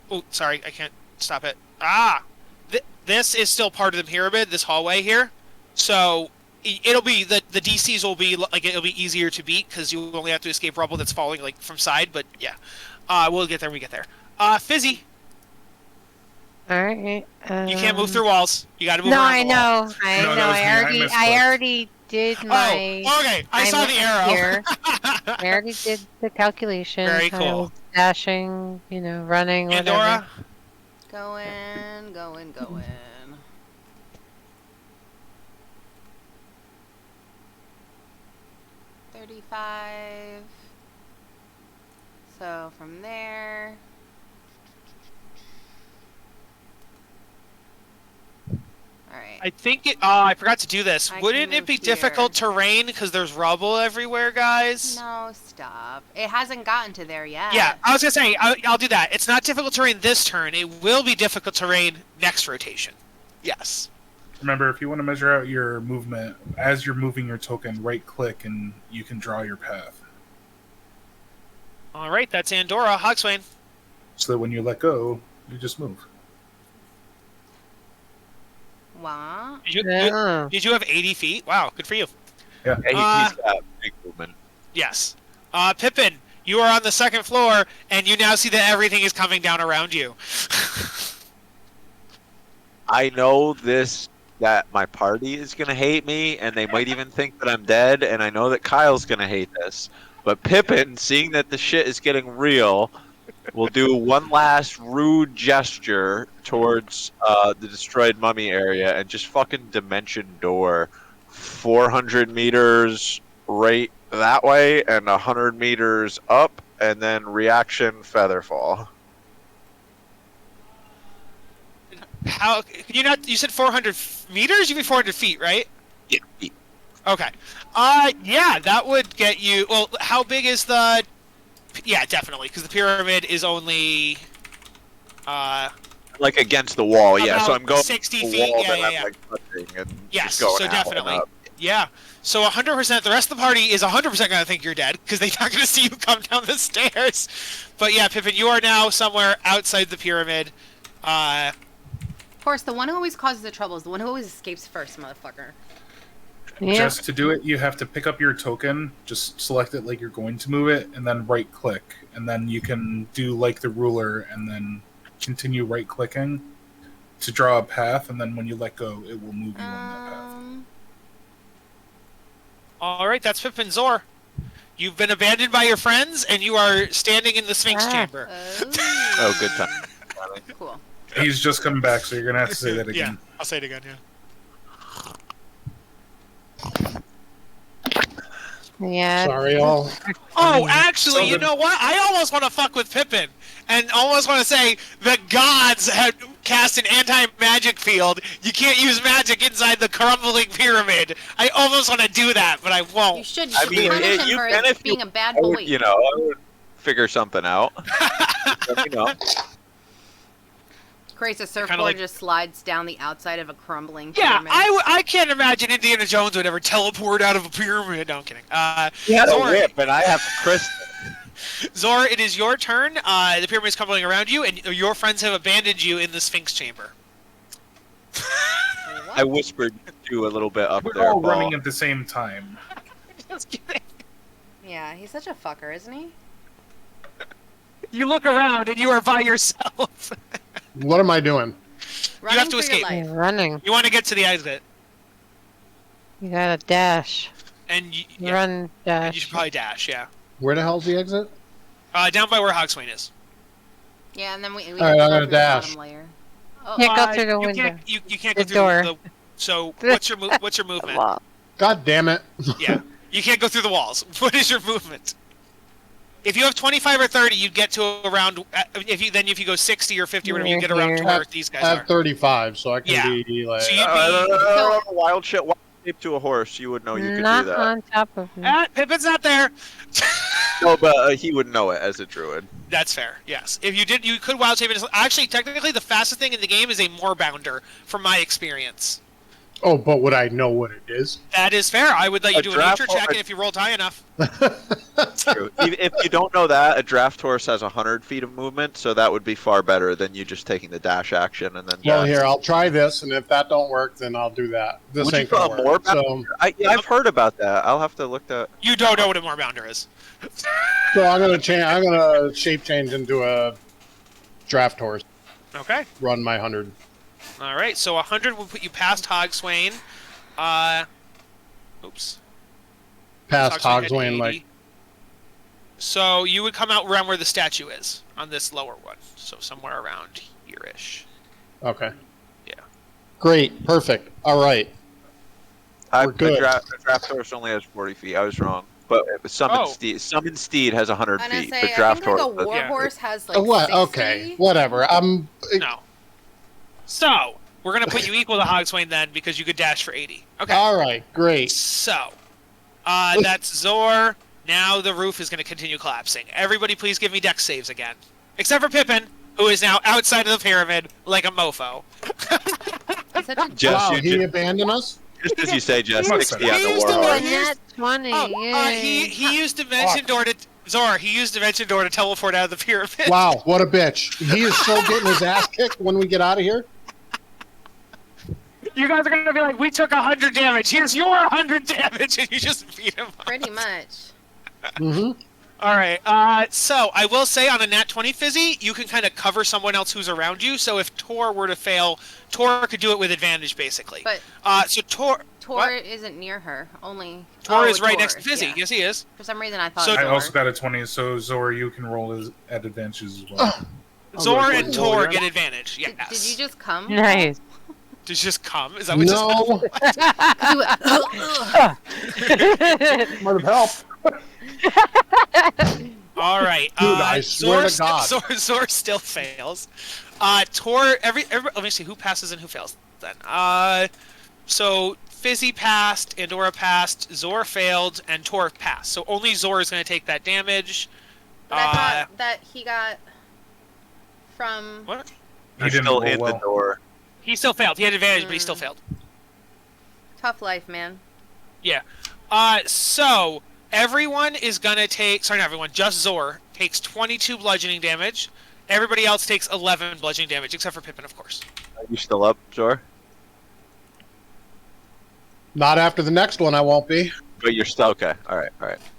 [SPEAKER 1] Oh, sorry, I can't stop it. This is still part of the pyramid, this hallway here. So it'll be the DCs will be like it'll be easier to beat because you only have to escape rubble that's falling like from side. But yeah, we'll get there when we get there. Fizzy,
[SPEAKER 3] All right.
[SPEAKER 1] you can't move through walls. You got to move
[SPEAKER 3] No,
[SPEAKER 1] around
[SPEAKER 3] I
[SPEAKER 1] the wall.
[SPEAKER 3] know. I
[SPEAKER 8] No,
[SPEAKER 3] know.
[SPEAKER 8] that was me. I
[SPEAKER 3] I
[SPEAKER 8] misspoke.
[SPEAKER 3] already did my.
[SPEAKER 1] Oh, okay. I saw the arrow.
[SPEAKER 3] Here. I already did the calculation.
[SPEAKER 1] Very
[SPEAKER 3] I
[SPEAKER 1] cool.
[SPEAKER 3] was dashing, running, whatever.
[SPEAKER 1] Andorra.
[SPEAKER 2] Going. 35. So from there. Alright.
[SPEAKER 1] I think it. Oh, I forgot to do this.
[SPEAKER 2] I can
[SPEAKER 1] Wouldn't it
[SPEAKER 2] move
[SPEAKER 1] be
[SPEAKER 2] here.
[SPEAKER 1] difficult terrain because there's rubble everywhere, guys?
[SPEAKER 2] No, stop. It hasn't gotten to there yet.
[SPEAKER 1] Yeah, I was gonna say I'll do that. It's not difficult terrain this turn. It will be difficult terrain next rotation. Yes.
[SPEAKER 8] Remember, if you want to measure out your movement, as you're moving your token, right-click and you can draw your path.
[SPEAKER 1] All right, that's Andorra. Hogswain.
[SPEAKER 8] So that when you let go, you just move.
[SPEAKER 2] What?
[SPEAKER 1] Did you have 80 feet? Wow, good for you.
[SPEAKER 9] Yeah, he's got big movement.
[SPEAKER 1] Yes. Pippin, you are on the second floor, and you now see that everything is coming down around you.
[SPEAKER 9] I know that my party is gonna hate me, and they might even think that I'm dead, and I know that Kyle's gonna hate this. But Pippin, seeing that the shit is getting real, will do one last rude gesture towards the destroyed mummy area and just fucking dimension door 400 meters right that way and 100 meters up, and then reaction featherfall.
[SPEAKER 1] How can you not? You said 400 meters. You mean 400 feet, right?
[SPEAKER 9] Yeah.
[SPEAKER 1] Okay. Yeah, that would get you. Well, how big is the? Yeah, definitely, because the pyramid is only.
[SPEAKER 9] Like against the wall, yeah. So
[SPEAKER 1] About
[SPEAKER 9] I'm going
[SPEAKER 1] 60
[SPEAKER 9] to the
[SPEAKER 1] feet,
[SPEAKER 9] wall
[SPEAKER 1] yeah,
[SPEAKER 9] that
[SPEAKER 1] yeah,
[SPEAKER 9] I'm
[SPEAKER 1] yeah.
[SPEAKER 9] like touching and
[SPEAKER 1] Yes,
[SPEAKER 9] just going
[SPEAKER 1] so
[SPEAKER 9] out and
[SPEAKER 1] definitely.
[SPEAKER 9] up.
[SPEAKER 1] Yeah. So 100%. The rest of the party is 100% going to think you're dead because they're not going to see you come down the stairs. But yeah, Pippin, you are now somewhere outside the pyramid.
[SPEAKER 2] Of course, the one who always causes the trouble is the one who always escapes first, motherfucker.
[SPEAKER 3] Yeah.
[SPEAKER 8] Just to do it, you have to pick up your token, just select it like you're going to move it, and then right-click. And then you can do like the ruler and then continue right-clicking to draw a path, and then when you let go, it will move you on that path.
[SPEAKER 1] All right, that's Pippin Zor. You've been abandoned by your friends, and you are standing in the Sphinx chamber.
[SPEAKER 9] Oh, good time.
[SPEAKER 2] Cool.
[SPEAKER 8] He's just coming back, so you're gonna have to say that
[SPEAKER 1] Yeah,
[SPEAKER 8] again.
[SPEAKER 1] I'll say it again. Yeah.
[SPEAKER 3] Yeah.
[SPEAKER 5] Sorry, all.
[SPEAKER 1] Oh, actually,
[SPEAKER 8] So
[SPEAKER 1] you
[SPEAKER 8] the-
[SPEAKER 1] know what? I almost want to fuck with Pippin, and almost want to say the gods have cast an anti-magic field. You can't use magic inside the crumbling pyramid. I almost want to do that, but I
[SPEAKER 2] You
[SPEAKER 1] won't.
[SPEAKER 2] should. You
[SPEAKER 9] I
[SPEAKER 2] should
[SPEAKER 9] mean,
[SPEAKER 2] punish him
[SPEAKER 9] you
[SPEAKER 2] for
[SPEAKER 9] can if
[SPEAKER 2] being
[SPEAKER 9] you-
[SPEAKER 2] a bad
[SPEAKER 9] I
[SPEAKER 2] boy.
[SPEAKER 9] would, I would figure something out. Let me know.
[SPEAKER 2] Creates a surfboard,
[SPEAKER 1] like-
[SPEAKER 2] just slides down the outside of a crumbling
[SPEAKER 1] Yeah,
[SPEAKER 2] pyramid.
[SPEAKER 1] I can't imagine Indiana Jones would ever teleport out of a pyramid. No, I'm kidding.
[SPEAKER 9] He had a
[SPEAKER 1] Zor,
[SPEAKER 9] whip, and I have a crystal.
[SPEAKER 1] Zor, it is your turn. The pyramid is crumbling around you, and your friends have abandoned you in the Sphinx chamber.
[SPEAKER 9] I whispered you a little bit up
[SPEAKER 8] We're
[SPEAKER 9] there,
[SPEAKER 8] all
[SPEAKER 9] Paul.
[SPEAKER 8] running at the same time.
[SPEAKER 1] Just kidding.
[SPEAKER 2] Yeah, he's such a fucker, isn't he?
[SPEAKER 1] You look around, and you are by yourself.
[SPEAKER 5] What am I doing?
[SPEAKER 2] Running
[SPEAKER 1] have to
[SPEAKER 2] for
[SPEAKER 1] escape.
[SPEAKER 2] your life.
[SPEAKER 3] You're running.
[SPEAKER 1] You want to get to the exit,
[SPEAKER 3] You gotta dash.
[SPEAKER 1] and you
[SPEAKER 3] Run,
[SPEAKER 1] and you
[SPEAKER 3] dash.
[SPEAKER 1] should probably dash. Yeah.
[SPEAKER 5] Where the hell's the exit?
[SPEAKER 1] Down by where Hogswain is.
[SPEAKER 2] Yeah, and then we
[SPEAKER 5] All right,
[SPEAKER 2] have
[SPEAKER 5] I'm
[SPEAKER 2] to go
[SPEAKER 5] gonna
[SPEAKER 2] through the
[SPEAKER 5] dash.
[SPEAKER 2] bottom layer. Oh,
[SPEAKER 3] Can't go through the
[SPEAKER 1] you
[SPEAKER 3] window.
[SPEAKER 1] Can't, you can't go
[SPEAKER 3] The
[SPEAKER 1] through
[SPEAKER 3] door.
[SPEAKER 1] the. So what's your movement?
[SPEAKER 3] Well,
[SPEAKER 5] God damn it!
[SPEAKER 1] Yeah, you can't go through the walls. What is your movement? If you have 25 or 30, you get to around. If you go 60 or 50 or whatever, you get around to where these guys
[SPEAKER 5] I
[SPEAKER 1] are.
[SPEAKER 5] have 35, so I can
[SPEAKER 1] Yeah.
[SPEAKER 5] be like.
[SPEAKER 1] So you'd
[SPEAKER 9] Wild shit. Wild shape to a horse. You would know you could
[SPEAKER 3] not
[SPEAKER 9] do that.
[SPEAKER 3] on top of me.
[SPEAKER 1] Pippin's not there.
[SPEAKER 9] No, but he would know it as a druid.
[SPEAKER 1] That's fair. Yes. If you did, you could wild shape it. Actually, technically, the fastest thing in the game is a moorbounder, from my experience.
[SPEAKER 5] Oh, but would I know what it is?
[SPEAKER 1] That is fair. I would let you
[SPEAKER 9] A
[SPEAKER 1] do a
[SPEAKER 9] draft
[SPEAKER 1] nature
[SPEAKER 9] or
[SPEAKER 1] check,
[SPEAKER 9] a-
[SPEAKER 1] and if you rolled high enough.
[SPEAKER 9] True. If you don't know that, a draft horse has 100 feet of movement, so that would be far better than you just taking the dash action and then.
[SPEAKER 5] Well,
[SPEAKER 9] dash.
[SPEAKER 5] here I'll try this, and if that don't work, then I'll do that. This
[SPEAKER 9] Would you
[SPEAKER 5] ain't
[SPEAKER 9] put
[SPEAKER 5] gonna
[SPEAKER 9] a
[SPEAKER 5] work.
[SPEAKER 9] moorbounder? I've heard about that. I'll have to look that.
[SPEAKER 1] You don't know what a moorbounder is.
[SPEAKER 5] So I'm gonna change. I'm gonna shape change into a draft horse.
[SPEAKER 1] Okay.
[SPEAKER 5] Run my 100.
[SPEAKER 1] All right. So 100 will put you past Hogswain. Oops.
[SPEAKER 5] Past
[SPEAKER 1] Hogswain had
[SPEAKER 5] Hogswain,
[SPEAKER 1] 80.
[SPEAKER 5] like
[SPEAKER 1] So you would come out around where the statue is on this lower one. So somewhere around here-ish.
[SPEAKER 5] okay.
[SPEAKER 1] Yeah.
[SPEAKER 5] Great, perfect. All right. We're good.
[SPEAKER 9] The draft horse only has 40 feet. I was wrong. But summon steed has 100
[SPEAKER 2] I'm gonna
[SPEAKER 9] feet.
[SPEAKER 2] say,
[SPEAKER 9] But
[SPEAKER 2] I
[SPEAKER 9] draft
[SPEAKER 2] think like
[SPEAKER 9] horse.
[SPEAKER 2] a war
[SPEAKER 1] Yeah.
[SPEAKER 2] horse has like
[SPEAKER 5] What?
[SPEAKER 2] 60.
[SPEAKER 5] Okay, whatever.
[SPEAKER 1] No. So we're gonna put you equal to Hogswain then, because you could dash for 80. Okay.
[SPEAKER 5] All right, great.
[SPEAKER 1] So, that's Zor. Now the roof is going to continue collapsing. Everybody please give me dex saves again. Except for Pippin, who is now outside of the pyramid like a mofo.
[SPEAKER 2] He's such a
[SPEAKER 9] Jess,
[SPEAKER 5] Wow,
[SPEAKER 9] you
[SPEAKER 5] he abandoned us.
[SPEAKER 9] just as you say, Jess,
[SPEAKER 8] Must
[SPEAKER 9] 60
[SPEAKER 8] have.
[SPEAKER 9] on the
[SPEAKER 1] He's the
[SPEAKER 9] war
[SPEAKER 1] one-
[SPEAKER 9] horse.
[SPEAKER 3] Nat 20.
[SPEAKER 1] He used Dimension Door to... Zor, he used Dimension Door to teleport out of the pyramid.
[SPEAKER 5] Wow, what a bitch. He is so getting his ass kicked when we get out of here.
[SPEAKER 1] You guys are going to be like, we took 100 damage. Here's your 100 damage. And you just beat him up.
[SPEAKER 2] pretty much.
[SPEAKER 5] Mm-hmm.
[SPEAKER 1] All right. So I will say on a nat 20 fizzy, you can kind of cover someone else who's around you. So if Tor were to fail, Tor could do it with advantage, basically.
[SPEAKER 2] But
[SPEAKER 1] So Tor what?
[SPEAKER 2] isn't near her. Only
[SPEAKER 1] Tor
[SPEAKER 2] oh,
[SPEAKER 1] is right
[SPEAKER 2] Tor,
[SPEAKER 1] next to Fizzy.
[SPEAKER 2] yeah.
[SPEAKER 1] Yes, he is.
[SPEAKER 2] For some reason, I thought
[SPEAKER 1] So-
[SPEAKER 2] Zor.
[SPEAKER 8] I also got a 20, so Zora, you can roll at advantages as well.
[SPEAKER 1] Zor
[SPEAKER 5] really
[SPEAKER 1] and
[SPEAKER 5] cool.
[SPEAKER 1] Tor
[SPEAKER 5] Yeah.
[SPEAKER 1] get advantage.
[SPEAKER 2] Did
[SPEAKER 1] Yes.
[SPEAKER 2] you just come?
[SPEAKER 3] Nice.
[SPEAKER 1] Did you just come? Is that what just
[SPEAKER 5] No,
[SPEAKER 2] You went,
[SPEAKER 7] Might have helped.
[SPEAKER 1] All right.
[SPEAKER 5] Dude, I swear to God.
[SPEAKER 1] Zor still fails. Tor. Every let me see who passes and who fails. Then. So Fizzy passed, Andorra passed, Zor failed, and Tor passed. So only Zor is going to take that damage.
[SPEAKER 2] But I thought that he got from.
[SPEAKER 1] What?
[SPEAKER 8] He
[SPEAKER 9] You're
[SPEAKER 8] didn't
[SPEAKER 9] still
[SPEAKER 8] roll
[SPEAKER 9] in
[SPEAKER 8] well.
[SPEAKER 9] the door.
[SPEAKER 1] He still failed. He had advantage, but he still failed.
[SPEAKER 2] Tough life, man.
[SPEAKER 1] Yeah. So everyone is gonna take. Sorry, not everyone. Just Zor takes 22 bludgeoning damage. Everybody else takes 11 bludgeoning damage, except for Pippin, of course.
[SPEAKER 9] Are you still up, Zor?
[SPEAKER 5] not after the next one. I won't be.
[SPEAKER 9] But you're still okay. All right.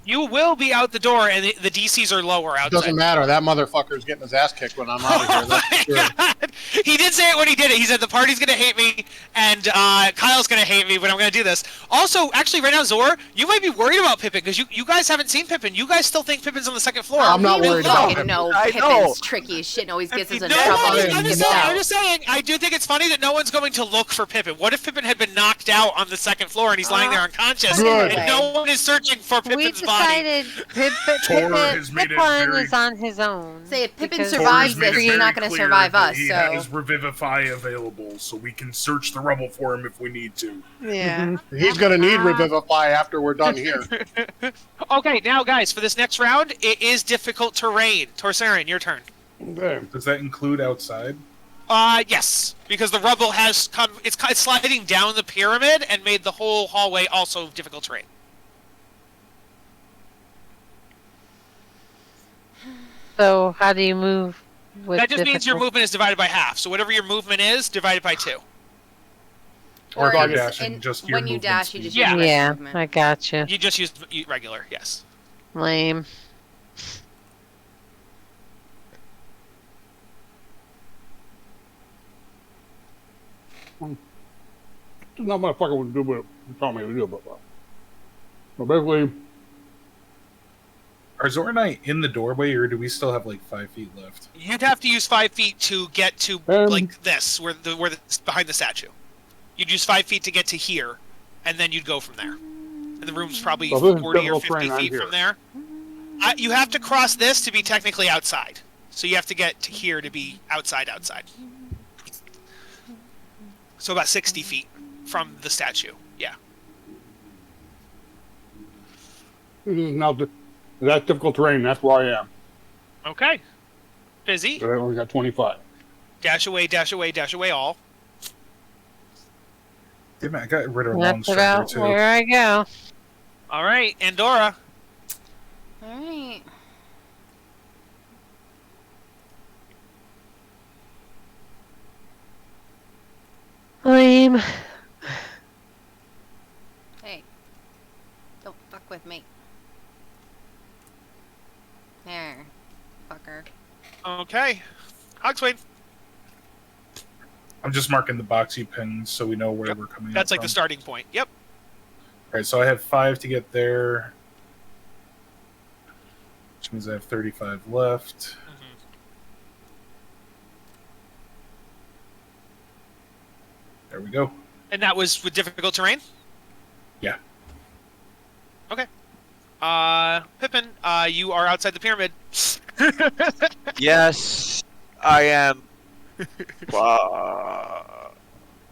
[SPEAKER 1] You will be out the door, and the DCs are lower outside.
[SPEAKER 5] Doesn't matter. That motherfucker's getting his ass kicked when I'm out of here.
[SPEAKER 1] Oh
[SPEAKER 5] That's
[SPEAKER 1] my
[SPEAKER 5] true.
[SPEAKER 1] God. He did say it when he did it. He said the party's gonna hate me, And Kyle's gonna hate me, but I'm gonna do this. Also, actually, right now, Zor, you might be worried about Pippin because you guys haven't seen Pippin. You guys still think Pippin's on the second floor.
[SPEAKER 5] I'm not worried about
[SPEAKER 2] Pippin.
[SPEAKER 5] Pippin.
[SPEAKER 2] No,
[SPEAKER 9] I
[SPEAKER 2] Pippin's
[SPEAKER 9] know.
[SPEAKER 2] tricky as shit and always gets us in
[SPEAKER 1] No,
[SPEAKER 2] trouble.
[SPEAKER 5] I
[SPEAKER 2] and
[SPEAKER 5] am
[SPEAKER 2] skips
[SPEAKER 5] not.
[SPEAKER 1] I'm
[SPEAKER 2] out.
[SPEAKER 1] just saying. I do think it's funny that no one's going to look for Pippin. What if Pippin had been knocked out on the second floor and he's lying there unconscious,
[SPEAKER 5] Good.
[SPEAKER 1] and no one is searching for
[SPEAKER 3] We
[SPEAKER 1] Pippin's body?
[SPEAKER 3] decided
[SPEAKER 8] has made it
[SPEAKER 3] Pippin
[SPEAKER 8] very-
[SPEAKER 3] is on his own.
[SPEAKER 2] Say if Pippin
[SPEAKER 3] because
[SPEAKER 2] survives
[SPEAKER 8] Tor's made
[SPEAKER 2] this,
[SPEAKER 8] it
[SPEAKER 2] he's
[SPEAKER 8] very
[SPEAKER 2] not going to
[SPEAKER 8] clear
[SPEAKER 2] survive
[SPEAKER 8] that
[SPEAKER 2] us.
[SPEAKER 8] He
[SPEAKER 2] So
[SPEAKER 8] has Revivify available, so we can search the rubble for him if we need to.
[SPEAKER 3] Yeah.
[SPEAKER 5] He's gonna need Revivify after we're done here.
[SPEAKER 1] Okay, now guys, for this next round, it is difficult terrain. Torsarin, your turn.
[SPEAKER 7] Okay.
[SPEAKER 8] Does that include outside?
[SPEAKER 1] Yes, because the rubble has come. It's sliding down the pyramid and made the whole hallway also difficult terrain.
[SPEAKER 3] So how do you move with
[SPEAKER 1] That just means your
[SPEAKER 3] difficult-
[SPEAKER 1] movement is divided by half. So whatever your movement is, divided by 2.
[SPEAKER 8] Or if
[SPEAKER 2] Or
[SPEAKER 8] you're
[SPEAKER 2] it's-
[SPEAKER 8] dashing,
[SPEAKER 2] and
[SPEAKER 8] just your
[SPEAKER 2] when you
[SPEAKER 8] movement
[SPEAKER 2] dash, you
[SPEAKER 8] speed.
[SPEAKER 2] just
[SPEAKER 1] Yeah.
[SPEAKER 2] use regular
[SPEAKER 3] Yeah,
[SPEAKER 2] movement.
[SPEAKER 3] I gotcha.
[SPEAKER 1] You just use regular, yes.
[SPEAKER 3] Lame.
[SPEAKER 7] Not motherfucker would do what you told me to do, but basically,
[SPEAKER 8] Are Zor and I in the doorway, or do we still have like 5 feet left?
[SPEAKER 1] You'd have to use 5 feet to get to like this, where the behind the statue. You'd use 5 feet to get to here, and then you'd go from there. And the room's probably
[SPEAKER 7] So this is
[SPEAKER 1] 40 or
[SPEAKER 7] difficult
[SPEAKER 1] 50
[SPEAKER 7] terrain, I'm
[SPEAKER 1] feet
[SPEAKER 7] here.
[SPEAKER 1] from there. You have to cross this to be technically outside. So you have to get to here to be outside. So about 60 feet from the statue. Yeah.
[SPEAKER 7] this is now that's difficult terrain. That's where I am.
[SPEAKER 1] Okay. Busy.
[SPEAKER 7] But I only got 25.
[SPEAKER 1] Dash away all.
[SPEAKER 8] Damn it, I got rid of long
[SPEAKER 3] That's
[SPEAKER 8] strider
[SPEAKER 3] about
[SPEAKER 8] too.
[SPEAKER 3] where I go.
[SPEAKER 1] All right, Andorra.
[SPEAKER 2] All right.
[SPEAKER 3] Lame.
[SPEAKER 2] Hey, don't fuck with me. There, fucker.
[SPEAKER 1] Okay. Hogswade.
[SPEAKER 8] I'm just marking the box you pinged so we know where
[SPEAKER 1] Yep.
[SPEAKER 8] we're coming
[SPEAKER 1] That's
[SPEAKER 8] up
[SPEAKER 1] like the
[SPEAKER 8] from.
[SPEAKER 1] starting point. Yep.
[SPEAKER 8] Alright, so I have 5 to get there. Which means I have 35 left. There we go.
[SPEAKER 1] And that was with difficult terrain?
[SPEAKER 8] Yeah.
[SPEAKER 1] Okay. Pippin, you are outside the pyramid.
[SPEAKER 9] Yes, I am.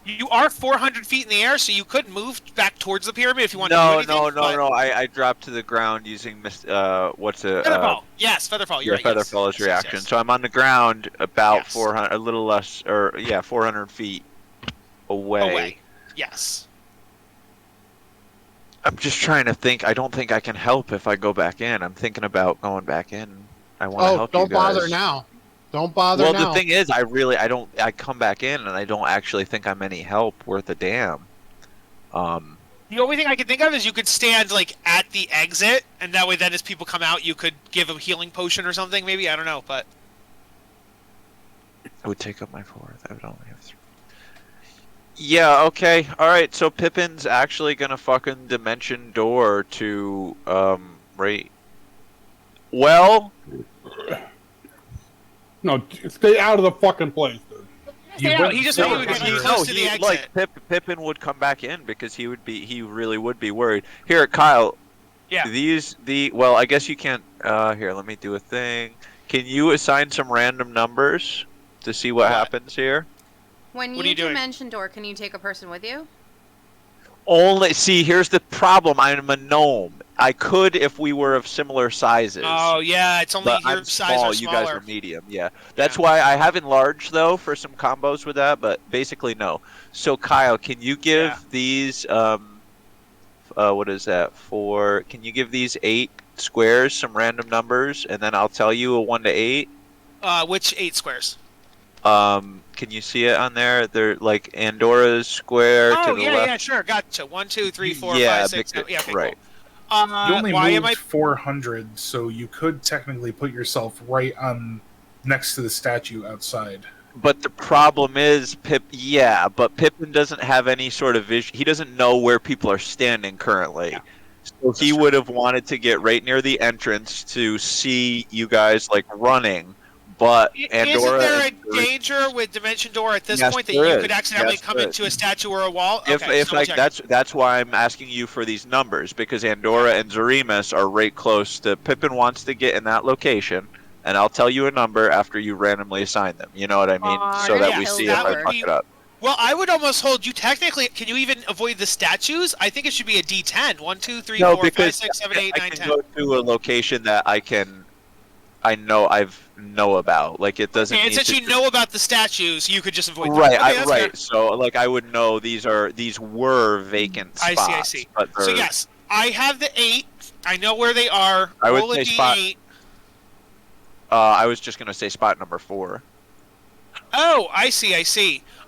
[SPEAKER 1] You are 400 feet in the air, so you could move back towards the pyramid if you want to do
[SPEAKER 9] No,
[SPEAKER 1] anything.
[SPEAKER 9] no,
[SPEAKER 1] but-
[SPEAKER 9] no, no. I dropped to the ground using what's a
[SPEAKER 1] Featherfall. Yes, Featherfall. You're
[SPEAKER 9] yeah,
[SPEAKER 1] right.
[SPEAKER 9] Featherfall's
[SPEAKER 1] yes.
[SPEAKER 9] reaction.
[SPEAKER 1] Yes.
[SPEAKER 9] So I'm on the ground about
[SPEAKER 1] Yes.
[SPEAKER 9] 400, a little less, or yeah, 400 feet away.
[SPEAKER 1] Away. Yes.
[SPEAKER 9] I'm just trying to think. I don't think I can help if I go back in. I'm thinking about going back in. I want to
[SPEAKER 5] Oh,
[SPEAKER 9] help
[SPEAKER 5] don't
[SPEAKER 9] you guys.
[SPEAKER 5] bother now. Don't bother
[SPEAKER 9] Well,
[SPEAKER 5] now.
[SPEAKER 9] the thing is, I come back in and I don't actually think I'm any help worth a damn.
[SPEAKER 1] The only thing I can think of is you could stand like at the exit, and that way, then as people come out, you could give a healing potion or something. Maybe I don't know, but
[SPEAKER 9] It would take up my 4th. I would only have 3. Yeah, okay. Alright, so Pippin's actually gonna fucking dimension door to, right. Well,
[SPEAKER 7] No, stay out of the fucking place, dude.
[SPEAKER 1] he just knew he would get close to the exit.
[SPEAKER 9] like Pippin would come back in because he really would be worried. Here, Kyle.
[SPEAKER 1] Yeah.
[SPEAKER 9] Well, I guess you can't. Here, let me do a thing. Can you assign some random numbers to see what happens here?
[SPEAKER 2] When
[SPEAKER 1] What are
[SPEAKER 2] you
[SPEAKER 1] you doing?
[SPEAKER 2] dimension door, can you take a person with you?
[SPEAKER 9] Only see, here's the problem. I'm a gnome. I could if we were of similar sizes.
[SPEAKER 1] Oh yeah, it's only
[SPEAKER 9] But
[SPEAKER 1] your
[SPEAKER 9] I'm
[SPEAKER 1] size
[SPEAKER 9] small.
[SPEAKER 1] or
[SPEAKER 9] You guys
[SPEAKER 1] smaller.
[SPEAKER 9] are medium. Yeah, that's why I have enlarged though for some combos with that. But basically, no. So Kyle, can you give these what is that for? Can you give these 8 squares some random numbers, and then I'll tell you a 1 to 8.
[SPEAKER 1] Which 8 squares?
[SPEAKER 9] Can you see it on there? They're like Andorra's square to
[SPEAKER 1] Oh
[SPEAKER 9] the
[SPEAKER 1] yeah,
[SPEAKER 9] left.
[SPEAKER 1] yeah, sure, gotcha. 1, 2, 3, 4,
[SPEAKER 9] Yeah,
[SPEAKER 1] 5, 6.
[SPEAKER 9] because-
[SPEAKER 1] Yeah, okay,
[SPEAKER 9] right.
[SPEAKER 1] cool.
[SPEAKER 8] You only
[SPEAKER 1] Why am
[SPEAKER 8] moved
[SPEAKER 1] I?
[SPEAKER 8] 400, so you could technically put yourself right on next to the statue outside.
[SPEAKER 9] But the problem is, but Pippin doesn't have any sort of vision. He doesn't know where people are standing currently.
[SPEAKER 1] Yeah.
[SPEAKER 9] So he would have wanted to get right near the entrance to see you guys like running. But Andorra.
[SPEAKER 1] Isn't there a danger with Dimension Door at this point that you could accidentally come into a statue or a wall? Okay,
[SPEAKER 9] If like that's why I'm asking you for these numbers, because Andorra and Zarimus are right close to. Pippin wants to get in that location, and I'll tell you a number after you randomly assign them. You know what I mean? So that we see if I fuck it up.
[SPEAKER 1] Well, I would almost hold you technically. Can you even avoid the statues? I think it should be a D10. 1, 2, 3, 4, 5, 6, 7, 8, 9, 10.
[SPEAKER 9] I can go to a location that I know about. Like it doesn't.
[SPEAKER 1] And since you know about the statues, you could just avoid them.
[SPEAKER 9] Right,
[SPEAKER 1] Okay,
[SPEAKER 9] right.
[SPEAKER 1] fair.
[SPEAKER 9] So like I would know these were vacant spots.
[SPEAKER 1] I see. So yes, I have the 8. I know where they are.
[SPEAKER 9] I would
[SPEAKER 1] Roll a
[SPEAKER 9] say
[SPEAKER 1] D8.
[SPEAKER 9] I was just gonna say spot number 4.
[SPEAKER 1] Oh, I see.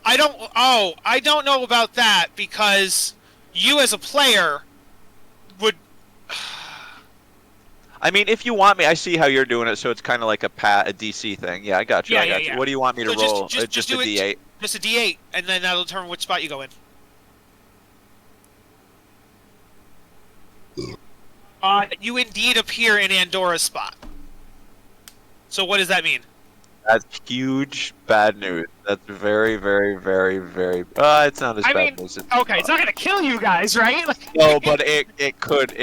[SPEAKER 1] I don't know about that because you as a player would.
[SPEAKER 9] I mean, if you want me, I see how you're doing it. So it's kind of like a DC thing. Yeah, I got you.
[SPEAKER 1] Yeah.
[SPEAKER 9] What do you want me to roll?
[SPEAKER 1] Just
[SPEAKER 9] a
[SPEAKER 1] do
[SPEAKER 9] D8.
[SPEAKER 1] Just a D8, and then that'll determine which spot you go in. You indeed appear in Andorra's spot. So what does that mean?
[SPEAKER 9] That's huge bad news. That's very, very, very, very. It's not as bad news.
[SPEAKER 1] Okay, it's not gonna kill you guys, right?
[SPEAKER 9] No, but it could.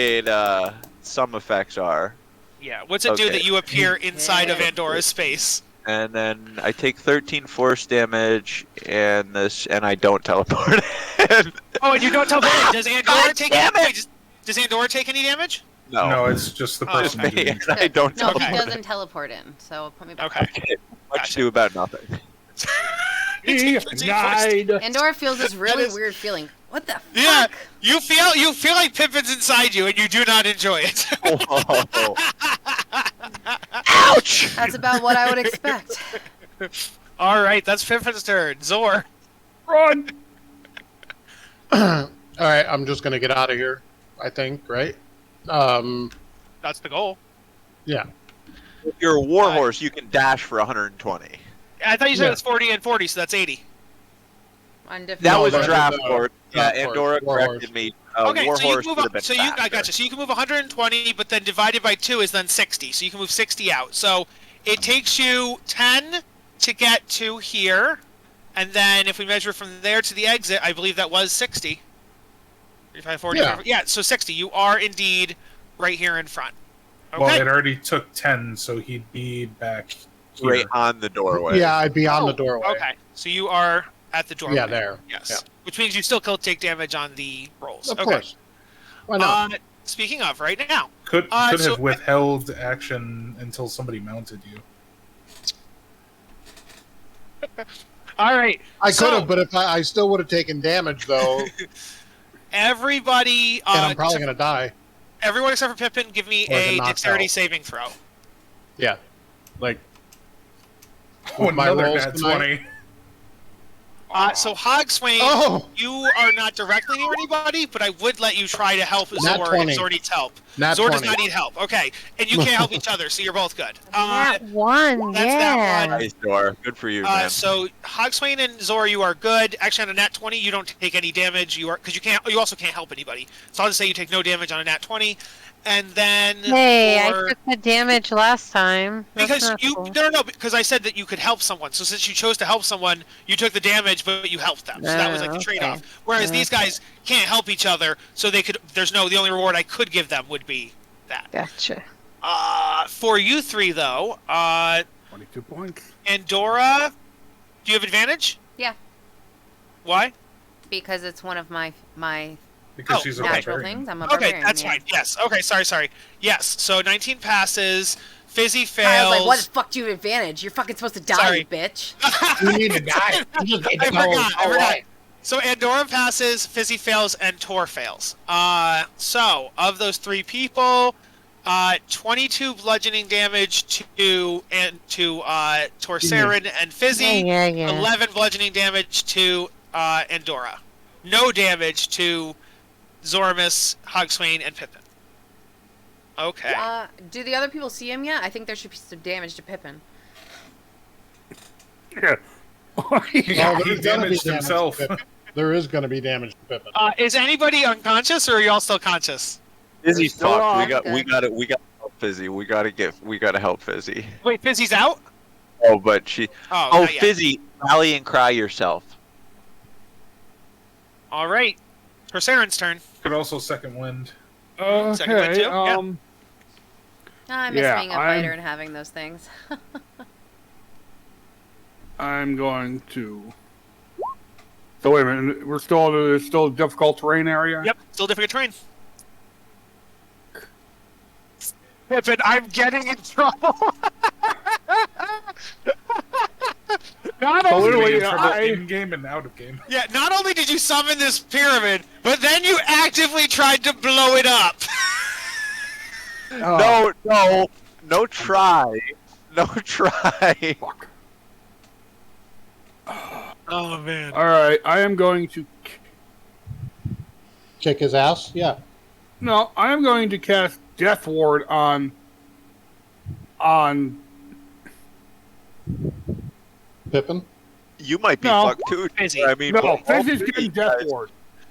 [SPEAKER 9] Some effects are.
[SPEAKER 1] Yeah. What's it do that you appear inside of Andorra's space?
[SPEAKER 9] And then I take 13 force damage, and I don't teleport.
[SPEAKER 1] Oh, and you don't teleport. Does Andorra take any damage? Does Andorra take any damage?
[SPEAKER 8] No, it's just the person.
[SPEAKER 9] I don't.
[SPEAKER 2] No, he doesn't teleport in. So put me back.
[SPEAKER 1] Okay.
[SPEAKER 9] What you do about nothing?
[SPEAKER 2] Andorra feels this really weird feeling. What the fuck?
[SPEAKER 1] Yeah, you feel like Pippin's inside you, and you do not enjoy it.
[SPEAKER 9] Whoa. Ouch!
[SPEAKER 2] That's about what I would expect.
[SPEAKER 1] All right, that's Pippin's turn. Zor,
[SPEAKER 7] Run!
[SPEAKER 5] All right, I'm just gonna get out of here. I think, right?
[SPEAKER 1] that's the goal.
[SPEAKER 5] Yeah.
[SPEAKER 9] If you're a warhorse, you can dash for 120.
[SPEAKER 1] I thought you said it's 40 and 40, so that's 80.
[SPEAKER 9] That was draft
[SPEAKER 5] no,
[SPEAKER 9] board. Yeah,
[SPEAKER 5] draft
[SPEAKER 9] Andorra
[SPEAKER 5] board.
[SPEAKER 9] corrected me.
[SPEAKER 1] Okay,
[SPEAKER 9] warhorse
[SPEAKER 1] so you move
[SPEAKER 9] would have
[SPEAKER 1] up.
[SPEAKER 9] been
[SPEAKER 1] So I got you. So you can move 120, but then divided by 2 is then 60. So you can move 60 out. So it takes you 10 to get to here, and then if we measure from there to the exit, I believe that was 60. 35, 40, yeah. So 60. You are indeed right here in front. Okay.
[SPEAKER 8] Well, it already took 10, so he'd be back here.
[SPEAKER 9] Right on the doorway.
[SPEAKER 5] Yeah, I'd be on the doorway.
[SPEAKER 1] Okay, so you are at the doorway.
[SPEAKER 5] Yeah, there.
[SPEAKER 1] Yes.
[SPEAKER 5] Yeah.
[SPEAKER 1] Which means you still take damage on the rolls.
[SPEAKER 5] Of course. Why not?
[SPEAKER 1] Speaking of, right now.
[SPEAKER 8] Could have withheld action until somebody mounted you.
[SPEAKER 1] All right.
[SPEAKER 5] I could have, but if I still would have taken damage, though.
[SPEAKER 1] Everybody.
[SPEAKER 5] And I'm probably going to die.
[SPEAKER 1] Everyone except for Pippin, give me a dexterity saving throw.
[SPEAKER 5] Yeah. Like.
[SPEAKER 8] Oh,
[SPEAKER 5] my
[SPEAKER 8] another
[SPEAKER 5] rolls
[SPEAKER 8] nat
[SPEAKER 5] tonight?
[SPEAKER 8] 20.
[SPEAKER 1] So Hogswain, you are not directly near anybody, but I would let you try to help Zor if Zor needs help. Zor does not need help. Okay, and you can't help each other, so you're both good.
[SPEAKER 3] That one,
[SPEAKER 1] that's
[SPEAKER 3] yeah.
[SPEAKER 1] that one.
[SPEAKER 9] Nice, Zor. Good for you, man.
[SPEAKER 1] So Hogswain and Zor, you are good. Actually, on a nat 20, you don't take any damage. You are because you also can't help anybody. So I'll just say you take no damage on a nat 20. And then
[SPEAKER 3] hey, I took the damage last time.
[SPEAKER 1] Because because I said that you could help someone. So since you chose to help someone, you took the damage, but you helped them. So that was like the trade-off. Whereas these guys can't help each other, so they could. The only reward I could give them would be that.
[SPEAKER 3] Gotcha.
[SPEAKER 1] For you three though,
[SPEAKER 7] 22 points.
[SPEAKER 1] Andorra, do you have advantage?
[SPEAKER 2] Yeah.
[SPEAKER 1] Why?
[SPEAKER 2] Because it's one of my
[SPEAKER 8] Because she's a
[SPEAKER 2] natural
[SPEAKER 8] barbarian.
[SPEAKER 2] things. I'm a barbarian.
[SPEAKER 1] Okay, that's fine. Yes. Okay, sorry. Yes. So 19 passes. Fizzy fails.
[SPEAKER 2] I was like, what the fuck do you have advantage? You're fucking supposed to die, you bitch.
[SPEAKER 5] You need to die.
[SPEAKER 1] I forgot. So Andorra passes, Fizzy fails, and Tor fails. So of those 3 people, 22 bludgeoning damage to Torsarin and Fizzy.
[SPEAKER 3] Yeah.
[SPEAKER 1] 11 bludgeoning damage to Andorra. No damage to Zoramus, Hogswain, and Pippin. Okay.
[SPEAKER 2] Do the other people see him yet? I think there should be some damage to Pippin.
[SPEAKER 7] Yeah.
[SPEAKER 4] Yeah,
[SPEAKER 5] Well,
[SPEAKER 4] he
[SPEAKER 5] there's gonna be
[SPEAKER 4] damaged
[SPEAKER 5] damage
[SPEAKER 4] himself.
[SPEAKER 5] to Pippin. There is going to be damage to Pippin.
[SPEAKER 1] Is anybody unconscious, or are y'all still conscious?
[SPEAKER 9] Fizzy's
[SPEAKER 7] Still
[SPEAKER 9] fucked.
[SPEAKER 7] on.
[SPEAKER 9] We got to help Fizzy. We got to help Fizzy.
[SPEAKER 1] Wait, Fizzy's out?
[SPEAKER 9] Oh, but she.
[SPEAKER 1] Oh,
[SPEAKER 9] Oh,
[SPEAKER 1] not yet.
[SPEAKER 9] Fizzy, rally and cry yourself.
[SPEAKER 1] All right. Torsaren's turn.
[SPEAKER 8] Could also second wind.
[SPEAKER 1] Second wind
[SPEAKER 7] Okay.
[SPEAKER 1] too? Yeah.
[SPEAKER 2] I miss
[SPEAKER 7] Yeah,
[SPEAKER 2] being a fighter and having those things.
[SPEAKER 7] I'm going to. So wait a minute. We're still it's still a difficult terrain area.
[SPEAKER 1] Yep, still difficult terrain. Pippin, I'm getting in trouble. Not
[SPEAKER 7] So
[SPEAKER 1] only,
[SPEAKER 7] literally,
[SPEAKER 8] in trouble
[SPEAKER 7] I-
[SPEAKER 8] in game and out of game.
[SPEAKER 1] yeah, not only did you summon this pyramid, but then you actively tried to blow it up.
[SPEAKER 7] Oh,
[SPEAKER 9] No try. No try.
[SPEAKER 7] fuck.
[SPEAKER 1] Oh man.
[SPEAKER 7] All right. I am going to.
[SPEAKER 5] Kick his ass? Yeah.
[SPEAKER 7] No, I am going to cast Death Ward on
[SPEAKER 5] Pippin?
[SPEAKER 9] You might be
[SPEAKER 7] No.
[SPEAKER 9] fucked too.
[SPEAKER 1] Fizzy.
[SPEAKER 9] I mean,
[SPEAKER 7] no.
[SPEAKER 9] all
[SPEAKER 7] Fizzy's
[SPEAKER 9] three
[SPEAKER 7] getting Death
[SPEAKER 9] guys-
[SPEAKER 7] Ward,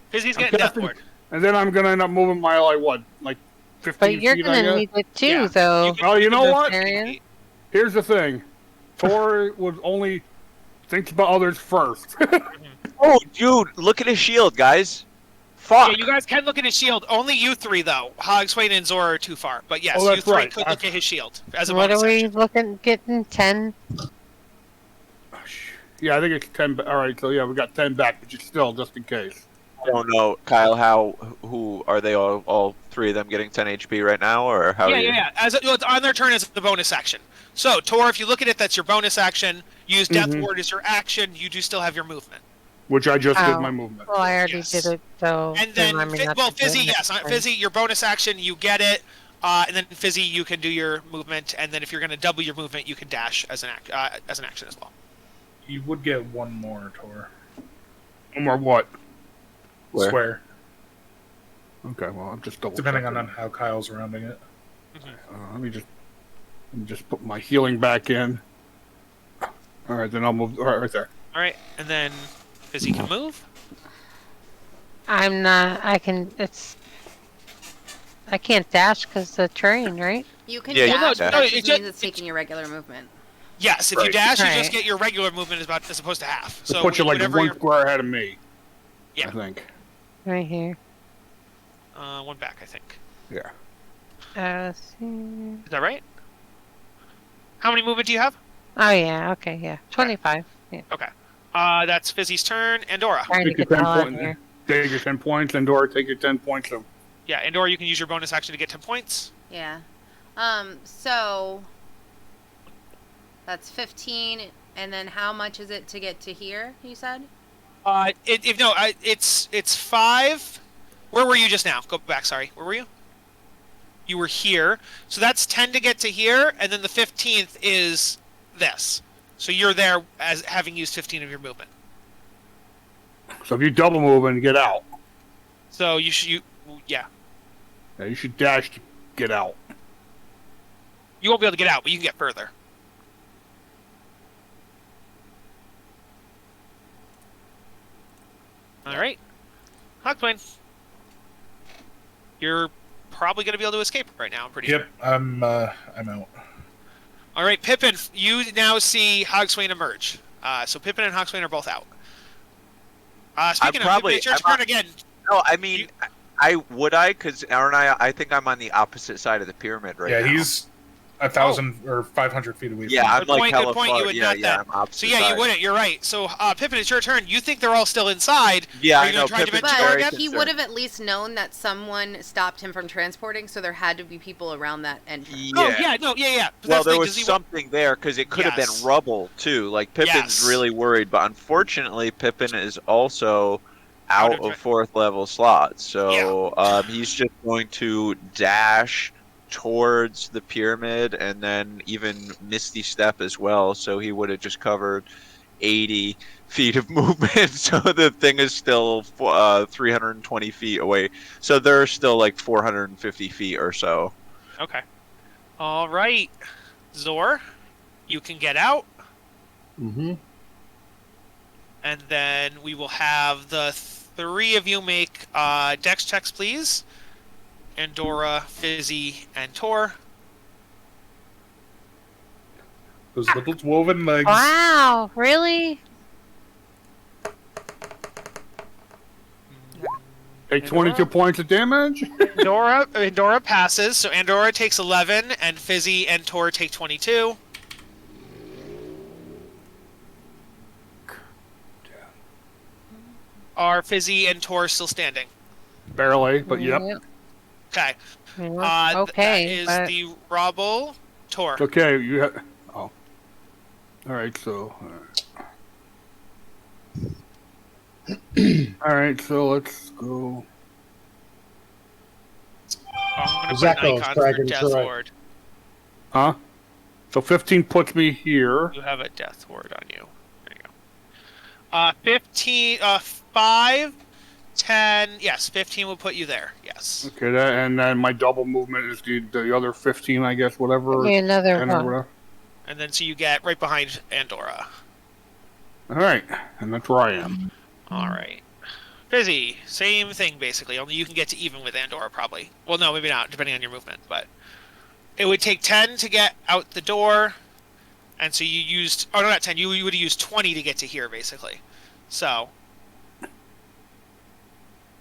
[SPEAKER 1] Fizzy's
[SPEAKER 7] I'm
[SPEAKER 1] getting death
[SPEAKER 7] casting-
[SPEAKER 1] ward.
[SPEAKER 7] and then I'm gonna end up moving my like 15
[SPEAKER 3] But you're
[SPEAKER 7] feet. I
[SPEAKER 3] gonna
[SPEAKER 7] guess.
[SPEAKER 3] need it too,
[SPEAKER 1] Yeah.
[SPEAKER 3] though.
[SPEAKER 7] Well, you know
[SPEAKER 3] This
[SPEAKER 7] what?
[SPEAKER 3] area.
[SPEAKER 7] Here's the thing. Thor would only think about others first.
[SPEAKER 9] Oh, dude, look at his shield, guys. Fuck.
[SPEAKER 1] Yeah, you guys can look at his shield. Only you three, though. Hog, Swain, and Zora are too far. But yes,
[SPEAKER 7] Oh,
[SPEAKER 1] you
[SPEAKER 7] that's
[SPEAKER 1] three
[SPEAKER 7] right.
[SPEAKER 1] could look at his shield as a
[SPEAKER 3] What
[SPEAKER 1] bonus
[SPEAKER 3] are we
[SPEAKER 1] action.
[SPEAKER 3] looking? Getting 10?
[SPEAKER 7] Yeah, I think it's 10. All right, so yeah, we got 10 back, but still, just in case.
[SPEAKER 9] I don't know, Kyle. Who are they? All three of them getting 10 HP right now, or how?
[SPEAKER 1] Yeah,
[SPEAKER 9] are you?
[SPEAKER 1] yeah, yeah. It's on their turn as the bonus action. So, Tor, if you look at it, that's your bonus action. Use Death
[SPEAKER 7] Mhm.
[SPEAKER 1] Ward as your action. You do still have your movement.
[SPEAKER 7] Which I just did
[SPEAKER 3] Oh.
[SPEAKER 7] my movement.
[SPEAKER 3] Well, I already
[SPEAKER 1] Yes.
[SPEAKER 3] did it, so.
[SPEAKER 1] And then,
[SPEAKER 3] remind me not
[SPEAKER 1] well,
[SPEAKER 3] to do it
[SPEAKER 1] Fizzy,
[SPEAKER 3] next
[SPEAKER 1] yes.
[SPEAKER 3] time.
[SPEAKER 1] Fizzy, your bonus action, you get it. And then Fizzy, you can do your movement. And then if you're going to double your movement, you can dash as an action as well.
[SPEAKER 8] You would get one more, Tor.
[SPEAKER 7] Or what?
[SPEAKER 9] Where?
[SPEAKER 8] Swear.
[SPEAKER 7] Okay, well, I'm just double
[SPEAKER 8] Depending
[SPEAKER 7] checking.
[SPEAKER 8] on how Kyle's rounding it.
[SPEAKER 7] Let me just put my healing back in. All right, then I'll move. All right there.
[SPEAKER 1] All right, and then Fizzy can move.
[SPEAKER 3] I'm not. I can. I can't dash because the terrain, right?
[SPEAKER 2] You can
[SPEAKER 9] Yeah, you
[SPEAKER 2] dash,
[SPEAKER 9] can
[SPEAKER 2] but that
[SPEAKER 1] dash.
[SPEAKER 2] just
[SPEAKER 1] No,
[SPEAKER 2] means it's taking your regular movement.
[SPEAKER 1] Yes, if you
[SPEAKER 8] Right.
[SPEAKER 1] dash, you
[SPEAKER 3] Right.
[SPEAKER 1] just get your regular movement as opposed to half.
[SPEAKER 7] So
[SPEAKER 1] So
[SPEAKER 7] put you like
[SPEAKER 1] whatever
[SPEAKER 7] one
[SPEAKER 1] your-
[SPEAKER 7] square ahead of me.
[SPEAKER 1] Yeah.
[SPEAKER 7] I think.
[SPEAKER 3] Right here.
[SPEAKER 1] one back, I think.
[SPEAKER 7] Yeah.
[SPEAKER 3] Let's see.
[SPEAKER 1] Is that right? How many movement do you have?
[SPEAKER 3] Oh yeah. Okay. Yeah. 25. Yeah.
[SPEAKER 1] Okay. That's Fizzy's turn. Andorra.
[SPEAKER 3] Trying to
[SPEAKER 7] Take your
[SPEAKER 3] get the
[SPEAKER 7] 10
[SPEAKER 3] hell out of
[SPEAKER 7] points.
[SPEAKER 3] here.
[SPEAKER 7] Take your 10 points, and Dora, take your 10 points. Of...
[SPEAKER 1] Yeah, Andorra, you can use your bonus action to get 10 points.
[SPEAKER 2] Yeah. So that's 15, and then how much is it to get to here? You said.
[SPEAKER 1] It's 5. Where were you just now? Go back. Sorry. Where were you? You were here. So that's 10 to get to here, and then the 15th is this. So you're there as having used 15 of your movement.
[SPEAKER 7] So if you double move and get out,
[SPEAKER 1] So you should. Yeah.
[SPEAKER 7] you should dash to get out.
[SPEAKER 1] You won't be able to get out, but you can get further. All right. Hogplane. You're probably going to be able to escape right now, I'm pretty
[SPEAKER 8] Yep,
[SPEAKER 1] sure.
[SPEAKER 8] I'm out.
[SPEAKER 1] All right, Pippin, you now see Hogswain emerge. So Pippin and Hogswain are both out. Speaking of, Pippin, it's your turn again.
[SPEAKER 9] No, I mean, because Aaron and I think I'm on the opposite side of the pyramid right
[SPEAKER 8] Yeah,
[SPEAKER 9] now.
[SPEAKER 8] he's 1,000 or 500 feet away.
[SPEAKER 9] Yeah,
[SPEAKER 8] from
[SPEAKER 9] I'm
[SPEAKER 1] Good
[SPEAKER 9] like
[SPEAKER 1] point,
[SPEAKER 9] hella
[SPEAKER 1] good point,
[SPEAKER 9] far.
[SPEAKER 1] you would
[SPEAKER 9] Yeah,
[SPEAKER 1] not
[SPEAKER 9] yeah,
[SPEAKER 1] that.
[SPEAKER 9] I'm opposite
[SPEAKER 1] So yeah,
[SPEAKER 9] side.
[SPEAKER 1] you wouldn't. You're right. So Pippin, it's your turn. You think they're all still inside.
[SPEAKER 9] Yeah,
[SPEAKER 1] Are
[SPEAKER 9] I
[SPEAKER 1] you gonna
[SPEAKER 9] know.
[SPEAKER 1] try to
[SPEAKER 9] Pippin's
[SPEAKER 1] mention
[SPEAKER 9] very
[SPEAKER 2] But he
[SPEAKER 9] concerned.
[SPEAKER 2] would have at least known that someone stopped him from transporting, so there had to be people around that entrance.
[SPEAKER 9] Yeah.
[SPEAKER 1] Oh yeah, no, yeah. But
[SPEAKER 9] Well,
[SPEAKER 1] that's the
[SPEAKER 9] there
[SPEAKER 1] thing,
[SPEAKER 9] was
[SPEAKER 1] does he-
[SPEAKER 9] something there because it could have
[SPEAKER 1] Yes.
[SPEAKER 9] been rubble too. Like Pippin's
[SPEAKER 1] Yes.
[SPEAKER 9] really worried, but unfortunately, Pippin is also
[SPEAKER 1] Out
[SPEAKER 9] out
[SPEAKER 1] of
[SPEAKER 9] of
[SPEAKER 1] it.
[SPEAKER 9] 4th level slots. So he's just going to dash towards the pyramid and then even Misty Step as well. So he would have just covered 80 feet of movement. So the thing is still 320 feet away. So they're still like 450 feet or so.
[SPEAKER 1] Okay. All right, Zor, you can get out.
[SPEAKER 5] Mm-hmm.
[SPEAKER 1] And then we will have the three of you make dex checks, please. Andorra, Fizzy, and Tor.
[SPEAKER 8] Those little woven legs.
[SPEAKER 3] Wow, really?
[SPEAKER 7] Take 22 points of damage.
[SPEAKER 1] Andorra passes, so Andorra takes 11, and Fizzy and Tor take 22. Are Fizzy and Tor still standing?
[SPEAKER 7] Barely, but yep.
[SPEAKER 1] Okay.
[SPEAKER 3] Okay.
[SPEAKER 1] That is the Robble. Tor.
[SPEAKER 7] Okay, you have. Oh. All right, so. All right, so let's go.
[SPEAKER 1] I'm
[SPEAKER 5] Is
[SPEAKER 1] going
[SPEAKER 5] that
[SPEAKER 1] to put an
[SPEAKER 5] goes
[SPEAKER 1] icon for
[SPEAKER 5] dragon
[SPEAKER 1] Death
[SPEAKER 5] to it?
[SPEAKER 1] Ward.
[SPEAKER 7] Huh? So 15 puts me here.
[SPEAKER 1] You have a Death Ward on you. There you go. 15, 5, 10, yes, 15 will put you there, yes.
[SPEAKER 7] Okay, that, and then my double movement is the other 15, I guess, whatever.
[SPEAKER 3] Give me another
[SPEAKER 7] 10 or
[SPEAKER 3] one.
[SPEAKER 7] whatever.
[SPEAKER 1] And then so you get right behind Andorra.
[SPEAKER 7] All right, and that's where I am.
[SPEAKER 1] All right. Fizzy, same thing basically, only you can get to even with Andorra probably. Well, no, maybe not, depending on your movement, but it would take 10 to get out the door, and so you used, oh no, not 10, you would have used 20 to get to here basically. So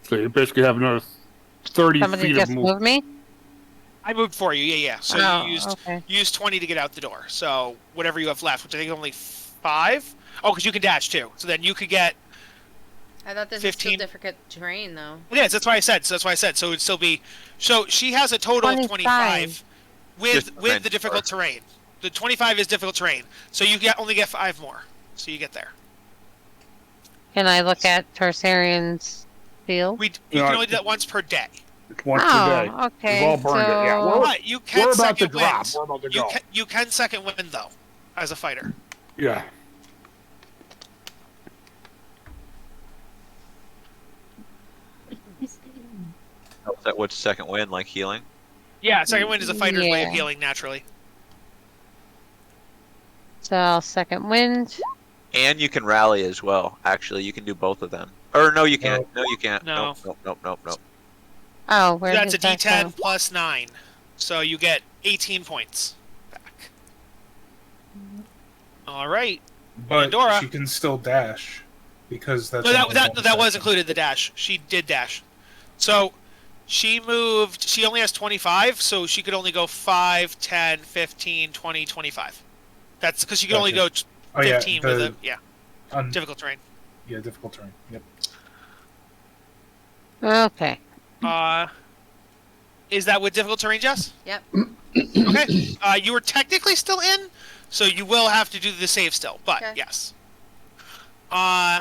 [SPEAKER 7] You basically have another 30
[SPEAKER 3] Somebody
[SPEAKER 7] feet
[SPEAKER 3] just
[SPEAKER 7] of
[SPEAKER 3] moved me?
[SPEAKER 1] I moved for you, yeah. So
[SPEAKER 3] Oh,
[SPEAKER 1] you
[SPEAKER 3] okay.
[SPEAKER 1] used 20 to get out the door. So whatever you have left, which I think is only 5. Oh, because you can dash too. So then you could get.
[SPEAKER 2] I thought this
[SPEAKER 1] 15.
[SPEAKER 2] was still difficult terrain, though.
[SPEAKER 1] Yes, that's why I said. So it would still be. So she has a total of 25 with the difficult terrain. The 25 is difficult terrain. So you only get 5 more. So you get there.
[SPEAKER 3] Can I look at Tarsarian's field?
[SPEAKER 1] You can only do that once per day.
[SPEAKER 7] It's once per day.
[SPEAKER 3] Okay.
[SPEAKER 7] We've all burned it. Yeah,
[SPEAKER 1] But you can
[SPEAKER 7] we're about to
[SPEAKER 1] second
[SPEAKER 7] drop.
[SPEAKER 1] wind.
[SPEAKER 7] We're about to go.
[SPEAKER 1] You can second wind though, as a fighter.
[SPEAKER 7] Yeah.
[SPEAKER 9] Is that what's second wind, like healing?
[SPEAKER 1] Yeah, second wind is a fighter's way of
[SPEAKER 3] Yeah.
[SPEAKER 1] healing naturally.
[SPEAKER 3] So I'll second wind.
[SPEAKER 9] And you can rally as well. Actually, you can do both of them. Or no, you can't. No, you can't.
[SPEAKER 1] No.
[SPEAKER 9] Nope.
[SPEAKER 3] Oh, where
[SPEAKER 1] That's a
[SPEAKER 3] did that
[SPEAKER 1] D10
[SPEAKER 3] go?
[SPEAKER 1] plus 9, so you get 18 points back. All right.
[SPEAKER 8] But
[SPEAKER 1] Pandora.
[SPEAKER 8] she can still dash because that's
[SPEAKER 1] No,
[SPEAKER 8] only
[SPEAKER 1] that
[SPEAKER 8] one
[SPEAKER 1] was
[SPEAKER 8] second.
[SPEAKER 1] included, the dash. She did dash. So she moved. She only has 25, so she could only go 5, 10, 15, 20, 25. That's because she can only go
[SPEAKER 8] Gotcha. Oh, yeah,
[SPEAKER 1] 15 with a difficult terrain.
[SPEAKER 8] Yeah, difficult terrain. Yep.
[SPEAKER 3] Okay.
[SPEAKER 1] Is that with difficult terrain, Jess?
[SPEAKER 2] Yep.
[SPEAKER 1] Okay. You were technically still in, so you will have to do the save still. But
[SPEAKER 2] Okay.
[SPEAKER 1] yes. All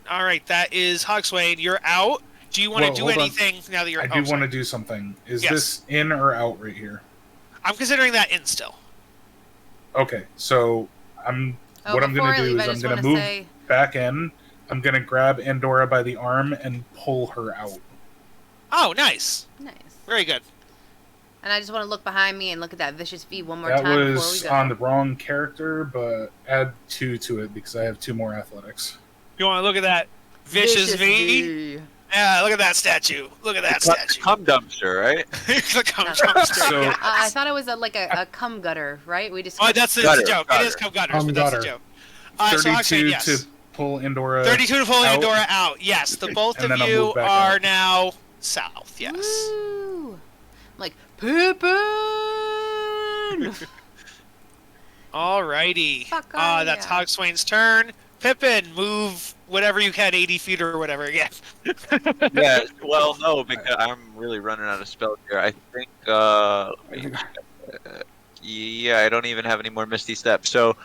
[SPEAKER 1] right. That is Hogswain. You're out. Do you want to
[SPEAKER 8] Well,
[SPEAKER 1] do
[SPEAKER 8] hold on.
[SPEAKER 1] anything now that you're?
[SPEAKER 8] I do want to do something. Is
[SPEAKER 1] Yes.
[SPEAKER 8] this in or out right here?
[SPEAKER 1] I'm considering that in still.
[SPEAKER 8] Okay, so what I'm
[SPEAKER 2] before
[SPEAKER 8] gonna
[SPEAKER 2] I
[SPEAKER 8] do
[SPEAKER 2] leave, I
[SPEAKER 8] is I'm
[SPEAKER 2] just
[SPEAKER 8] gonna
[SPEAKER 2] wanna
[SPEAKER 8] move
[SPEAKER 2] say-
[SPEAKER 8] back in. I'm gonna grab Andorra by the arm and pull her out.
[SPEAKER 1] Oh, nice.
[SPEAKER 2] Nice.
[SPEAKER 1] Very good.
[SPEAKER 2] And I just want to look behind me and look at that vicious V one more
[SPEAKER 8] That
[SPEAKER 2] time before we
[SPEAKER 8] was
[SPEAKER 2] go.
[SPEAKER 8] on the wrong character, but add 2 to it because I have 2 more athletics.
[SPEAKER 1] You want to look at that vicious V? Yeah, look at that statue. Look at that statue.
[SPEAKER 9] Cum dumpster, right?
[SPEAKER 1] The cum
[SPEAKER 2] No.
[SPEAKER 1] dumpster.
[SPEAKER 8] So-
[SPEAKER 2] I thought it was like a cum gutter, right? We just.
[SPEAKER 1] Oh, that's the
[SPEAKER 9] Gutter,
[SPEAKER 1] joke.
[SPEAKER 9] gutter.
[SPEAKER 1] It is cum gutters,
[SPEAKER 8] Cum
[SPEAKER 1] but that's the
[SPEAKER 8] gutter.
[SPEAKER 1] joke. So Hogswain,
[SPEAKER 8] 32
[SPEAKER 1] yes.
[SPEAKER 8] to pull Andorra.
[SPEAKER 1] 32 to pull
[SPEAKER 8] out.
[SPEAKER 1] Andorra out. Yes, the both
[SPEAKER 8] And
[SPEAKER 1] of
[SPEAKER 8] then I'll
[SPEAKER 1] you
[SPEAKER 8] move back
[SPEAKER 1] are
[SPEAKER 8] out.
[SPEAKER 1] now south. Yes.
[SPEAKER 2] Woo! I'm like Pippin.
[SPEAKER 1] Alrighty.
[SPEAKER 2] Fuck
[SPEAKER 1] That's
[SPEAKER 2] yeah.
[SPEAKER 1] Hogswain's turn. Pippin, move whatever you can, 80 feet or whatever again.
[SPEAKER 9] Yeah. Well, no, because I'm really running out of spells here. I think. Yeah, I don't even have any more Misty Steps. So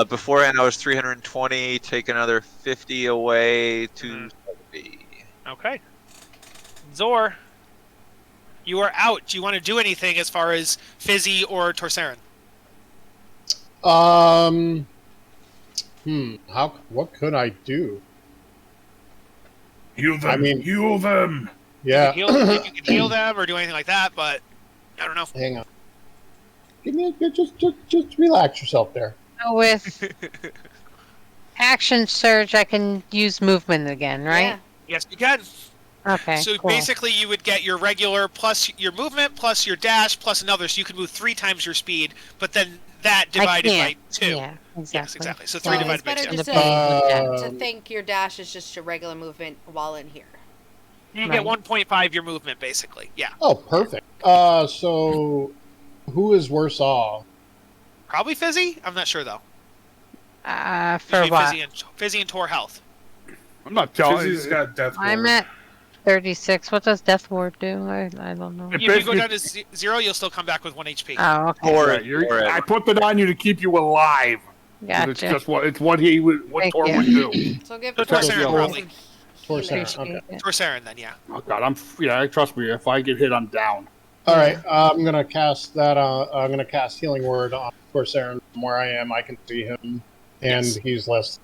[SPEAKER 9] beforehand, I was 320. Take another 50 away to 70.
[SPEAKER 1] Okay. Zor, you are out. Do you want to do anything as far as Fizzy or Torsarin?
[SPEAKER 5] What could I do?
[SPEAKER 8] Heal them.
[SPEAKER 5] I mean-
[SPEAKER 8] heal them.
[SPEAKER 5] Yeah.
[SPEAKER 1] You can heal them or do anything like that, but I don't know.
[SPEAKER 5] Hang on. Give me just relax yourself there.
[SPEAKER 3] with action surge, I can use movement again, right?
[SPEAKER 2] Yeah.
[SPEAKER 1] Yes, you can.
[SPEAKER 3] Okay.
[SPEAKER 1] So
[SPEAKER 3] cool.
[SPEAKER 1] basically, you would get your regular plus your movement plus your dash plus another, so you could move 3 times your speed. But then that divided by
[SPEAKER 3] can't.
[SPEAKER 1] 2.
[SPEAKER 3] Yeah, exactly.
[SPEAKER 1] Yes, exactly. So
[SPEAKER 3] So
[SPEAKER 1] 3
[SPEAKER 2] It's
[SPEAKER 1] divided by
[SPEAKER 2] better
[SPEAKER 1] 2.
[SPEAKER 2] just
[SPEAKER 3] The
[SPEAKER 2] to think your dash is just your regular movement while in here.
[SPEAKER 1] You get 1.5 your movement, basically. Yeah.
[SPEAKER 5] Oh, perfect. So who is worse off?
[SPEAKER 1] Probably Fizzy? I'm not sure, though.
[SPEAKER 3] For
[SPEAKER 1] Usually
[SPEAKER 3] what?
[SPEAKER 1] Fizzy and Tor health.
[SPEAKER 7] I'm not telling
[SPEAKER 8] Fizzy's
[SPEAKER 7] you.
[SPEAKER 8] got death.
[SPEAKER 3] I'm
[SPEAKER 8] ward.
[SPEAKER 3] at 36. What does Death Ward do? I don't know.
[SPEAKER 7] It
[SPEAKER 1] If you go
[SPEAKER 7] basically-
[SPEAKER 1] down to 0, you'll still come back with 1 HP.
[SPEAKER 3] Oh, okay.
[SPEAKER 9] Or
[SPEAKER 7] Right, I put that on you to keep you alive. 'Cause
[SPEAKER 3] Gotcha.
[SPEAKER 7] It's just what he would, what
[SPEAKER 3] Thank
[SPEAKER 7] Tor
[SPEAKER 3] you.
[SPEAKER 7] would do.
[SPEAKER 2] So give
[SPEAKER 1] So
[SPEAKER 2] Tor
[SPEAKER 1] Torsarin,
[SPEAKER 2] some
[SPEAKER 1] probably.
[SPEAKER 2] healing.
[SPEAKER 5] Torsarin, okay.
[SPEAKER 1] Torsarin, then, yeah.
[SPEAKER 7] Oh God, trust me. If I get hit, I'm down.
[SPEAKER 5] All right, I'm gonna cast that. I'm gonna cast Healing Word on Corsair from where I am. I can see him, and
[SPEAKER 1] Yes.
[SPEAKER 5] he's less.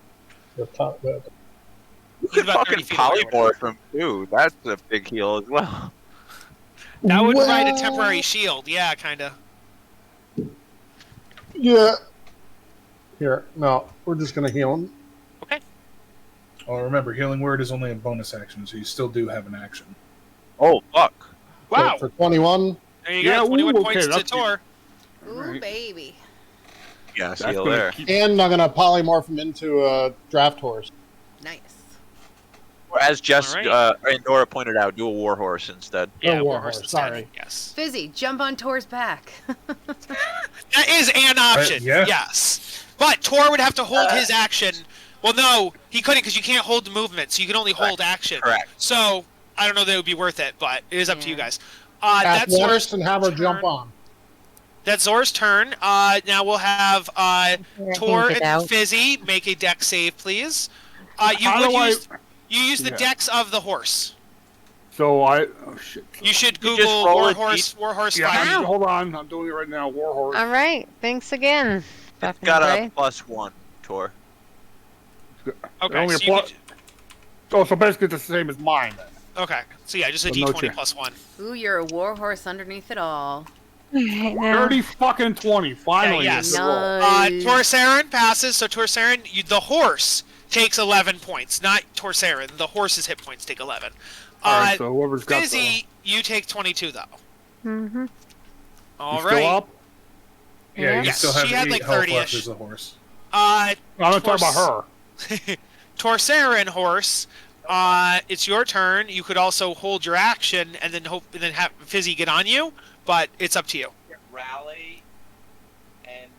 [SPEAKER 5] The top.
[SPEAKER 1] He's about 30
[SPEAKER 9] Fucking
[SPEAKER 1] feet away.
[SPEAKER 9] polymorph him too. That's a big heal as well.
[SPEAKER 1] That would provide a
[SPEAKER 5] Well-
[SPEAKER 1] temporary shield. Yeah, kind of.
[SPEAKER 5] Yeah. Here, no, we're just gonna heal him.
[SPEAKER 8] Oh, remember, healing word is only a bonus action, so you still do have an action.
[SPEAKER 9] Oh fuck!
[SPEAKER 7] Wow.
[SPEAKER 5] So for 21.
[SPEAKER 1] There you
[SPEAKER 7] Yeah,
[SPEAKER 1] go. 21
[SPEAKER 7] ooh,
[SPEAKER 1] points
[SPEAKER 7] okay,
[SPEAKER 1] to
[SPEAKER 7] that's
[SPEAKER 1] Tor.
[SPEAKER 2] Ooh,
[SPEAKER 7] Right.
[SPEAKER 2] baby.
[SPEAKER 9] Yes,
[SPEAKER 7] That's
[SPEAKER 9] heal
[SPEAKER 7] gonna
[SPEAKER 9] there.
[SPEAKER 7] keep-
[SPEAKER 5] And I'm gonna polymorph him into a draft horse.
[SPEAKER 2] Nice.
[SPEAKER 9] Or as Jess
[SPEAKER 1] Alright.
[SPEAKER 9] and Nora pointed out, do a warhorse instead.
[SPEAKER 1] Yeah,
[SPEAKER 5] Oh,
[SPEAKER 1] Warhorse
[SPEAKER 5] Warhorse,
[SPEAKER 1] instead.
[SPEAKER 5] sorry.
[SPEAKER 1] Yes.
[SPEAKER 2] Fizzy, jump on Tor's back.
[SPEAKER 1] That is an option.
[SPEAKER 8] yeah.
[SPEAKER 1] Yes. But Tor would have to hold his action. Well, no, he couldn't because you can't hold the movement, so you can only hold action.
[SPEAKER 9] Correct.
[SPEAKER 1] So I don't know that it would be worth it, but it is up to you
[SPEAKER 2] Yeah.
[SPEAKER 1] guys.
[SPEAKER 5] Cast
[SPEAKER 1] That's
[SPEAKER 5] Warhorse
[SPEAKER 1] Zor's
[SPEAKER 5] and have her
[SPEAKER 1] turn.
[SPEAKER 5] jump on.
[SPEAKER 1] That's Zor's turn. Now we'll have Tor
[SPEAKER 3] Hand it
[SPEAKER 1] and
[SPEAKER 3] out.
[SPEAKER 1] Fizzy make a dex save, please. You
[SPEAKER 7] How
[SPEAKER 1] would
[SPEAKER 7] do I-
[SPEAKER 1] you use the
[SPEAKER 7] Yeah.
[SPEAKER 1] dex of the horse.
[SPEAKER 7] So oh shit.
[SPEAKER 1] You should
[SPEAKER 9] You just
[SPEAKER 1] Google
[SPEAKER 9] roll a
[SPEAKER 1] Warhorse
[SPEAKER 7] Yeah,
[SPEAKER 1] fire.
[SPEAKER 3] Wow.
[SPEAKER 7] hold on. I'm doing it right now. Warhorse.
[SPEAKER 3] All right. Thanks again. Back in
[SPEAKER 9] Got
[SPEAKER 3] the
[SPEAKER 9] a
[SPEAKER 3] day.
[SPEAKER 9] +1, Tor.
[SPEAKER 1] Okay,
[SPEAKER 7] Only
[SPEAKER 1] so
[SPEAKER 7] a
[SPEAKER 1] you
[SPEAKER 7] plus- Oh, so basically it's the same as mine then.
[SPEAKER 1] okay, so yeah, just a
[SPEAKER 7] But no
[SPEAKER 1] D20
[SPEAKER 7] chance.
[SPEAKER 1] plus 1.
[SPEAKER 2] Ooh, you're a warhorse underneath it all.
[SPEAKER 3] Right now.
[SPEAKER 7] 30 fucking 20. Finally.
[SPEAKER 1] Yeah,
[SPEAKER 7] it's
[SPEAKER 1] yes.
[SPEAKER 7] a roll.
[SPEAKER 2] Nice.
[SPEAKER 1] Torsarin passes, so Torsarin, the horse takes 11 points, not Torsarin. The horse's hit points take 11.
[SPEAKER 7] All right, so whoever's got
[SPEAKER 1] Fizzy, you take 22 though.
[SPEAKER 3] Mm-hmm.
[SPEAKER 1] All
[SPEAKER 7] still
[SPEAKER 1] right.
[SPEAKER 7] up?
[SPEAKER 8] Yeah, you
[SPEAKER 1] Yes,
[SPEAKER 8] still have
[SPEAKER 1] she had
[SPEAKER 8] 8
[SPEAKER 1] like
[SPEAKER 8] health
[SPEAKER 1] 30-ish.
[SPEAKER 8] left as a horse.
[SPEAKER 1] Uh,
[SPEAKER 7] I'm not talking
[SPEAKER 1] Horse.
[SPEAKER 7] about her.
[SPEAKER 1] Torsarin horse. It's your turn. You could also hold your action and then have Fizzy get on you, but it's up to you.
[SPEAKER 10] Rally and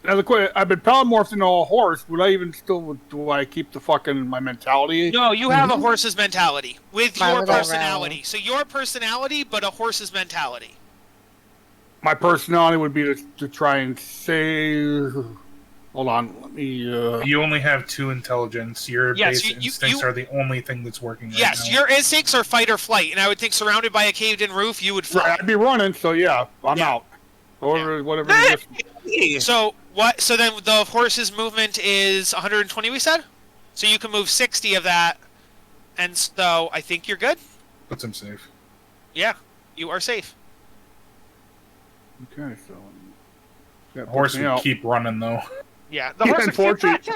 [SPEAKER 7] Now I've been polymorphed into a horse. Would I even still? Do I keep the fucking my mentality?
[SPEAKER 1] No, you have a horse's mentality with
[SPEAKER 3] Why
[SPEAKER 1] your
[SPEAKER 3] would I
[SPEAKER 1] personality.
[SPEAKER 3] rally?
[SPEAKER 1] So your personality, but a horse's mentality.
[SPEAKER 7] My personality would be to try and say. Hold on, let me.
[SPEAKER 8] You only have 2 intelligence. Your
[SPEAKER 1] Yes,
[SPEAKER 8] base
[SPEAKER 1] you-
[SPEAKER 8] instincts are the only thing that's working right
[SPEAKER 1] Yes,
[SPEAKER 8] now.
[SPEAKER 1] your instincts are fight or flight, and I would think surrounded by a caved-in roof, you would fly.
[SPEAKER 7] Right, I'd be running, so yeah, I'm
[SPEAKER 1] Yeah.
[SPEAKER 7] out. Whatever. You just,
[SPEAKER 1] So what? So then the horse's movement is 120. We said, so you can move 60 of that, and so I think you're good.
[SPEAKER 8] Puts him safe.
[SPEAKER 1] Yeah, you are safe.
[SPEAKER 7] okay, so. That
[SPEAKER 8] Horse
[SPEAKER 7] puts me
[SPEAKER 8] would
[SPEAKER 7] out.
[SPEAKER 8] keep running though.
[SPEAKER 1] Yeah, the
[SPEAKER 7] Yeah,
[SPEAKER 1] horse.
[SPEAKER 7] unfortunately.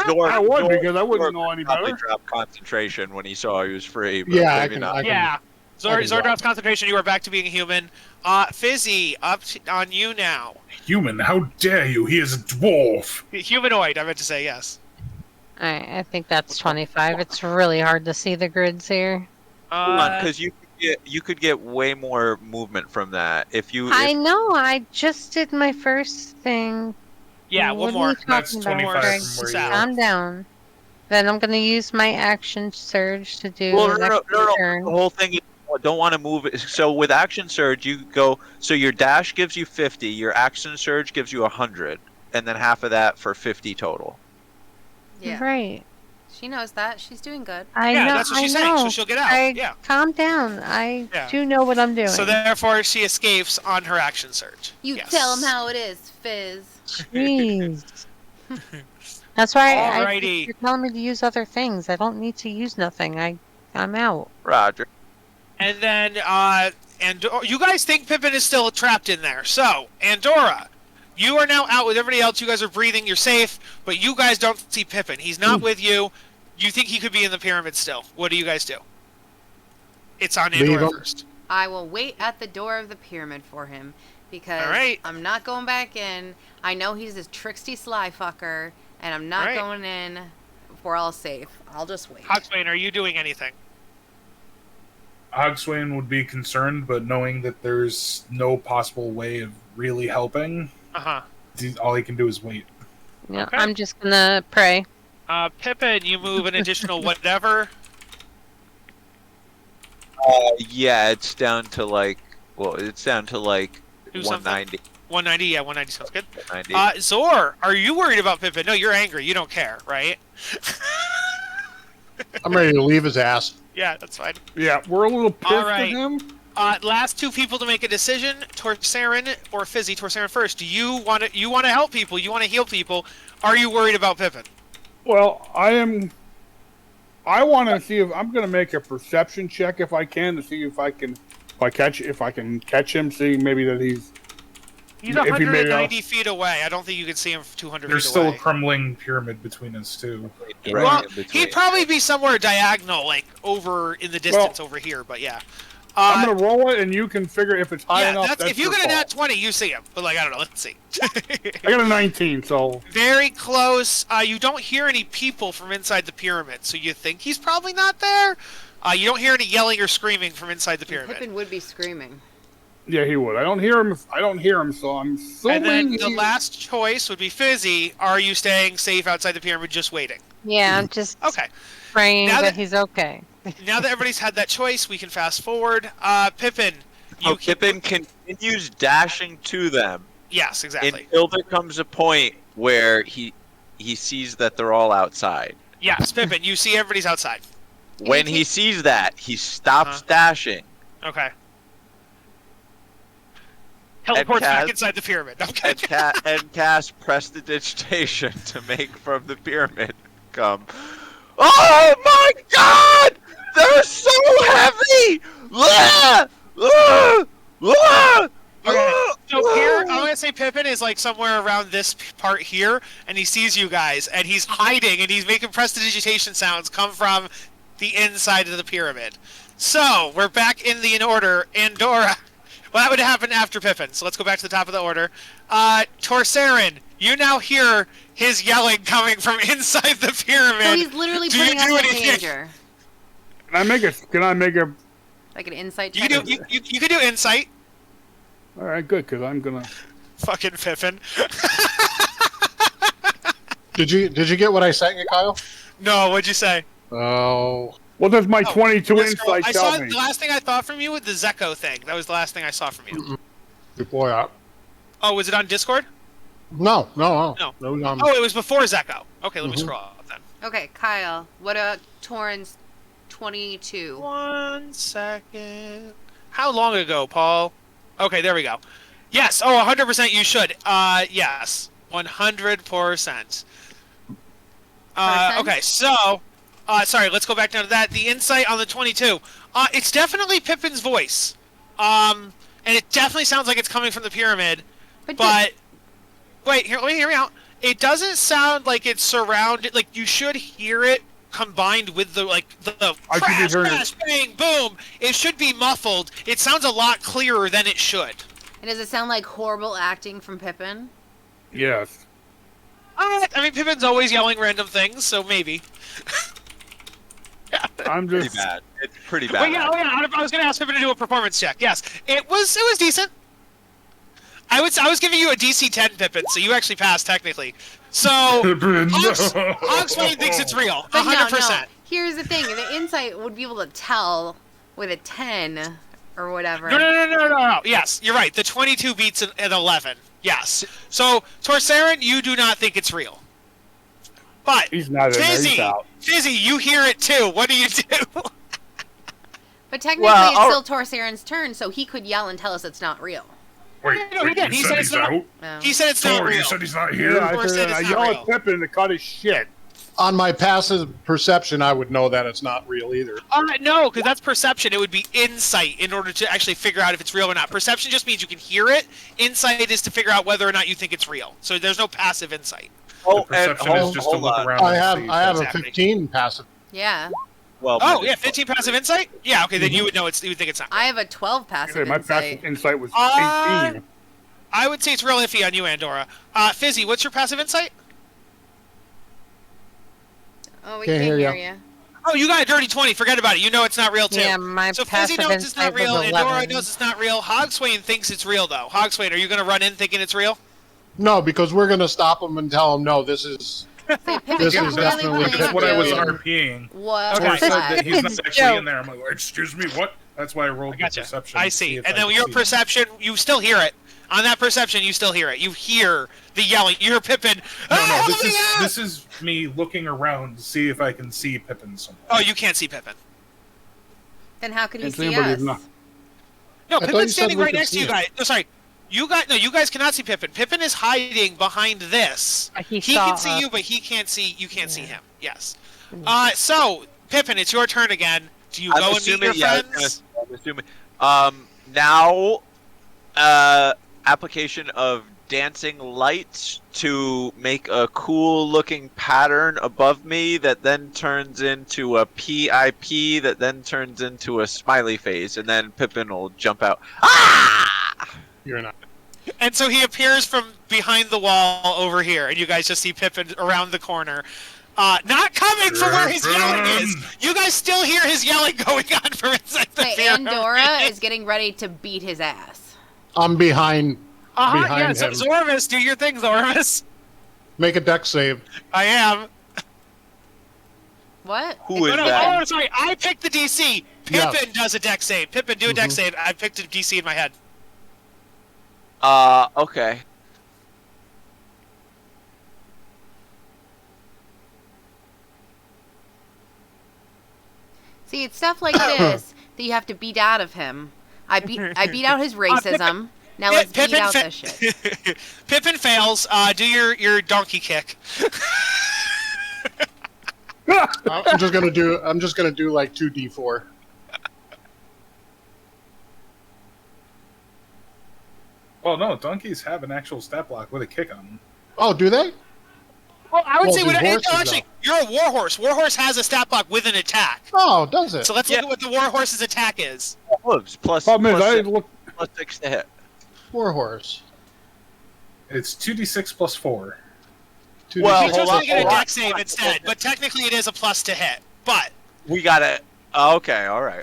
[SPEAKER 9] Zor,
[SPEAKER 7] I would
[SPEAKER 9] Zor-
[SPEAKER 7] because I wouldn't
[SPEAKER 9] Zor
[SPEAKER 7] know any
[SPEAKER 9] probably
[SPEAKER 7] better.
[SPEAKER 9] dropped concentration when he saw he was free. But
[SPEAKER 5] Yeah, I
[SPEAKER 9] maybe
[SPEAKER 5] can.
[SPEAKER 9] not.
[SPEAKER 5] I can
[SPEAKER 1] Yeah, Zor
[SPEAKER 5] can
[SPEAKER 1] drops concentration. You are back to being a human. Fizzy, on you now.
[SPEAKER 8] Human, how dare you? He is a dwarf.
[SPEAKER 1] Humanoid. I meant to say yes.
[SPEAKER 3] Alright, I think that's 25. It's really hard to see the grids here.
[SPEAKER 9] Because you could get way more movement from that if you.
[SPEAKER 3] I
[SPEAKER 9] If,
[SPEAKER 3] know, I just did my first thing.
[SPEAKER 1] yeah,
[SPEAKER 3] What
[SPEAKER 1] one
[SPEAKER 3] are you
[SPEAKER 1] more.
[SPEAKER 8] That's
[SPEAKER 3] talking about,
[SPEAKER 8] 25
[SPEAKER 3] Greg?
[SPEAKER 8] from where you
[SPEAKER 1] South.
[SPEAKER 8] are.
[SPEAKER 3] Calm down. Then I'm gonna use my action surge to do
[SPEAKER 9] well,
[SPEAKER 3] an
[SPEAKER 9] no,
[SPEAKER 3] extra
[SPEAKER 9] the
[SPEAKER 3] turn.
[SPEAKER 9] whole thing is don't want to move it. So with action surge, you go. So your dash gives you 50. Your action surge gives you 100, and then half of that for 50 total.
[SPEAKER 2] Yeah.
[SPEAKER 3] Right.
[SPEAKER 2] She knows that. She's doing good.
[SPEAKER 3] I
[SPEAKER 1] Yeah,
[SPEAKER 3] know.
[SPEAKER 1] that's what
[SPEAKER 3] I
[SPEAKER 1] she's
[SPEAKER 3] know.
[SPEAKER 1] saying. So she'll get out. Yeah.
[SPEAKER 3] Calm down. I
[SPEAKER 1] Yeah.
[SPEAKER 3] do know what I'm doing.
[SPEAKER 1] So therefore, she escapes on her action surge.
[SPEAKER 2] You
[SPEAKER 1] Yes.
[SPEAKER 2] tell him how it is, Fizz.
[SPEAKER 3] Jeez. That's why
[SPEAKER 1] Alrighty.
[SPEAKER 3] you're telling me to use other things. I don't need to use nothing. I'm out.
[SPEAKER 9] Roger.
[SPEAKER 1] And then, and you guys think Pippin is still trapped in there. So, Andorra, you are now out with everybody else. You guys are breathing. You're safe, but you guys don't see Pippin. He's not with you. You think he could be in the pyramid still. What do you guys do? It's on Andorra first.
[SPEAKER 2] I will wait at the door of the pyramid for him because I'm not going back in. I know he's this tricksty sly fucker, and I'm not going in if we're all safe. I'll just wait.
[SPEAKER 1] Hogswain, are you doing anything?
[SPEAKER 8] Hogswain would be concerned, but knowing that there's no possible way of really helping, all he can do is wait.
[SPEAKER 3] Yeah, okay. I'm just gonna pray.
[SPEAKER 1] Pippin, you move an additional whatever.
[SPEAKER 9] Yeah, it's down to like, it's down to like 190.
[SPEAKER 1] 190, yeah, 190 sounds good.
[SPEAKER 9] 190.
[SPEAKER 1] Zor, are you worried about Pippin? No, you're angry. You don't care, right?
[SPEAKER 5] I'm ready to leave his ass.
[SPEAKER 1] Yeah, that's fine.
[SPEAKER 7] Yeah, we're a little pissed at him.
[SPEAKER 1] Last two people to make a decision: Torsarin or Fizzy. Torsarin first. Do you want to help people? You want to heal people? Are you worried about Pippin?
[SPEAKER 7] Well, I am. I want to see if I'm going to make a perception check if I can to see if I can catch him. See maybe that he's
[SPEAKER 1] 190 feet away. I don't think you can see him 200 feet away.
[SPEAKER 8] There's still a crumbling pyramid between us two.
[SPEAKER 1] Well, he'd probably be somewhere diagonal, like over in the distance over here. But yeah.
[SPEAKER 7] I'm gonna roll it, and you can figure if it's high enough.
[SPEAKER 1] If you get a nat 20, you see him. But like, I don't know. Let's see.
[SPEAKER 7] I got a 19, so
[SPEAKER 1] very close. You don't hear any people from inside the pyramid, so you think he's probably not there. You don't hear any yelling or screaming from inside the pyramid.
[SPEAKER 2] Pippin would be screaming.
[SPEAKER 7] Yeah, he would. I don't hear him. So I'm assuming.
[SPEAKER 1] And then the last choice would be Fizzy. Are you staying safe outside the pyramid, just waiting?
[SPEAKER 3] Yeah, I'm just
[SPEAKER 1] okay.
[SPEAKER 3] Praying that he's okay.
[SPEAKER 1] Now that everybody's had that choice, we can fast forward. Pippin.
[SPEAKER 9] Pippin continues dashing to them.
[SPEAKER 1] Yes, exactly.
[SPEAKER 9] Until there comes a point where he sees that they're all outside.
[SPEAKER 1] Yes, Pippin, you see everybody's outside.
[SPEAKER 9] When he sees that, he stops dashing.
[SPEAKER 1] Okay. Teleports back inside the pyramid. Okay.
[SPEAKER 9] And cast Prestidigitation to make from the pyramid come. Oh my God! They're so heavy!
[SPEAKER 1] Okay, so here, I'm going to say Pippin is like somewhere around this part here, and he sees you guys, and he's hiding, and he's making prestidigitation sounds come from the inside of the pyramid. So, we're back in order. Andorra. Well, that would happen after Pippin, so let's go back to the top of the order. Torsarin, you now hear his yelling coming from inside the pyramid.
[SPEAKER 2] So he's literally putting us in danger.
[SPEAKER 7] Can I make a
[SPEAKER 2] like an insight check?
[SPEAKER 1] You can do insight.
[SPEAKER 7] All right, good, because I'm gonna
[SPEAKER 1] fucking Pippin.
[SPEAKER 5] Did you get what I sent you, Kyle?
[SPEAKER 1] No, what'd you say?
[SPEAKER 5] Oh.
[SPEAKER 7] What does my 22 insight tell me?
[SPEAKER 1] The last thing I thought from you was the Zeko thing. That was the last thing I saw from you.
[SPEAKER 5] Before that.
[SPEAKER 1] Oh, was it on Discord?
[SPEAKER 5] No.
[SPEAKER 1] Oh, it was before Zeko. Okay, let me scroll up then.
[SPEAKER 2] Okay, Kyle, what about Torrens 22?
[SPEAKER 1] 1 second. How long ago, Paul? Okay, there we go. Yes, 100% you should. Yes, 100%. Okay, so... sorry, let's go back down to that. The insight on the 22. It's definitely Pippin's voice. And it definitely sounds like it's coming from the pyramid. But wait, let me hear me out. It doesn't sound like it's surrounded. Like, you should hear it combined with the crash, bang, boom. It should be muffled. It sounds a lot clearer than it should.
[SPEAKER 2] And does it sound like horrible acting from Pippin?
[SPEAKER 7] Yes.
[SPEAKER 1] I mean, Pippin's always yelling random things, so maybe.
[SPEAKER 7] I'm just
[SPEAKER 9] pretty bad. It's pretty bad.
[SPEAKER 1] Well, yeah, I was going to ask Pippin to do a performance check. Yes, it was decent. I was giving you a DC 10, Pippin, so you actually passed technically. So Hogswain thinks it's real, 100%.
[SPEAKER 2] No. Here's the thing: the insight would be able to tell with a 10 or whatever.
[SPEAKER 1] No. Yes, you're right. The 22 beats an 11. Yes. So Torsarin, you do not think it's real. But
[SPEAKER 7] he's not in there, he's out.
[SPEAKER 1] Fizzy, you hear it too. What do you do?
[SPEAKER 2] But technically, it's still Torsarin's turn, so he could yell and tell us it's not real.
[SPEAKER 8] Wait, he did.
[SPEAKER 1] He said it's not real.
[SPEAKER 8] He said it's not real. You said he's not here.
[SPEAKER 7] Yeah, I yell at Pippin to cut his shit.
[SPEAKER 5] On my passive perception, I would know that it's not real either.
[SPEAKER 1] No, because that's perception. It would be insight in order to actually figure out if it's real or not. Perception just means you can hear it. Insight is to figure out whether or not you think it's real. So there's no passive insight.
[SPEAKER 6] Oh,
[SPEAKER 8] Perception is just to look around.
[SPEAKER 5] I
[SPEAKER 8] and
[SPEAKER 5] have
[SPEAKER 8] see.
[SPEAKER 5] a 15 passive.
[SPEAKER 2] Yeah.
[SPEAKER 6] Well,
[SPEAKER 1] Oh, yeah, 15 passive insight? Yeah, okay, then you would know you would think it's not real.
[SPEAKER 2] I have a 12 passive
[SPEAKER 7] My
[SPEAKER 2] insight.
[SPEAKER 7] passive insight was 18.
[SPEAKER 1] I would say it's real iffy on you, Andorra. Fizzy, what's your passive insight?
[SPEAKER 2] Oh, we
[SPEAKER 5] Can't
[SPEAKER 2] can't
[SPEAKER 5] hear
[SPEAKER 2] hear you.
[SPEAKER 1] Oh, you got a dirty 20. Forget about it. You know it's not real, too.
[SPEAKER 3] Yeah, my
[SPEAKER 1] So Fizzy
[SPEAKER 3] passive
[SPEAKER 1] knows it's not
[SPEAKER 3] insight
[SPEAKER 1] real.
[SPEAKER 3] was
[SPEAKER 1] Andorra
[SPEAKER 3] 11.
[SPEAKER 1] knows it's not real. Hogswain thinks it's real, though. Hogswain, are you going to run in thinking it's real?
[SPEAKER 5] No, because we're going to stop him and tell him, no, this is...
[SPEAKER 2] Say, Pippin,
[SPEAKER 5] This
[SPEAKER 2] you're
[SPEAKER 5] is
[SPEAKER 2] really
[SPEAKER 5] definitely
[SPEAKER 2] playing
[SPEAKER 8] That's what I was
[SPEAKER 2] into
[SPEAKER 8] RPing.
[SPEAKER 2] What
[SPEAKER 1] Okay.
[SPEAKER 8] Tor said
[SPEAKER 2] that?
[SPEAKER 8] that he's not
[SPEAKER 3] It's
[SPEAKER 8] actually
[SPEAKER 3] joke.
[SPEAKER 8] in there. I'm like, excuse me, what? That's why I rolled the
[SPEAKER 1] Gotcha.
[SPEAKER 8] perception.
[SPEAKER 1] I
[SPEAKER 8] to
[SPEAKER 1] see.
[SPEAKER 8] if
[SPEAKER 1] And
[SPEAKER 8] I
[SPEAKER 1] then
[SPEAKER 8] could
[SPEAKER 1] your
[SPEAKER 8] see.
[SPEAKER 1] perception, you still hear it. On that perception, you still hear it. You hear the yelling. You hear Pippin.
[SPEAKER 8] No,
[SPEAKER 1] "Ah,
[SPEAKER 8] no,
[SPEAKER 1] oh my God!"
[SPEAKER 8] this is me looking around to see if I can see Pippin somewhere.
[SPEAKER 1] Oh, you can't see Pippin.
[SPEAKER 2] Then how could he
[SPEAKER 7] Can't see
[SPEAKER 2] see
[SPEAKER 7] anybody
[SPEAKER 2] us?
[SPEAKER 7] who's not-
[SPEAKER 1] No,
[SPEAKER 5] thought you
[SPEAKER 1] Pippin's
[SPEAKER 5] said
[SPEAKER 1] standing
[SPEAKER 5] we
[SPEAKER 1] right
[SPEAKER 5] could
[SPEAKER 1] next to
[SPEAKER 5] see
[SPEAKER 1] you
[SPEAKER 5] it.
[SPEAKER 1] guys. No, sorry. You guys cannot see Pippin. Pippin is hiding behind this.
[SPEAKER 3] He
[SPEAKER 1] He
[SPEAKER 3] saw
[SPEAKER 1] can see
[SPEAKER 3] us.
[SPEAKER 1] you, but he can't see. You can't see him. Yes.
[SPEAKER 3] Mm.
[SPEAKER 1] So Pippin, it's your turn again. Do you go and meet your friends?
[SPEAKER 9] I'm assuming. Now, application of dancing lights to make a cool looking pattern above me that then turns into a PIP that then turns into a smiley face, and then Pippin will jump out. Ah!
[SPEAKER 5] You're not.
[SPEAKER 1] And so he appears from behind the wall over here, and you guys just see Pippin around the corner. Not coming from where his yelling is. You guys still hear his yelling going on from inside the
[SPEAKER 2] Say,
[SPEAKER 1] beer.
[SPEAKER 2] Andorra is getting ready to beat his ass.
[SPEAKER 5] I'm behind.
[SPEAKER 1] Yeah,
[SPEAKER 5] behind
[SPEAKER 1] so
[SPEAKER 5] him.
[SPEAKER 1] Zorvis, do your thing, Zorvis.
[SPEAKER 5] Make a deck save.
[SPEAKER 1] I am.
[SPEAKER 2] What?
[SPEAKER 9] Who is
[SPEAKER 1] No,
[SPEAKER 9] that?
[SPEAKER 1] oh, sorry, I picked the DC. Pippin
[SPEAKER 5] Yes.
[SPEAKER 1] does a deck save. Pippin, do a deck save. I picked a DC in my head.
[SPEAKER 9] Okay.
[SPEAKER 2] See, it's stuff like this that you have to beat out of him. I beat out his racism. Now let's beat out this shit.
[SPEAKER 1] Pippin fails. Do your donkey kick.
[SPEAKER 5] I'm just gonna do like 2d4.
[SPEAKER 8] Well, no, donkeys have an actual stat block with a kick on them.
[SPEAKER 5] Oh, do they?
[SPEAKER 1] Well, I would
[SPEAKER 5] Well,
[SPEAKER 1] say
[SPEAKER 5] do horses,
[SPEAKER 1] actually, you're a warhorse. Warhorse has a stat block with an attack.
[SPEAKER 5] Oh, does it?
[SPEAKER 1] So let's look at what the warhorse's attack is.
[SPEAKER 9] Hooves plus,
[SPEAKER 7] Problem is,
[SPEAKER 9] plus
[SPEAKER 7] I
[SPEAKER 9] six,
[SPEAKER 7] look.
[SPEAKER 9] plus 6 to hit.
[SPEAKER 5] Warhorse.
[SPEAKER 8] It's 2d6 plus 4.
[SPEAKER 9] Well,
[SPEAKER 1] He's
[SPEAKER 9] hold
[SPEAKER 1] just
[SPEAKER 9] on,
[SPEAKER 1] going to get a
[SPEAKER 9] hold on.
[SPEAKER 1] deck save instead, but technically it is a plus to hit. But
[SPEAKER 9] We got it. Okay, all right.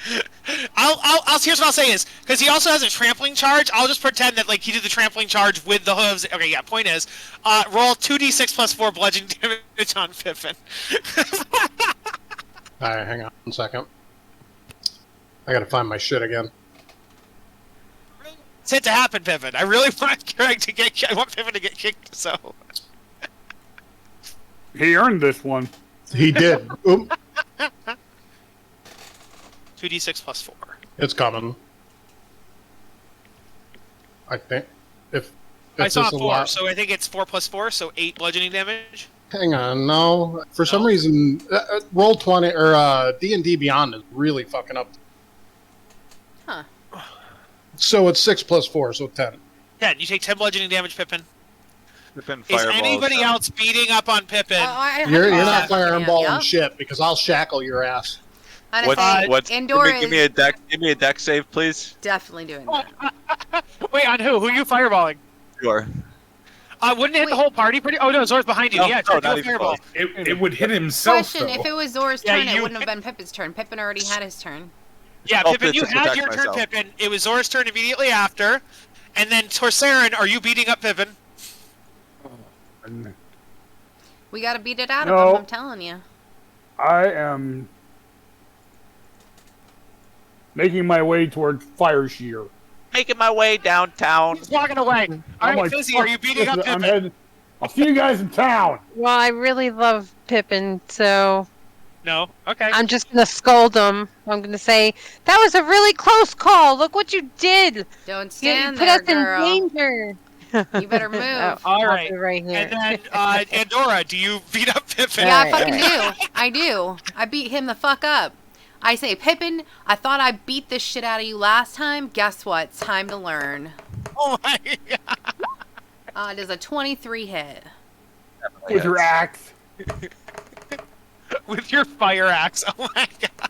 [SPEAKER 1] here's what I'll say is, because he also has a trampling charge, I'll just pretend that like he did the trampling charge with the hooves. Okay, yeah, point is, roll 2d6 plus 4 bludgeoning damage on Pippin.
[SPEAKER 5] Alright, hang on 1 second. I gotta find my shit again.
[SPEAKER 1] It's it to happen, Pippin. I really want Greg to I want Pippin to get kicked, so.
[SPEAKER 7] He earned this one.
[SPEAKER 5] He did. Oop,
[SPEAKER 1] 2d6 plus 4.
[SPEAKER 5] it's coming. I think. If
[SPEAKER 1] I saw
[SPEAKER 5] this
[SPEAKER 1] 4,
[SPEAKER 5] allow-
[SPEAKER 1] so I think it's 4 plus 4, so 8 bludgeoning damage.
[SPEAKER 5] Hang on, no. For some reason, roll 20 or D&D Beyond is really fucking up.
[SPEAKER 2] Huh.
[SPEAKER 5] So it's 6 plus 4, so 10.
[SPEAKER 1] 10. You take 10 bludgeoning damage, Pippin.
[SPEAKER 9] Pippin
[SPEAKER 1] Is
[SPEAKER 9] fireballs.
[SPEAKER 1] anybody else beating up on Pippin?
[SPEAKER 5] You're
[SPEAKER 2] You're
[SPEAKER 5] not fireballing shit because I'll shackle your ass.
[SPEAKER 9] What's
[SPEAKER 2] Andorra
[SPEAKER 9] give me a deck? Give me a deck save, please.
[SPEAKER 2] definitely doing that.
[SPEAKER 1] Wait, on who? Who are you fireballing?
[SPEAKER 9] Sure.
[SPEAKER 1] Wouldn't it hit the whole party pretty? Oh no, Zor's behind you.
[SPEAKER 9] No,
[SPEAKER 1] Yeah,
[SPEAKER 9] no,
[SPEAKER 1] do
[SPEAKER 9] not
[SPEAKER 1] a
[SPEAKER 9] even
[SPEAKER 1] fireball.
[SPEAKER 8] It would hit himself,
[SPEAKER 2] Question:
[SPEAKER 8] though.
[SPEAKER 2] if it was Zor's
[SPEAKER 1] Yeah,
[SPEAKER 2] turn, it
[SPEAKER 1] you-
[SPEAKER 2] wouldn't have been Pippin's turn. Pippin already had his turn.
[SPEAKER 1] Yeah,
[SPEAKER 9] I'll
[SPEAKER 1] Pippin, you
[SPEAKER 9] just
[SPEAKER 1] had
[SPEAKER 9] attack
[SPEAKER 1] your turn,
[SPEAKER 9] myself.
[SPEAKER 1] Pippin. It was Zor's turn immediately after, and then Torsarin, are you beating up Pippin?
[SPEAKER 2] We gotta beat it out
[SPEAKER 7] No.
[SPEAKER 2] of him. I'm telling you.
[SPEAKER 7] I am making my way toward Fire Shear.
[SPEAKER 9] Making my way downtown.
[SPEAKER 1] He's walking away. All
[SPEAKER 7] I'm
[SPEAKER 1] right,
[SPEAKER 7] like,
[SPEAKER 1] Fizzy, are you beating up
[SPEAKER 7] listen, I'm
[SPEAKER 1] Pippin?
[SPEAKER 7] heading. I'll see you guys in town.
[SPEAKER 3] Well, I really love Pippin, so
[SPEAKER 1] No. Okay.
[SPEAKER 3] I'm just gonna scold him. I'm gonna say that was a really close call. Look what you did.
[SPEAKER 2] Don't
[SPEAKER 3] You
[SPEAKER 2] stand
[SPEAKER 3] put
[SPEAKER 2] there,
[SPEAKER 3] us
[SPEAKER 2] girl.
[SPEAKER 3] in danger.
[SPEAKER 2] You better move.
[SPEAKER 3] Oh,
[SPEAKER 1] All
[SPEAKER 3] I'll
[SPEAKER 1] right.
[SPEAKER 3] be right here.
[SPEAKER 1] And then, Andorra, do you beat up Pippin?
[SPEAKER 2] Yeah, I
[SPEAKER 3] Alright,
[SPEAKER 2] fucking do. I do. I beat him the fuck up. I say, Pippin, I thought I beat this shit out of you last time. Guess what? It's time to learn.
[SPEAKER 1] Oh my god.
[SPEAKER 2] Does a 23 hit?
[SPEAKER 7] With your axe.
[SPEAKER 1] With your fire axe. Oh my god.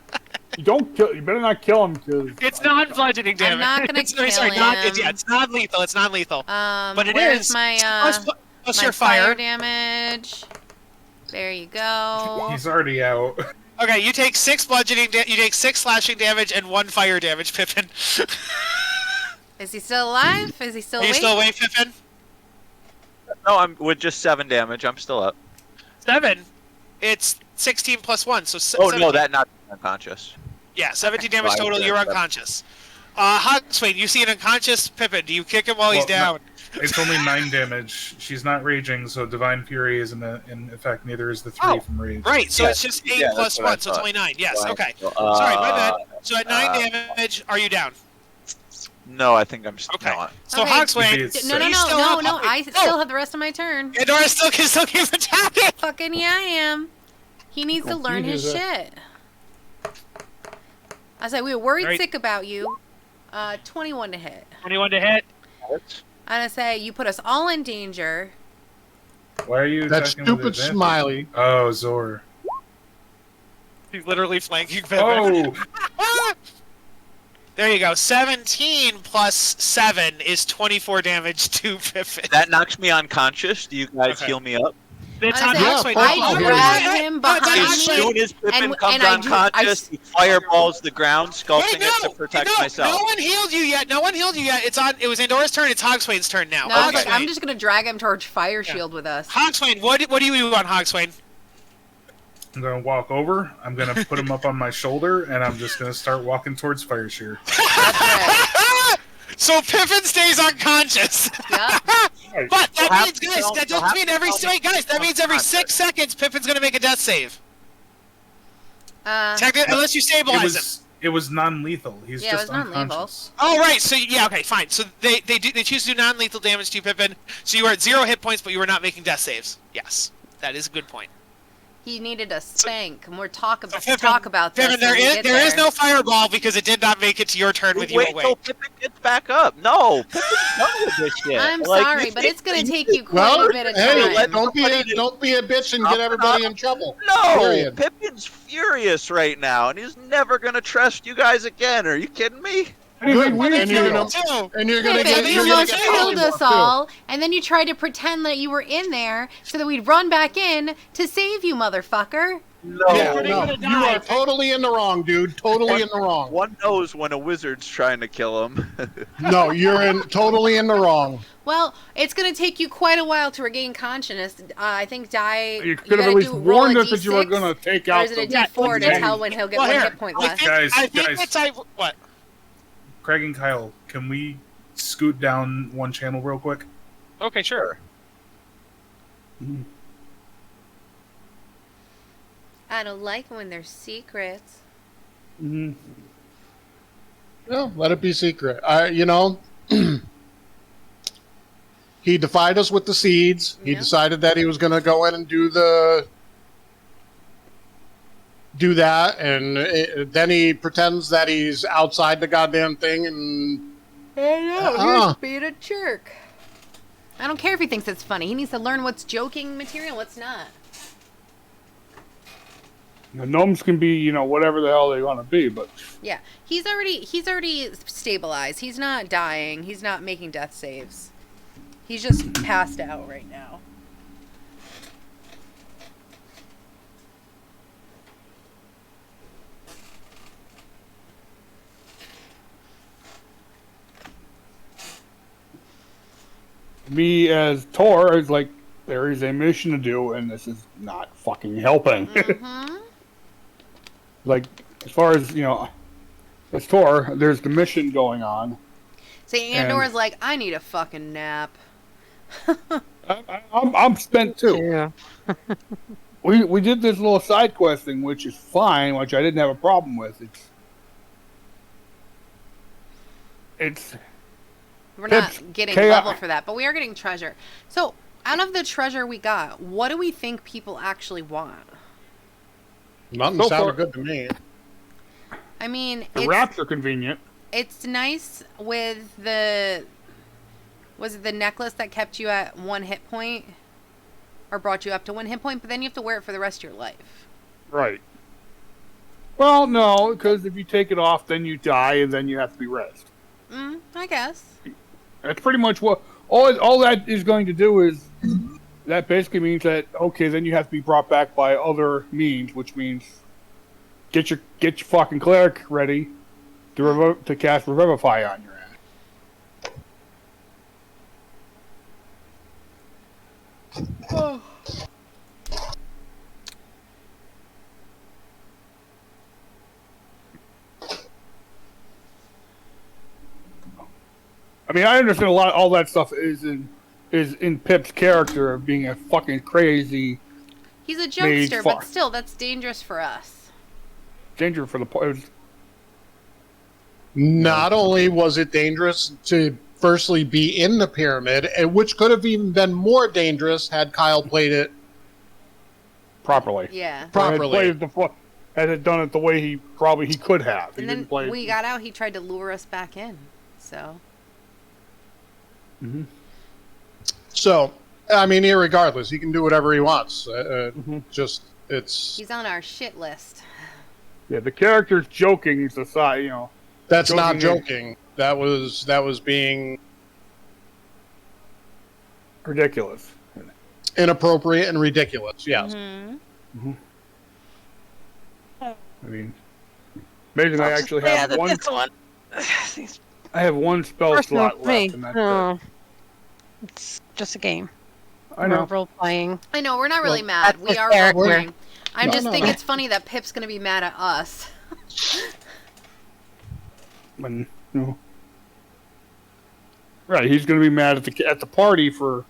[SPEAKER 7] You don't kill. You better not kill him because
[SPEAKER 1] It's non-bludgeoning damage.
[SPEAKER 2] I'm not gonna
[SPEAKER 1] It's- sorry,
[SPEAKER 2] kill him.
[SPEAKER 1] it's non-lethal. It's non-lethal. But it
[SPEAKER 2] where's
[SPEAKER 1] is
[SPEAKER 2] my
[SPEAKER 1] plus
[SPEAKER 2] my
[SPEAKER 1] your fire.
[SPEAKER 2] damage? There you go.
[SPEAKER 8] He's already out.
[SPEAKER 1] Okay, you take 6 bludgeoning. You take 6 slashing damage and 1 fire damage, Pippin.
[SPEAKER 2] Is he still alive? Is he still
[SPEAKER 1] Are you
[SPEAKER 2] awake?
[SPEAKER 1] still awake, Pippin?
[SPEAKER 9] No, I'm with just 7 damage. I'm still up.
[SPEAKER 1] 7. It's 16 plus 1, so
[SPEAKER 9] Oh
[SPEAKER 1] 17.
[SPEAKER 9] no, that knocked me unconscious.
[SPEAKER 1] Yeah, 17 damage
[SPEAKER 9] Right,
[SPEAKER 1] total.
[SPEAKER 9] yeah,
[SPEAKER 1] You're
[SPEAKER 9] yeah.
[SPEAKER 1] unconscious. Hogswain, you see an unconscious Pippin. Do you kick him while he's
[SPEAKER 8] Well,
[SPEAKER 1] down?
[SPEAKER 8] It's only 9 damage. She's not raging, so Divine Fury is in effect. Neither is the 3
[SPEAKER 1] Oh,
[SPEAKER 8] from rage.
[SPEAKER 1] Right, so
[SPEAKER 9] Yeah,
[SPEAKER 1] it's just 8
[SPEAKER 9] yeah,
[SPEAKER 1] plus
[SPEAKER 9] that's what I
[SPEAKER 1] 1, so it's
[SPEAKER 9] thought.
[SPEAKER 1] only 9. Yes,
[SPEAKER 9] Right,
[SPEAKER 1] okay.
[SPEAKER 9] so,
[SPEAKER 1] Sorry, my bad. So at 9 damage, are you down?
[SPEAKER 9] No, I think I'm
[SPEAKER 1] Okay.
[SPEAKER 9] not.
[SPEAKER 1] So
[SPEAKER 2] Okay.
[SPEAKER 1] Hogswain,
[SPEAKER 8] It's-
[SPEAKER 2] No,
[SPEAKER 1] he's still up.
[SPEAKER 2] I still have the rest of my turn.
[SPEAKER 1] Andorra still keeps attacking.
[SPEAKER 2] Fucking yeah, I am. He needs to learn his
[SPEAKER 7] Jesus.
[SPEAKER 2] shit. I said we were worried
[SPEAKER 1] Right.
[SPEAKER 2] sick about you. 21 to hit.
[SPEAKER 1] 21 to hit.
[SPEAKER 2] I'm gonna say you put us all in danger.
[SPEAKER 8] Why are you
[SPEAKER 5] That
[SPEAKER 8] attacking with
[SPEAKER 5] stupid
[SPEAKER 8] advantage?
[SPEAKER 5] smiley.
[SPEAKER 8] Oh, Zor.
[SPEAKER 1] He's literally flanking Pippin.
[SPEAKER 8] Oh!
[SPEAKER 1] There you go. 17 plus 7 is 24 damage to Pippin.
[SPEAKER 9] That knocks me unconscious. Do you guys
[SPEAKER 1] Okay.
[SPEAKER 9] heal me up?
[SPEAKER 1] It's
[SPEAKER 2] I
[SPEAKER 1] on
[SPEAKER 2] said,
[SPEAKER 1] Hogswain.
[SPEAKER 5] I
[SPEAKER 1] Oh,
[SPEAKER 2] grabbed
[SPEAKER 1] wait,
[SPEAKER 2] him
[SPEAKER 1] wait, wait,
[SPEAKER 2] behind
[SPEAKER 9] As
[SPEAKER 2] me,
[SPEAKER 9] soon as Pippin
[SPEAKER 2] and
[SPEAKER 9] comes
[SPEAKER 2] I do-
[SPEAKER 9] unconscious, he fireballs the ground,
[SPEAKER 1] Wait,
[SPEAKER 9] sculpting it to protect
[SPEAKER 1] no,
[SPEAKER 9] myself.
[SPEAKER 1] no one healed you yet. No one healed you yet. It was Andorra's turn. It's Hogswain's turn now.
[SPEAKER 2] No, I was like,
[SPEAKER 1] Hogswain.
[SPEAKER 2] I'm just gonna drag him towards fire shield with us.
[SPEAKER 1] Hogswain, what do you do on Hogswain?
[SPEAKER 8] I'm gonna walk over. I'm gonna put him up on my shoulder, and I'm just gonna start walking towards Fire Shear.
[SPEAKER 1] So Pippin stays unconscious.
[SPEAKER 2] Yep.
[SPEAKER 1] But that
[SPEAKER 9] Have
[SPEAKER 1] means,
[SPEAKER 9] to
[SPEAKER 1] guys,
[SPEAKER 9] tell-
[SPEAKER 1] that
[SPEAKER 9] you'll
[SPEAKER 1] doesn't
[SPEAKER 9] have
[SPEAKER 1] mean
[SPEAKER 9] to
[SPEAKER 1] every
[SPEAKER 9] tell me
[SPEAKER 1] wait, guys. That means every 6 seconds Pippin's gonna make a death save. Technically, unless you stabilize him.
[SPEAKER 8] It was non-lethal. He's
[SPEAKER 2] Yeah, it
[SPEAKER 8] just
[SPEAKER 2] was non-lethal.
[SPEAKER 8] unconscious.
[SPEAKER 1] Oh right, so yeah, okay, fine. So they choose to do non-lethal damage to you, Pippin. So you are at 0 hit points, but you were not making death saves. Yes, that is a good point.
[SPEAKER 2] He needed a spank, and we're talk about
[SPEAKER 1] Pippin,
[SPEAKER 2] this.
[SPEAKER 1] Pippin,
[SPEAKER 2] when we get
[SPEAKER 1] there is no fireball because it did not make it to your turn with you
[SPEAKER 9] Wait
[SPEAKER 1] away.
[SPEAKER 9] till Pippin gets back up. No, Pippin's done with this shit.
[SPEAKER 2] I'm
[SPEAKER 9] Like,
[SPEAKER 2] sorry,
[SPEAKER 9] you
[SPEAKER 2] but
[SPEAKER 9] think-
[SPEAKER 2] it's gonna take you quite
[SPEAKER 5] Well,
[SPEAKER 2] a bit of
[SPEAKER 5] hey,
[SPEAKER 2] time.
[SPEAKER 5] don't be a bitch and get everybody in trouble.
[SPEAKER 9] No,
[SPEAKER 5] Period.
[SPEAKER 9] Pippin's furious right now, and he's never gonna trust you guys again. Are you kidding me?
[SPEAKER 5] Good,
[SPEAKER 7] we
[SPEAKER 5] and you're gonna
[SPEAKER 1] Too.
[SPEAKER 5] and you're gonna
[SPEAKER 2] Pippin,
[SPEAKER 5] get
[SPEAKER 1] you
[SPEAKER 2] you
[SPEAKER 5] you're gonna
[SPEAKER 2] almost
[SPEAKER 5] get
[SPEAKER 2] killed
[SPEAKER 5] polymorphed,
[SPEAKER 2] us
[SPEAKER 5] too.
[SPEAKER 2] all, and then you tried to pretend that you were in there so that we'd run back in to save you, motherfucker.
[SPEAKER 9] No.
[SPEAKER 5] Yeah,
[SPEAKER 1] You're
[SPEAKER 5] no,
[SPEAKER 1] gonna
[SPEAKER 5] you
[SPEAKER 1] die.
[SPEAKER 5] are totally in the wrong, dude. Totally in the wrong.
[SPEAKER 9] One knows when a wizard's trying to kill him.
[SPEAKER 5] No, you're totally in the wrong.
[SPEAKER 2] Well, it's gonna take you quite a while to regain consciousness. I think
[SPEAKER 7] You could have
[SPEAKER 2] gotta
[SPEAKER 7] at least
[SPEAKER 2] roll
[SPEAKER 7] warned
[SPEAKER 2] a
[SPEAKER 7] us that you were
[SPEAKER 2] D6,
[SPEAKER 7] gonna take
[SPEAKER 2] or
[SPEAKER 7] out
[SPEAKER 2] is it a
[SPEAKER 7] the
[SPEAKER 2] D4 to
[SPEAKER 7] Yeah.
[SPEAKER 2] tell when he'll get
[SPEAKER 1] Well,
[SPEAKER 2] one
[SPEAKER 1] here,
[SPEAKER 2] hit point
[SPEAKER 1] I
[SPEAKER 2] left?
[SPEAKER 1] think,
[SPEAKER 8] Guys,
[SPEAKER 1] I think
[SPEAKER 8] guys.
[SPEAKER 1] it's what?
[SPEAKER 8] Craig and Kyle, can we scoot down one channel real quick?
[SPEAKER 1] Okay, sure.
[SPEAKER 2] I don't like when there's secrets.
[SPEAKER 7] Mhm.
[SPEAKER 5] Yeah, let it be secret. He defied us with the seeds. He
[SPEAKER 2] Yeah.
[SPEAKER 5] decided that he was going to go in and do that, and then he pretends that he's outside the goddamn thing, and
[SPEAKER 2] I know,
[SPEAKER 5] Uh-uh.
[SPEAKER 2] he's being a jerk. I don't care if he thinks it's funny. He needs to learn what's joking material, what's not.
[SPEAKER 7] The gnomes can be, whatever the hell they want to be, but
[SPEAKER 2] Yeah, he's already stabilized. He's not dying. He's not making death saves. He's just passed out right now.
[SPEAKER 7] me as Tor is like, there is a mission to do, and this is not fucking helping.
[SPEAKER 2] Mm-hmm.
[SPEAKER 7] Like, as far as, as Tor, there's the mission going on.
[SPEAKER 2] See, Andor's like, I need a fucking nap.
[SPEAKER 7] I'm spent too.
[SPEAKER 3] Yeah.
[SPEAKER 7] We did this little side quest thing, which is fine, which I didn't have a problem with.
[SPEAKER 2] We're
[SPEAKER 7] Pips,
[SPEAKER 2] not getting
[SPEAKER 7] chaos.
[SPEAKER 2] level for that, but we are getting treasure. So, out of the treasure we got, what do we think people actually want?
[SPEAKER 5] Nothing
[SPEAKER 7] So
[SPEAKER 5] sounded
[SPEAKER 7] far-
[SPEAKER 5] good to me.
[SPEAKER 2] I mean,
[SPEAKER 7] The wraps are convenient.
[SPEAKER 2] it's nice with the... Was it the necklace that kept you at 1 hit point? Or brought you up to 1 hit point, but then you have to wear it for the rest of your life.
[SPEAKER 7] Right. Well, no, because if you take it off, then you die, and then you have to be rest.
[SPEAKER 2] I guess.
[SPEAKER 7] That's pretty much what all that is going to do. Is that basically means that okay, then you have to be brought back by other means, which means get your fucking cleric ready to cast Revivify on your ass. I mean, I understand all that stuff is in Pip's character of being a fucking crazy
[SPEAKER 2] He's a
[SPEAKER 7] mage
[SPEAKER 2] jokester, but still, that's dangerous for us.
[SPEAKER 7] danger for the
[SPEAKER 5] Not only was it dangerous to firstly be in the pyramid, which could have even been more dangerous had Kyle played it
[SPEAKER 7] properly.
[SPEAKER 2] Yeah.
[SPEAKER 5] properly.
[SPEAKER 7] Had it done it the way he could have.
[SPEAKER 2] And then when we got out, he tried to lure us back in. So.
[SPEAKER 7] Mm-hmm.
[SPEAKER 5] So, I mean, irregardless, he can do whatever he wants. Just, it's...
[SPEAKER 2] He's on our shit list.
[SPEAKER 7] Yeah, the character's joking. He's aside,
[SPEAKER 5] That's not
[SPEAKER 7] joking.
[SPEAKER 5] joking. That was being
[SPEAKER 7] ridiculous.
[SPEAKER 5] Inappropriate and ridiculous, yes.
[SPEAKER 2] Mm-hmm.
[SPEAKER 7] I mean, amazing. I actually have one. I have one spell
[SPEAKER 3] Personal
[SPEAKER 7] slot
[SPEAKER 3] me.
[SPEAKER 7] left, and that's
[SPEAKER 3] No. It's just a game.
[SPEAKER 7] I know.
[SPEAKER 3] We're role playing.
[SPEAKER 2] I know, we're not really
[SPEAKER 5] Well,
[SPEAKER 2] mad.
[SPEAKER 3] that's
[SPEAKER 2] We
[SPEAKER 3] his
[SPEAKER 2] are
[SPEAKER 3] character.
[SPEAKER 2] role playing. I
[SPEAKER 5] No,
[SPEAKER 2] just
[SPEAKER 5] no.
[SPEAKER 2] think it's funny that Pip's going to be mad at us.
[SPEAKER 7] When, right, he's going to be mad at the party for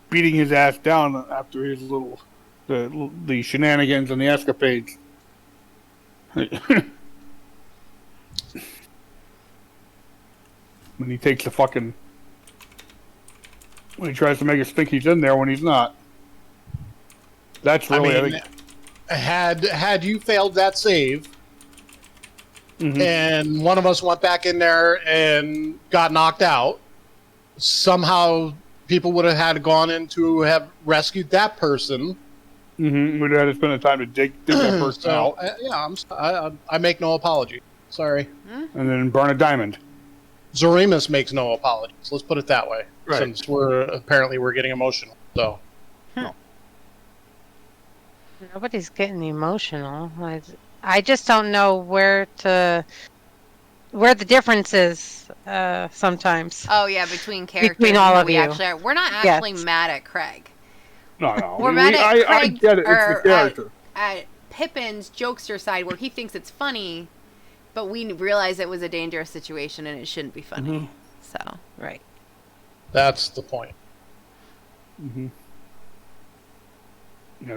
[SPEAKER 7] beating his ass down after his the shenanigans and the escapades. When he takes when he tries to make us think he's in there when he's not. That's really, I think,
[SPEAKER 5] had you failed that save,
[SPEAKER 7] Mhm.
[SPEAKER 5] and one of us went back in there and got knocked out, somehow people would have had to gone in to have rescued that person.
[SPEAKER 7] We'd have had to spend the time to dig that person
[SPEAKER 5] So,
[SPEAKER 7] out
[SPEAKER 5] yeah, I make no apology. Sorry.
[SPEAKER 7] and then burn a diamond.
[SPEAKER 5] Zoremus makes no apologies. Let's put it that way.
[SPEAKER 7] Right.
[SPEAKER 5] Since we're getting emotional. So
[SPEAKER 3] Nobody's getting emotional. I just don't know where the difference is sometimes.
[SPEAKER 2] Oh, yeah, between characters.
[SPEAKER 3] Between
[SPEAKER 2] and
[SPEAKER 3] all
[SPEAKER 2] who
[SPEAKER 3] of
[SPEAKER 2] we
[SPEAKER 3] you.
[SPEAKER 2] actually are. We're not
[SPEAKER 3] Yes.
[SPEAKER 2] actually mad at Craig.
[SPEAKER 7] No.
[SPEAKER 2] We're mad at Craig.
[SPEAKER 7] I get it. It's the character.
[SPEAKER 2] At Pippin's jokester side where he thinks it's funny, but we realize it was a dangerous situation and it shouldn't be funny. So,
[SPEAKER 3] Right.
[SPEAKER 5] that's the point.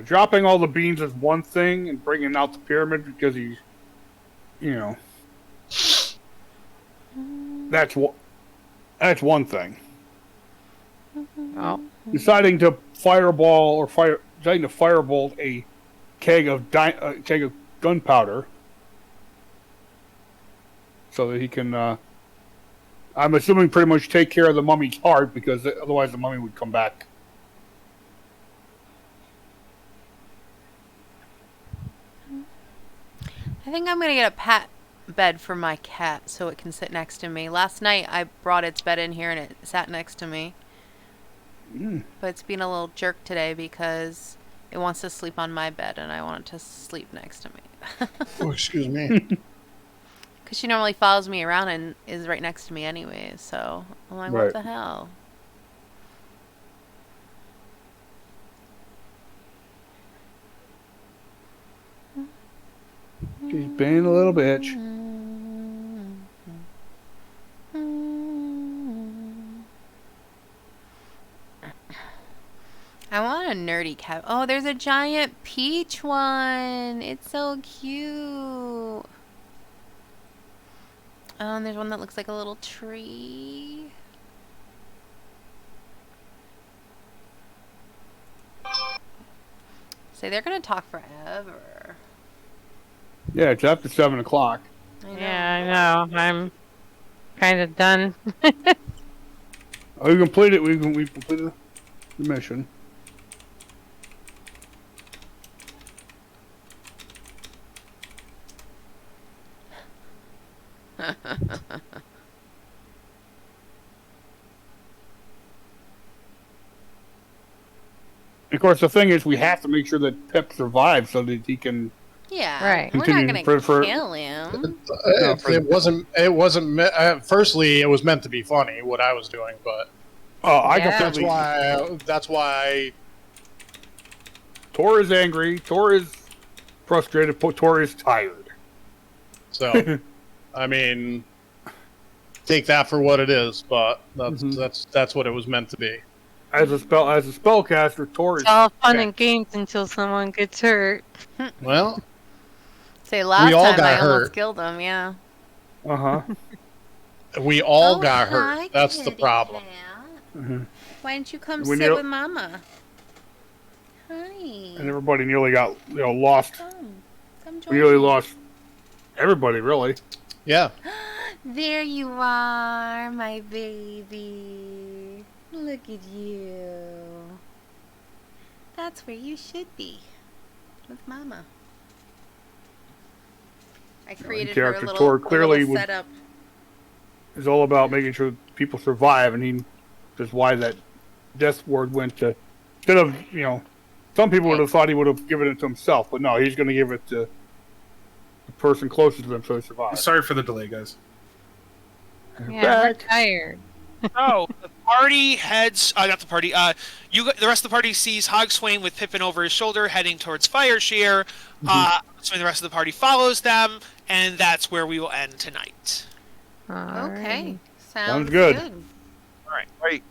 [SPEAKER 7] Dropping all the beans is one thing, and bringing out the pyramid because he's, that's one thing.
[SPEAKER 3] Oh.
[SPEAKER 7] Deciding to firebolt a keg of gunpowder, so that he can, I'm assuming, pretty much take care of the mummy's heart, because otherwise the mummy would come back.
[SPEAKER 2] I think I'm going to get a pet bed for my cat so it can sit next to me. Last night I brought its bed in here and it sat next to me. But it's being a little jerk today because it wants to sleep on my bed and I want it to sleep next to me.
[SPEAKER 5] Oh, excuse me.
[SPEAKER 2] Because she normally follows me around and is right next to me anyway. So I'm like,
[SPEAKER 7] Right.
[SPEAKER 2] what the hell?
[SPEAKER 7] She's being a little bitch.
[SPEAKER 2] I want a nerdy cat. Oh, there's a giant peach one. It's so cute. Oh, and there's one that looks like a little tree. Say they're gonna talk forever.
[SPEAKER 7] Yeah, it's after 7 o'clock.
[SPEAKER 2] I know.
[SPEAKER 3] Yeah, I know. I'm kind of done.
[SPEAKER 7] Oh, we completed. We completed the mission. Of course, the thing is, we have to make sure that Pip survives so that he can.
[SPEAKER 2] Yeah.
[SPEAKER 3] Right.
[SPEAKER 2] We're not
[SPEAKER 7] Continue
[SPEAKER 2] gonna
[SPEAKER 7] for-
[SPEAKER 2] kill him.
[SPEAKER 5] It wasn't. It wasn't. Firstly, it was meant to be funny what I was doing, but
[SPEAKER 7] Oh, I
[SPEAKER 3] Yeah.
[SPEAKER 7] completely.
[SPEAKER 5] that's why.
[SPEAKER 7] Tor is angry. Tor is frustrated. Tor is tired.
[SPEAKER 5] So, I mean, take that for what it is, but that's what it was meant to be.
[SPEAKER 7] As a spellcaster, Tor is.
[SPEAKER 3] It's all fun and games until someone gets hurt.
[SPEAKER 5] Well,
[SPEAKER 2] Say last
[SPEAKER 5] all
[SPEAKER 2] time
[SPEAKER 5] got
[SPEAKER 2] I almost
[SPEAKER 5] hurt.
[SPEAKER 2] killed him. Yeah.
[SPEAKER 7] Uh huh.
[SPEAKER 5] we all
[SPEAKER 2] Oh,
[SPEAKER 5] got
[SPEAKER 2] hi,
[SPEAKER 5] hurt. That's the
[SPEAKER 2] kitty
[SPEAKER 5] problem.
[SPEAKER 2] cat. Why didn't you come
[SPEAKER 7] We
[SPEAKER 2] sit
[SPEAKER 7] knew-
[SPEAKER 2] with Mama? Hi.
[SPEAKER 7] And everybody nearly got lost.
[SPEAKER 2] Come join
[SPEAKER 7] We nearly
[SPEAKER 2] me.
[SPEAKER 7] lost everybody, really.
[SPEAKER 5] Yeah.
[SPEAKER 2] There you are, my baby. Look at you. That's where you should be. With Mama. I created her a
[SPEAKER 7] character
[SPEAKER 2] little,
[SPEAKER 7] Tor
[SPEAKER 2] a
[SPEAKER 7] clearly
[SPEAKER 2] little
[SPEAKER 7] would-
[SPEAKER 2] setup.
[SPEAKER 7] It's all about making sure people survive, and that's why that death word went to. Instead of some people would have thought he would have given it to himself, but no, he's going to give it to the person closest to him so he survives.
[SPEAKER 8] Sorry for the delay, guys.
[SPEAKER 3] Yeah, we're
[SPEAKER 7] Back.
[SPEAKER 3] tired.
[SPEAKER 1] Oh, the party heads. Not the party. The rest of the party sees Hogswain with Pippin over his shoulder, heading towards Fireshare. So the rest of the party follows them, and that's where we will end tonight.
[SPEAKER 2] Okay.
[SPEAKER 3] Alrighty.
[SPEAKER 2] Sounds
[SPEAKER 7] good.
[SPEAKER 1] All right.
[SPEAKER 9] Right.